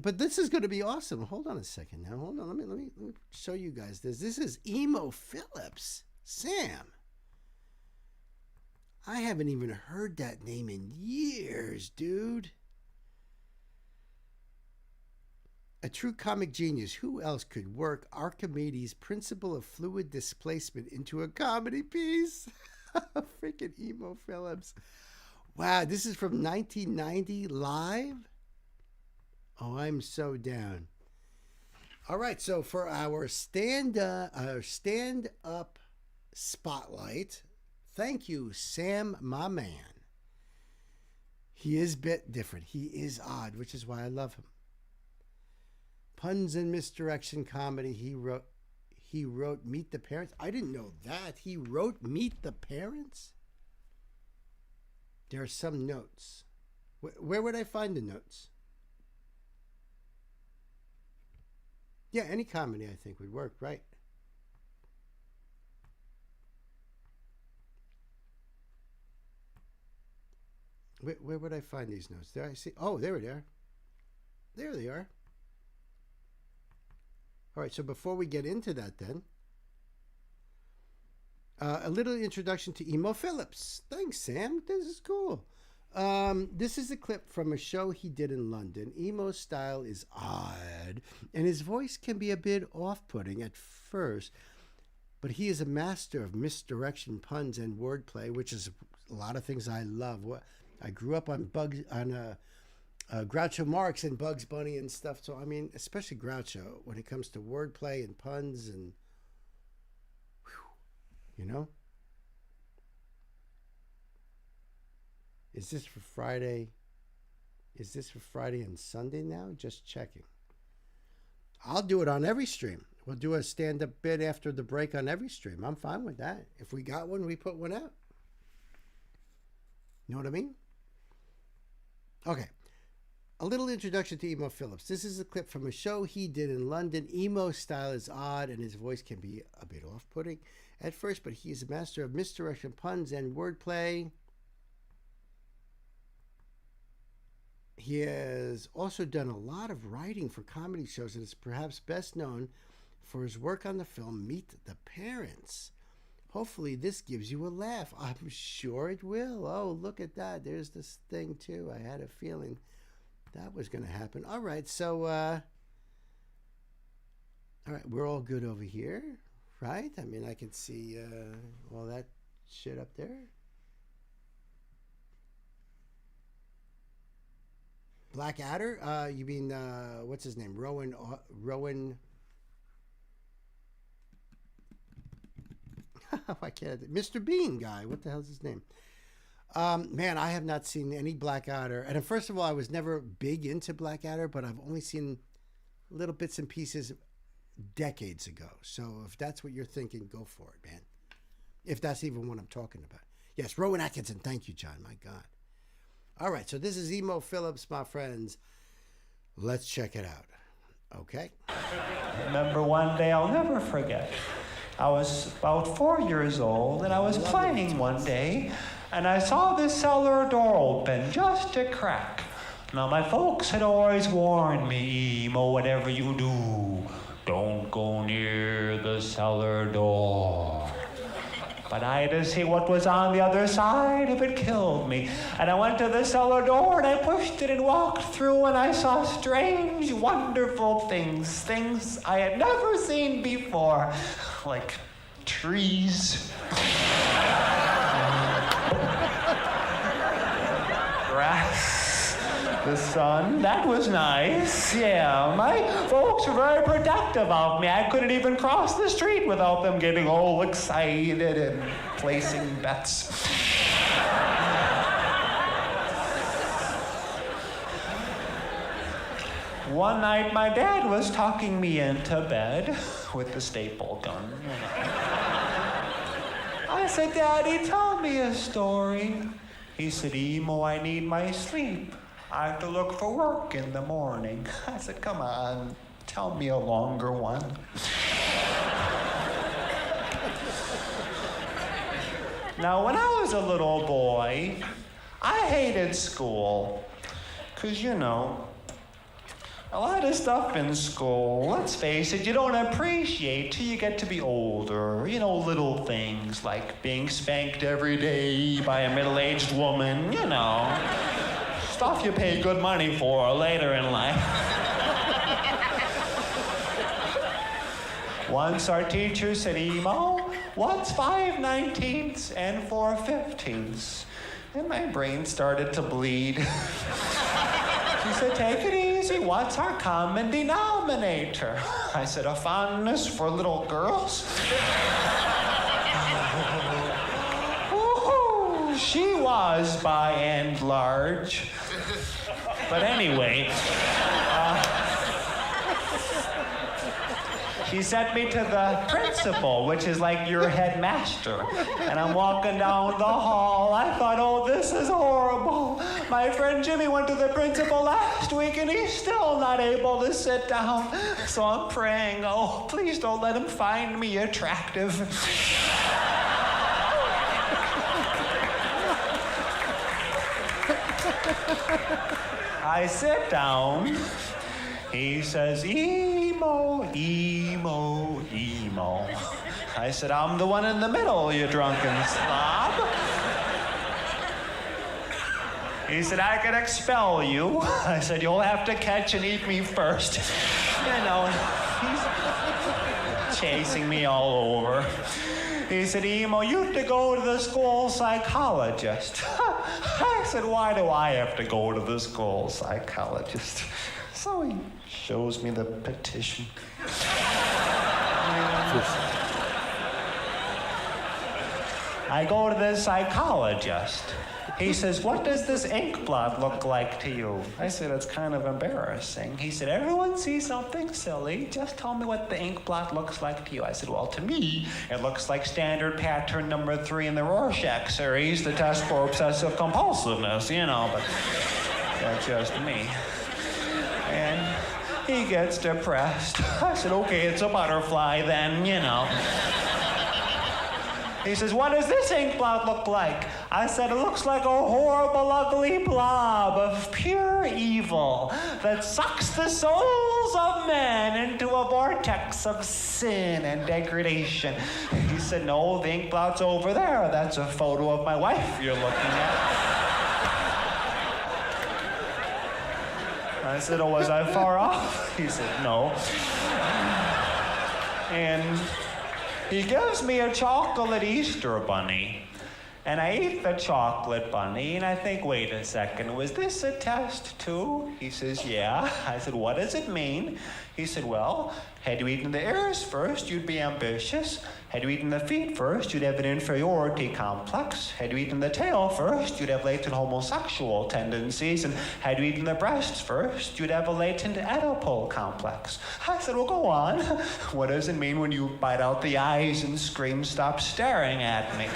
But this is going to be awesome. Hold on a second now. Hold on. Let me show you guys this. This is Emo Phillips. Sam. I haven't even heard that name in years, dude. A true comic genius. Who else could work Archimedes' principle of fluid displacement into a comedy piece? Freaking Emo Phillips. Wow, this is from 1990 live? Oh, I'm so down. All right, so for our stand-up spotlight, thank you, Sam, my man. He is a bit different. He is odd, which is why I love him. Puns and misdirection comedy. He wrote Meet the Parents. I didn't know that. He wrote Meet the Parents? There are some notes. Where would I find the notes? Yeah, any comedy I think would work, right? Where would I find these notes? There I see. Oh, there they are. There they are. All right, so before we get into that then, a little introduction to Emo Phillips. Thanks, Sam. This is cool. This is a clip from a show he did in London. Emo's style is odd, and his voice can be a bit off-putting at first, but he is a master of misdirection, puns, and wordplay, which is a lot of things I love. I grew up on Groucho Marx and Bugs Bunny and stuff. So, I mean, especially Groucho when it comes to wordplay and puns and, Is this for Friday? Is this for Friday and Sunday now? Just checking. I'll do it on every stream. We'll do a stand-up bit after the break on every stream. I'm fine with that. If we got one, we put one out. You know what I mean? Okay. A little introduction to Emo Phillips. This is a clip from a show he did in London. Emo's style is odd and his voice can be a bit off-putting at first, but he is a master of misdirection, puns, and wordplay. He has also done a lot of writing for comedy shows and is perhaps best known for his work on the film Meet the Parents. Hopefully this gives you a laugh. I'm sure it will. Oh, look at that. There's this thing too. I had a feeling that was going to happen. All right, so, all right, we're all good over here, right? I mean, I can see all that shit up there. Blackadder? You mean, what's his name? Rowan. I can't. Mr. Bean guy. What the hell's his name? Man, I have not seen any Blackadder. And first of all, I was never big into Blackadder, but I've only seen little bits and pieces decades ago. So if that's what you're thinking, go for it, man. If that's even what I'm talking about. Yes, Rowan Atkinson. Thank you, John. My God. All right, so this is Emo Phillips, my friends. Let's check it out. Okay? Remember one day I'll never forget. I was about 4 years old, and I was playing one day, and I saw this cellar door open just a crack. Now, my folks had always warned me, Emo, whatever you do, don't go near the cellar door. But I had to see what was on the other side if it killed me. And I went to the cellar door and I pushed it and walked through and I saw strange, wonderful things. Things I had never seen before. Like trees. Grass. The sun, that was nice. Yeah, my folks were very protective of me. I couldn't even cross the street without them getting all excited and placing bets. One night, my dad was talking me into bed with the staple gun. I said, Daddy, tell me a story. He said, Emo, I need my sleep. I have to look for work in the morning. I said, come on, tell me a longer one. Now, when I was a little boy, I hated school. 'Cause, you know, a lot of stuff in school, let's face it, you don't appreciate till you get to be older. You know, little things like being spanked every day by a middle-aged woman, you know. Stuff you pay good money for later in life. Once our teacher said, Emo, what's 5/19 and 4/15? And my brain started to bleed. She said, take it easy, what's our common denominator? I said, a fondness for little girls. Woo-hoo, she was by and large. But anyway, she sent me to the principal, which is like your headmaster. And I'm walking down the hall. I thought, oh, this is horrible. My friend Jimmy went to the principal last week and he's still not able to sit down. So I'm praying, oh, please don't let him find me attractive. I sit down. He says, Emo, Emo, Emo. I said, I'm the one in the middle, you drunken slob. He said, I could expel you. I said, you'll have to catch and eat me first. You know, he's chasing me all over. He said, Emo, you have to go to the school psychologist. I said, why do I have to go to the school psychologist? So he shows me the petition. I go to the psychologist. He says, what does this ink blot look like to you? I said, it's kind of embarrassing. He said, everyone sees something silly. Just tell me what the ink blot looks like to you. I said, well, to me, it looks like standard pattern number 3 in the Rorschach series, the test for obsessive compulsiveness, you know, but that's just me. And he gets depressed. I said, okay, it's a butterfly then, you know. He says, what does this ink blot look like? I said, it looks like a horrible, ugly blob of pure evil that sucks the souls of men into a vortex of sin and degradation. He said, no, the ink blot's over there. That's a photo of my wife you're looking at. I said, oh, was I far off? He said, no. And he gives me a chocolate Easter bunny. And I eat the chocolate bunny, and I think, wait a second, was this a test too? He says, yeah. I said, what does it mean? He said, well, had you eaten the ears first, you'd be ambitious. Had you eaten the feet first, you'd have an inferiority complex. Had you eaten the tail first, you'd have latent homosexual tendencies. And had you eaten the breasts first, you'd have a latent Oedipal complex. I said, well, go on. What does it mean when you bite out the eyes and scream, stop staring at me?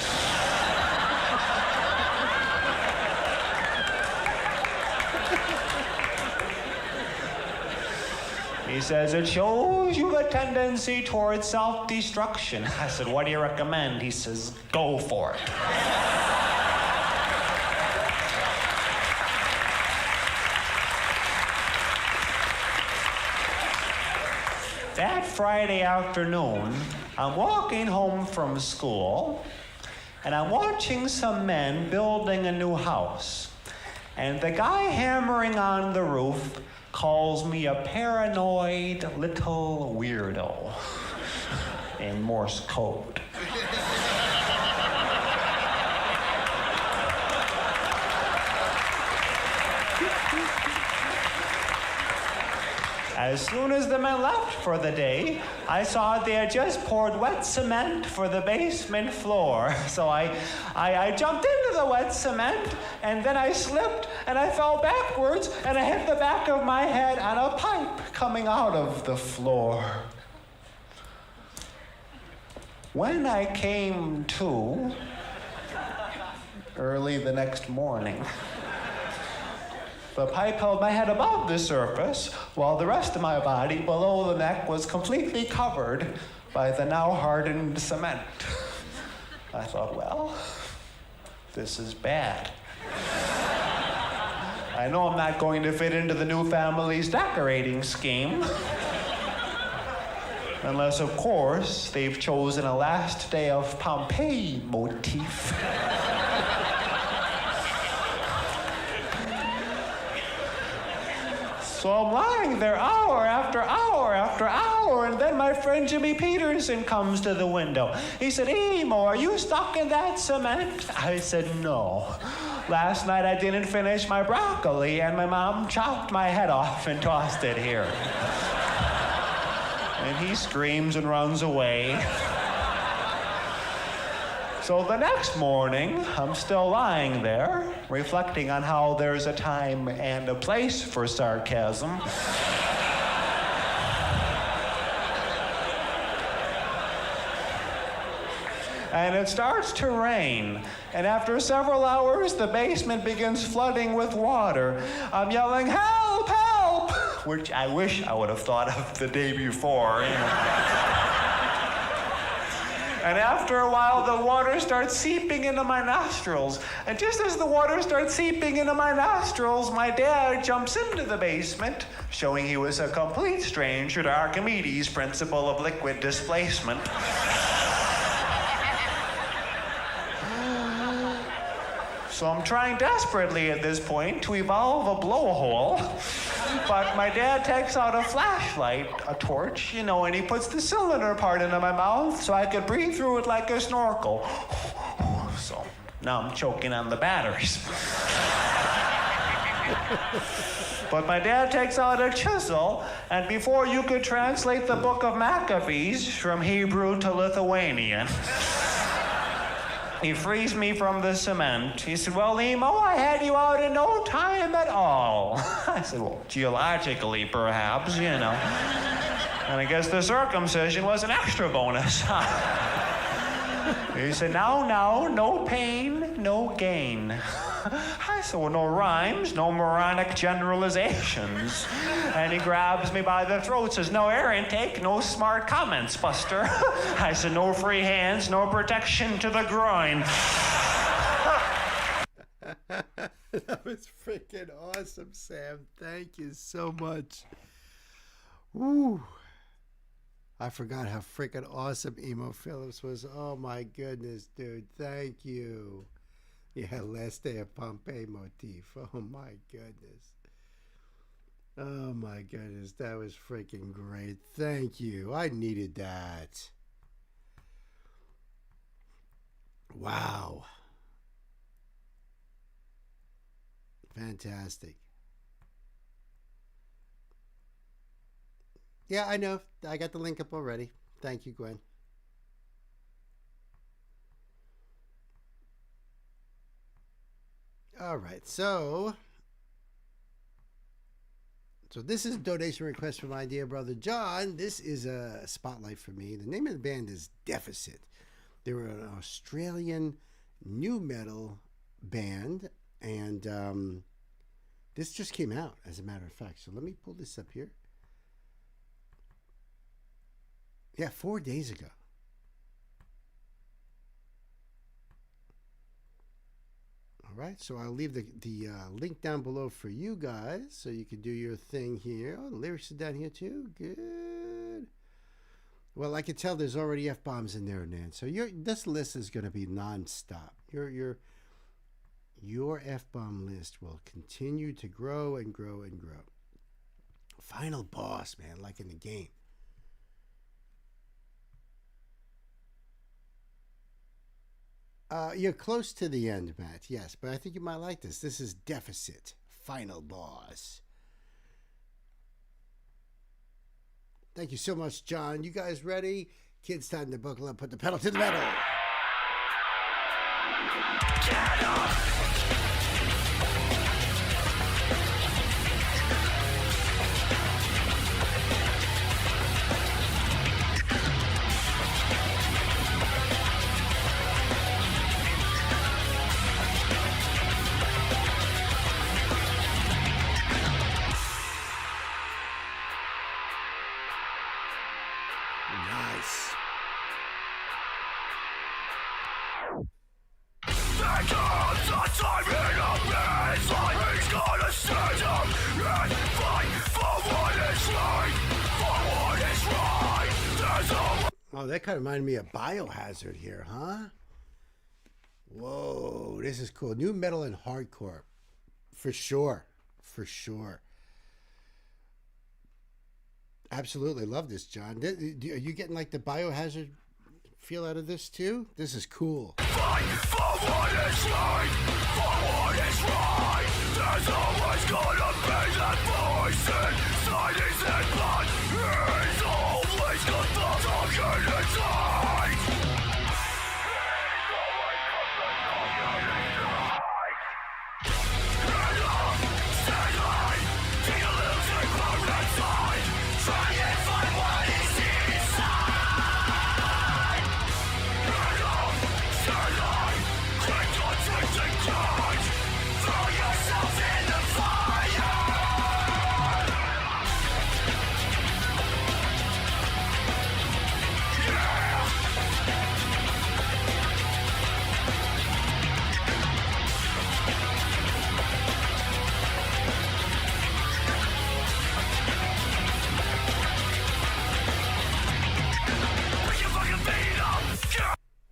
He says, it shows you have a tendency towards self-destruction. I said, what do you recommend? He says, go for it. That Friday afternoon, I'm walking home from school, and I'm watching some men building a new house. And the guy hammering on the roof calls me a paranoid little weirdo in Morse code. As soon as the men left for the day, I saw they had just poured wet cement for the basement floor. So I jumped into the wet cement, and then I slipped, and I fell backwards, and I hit the back of my head on a pipe coming out of the floor. When I came to, early the next morning, the pipe held my head above the surface, while the rest of my body below the neck was completely covered by the now hardened cement. I thought, well, this is bad. I know I'm not going to fit into the new family's decorating scheme. Unless, of course, they've chosen a last day of Pompeii motif. So I'm lying there hour after hour after hour, and then my friend Jimmy Peterson comes to the window. He said, "Emo, are you stuck in that cement?" I said, "No. Last night I didn't finish my broccoli, and my mom chopped my head off and tossed it here." And he screams and runs away. So the next morning, I'm still lying there, reflecting on how there's a time and a place for sarcasm. And it starts to rain. And after several hours, the basement begins flooding with water. I'm yelling, "Help, help!" Which I wish I would have thought of the day before, you know. And after a while, the water starts seeping into my nostrils. And just as the water starts seeping into my nostrils, my dad jumps into the basement, showing he was a complete stranger to Archimedes' principle of liquid displacement. So I'm trying desperately at this point to evolve a blowhole. But my dad takes out a flashlight, a torch, you know, and he puts the cylinder part into my mouth so I could breathe through it like a snorkel. So now I'm choking on the batteries. But my dad takes out a chisel, and before you could translate the book of Maccabees from Hebrew to Lithuanian, he frees me from the cement. He said, "Well, Emo, I had you out in no time at all." I said, "Well, geologically, perhaps, you know." And I guess the circumcision was an extra bonus. He said, now, no pain, no gain." I said, "Well, no rhymes, no moronic generalizations." And he grabs me by the throat, says, "No air intake, no smart comments, Buster." I said, "No free hands, no protection to the groin." That was freaking awesome, Sam. Thank you so much. Woo. I forgot how freaking awesome Emo Phillips was. Oh my goodness, dude. Thank you. Yeah, last day of Pompeii motif. Oh my goodness. Oh my goodness. That was freaking great. Thank you. I needed that. Wow. Fantastic. Yeah, I know. I got the link up already. Thank you, Gwen. All right, so this is a donation request from my dear brother John. This is a spotlight for me. The name of the band is Deficit. They were an Australian nu metal band, and this just came out, as a matter of fact. So let me pull this up here. Yeah, 4 days ago. All right, so I'll leave the link down below for you guys so you can do your thing here. Oh, the lyrics are down here too. Good. Well, I can tell there's already F-bombs in there, Nan. So this list is going to be nonstop. Your F-bomb list will continue to grow and grow and grow. Final boss, man, like in the game. You're close to the end, Matt. Yes, but I think you might like this. This is Deficit. Final boss. Thank you so much, John. You guys ready? Kids, time to buckle up. Put the pedal to the metal. Get up! Nice. There comes a time in a man's life he's gonna stand up and fight for what is right, for what is right. There's a... Oh, that kind of reminded me of Biohazard here, huh? Whoa, this is cool. New metal and hardcore. For sure. For sure. Absolutely love this, John. Are you getting like the Biohazard feel out of this too? This is cool. Fight for what is right, for what is right. There's always gonna be that voice inside his head, but he's always got the talking inside.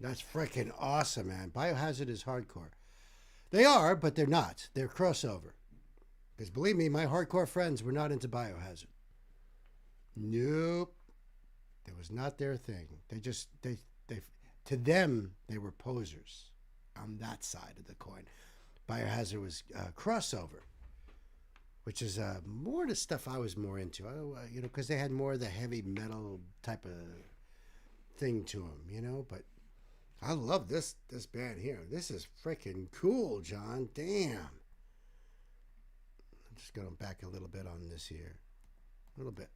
That's freaking awesome, man. Biohazard is hardcore. They are, but they're not. They're crossover. Because believe me, my hardcore friends were not into Biohazard. Nope. That was not their thing. They to them, they were posers on that side of the coin. Biohazard was crossover, which is more the stuff I was more into. Because they had more of the heavy metal type of thing to them, but I love this band here. This is freaking cool, John. Damn. I'm just going back a little bit on this here. A little bit.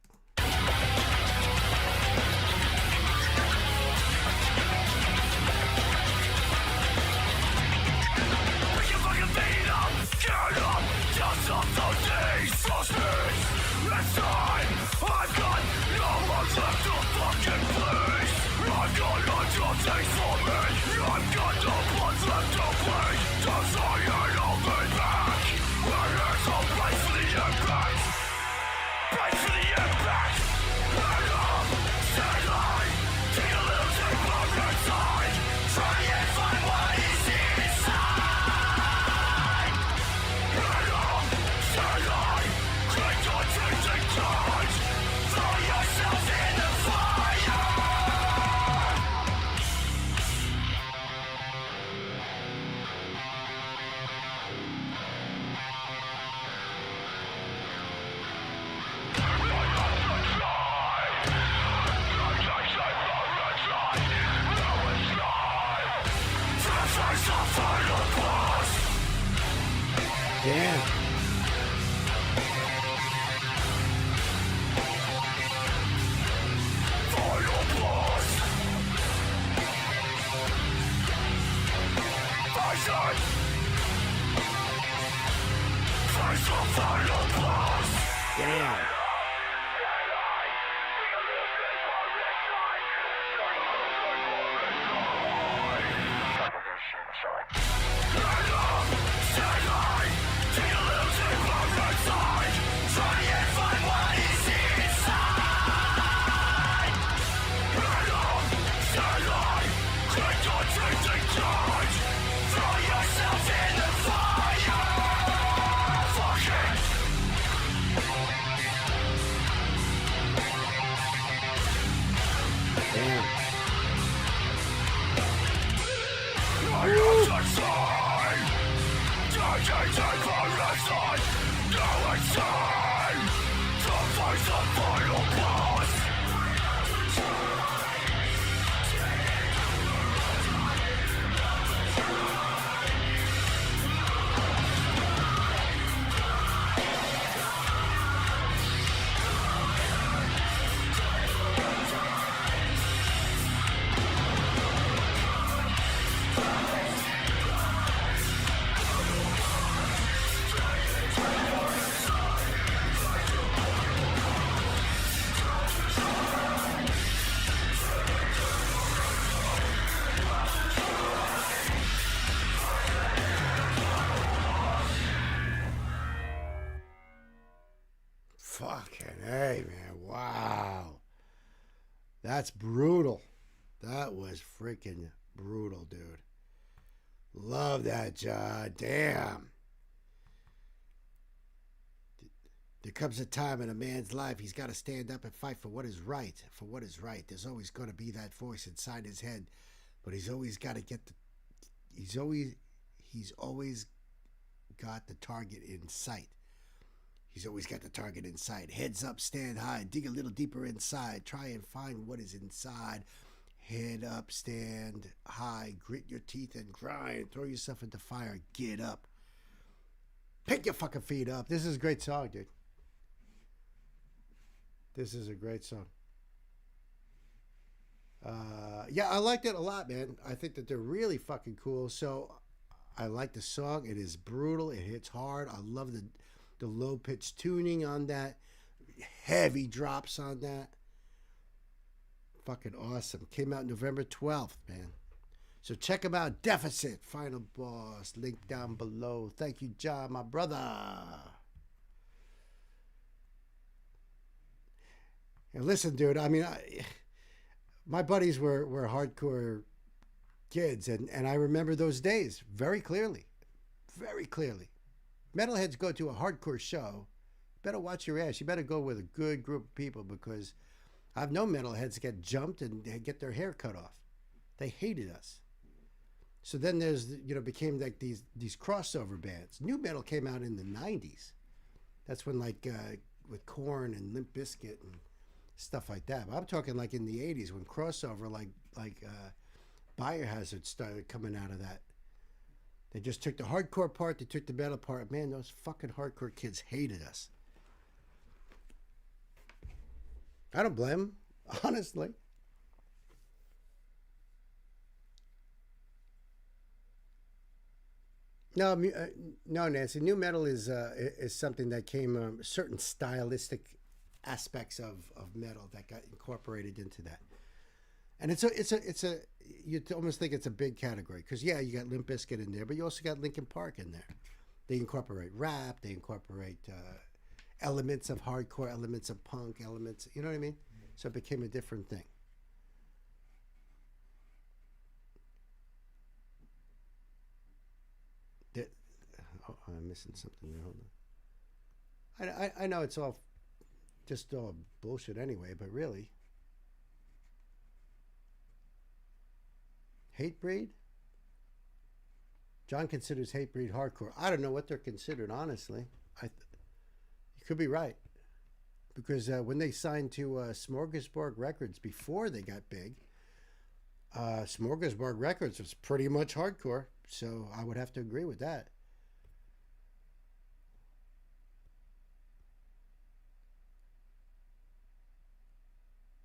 Get up, just off those days, so space. It's time, I've got no one left to fucking please. I've got no things for me, I've got no blood left to bleed. Cause I ain't holding back, and there's a place for the impact. Place for the impact. And stand line, take a little deeper inside. Try and find what is inside. Damn. Final boss. Face the final boss. Damn. Stand line, take a little Damn. Fucking hey, man. Wow. That's brutal. That was freaking brutal, dude. Love that, John. Damn. There comes a time in a man's life he's got to stand up and fight for what is right. For what is right. There's always going to be that voice inside his head, but he's always got to get the. He's always got the target in sight. He's always got the target in sight. Heads up, stand high, dig a little deeper inside. Try and find what is inside. Head up, stand high, grit your teeth and grind. Throw yourself into fire. Get up. Pick your fucking feet up. This is a great song, dude. This is a great song. Yeah, I liked it a lot, man. I think that they're really fucking cool. So I like the song. It is brutal. It hits hard. I love the low pitch tuning on that. Heavy drops on that. Fucking awesome. Came out November 12th, man. So check them out. Deficit, Final Boss. Link down below. Thank you, John, my brother. And listen, dude, I mean, my buddies were hardcore kids, and I remember those days very clearly. Very clearly. Metalheads go to a hardcore show, better watch your ass. You better go with a good group of people, because I've known metalheads get jumped and get their hair cut off. They hated us. So then there's, became like these crossover bands. New metal came out in the 90s. That's when with Korn and Limp Bizkit and stuff like that. But I'm talking like in the 80s when crossover like Biohazard started coming out of that. They just took the hardcore part, they took the metal part. Man, those fucking hardcore kids hated us. I don't blame them, honestly. No, Nancy. New metal is something that came certain stylistic aspects of metal that got incorporated into that. And it's a you almost think it's a big category, because you got Limp Bizkit in there, but you also got Linkin Park in there. They incorporate rap, they incorporate elements of hardcore, elements of punk, elements, you know what I mean? So it became a different thing. I'm missing something there. Hold on. I know it's all just all bullshit anyway, but really. Hatebreed? John considers Hatebreed hardcore. I don't know what they're considered, honestly. You could be right. Because when they signed to Smorgasbord Records before they got big, Smorgasbord Records was pretty much hardcore. So I would have to agree with that.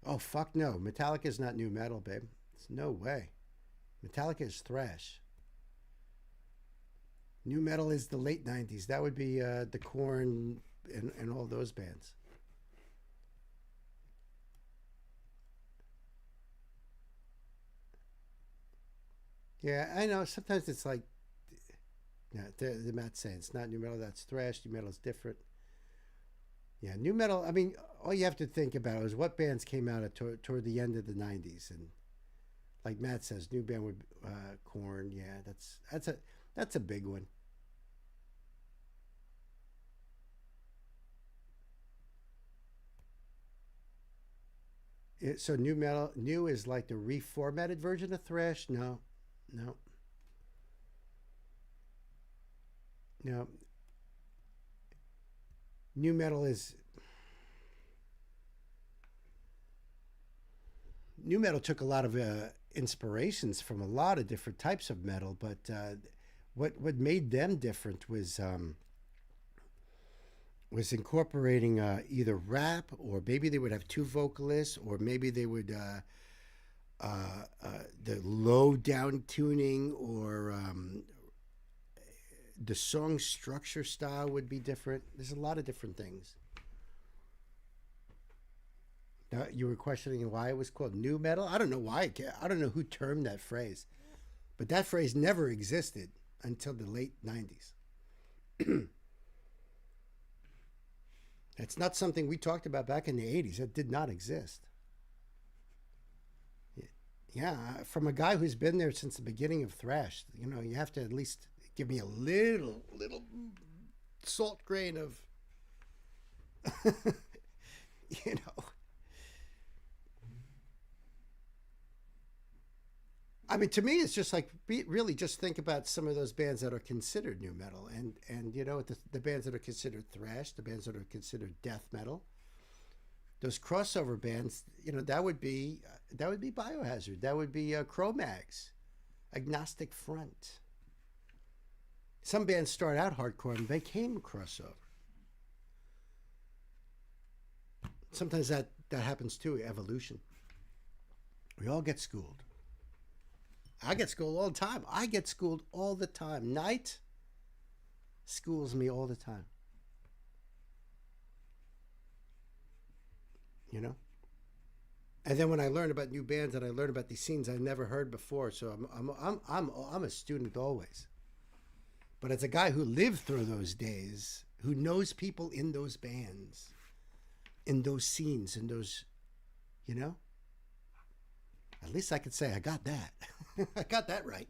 Oh, fuck no. Metallica's not new metal, babe. It's no way. Metallica is thrash. New metal is the late 90s. That would be the Korn and all those bands. Yeah, I know. Sometimes it's like, the Matt's saying it's not new metal, that's thrash. New metal is different. Yeah, new metal, I mean, all you have to think about is what bands came out toward the end of the 90s. And like Matt says, new band would Korn. Yeah, that's a big one. So new is like the reformatted version of thrash? No. New metal took a lot of inspirations from a lot of different types of metal, but what made them different was incorporating either rap, or maybe they would have two vocalists, or maybe they would the low down tuning, or the song structure style would be different. There's a lot of different things. Now, you were questioning why it was called new metal. I don't know why. I don't know who termed that phrase, but that phrase never existed until the late 90s. It's not something we talked about back in the 80s. It did not exist. Yeah, from a guy who's been there since the beginning of thrash, you have to at least give me a little salt grain of, I mean, to me, it's just like, really just think about some of those bands that are considered new metal, and the bands that are considered thrash, the bands that are considered death metal, those crossover bands, that would be Biohazard, that would be Cro-Mags, Agnostic Front. Some bands start out hardcore and became crossover. Sometimes that happens too, evolution. We all get schooled. I get schooled all the time. Night schools me all the time. And then when I learn about new bands and I learn about these scenes I never heard before, so I'm a student always. But as a guy who lived through those days, who knows people in those bands, in those scenes, in those, at least I could say I got that. I got that right.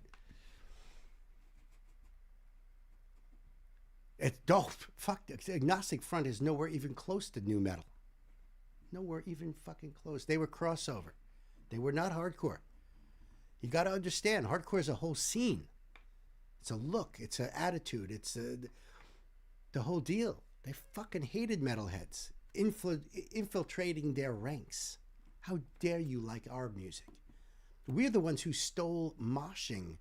Agnostic Front is nowhere even close to new metal. Nowhere even fucking close. They were crossover. They were not hardcore. You got to understand, hardcore is a whole scene. It's a look. It's an attitude. It's the whole deal. They fucking hated metalheads infiltrating their ranks. How dare you like our music? We're the ones who stole moshing.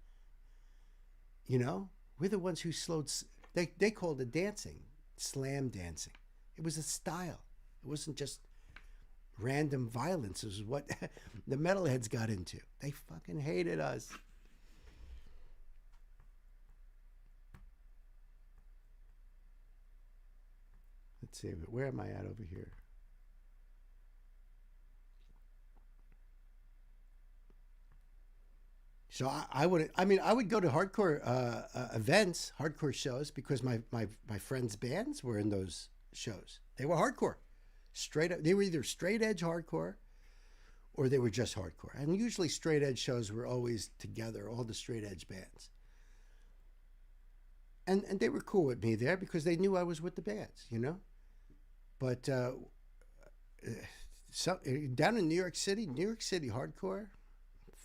We're the ones who slowed. They called it dancing, slam dancing. It was a style. It wasn't just random violence. It was what the metalheads got into. They fucking hated us. Let's see, where am I at over here? So I would go to hardcore events, hardcore shows, because my friends' bands were in those shows. They were hardcore. They were either straight edge hardcore or they were just hardcore. And usually straight edge shows were always together, all the straight edge bands. And they were cool with me there because they knew I was with the bands, But down in New York City hardcore,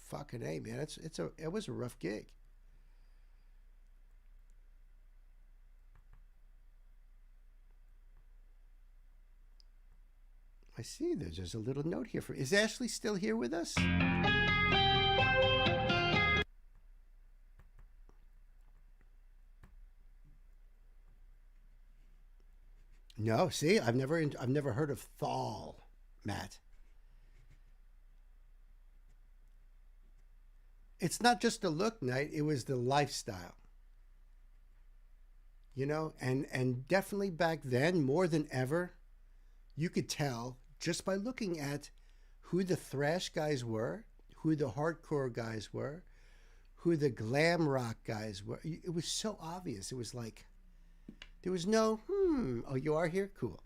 fucking A, man, it was a rough gig. I see there's just a little note here is Ashley still here with us? No, see, I've never heard of Thal, Matt. It's not just the look, Knight, it was the lifestyle. And definitely back then, more than ever, you could tell just by looking at who the thrash guys were, who the hardcore guys were, who the glam rock guys were. It was so obvious. It was like, there was no, oh, you are here? Cool.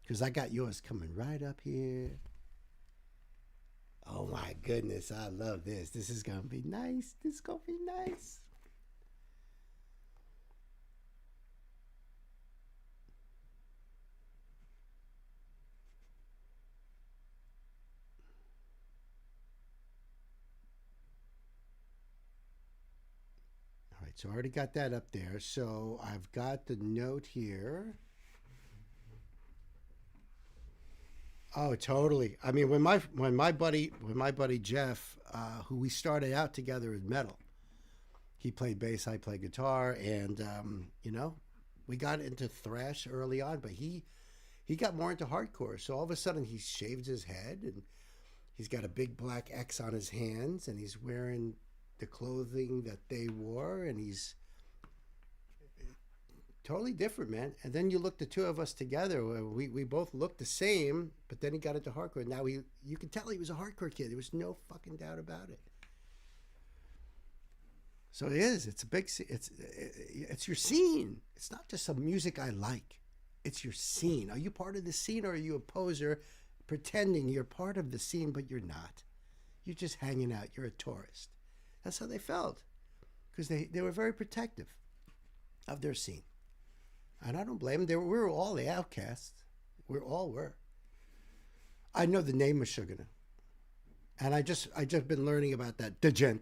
Because I got yours coming right up here. Oh my goodness, I love this. This is going to be nice. This is going to be nice. so I already got that up there. So I've got the note here. Oh, totally. I mean, when my buddy Jeff, who we started out together in metal, he played bass, I played guitar, and we got into thrash early on, but he got more into hardcore. So all of a sudden, he shaved his head, and he's got a big black X on his hands, and he's wearing the clothing that they wore, and he's totally different, man. And then you look the two of us together. We both looked the same, but then he got into hardcore. Now you can tell he was a hardcore kid. There was no fucking doubt about it. So it is. It's a big. It's your scene. It's not just some music I like. It's your scene. Are you part of the scene, or are you a poser, pretending you're part of the scene, but you're not? You're just hanging out. You're a tourist. That's how they felt, because they were very protective of their scene. And I don't blame them. We were all the outcasts. We all were. I know the name of Sugar. And I just been learning about that. Yeah,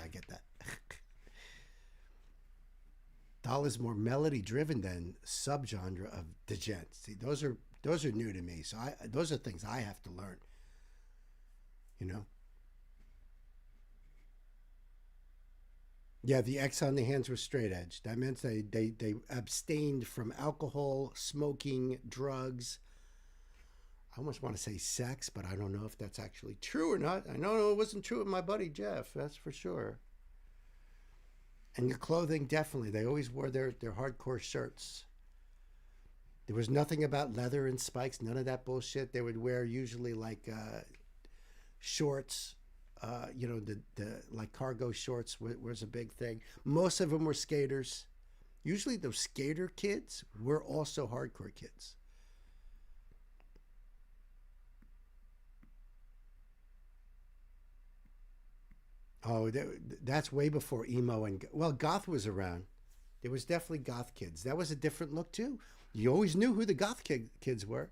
I get that. Doll is more melody driven than subgenre of djent. See, those are new to me. So those are things I have to learn. Yeah, the X on the hands was straight edge. That meant they abstained from alcohol, smoking, drugs. I almost want to say sex, but I don't know if that's actually true or not. I know it wasn't true with my buddy Jeff, that's for sure. And your clothing, definitely. They always wore their hardcore shirts. There was nothing about leather and spikes, none of that bullshit. They would wear usually like shorts. The like cargo shorts was a big thing. Most of them were skaters. Usually those skater kids were also hardcore kids. Oh, that's way before emo and goth was around. There was definitely goth kids. That was a different look too. You always knew who the goth kids were.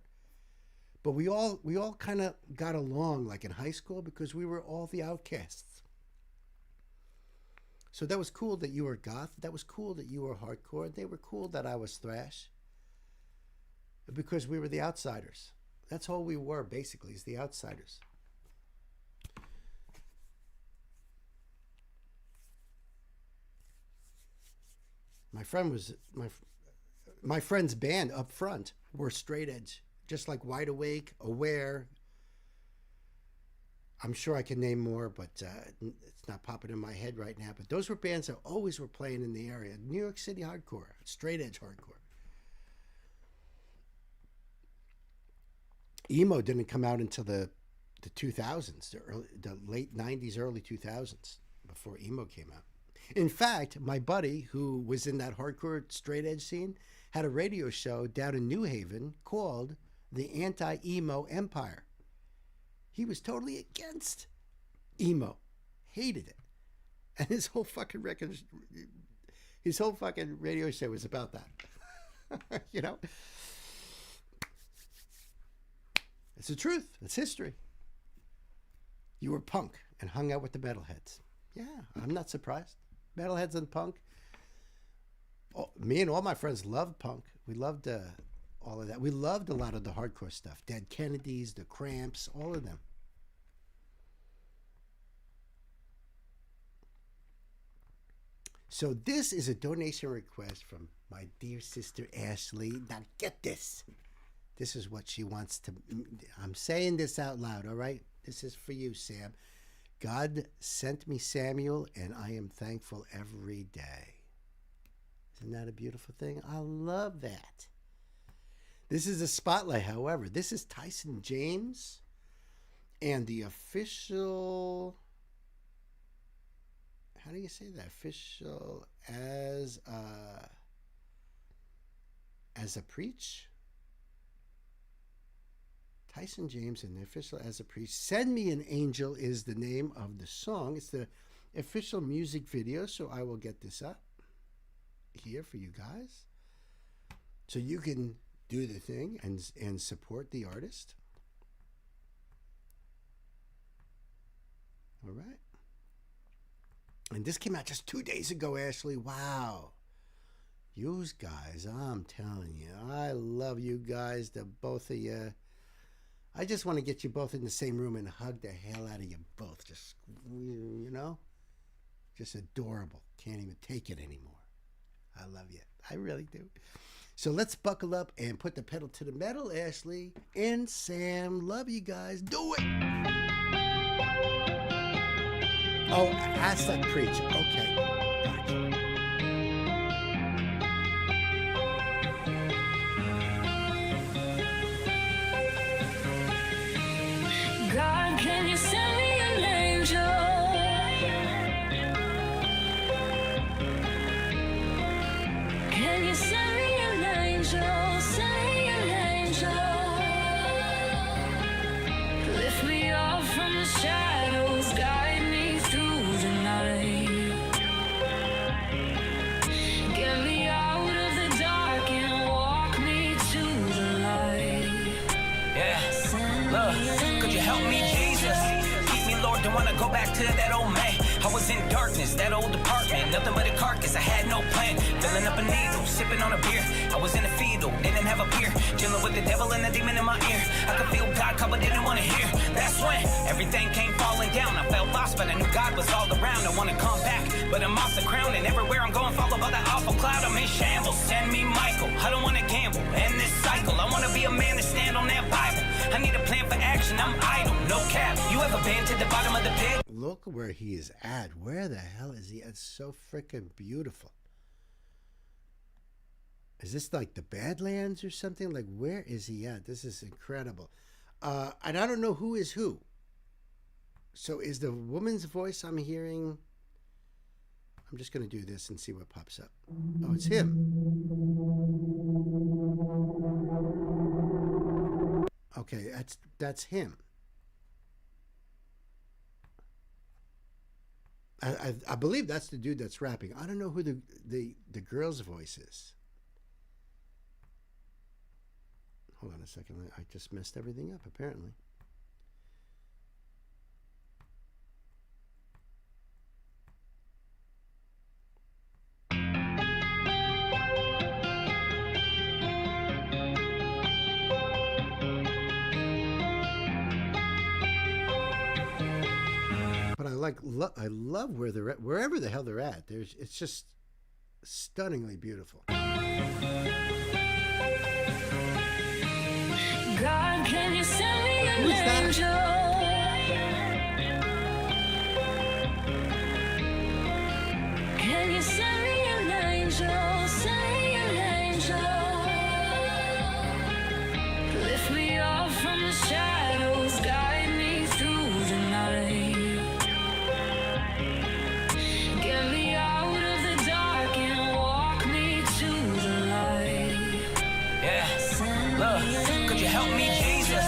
But we all kind of got along like in high school because we were all the outcasts. So that was cool that you were goth. That was cool that you were hardcore. They were cool that I was thrash. Because we were the outsiders. That's all we were basically, is the outsiders. My friend's band up front were straight edge. Just like Wide Awake, Aware. I'm sure I can name more, but it's not popping in my head right now. But those were bands that always were playing in the area. New York City hardcore, straight edge hardcore. Emo didn't come out until the 2000s, the late 90s, early 2000s, before emo came out. In fact, my buddy, who was in that hardcore straight edge scene, had a radio show down in New Haven called The Anti-Emo Empire. He was totally against emo, hated it. And his whole fucking radio show was about that. It's the truth. It's history. You were punk and hung out with the metalheads. Yeah, I'm not surprised. Metalheads and punk. Oh, me and all my friends loved punk. We loved all of that. We loved a lot of the hardcore stuff. Dead Kennedys, the Cramps, all of them. So this is a donation request from my dear sister Ashley. Now get this. This is what she wants to... I'm saying this out loud, all right? This is for you, Sam. God sent me Samuel, and I am thankful every day. Isn't that a beautiful thing? I love that. This is a spotlight, however. This is Tyson James and the official... How do you say that? Official as a preach? Tyson James and the official as a preach. Send Me an Angel is the name of the song. It's the official music video, so I will get this up here for you guys. So you can do the thing and support the artist. All right. And this came out just 2 days ago, Ashley. Wow. You guys, I'm telling you, I love you guys, the both of you. I just want to get you both in the same room and hug the hell out of you both. Just, you know, just adorable. Can't even take it anymore. I love you. I really do. So let's buckle up and put the pedal to the metal, Ashley and Sam. Love you guys. Do it. Oh, that's like preach. Okay. God, can you send me an angel? Can you send me an angel? Send me an angel. Lift me up from the shadows, guide me through the night. Get me out of the dark and walk me to the light. Yeah, look, could you help me, Jesus? Keep me, Lord, don't wanna go back to that old man. I was in darkness, that old apartment, nothing but a carcass, I had no plan. Filling up a needle, sipping on a beer. I was in a fetal, didn't have a beer. Chilling with the devil and the demon in my ear. I could feel God come, but didn't wanna hear. That's when everything came falling down. I felt lost, but I knew God was all around. I wanna come back, but I'm off the crown. And everywhere I'm going, followed by that awful cloud. I'm in shambles, send me Michael. I don't wanna gamble, end this cycle. I wanna be a man to stand on that Bible. I need a plan for action, I'm idle, no cap. You ever been to the bottom of the pit? Look where he is at. Where the hell is he? It's so freaking beautiful. Is this like the Badlands or something? Like, where is he at? This is incredible. And I don't know who is who. So is the woman's voice I'm hearing? I'm just going to do this and see what pops up. Oh, it's him. Okay, that's him. I believe that's the dude that's rapping. I don't know who the girl's voice is. Hold on a second. I just messed everything up, apparently. But I love where they're at, wherever the hell they're at. It's just stunningly beautiful. God, can you send me an Who's that? angel? Can you send me an angel? Send me an angel. Lift me up from the shadows, guide me through the night. Get me out of the dark and walk me to the light. Yeah, look, could you help me, Jesus?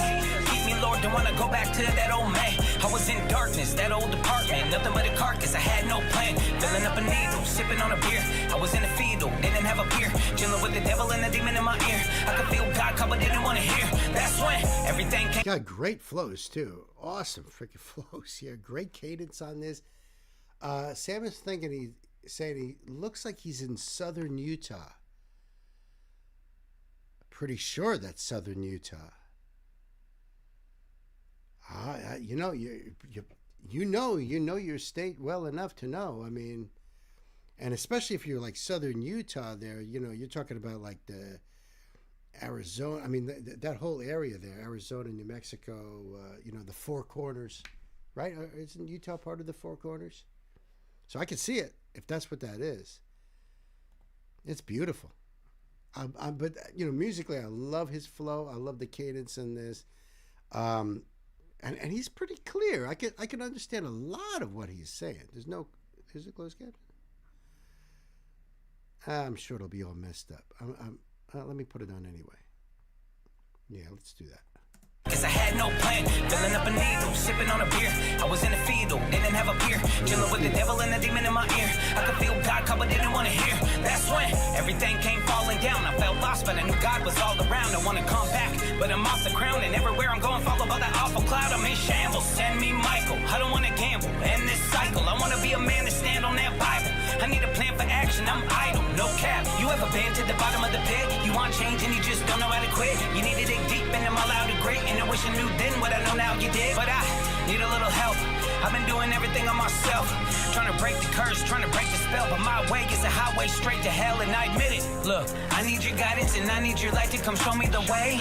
Keep me, Lord, don't wanna go back to that old man. I was in darkness, that old apartment, nothing but a carcass, I had no plan. Filling up a needle, sipping on a beer. I was in a fetal, didn't have a beer. Chilling with the devil and the demon in my ear. I could feel God come, but didn't wanna hear. That's when everything came. Got great flows too. Awesome freaking flows here. Great cadence on this. Sam is saying he looks like he's in southern Utah. Pretty sure that's southern Utah. You know your state well enough to know. I mean, and especially if you're like southern Utah, there, you know, you're talking about like the Arizona. I mean, that whole area there, Arizona, New Mexico. You know, the Four Corners, right? Isn't Utah part of the Four Corners? So I can see it if that's what that is. It's beautiful. But you know, musically, I love his flow. I love the cadence in this, and he's pretty clear. I can understand a lot of what he's saying. Is it closed caption? I'm sure it'll be all messed up. Let me put it on anyway. Yeah, let's do that. Guess I had no plan, filling up a needle, sipping on a beer. I was in a fetal, didn't have a beer. Chilling with the devil and the demon in my ear. I could feel God come, but didn't wanna hear. That's when everything came falling down. I felt lost, but I knew God was all around. I wanna come back, but I'm off the crown. And everywhere I'm going, followed by that awful cloud. I'm in shambles, send me Michael. I don't wanna gamble, end this cycle. I wanna be a man to stand on that I need a plan for action, I'm idle, no cap. You ever been to the bottom of the pit? You want change and you just don't know how to quit. You need to dig deep and I'm allowed to grit. And I wish I knew then what I know now you did. But I need a little help. I've been doing everything on myself. Trying to break the curse, trying to break the spell. But my way is a highway straight to hell, and I admit it. Look, I need your guidance and I need your light to come show me the way.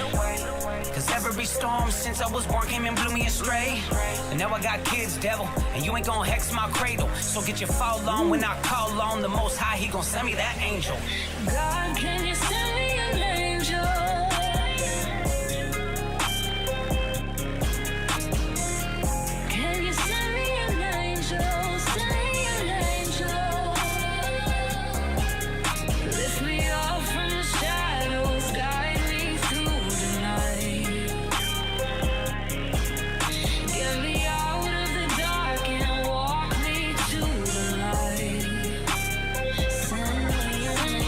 Cause every storm since I was born came and blew me astray. And now I got kids, devil, and you ain't gonna hex my cradle. So get your fall on when I call on the Most High, he gonna send me that angel. God, can you send me an angel? Can you send me an angel? Send me an angel. Lift me up from the shadows, guide me through the night. Get me out of the dark and walk me to the light.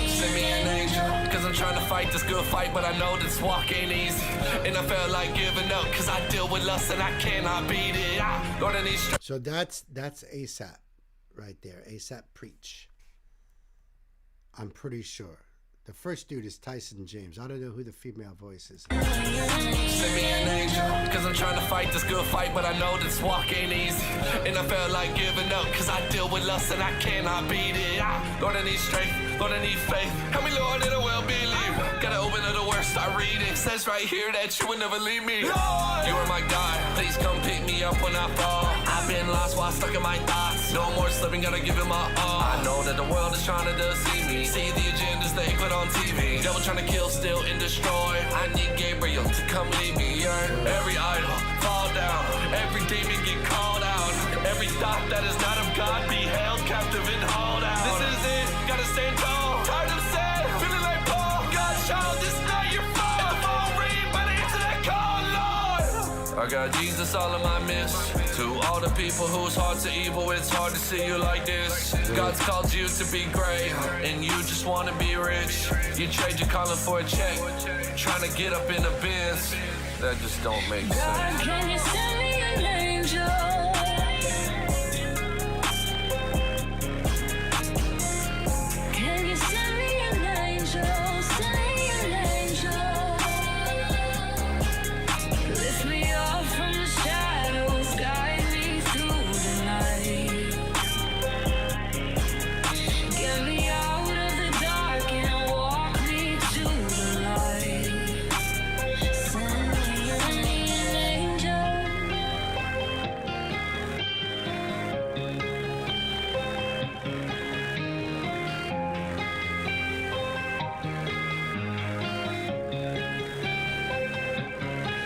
Send me an angel, cause I'm trying to fight this good fight, but I know this walk ain't easy. And I felt like giving up, cause I deal with lust and I cannot beat it. Lord, I need strength. So that's ASAP right there. ASAP Preach. I'm pretty sure. The first dude is Tyson James. I don't know who the female voice is. Send me an angel, cause I'm trying to fight this good fight, but I know this walk ain't easy. And I felt like giving up, cause I deal with lust and I cannot beat it. Lord, I need strength, Lord, I need faith. Help me, Lord, and I will believe. Gotta open up the word, start reading. It says right here that you will never leave me. Lord, you are my God, please come pick me up when I fall. I've been lost while stuck in my thoughts. No more slipping, gotta give it my all. I know that the world is trying to deceive me. See the agendas they put on TV. Devil trying to kill, steal, and destroy. I need Gabriel to come lead me. Every idol fall down. Every demon get called out. Every thought that is not of God be held captive and hauled out. This is it, gotta stand tall. Tired of sin, feeling like Paul. God's child, this is not your fault. If the phone ring, but answer that call, Lord. I got Jesus all in my midst. To all the people whose hearts are evil, it's hard to see you like this. God's called you to be great, and you just want to be rich. You trade your calling for a check, trying to get up in the Benz. That just don't make sense. God, can you send me an angel? Can you send me an angel? Send me an angel. Lift me up from the shadows, guide me through the night. Get me out of the dark and walk me to the light. Send me an angel.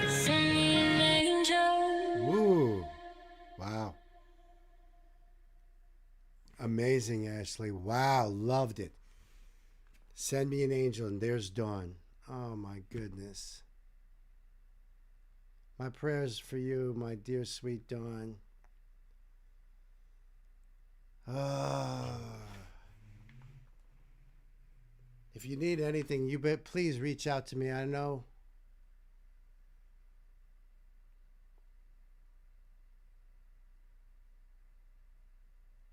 Send me an angel. Ooh. Wow. Amazing, Ashley. Wow. Loved it. Send me an angel, and there's Dawn. Oh, my goodness. My prayers for you, my dear sweet Dawn. If you need anything, please reach out to me. I know.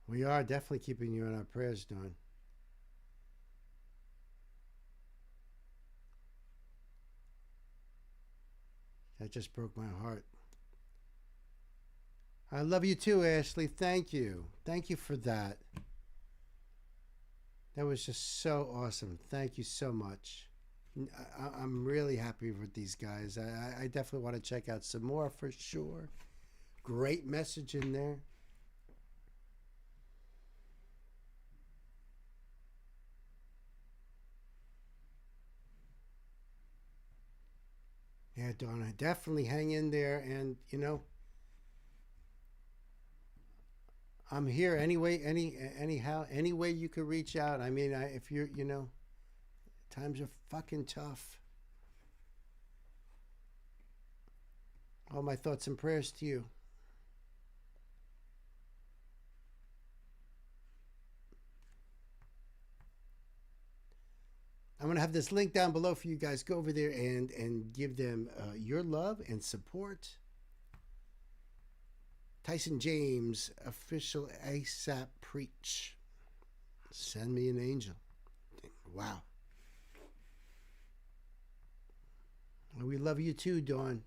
We are definitely keeping you in our prayers, Dawn. That just broke my heart. I love you too, Ashley. Thank you. Thank you for that. That was just so awesome. Thank you so much. I'm really happy with these guys. I definitely want to check out some more for sure. Great message in there. Yeah, Donna, definitely hang in there. And, you know, I'm here anyway, anyhow, any way you could reach out. I mean, if you're, you know, times are fucking tough. All my thoughts and prayers to you. I'm going to have this link down below for you guys. Go over there and give them your love and support. Tyson James, official ASAP Preach. Send me an angel. Wow. We love you too, Dawn.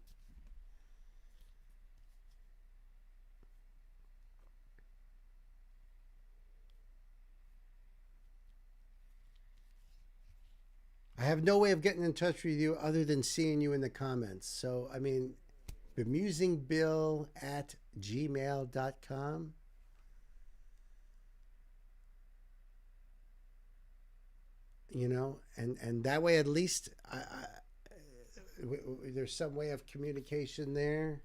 I have no way of getting in touch with you other than seeing you in the comments. So, I mean, bemusingbill@gmail.com. You know, and that way at least there's some way of communication there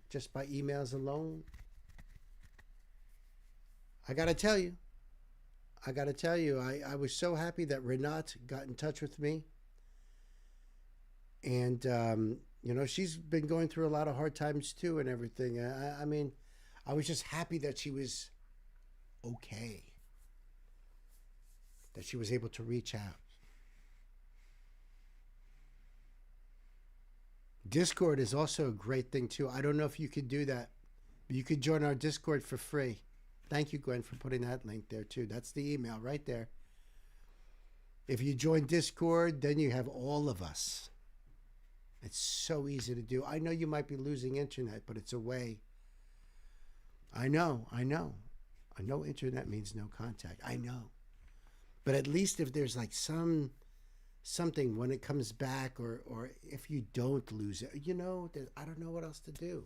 just by emails alone. I got to tell you, I was so happy that Renat got in touch with me. And, you know, she's been going through a lot of hard times too and everything. I mean, I was just happy that she was okay, that she was able to reach out. Discord is also a great thing too. I don't know if you could do that, but you could join our Discord for free. Thank you, Gwen, for putting that link there too. That's the email right there. If you join Discord, then you have all of us. It's so easy to do. I know you might be losing internet, but it's a way. I know. I know internet means no contact. I know. But at least if there's like something when it comes back, or if you don't lose it, you know, I don't know what else to do.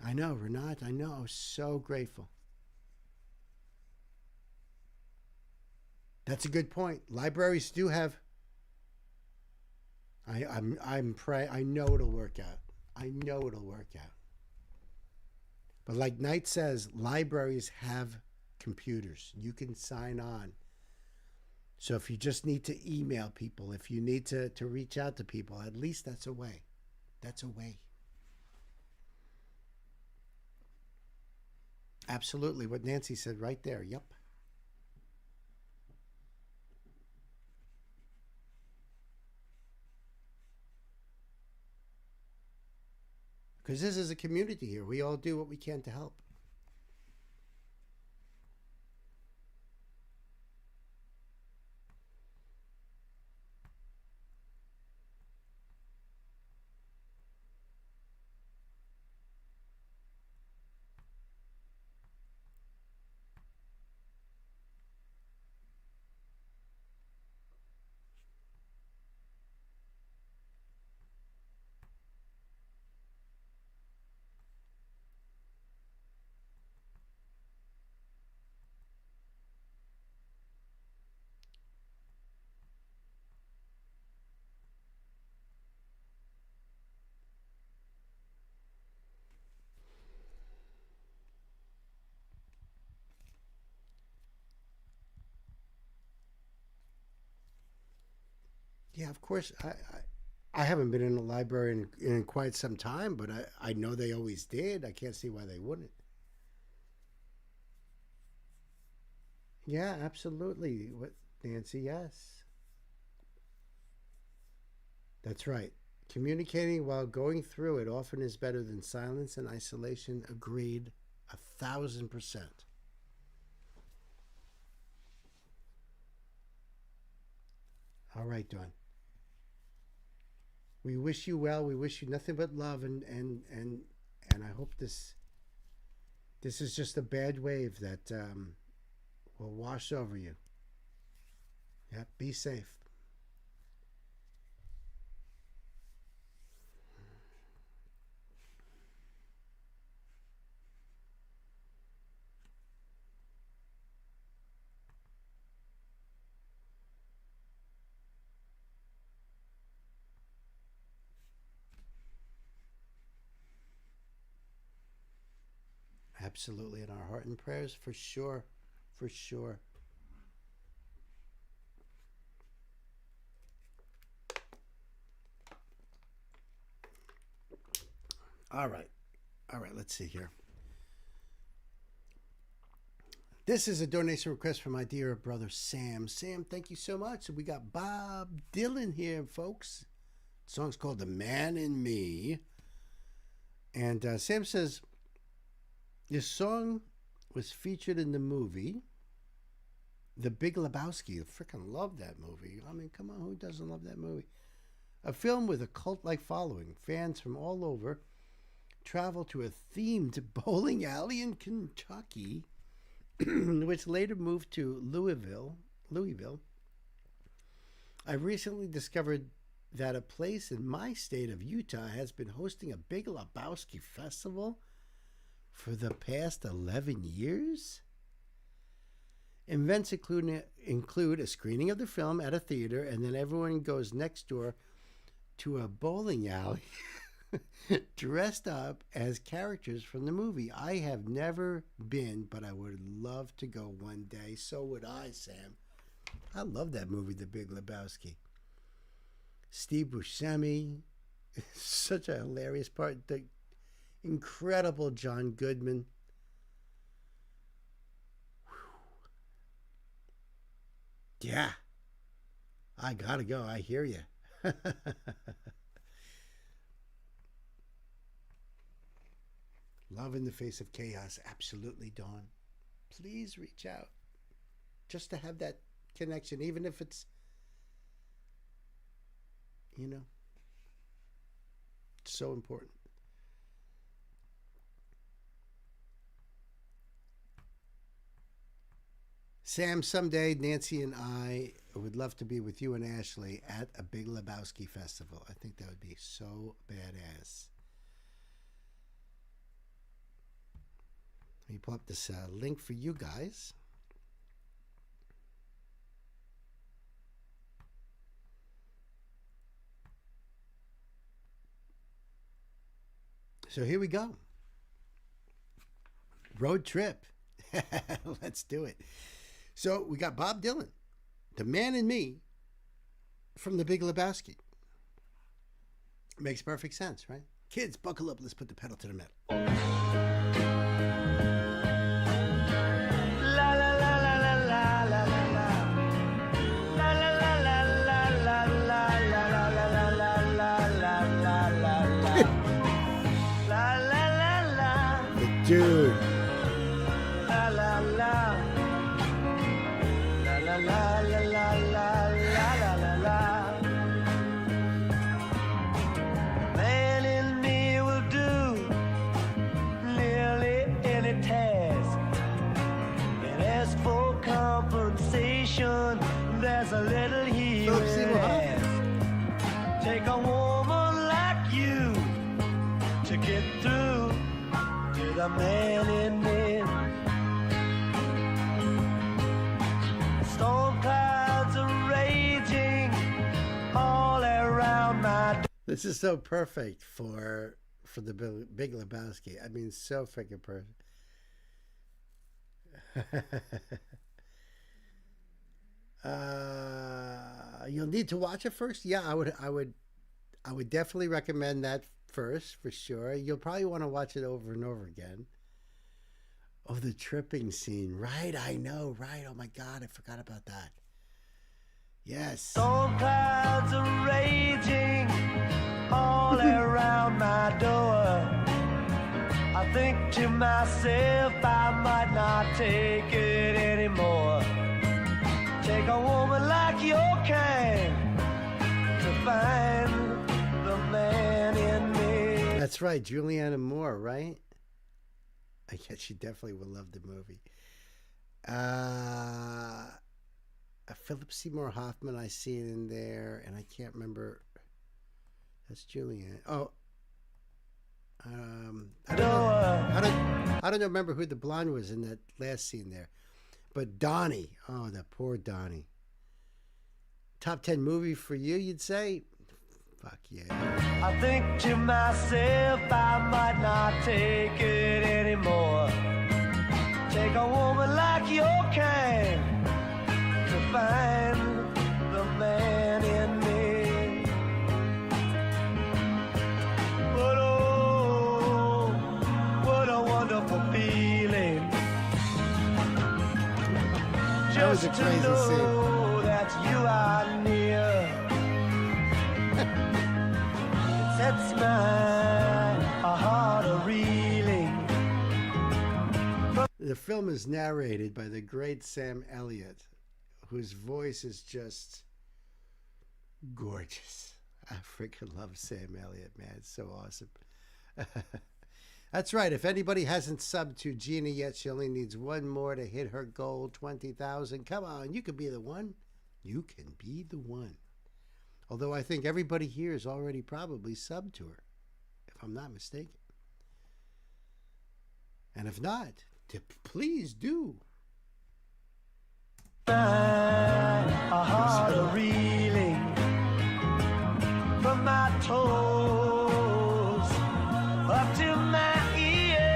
I know, Renat, I know. I was so grateful. That's a good point. Libraries do have. I'm praying. I know it'll work out. I know it'll work out. But like Knight says, libraries have computers. You can sign on. So if you just need to email people, if you need to reach out to people, at least that's a way. That's a way. Absolutely. What Nancy said right there. Yep. Because this is a community here. We all do what we can to help. Yeah, of course. I haven't been in a library in quite some time, but I know they always did. I can't see why they wouldn't. Yeah, absolutely. What, Nancy? Yes. That's right. Communicating while going through it often is better than silence and isolation. Agreed. 1,000%. All right, Dawn. We wish you well. We wish you nothing but love, and I hope this is just a bad wave that will wash over you. Yeah, be safe. Absolutely, in our heart and prayers, for sure, for sure. All right, let's see here. This is a donation request from my dear brother Sam. Sam, thank you so much. We got Bob Dylan here, folks. The song's called "The Man in Me," and Sam says, This song was featured in the movie The Big Lebowski. I freaking love that movie. I mean, come on, who doesn't love that movie? A film with a cult-like following. Fans from all over travel to a themed bowling alley in Kentucky, which later moved to Louisville. I recently discovered that a place in my state of Utah has been hosting a Big Lebowski festival for the past 11 years. Events include a screening of the film at a theater, and then everyone goes next door to a bowling alley dressed up as characters from the movie. I have never been, but I would love to go one day. So would I, Sam. I love that movie, The Big Lebowski. Steve Buscemi, such a hilarious part. The incredible John Goodman. Whew. Yeah, I gotta go. I hear you. Love in the face of chaos. Absolutely, Dawn. Please reach out. Just to have that connection, even if it's, it's so important. Sam, someday Nancy and I would love to be with you and Ashley at a Big Lebowski festival. I think that would be so badass. Let me pull up this link for you guys. So here we go. Road trip. Let's do it. So we got Bob Dylan, The Man in Me, from The Big Lebowski. Makes perfect sense, right? Kids, buckle up. Let's put the pedal to the metal. Dude. La la la. La la la la la la la la la. Man in me will do nearly any task. And as for compensation, there's a little he will ask. Take a woman like you to get through to the man in me. Storm clouds are raging all around my door. This is so perfect for the Big Lebowski. I mean, so freaking perfect. You'll need to watch it first. Yeah, I would definitely recommend that first, for sure. You'll probably want to watch it over and over again. Oh, the tripping scene. Right, I know, right. Oh my God, I forgot about that. Yes. Storm clouds are raging all around my door. I think to myself I might not take it anymore. Take a woman like your kind to find the man in me. That's right, Julianne Moore, right? I guess she definitely will love the movie. Philip Seymour Hoffman, I see it in there, and I can't remember. That's Julianne. Oh, I don't remember who the blonde was in that last scene there, but Donnie. Oh, that poor Donnie. Top 10 movie for you, you'd say? Fuck yeah. I think to myself I might not take it anymore. Take a woman like your kind to find the man in me. But oh, what a wonderful feeling. That was a crazy scene. That you are near. It sets my heart a reeling. The film is narrated by the great Sam Elliott, whose voice is just gorgeous. I freaking love Sam Elliott, man. It's so awesome. That's right. If anybody hasn't subbed to Gina yet, she only needs one more to hit her goal, 20,000. Come on, you can be the one. You can be the one. Although I think everybody here is already probably subbed to her, if I'm not mistaken. And if not, please do. A heart reeling from my toes up to my ears.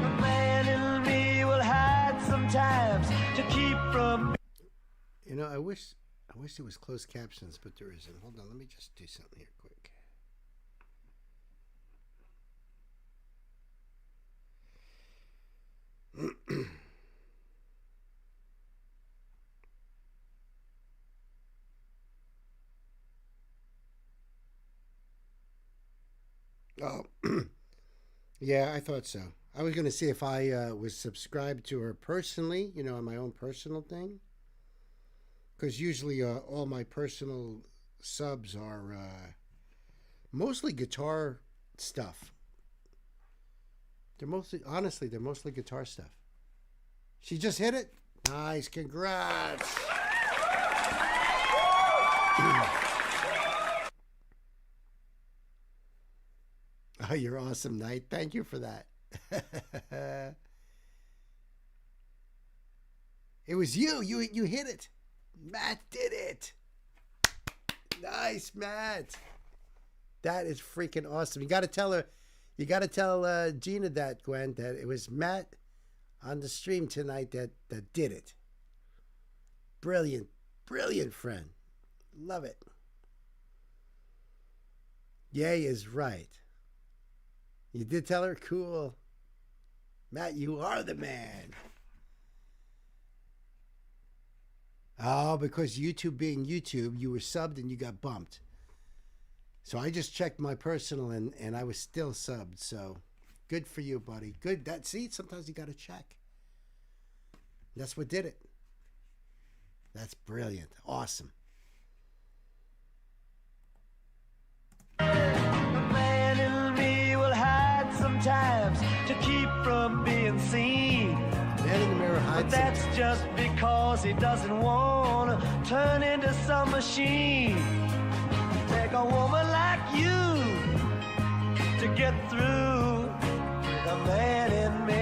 The man in me will hide sometimes to keep from. You know, I wish there was closed captions, but there isn't. Hold on, let me just do something here quick. Oh, yeah, I thought so. I was going to see if I was subscribed to her personally, you know, on my own personal thing. Because usually all my personal subs are mostly guitar stuff. They're mostly guitar stuff. She just hit it? Nice, congrats. Oh, you're awesome, Knight. Thank you for that. It was you. You hit it. Matt did it. Nice, Matt. That is freaking awesome. You got to tell her. You got to tell Gina that, Gwen, that it was Matt on the stream tonight that did it. Brilliant, brilliant friend. Love it. Yay is right. You did tell her? Cool. Matt, you are the man. Oh, because YouTube being YouTube, you were subbed and you got bumped. So I just checked my personal and I was still subbed. So good for you, buddy. Good. See, sometimes you got to check. That's what did it. That's brilliant. Awesome. The man in me will hide sometimes to keep from being seen. Man in the mirror hides. But that's just because he doesn't want to turn into some machine. Take a woman like you to get through the man in me.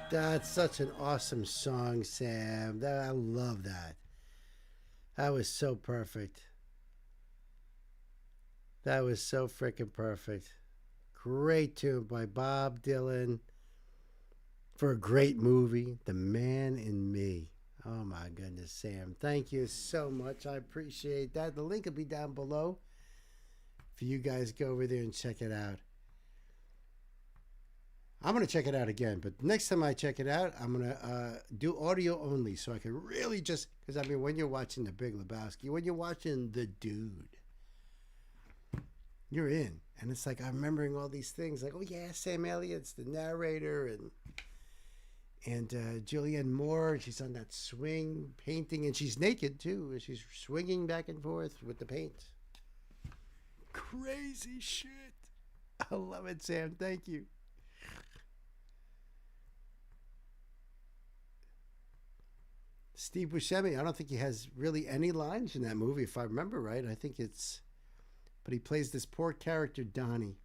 That's such an awesome song, Sam. I love that. That was so perfect. That was so freaking perfect. Great tune by Bob Dylan for a great movie, The Man in Me. Oh my goodness, Sam. Thank you so much. I appreciate that. The link will be down below for you guys to go over there and check it out. I'm going to check it out again, but next time I check it out, I'm going to do audio only so I can really just, because I mean, when you're watching The Big Lebowski, when you're watching The Dude, you're in. And it's like, I'm remembering all these things like, oh yeah, Sam Elliott's the narrator and Julianne Moore, she's on that swing painting and she's naked too. And she's swinging back and forth with the paint. Crazy shit. I love it, Sam. Thank you. Steve Buscemi, I don't think he has really any lines in that movie, if I remember right. I think it's... But he plays this poor character, Donnie.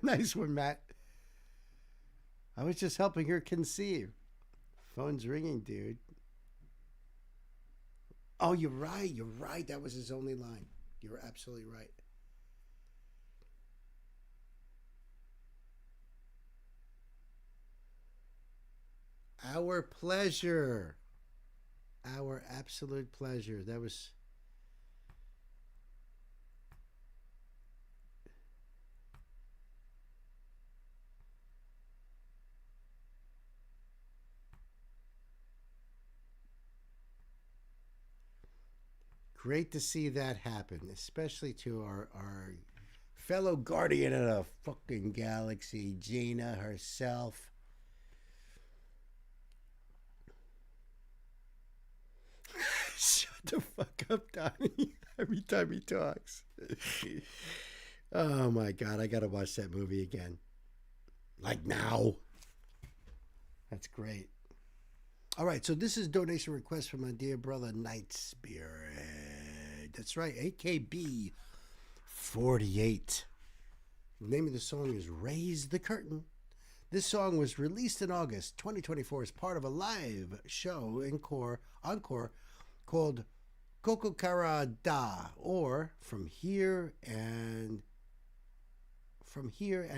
Nice one, Matt. I was just helping her conceive. Phone's ringing, dude. Oh, you're right. You're right. That was his only line. You're absolutely right. Our pleasure. Our absolute pleasure. That was... Great to see that happen, especially to our fellow guardian of the fucking galaxy, Gina herself. Shut the fuck up, Donnie. Every time he talks. Oh my God, I gotta watch that movie again. Like now. That's great. All right, so this is donation request from my dear brother, Night Spirit. That's right, AKB 48. The name of the song is Raise the Curtain. This song was released in August 2024 as part of a live show encore called Kokokara Da, or From Here, and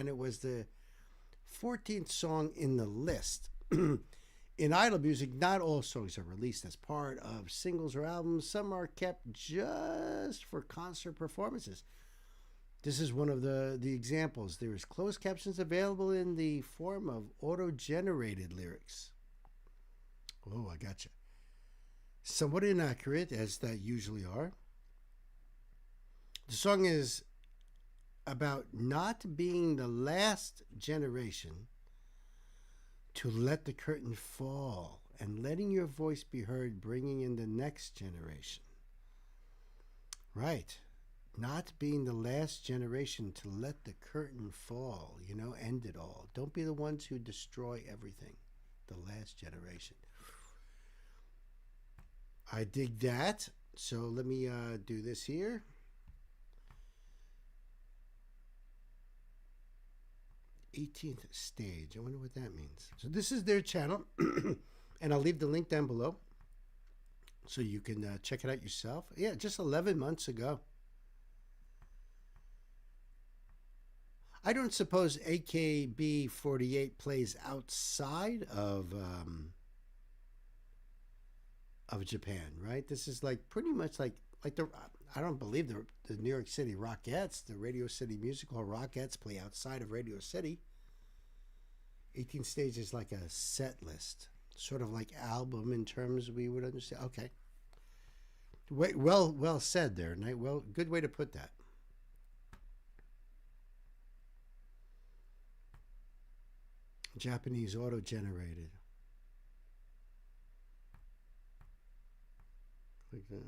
it was the 14th song in the list. In Idol music, not all songs are released as part of singles or albums. Some are kept just for concert performances. This is one of the examples. There is closed captions available in the form of auto-generated lyrics. Oh, I gotcha. Somewhat inaccurate, as that usually are. The song is about not being the last generation to let the curtain fall and letting your voice be heard, bringing in the next generation. Right. Not being the last generation to let the curtain fall, end it all. Don't be the ones who destroy everything. The last generation. I dig that. So let me do this here. 18th stage. I wonder what that means. So this is their channel, and I'll leave the link down below so you can check it out yourself. Yeah, just 11 months ago. I don't suppose AKB48 plays outside of Japan, right? This is like pretty much like the... I don't believe the New York City Rockettes, the Radio City Musical Rockettes, play outside of Radio City. 18th stage is like a set list, sort of like album in terms we would understand. Okay. Wait, well said there, Knight. Well, good way to put that. Japanese auto-generated. Like that.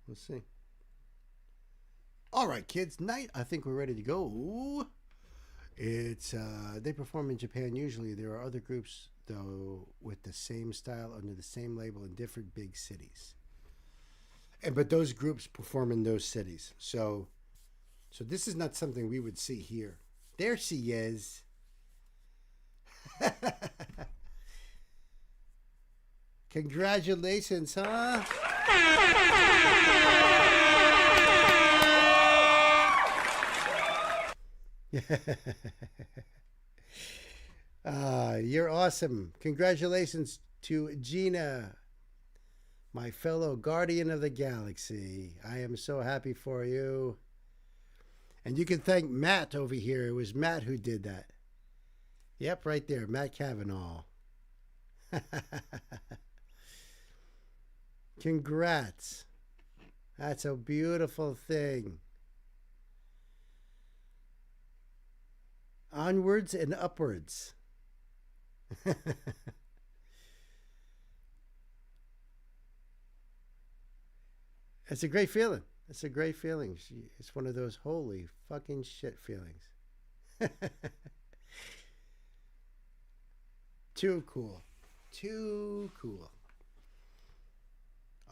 Let's see. All right, kids. Night. I think we're ready to go. It's they perform in Japan usually. There are other groups though with the same style under the same label in different big cities. But those groups perform in those cities. So this is not something we would see here. There she is. Congratulations, huh? You're awesome. Congratulations to Gina, my fellow guardian of the galaxy. I am so happy for you. And you can thank Matt over here. It was Matt who did that. Yep, right there. Matt Kavanaugh. Congrats. That's a beautiful thing. Onwards and upwards. It's a great feeling. It's a great feeling. It's one of those holy fucking shit feelings. Too cool. Too cool.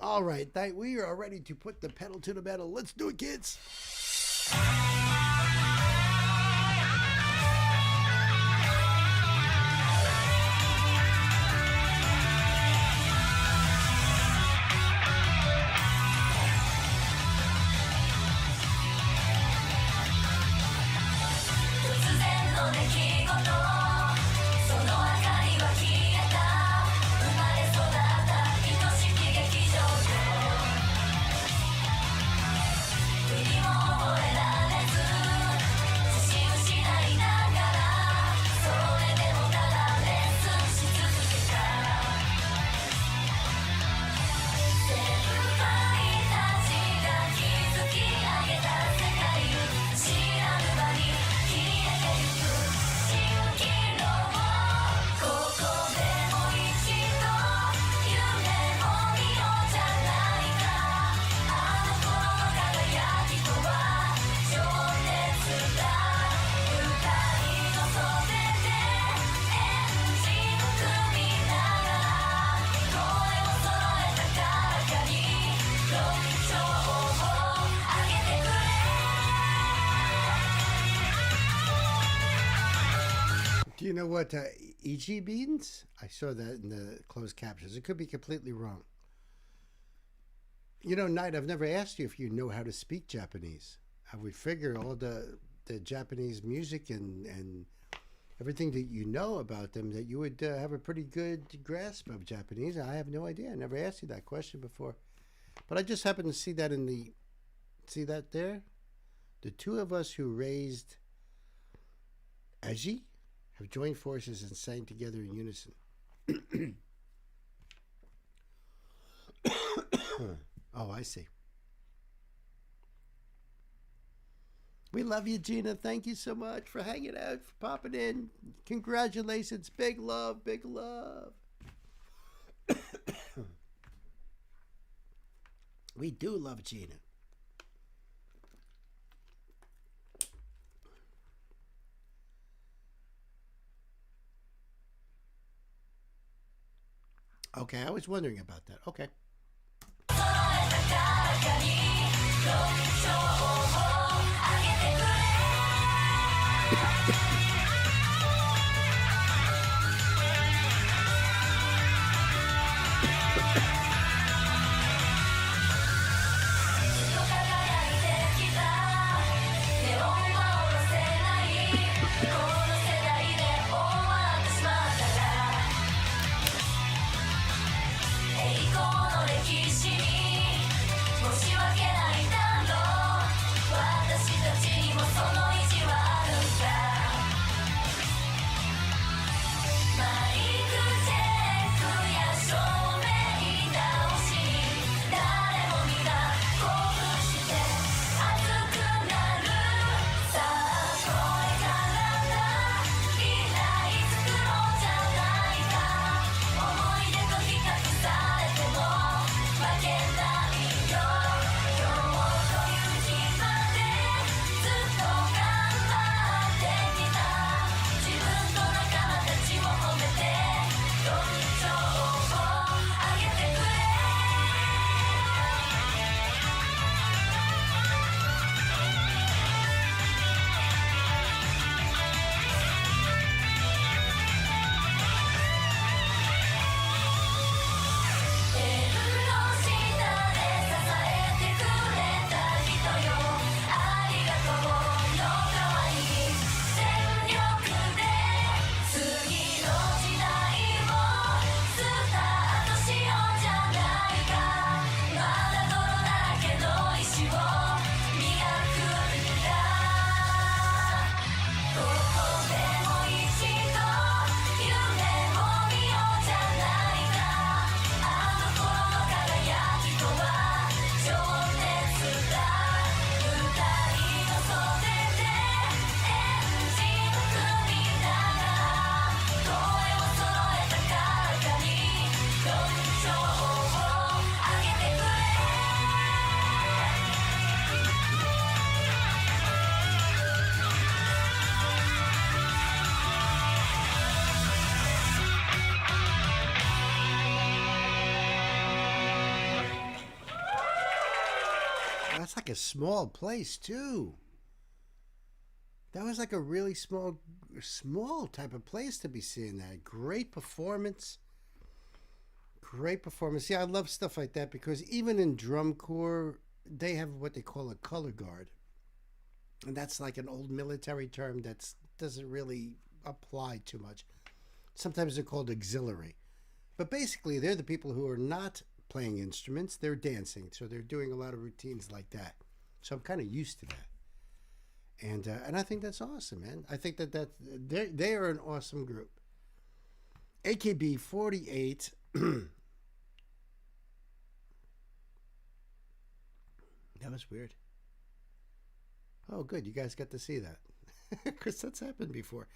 All right, we are ready to put the pedal to the metal. Let's do it, kids. Do you know what EG means? I saw that in the closed captions. It could be completely wrong. You know, Knight, I've never asked you if you know how to speak Japanese. I would figure all the Japanese music and everything that you know about them, that you would have a pretty good grasp of Japanese. I have no idea. I never asked you that question before. But I just happened to see that see that there? The two of us who raised Aji have joined forces and sang together in unison. Oh, I see. We love you, Gina. Thank you so much for hanging out, for popping in. Congratulations. Big love, big love. We do love Gina. Okay, I was wondering about that. Okay. like a small place too. That was like a really small type of place to be seeing that. Great performance. Great performance. Yeah, I love stuff like that because even in drum corps, they have what they call a color guard. And that's like an old military term that doesn't really apply too much. Sometimes they're called auxiliary. But basically, they're the people who are not playing instruments. They're dancing. So they're doing a lot of routines like that. So I'm kind of used to that. And I think that's awesome, man. I think that they are an awesome group. AKB 48. That was weird. Oh, good. You guys got to see that. Because that's happened before.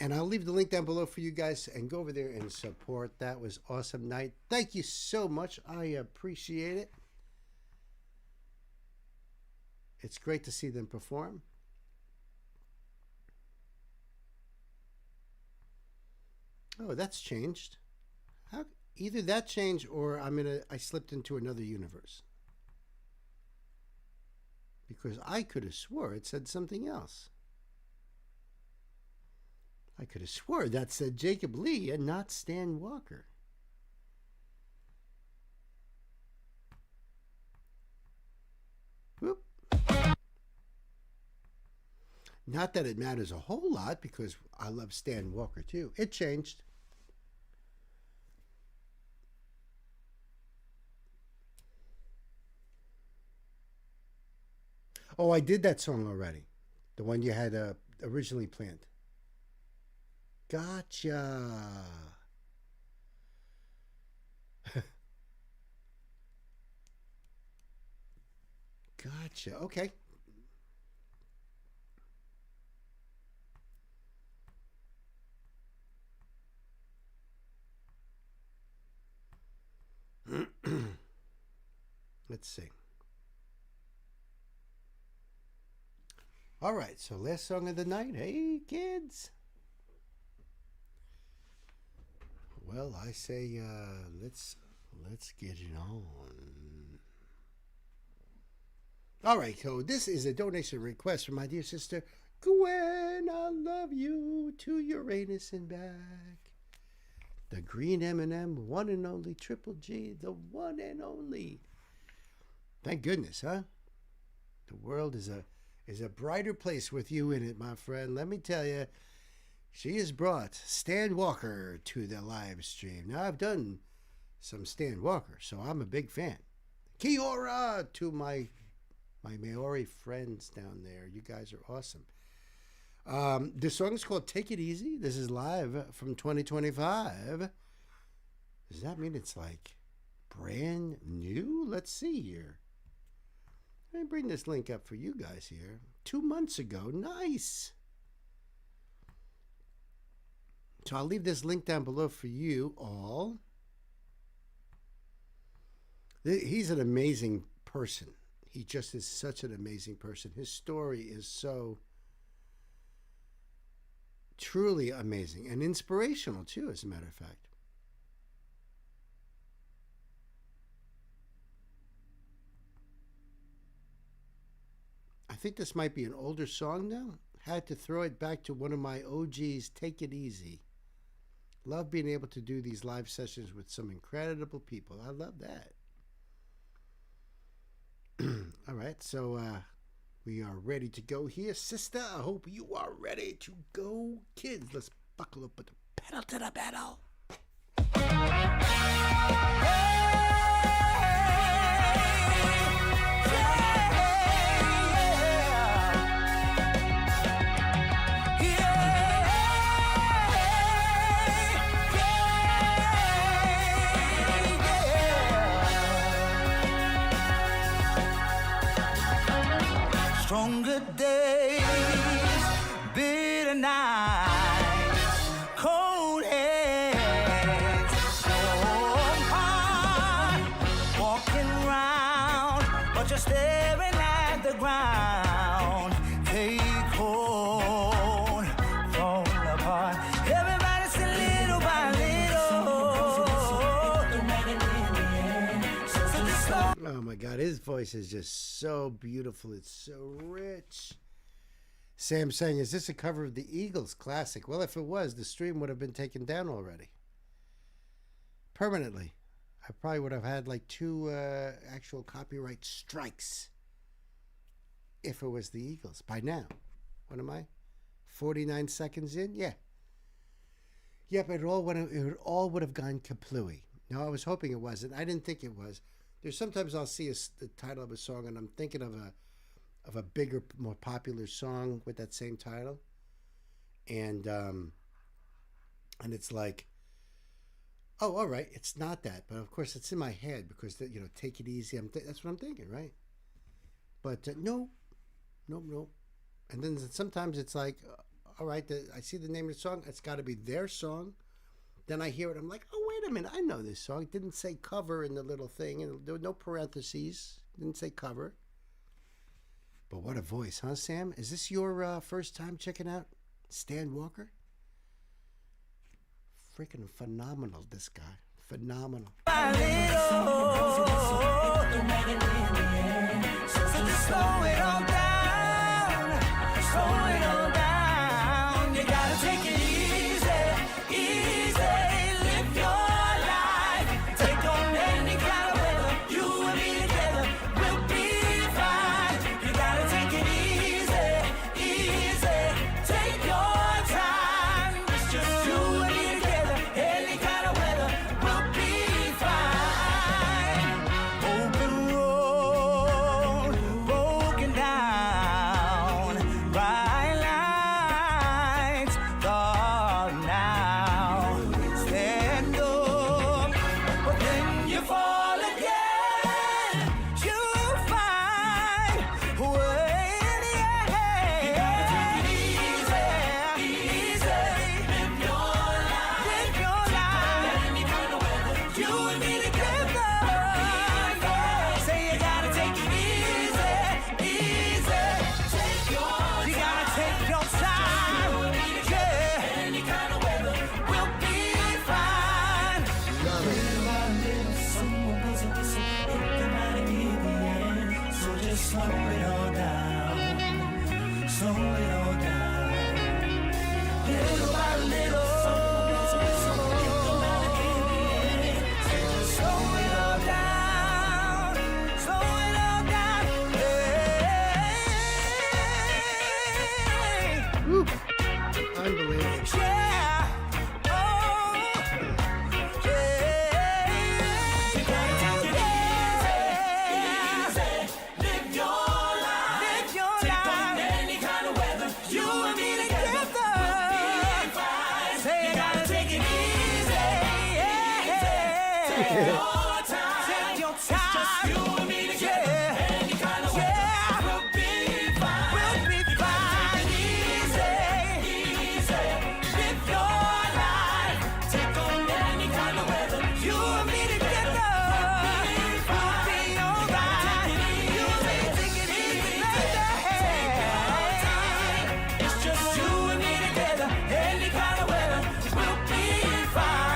And I'll leave the link down below for you guys and go over there and support. That was awesome night. Thank you so much. I appreciate it. It's great to see them perform. Oh, that's changed. How? Either that changed or I slipped into another universe. Because I could have swore it said something else. I could have swore that said Jacob Lee and not Stan Walker. Whoop. Not that it matters a whole lot because I love Stan Walker too. It changed. Oh, I did that song already. The one you had originally planned. Gotcha. Gotcha. Okay. Let's see. All right, so last song of the night. Hey, kids. Well, I say let's get it on. All right, so this is a donation request from my dear sister Gwen. I love you to Uranus and back. The green M&M, one and only Triple G, the one and only. Thank goodness, huh? The world is a brighter place with you in it, my friend. Let me tell you, she has brought Stan Walker to the live stream. Now, I've done some Stan Walker, so I'm a big fan. Kiora to my Maori friends down there. You guys are awesome. This song is called Take It Easy. This is live from 2025. Does that mean it's like brand new? Let's see here. Let me bring this link up for you guys here. 2 months ago. Nice. So I'll leave this link down below for you all. He's an amazing person. He just is such an amazing person. His story is so truly amazing and inspirational too, as a matter of fact. I think this might be an older song now. Had to throw it back to one of my OGs, Take It Easy. Love being able to do these live sessions with some incredible people. I love that. All right, so we are ready to go here. Sister, I hope you are ready to go. Kids, let's buckle up with the pedal to the metal. Stronger days, bitter nights, cold heads, so hard, walking round, but you're staring at the ground. Take hold, fall apart. Everybody's a little by little. God, his voice is just so beautiful. It's so rich. Sam saying, is this a cover of the Eagles classic? Well, if it was, the stream would have been taken down already. Permanently. I probably would have had like 2 actual copyright strikes if it was the Eagles by now. What am I? 49 seconds in? Yeah. Yep, it all would have gone kaplooey. No, I was hoping it wasn't. I didn't think it was. There's sometimes I'll see the title of a song and I'm thinking of a bigger, more popular song with that same title, and it's like, oh, all right, it's not that, but of course it's in my head because Take It Easy. That's what I'm thinking, right? But no, and then sometimes it's like, all right, I see the name of the song. It's got to be their song. Then I hear it. I'm like, oh, wait a minute. I know this song. It didn't say cover in the little thing. And there were no parentheses. It didn't say cover. But what a voice, huh, Sam? Is this your first time checking out Stan Walker? Freaking phenomenal, this guy. Phenomenal. So just slow it all down. Slow it all down. You gotta take it easy, easy. Live your life. Take on any kind of weather. You and me together, we'll be fine. You gotta take it easy, easy. Take your time. It's just you and me together. Any kind of weather, we'll be fine. Open road, broken down. Bright lights, dark now. Stand up, but then you fall again. You find a way in the end. You gotta take it easy, easy. Live your life, live your life. Any kind of weather, you and me together. Say you gotta take it easy, easy. Take your time. You gotta take your time. Yeah. Any kind of weather, we'll be fine. Little by little, someone goes a whistle. It might be the end. So just slow it all down. Slow it all down. Little by little, someone goes a whistle. It might be the end. So just slow it all down. Slow it all down. Hey. Woo. Unbelievable. Yeah. Oh. Yeah. You gotta take it easy. Live your life. Live your life. Take on any kind of weather. You and me together. We'll be fine. Say you gotta take it easy. Yeah. Take your time. Take your time. It's just you and me together. Any kind of weather. We'll be fine. We'll be fine. Easy. Easy. Live your life. Take on any kind of weather. You and me together. We'll be alright. You and me, take it easy, baby. Take your time. It's just you and me together. Any kind of weather. We'll be fine.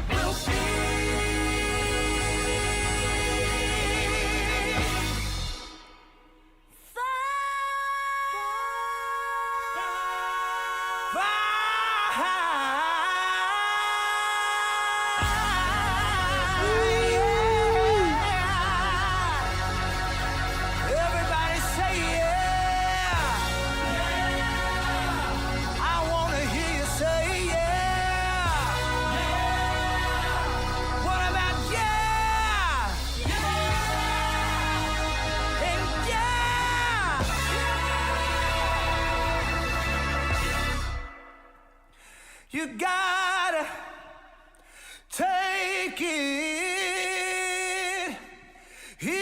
We'll Everybody say yeah. I wanna hear you say yeah. What about yeah? And yeah. You gotta take it easy.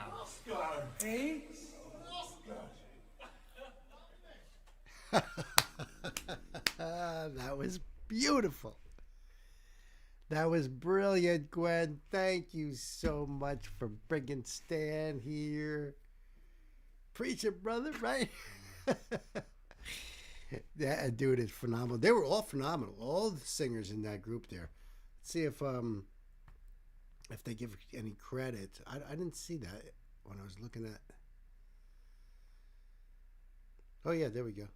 Let's go. Hey. That was beautiful. That was brilliant, Gwen. Thank you so much for bringing Stan here. Preach it, brother, right? That dude is phenomenal. They were all phenomenal. All the singers in that group there. Let's see if they give any credit. I didn't see that when I was looking at. Oh yeah, there we go.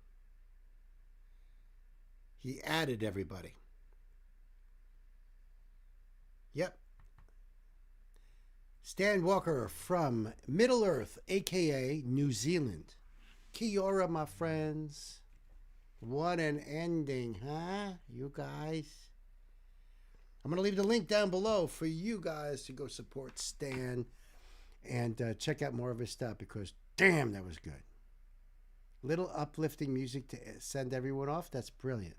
He added everybody. Yep. Stan Walker from Middle Earth, aka New Zealand. Kia ora, my friends. What an ending, huh? You guys. I'm going to leave the link down below for you guys to go support Stan and check out more of his stuff because, damn, that was good. Little uplifting music to send everyone off. That's brilliant.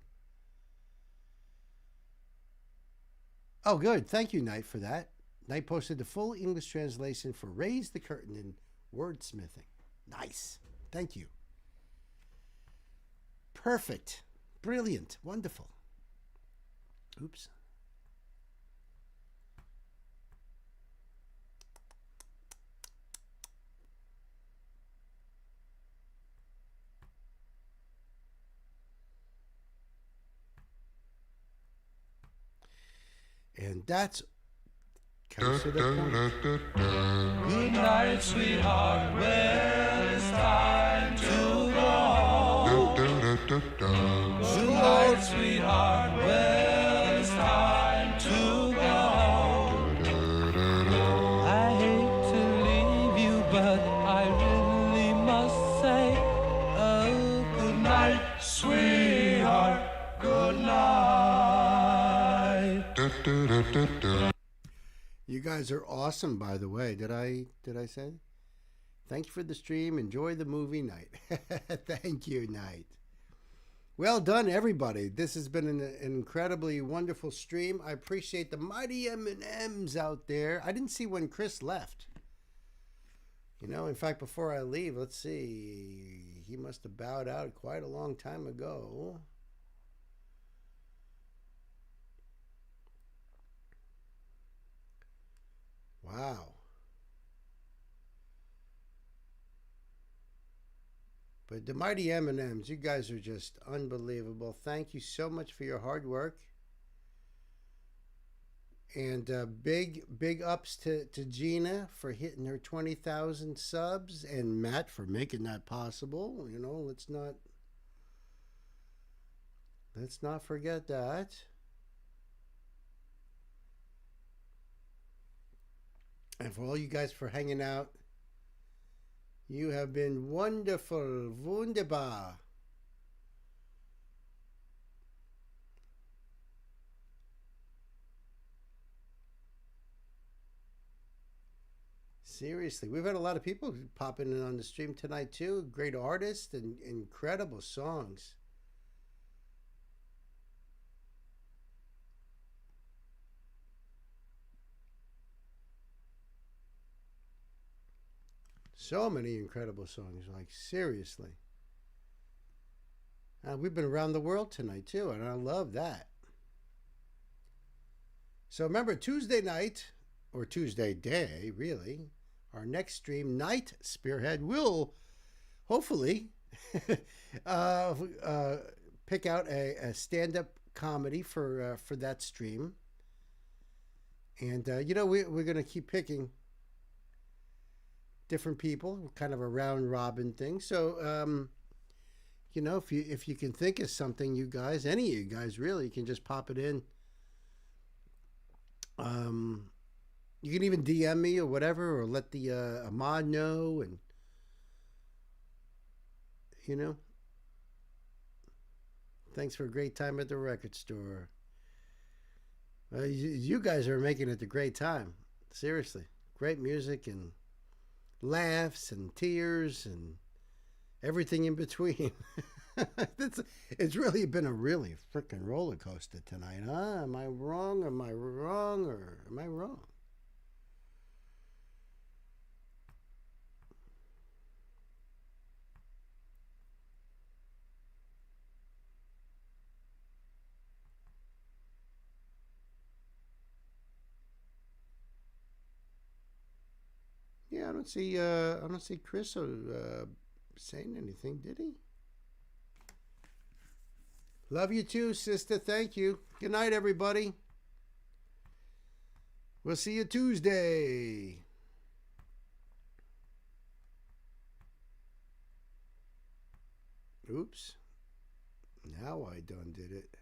Oh, good. Thank you, Knight, for that. Knight posted the full English translation for Raise the Curtain in Wordsmithing. Nice. Thank you. Perfect. Brilliant. Wonderful. Oops. And that's comes to the point. Good night, sweetheart. Well, it's time to go. Good night, sweetheart. Well, it's time to go. I hate to leave you, but I really must say, oh, good night, sweetheart. Good night. You guys are awesome, by the way. Did I say? Thank you for the stream. Enjoy the movie night. Thank you, Night. Well done, everybody. This has been an incredibly wonderful stream. I appreciate the mighty M&Ms out there. I didn't see when Chris left. You know, in fact, before I leave, let's see. He must have bowed out quite a long time ago. Wow. But the mighty M&Ms, you guys are just unbelievable. Thank you so much for your hard work. And big ups to Gina for hitting her 20,000 subs and Matt for making that possible. You know, let's not forget that. And for all you guys for hanging out, you have been wonderful, wunderbar. Seriously, we've had a lot of people popping in on the stream tonight too. Great artists and incredible songs. So many incredible songs, like seriously. We've been around the world tonight too, and I love that. So remember, Tuesday night, or Tuesday day, really, our next stream, Night Spearhead, will hopefully pick out a stand-up comedy for that stream. And, you know, we're going to keep picking different people, kind of a round robin thing. So, you know, if you can think of something, you guys, any of you guys really, you can just pop it in. You can even DM me or whatever, or let the Ahmad know, and you know, thanks for a great time at the record store. You guys are making it a great time. Seriously, great music and laughs and tears and everything in between. It's really been a really freaking roller coaster tonight, huh? Am I wrong? Am I wrong? Or am I wrong? don't see Chris saying anything, did he? Love you too, sister. Thank you. Good night, everybody. We'll see you Tuesday. Oops. Now I done did it.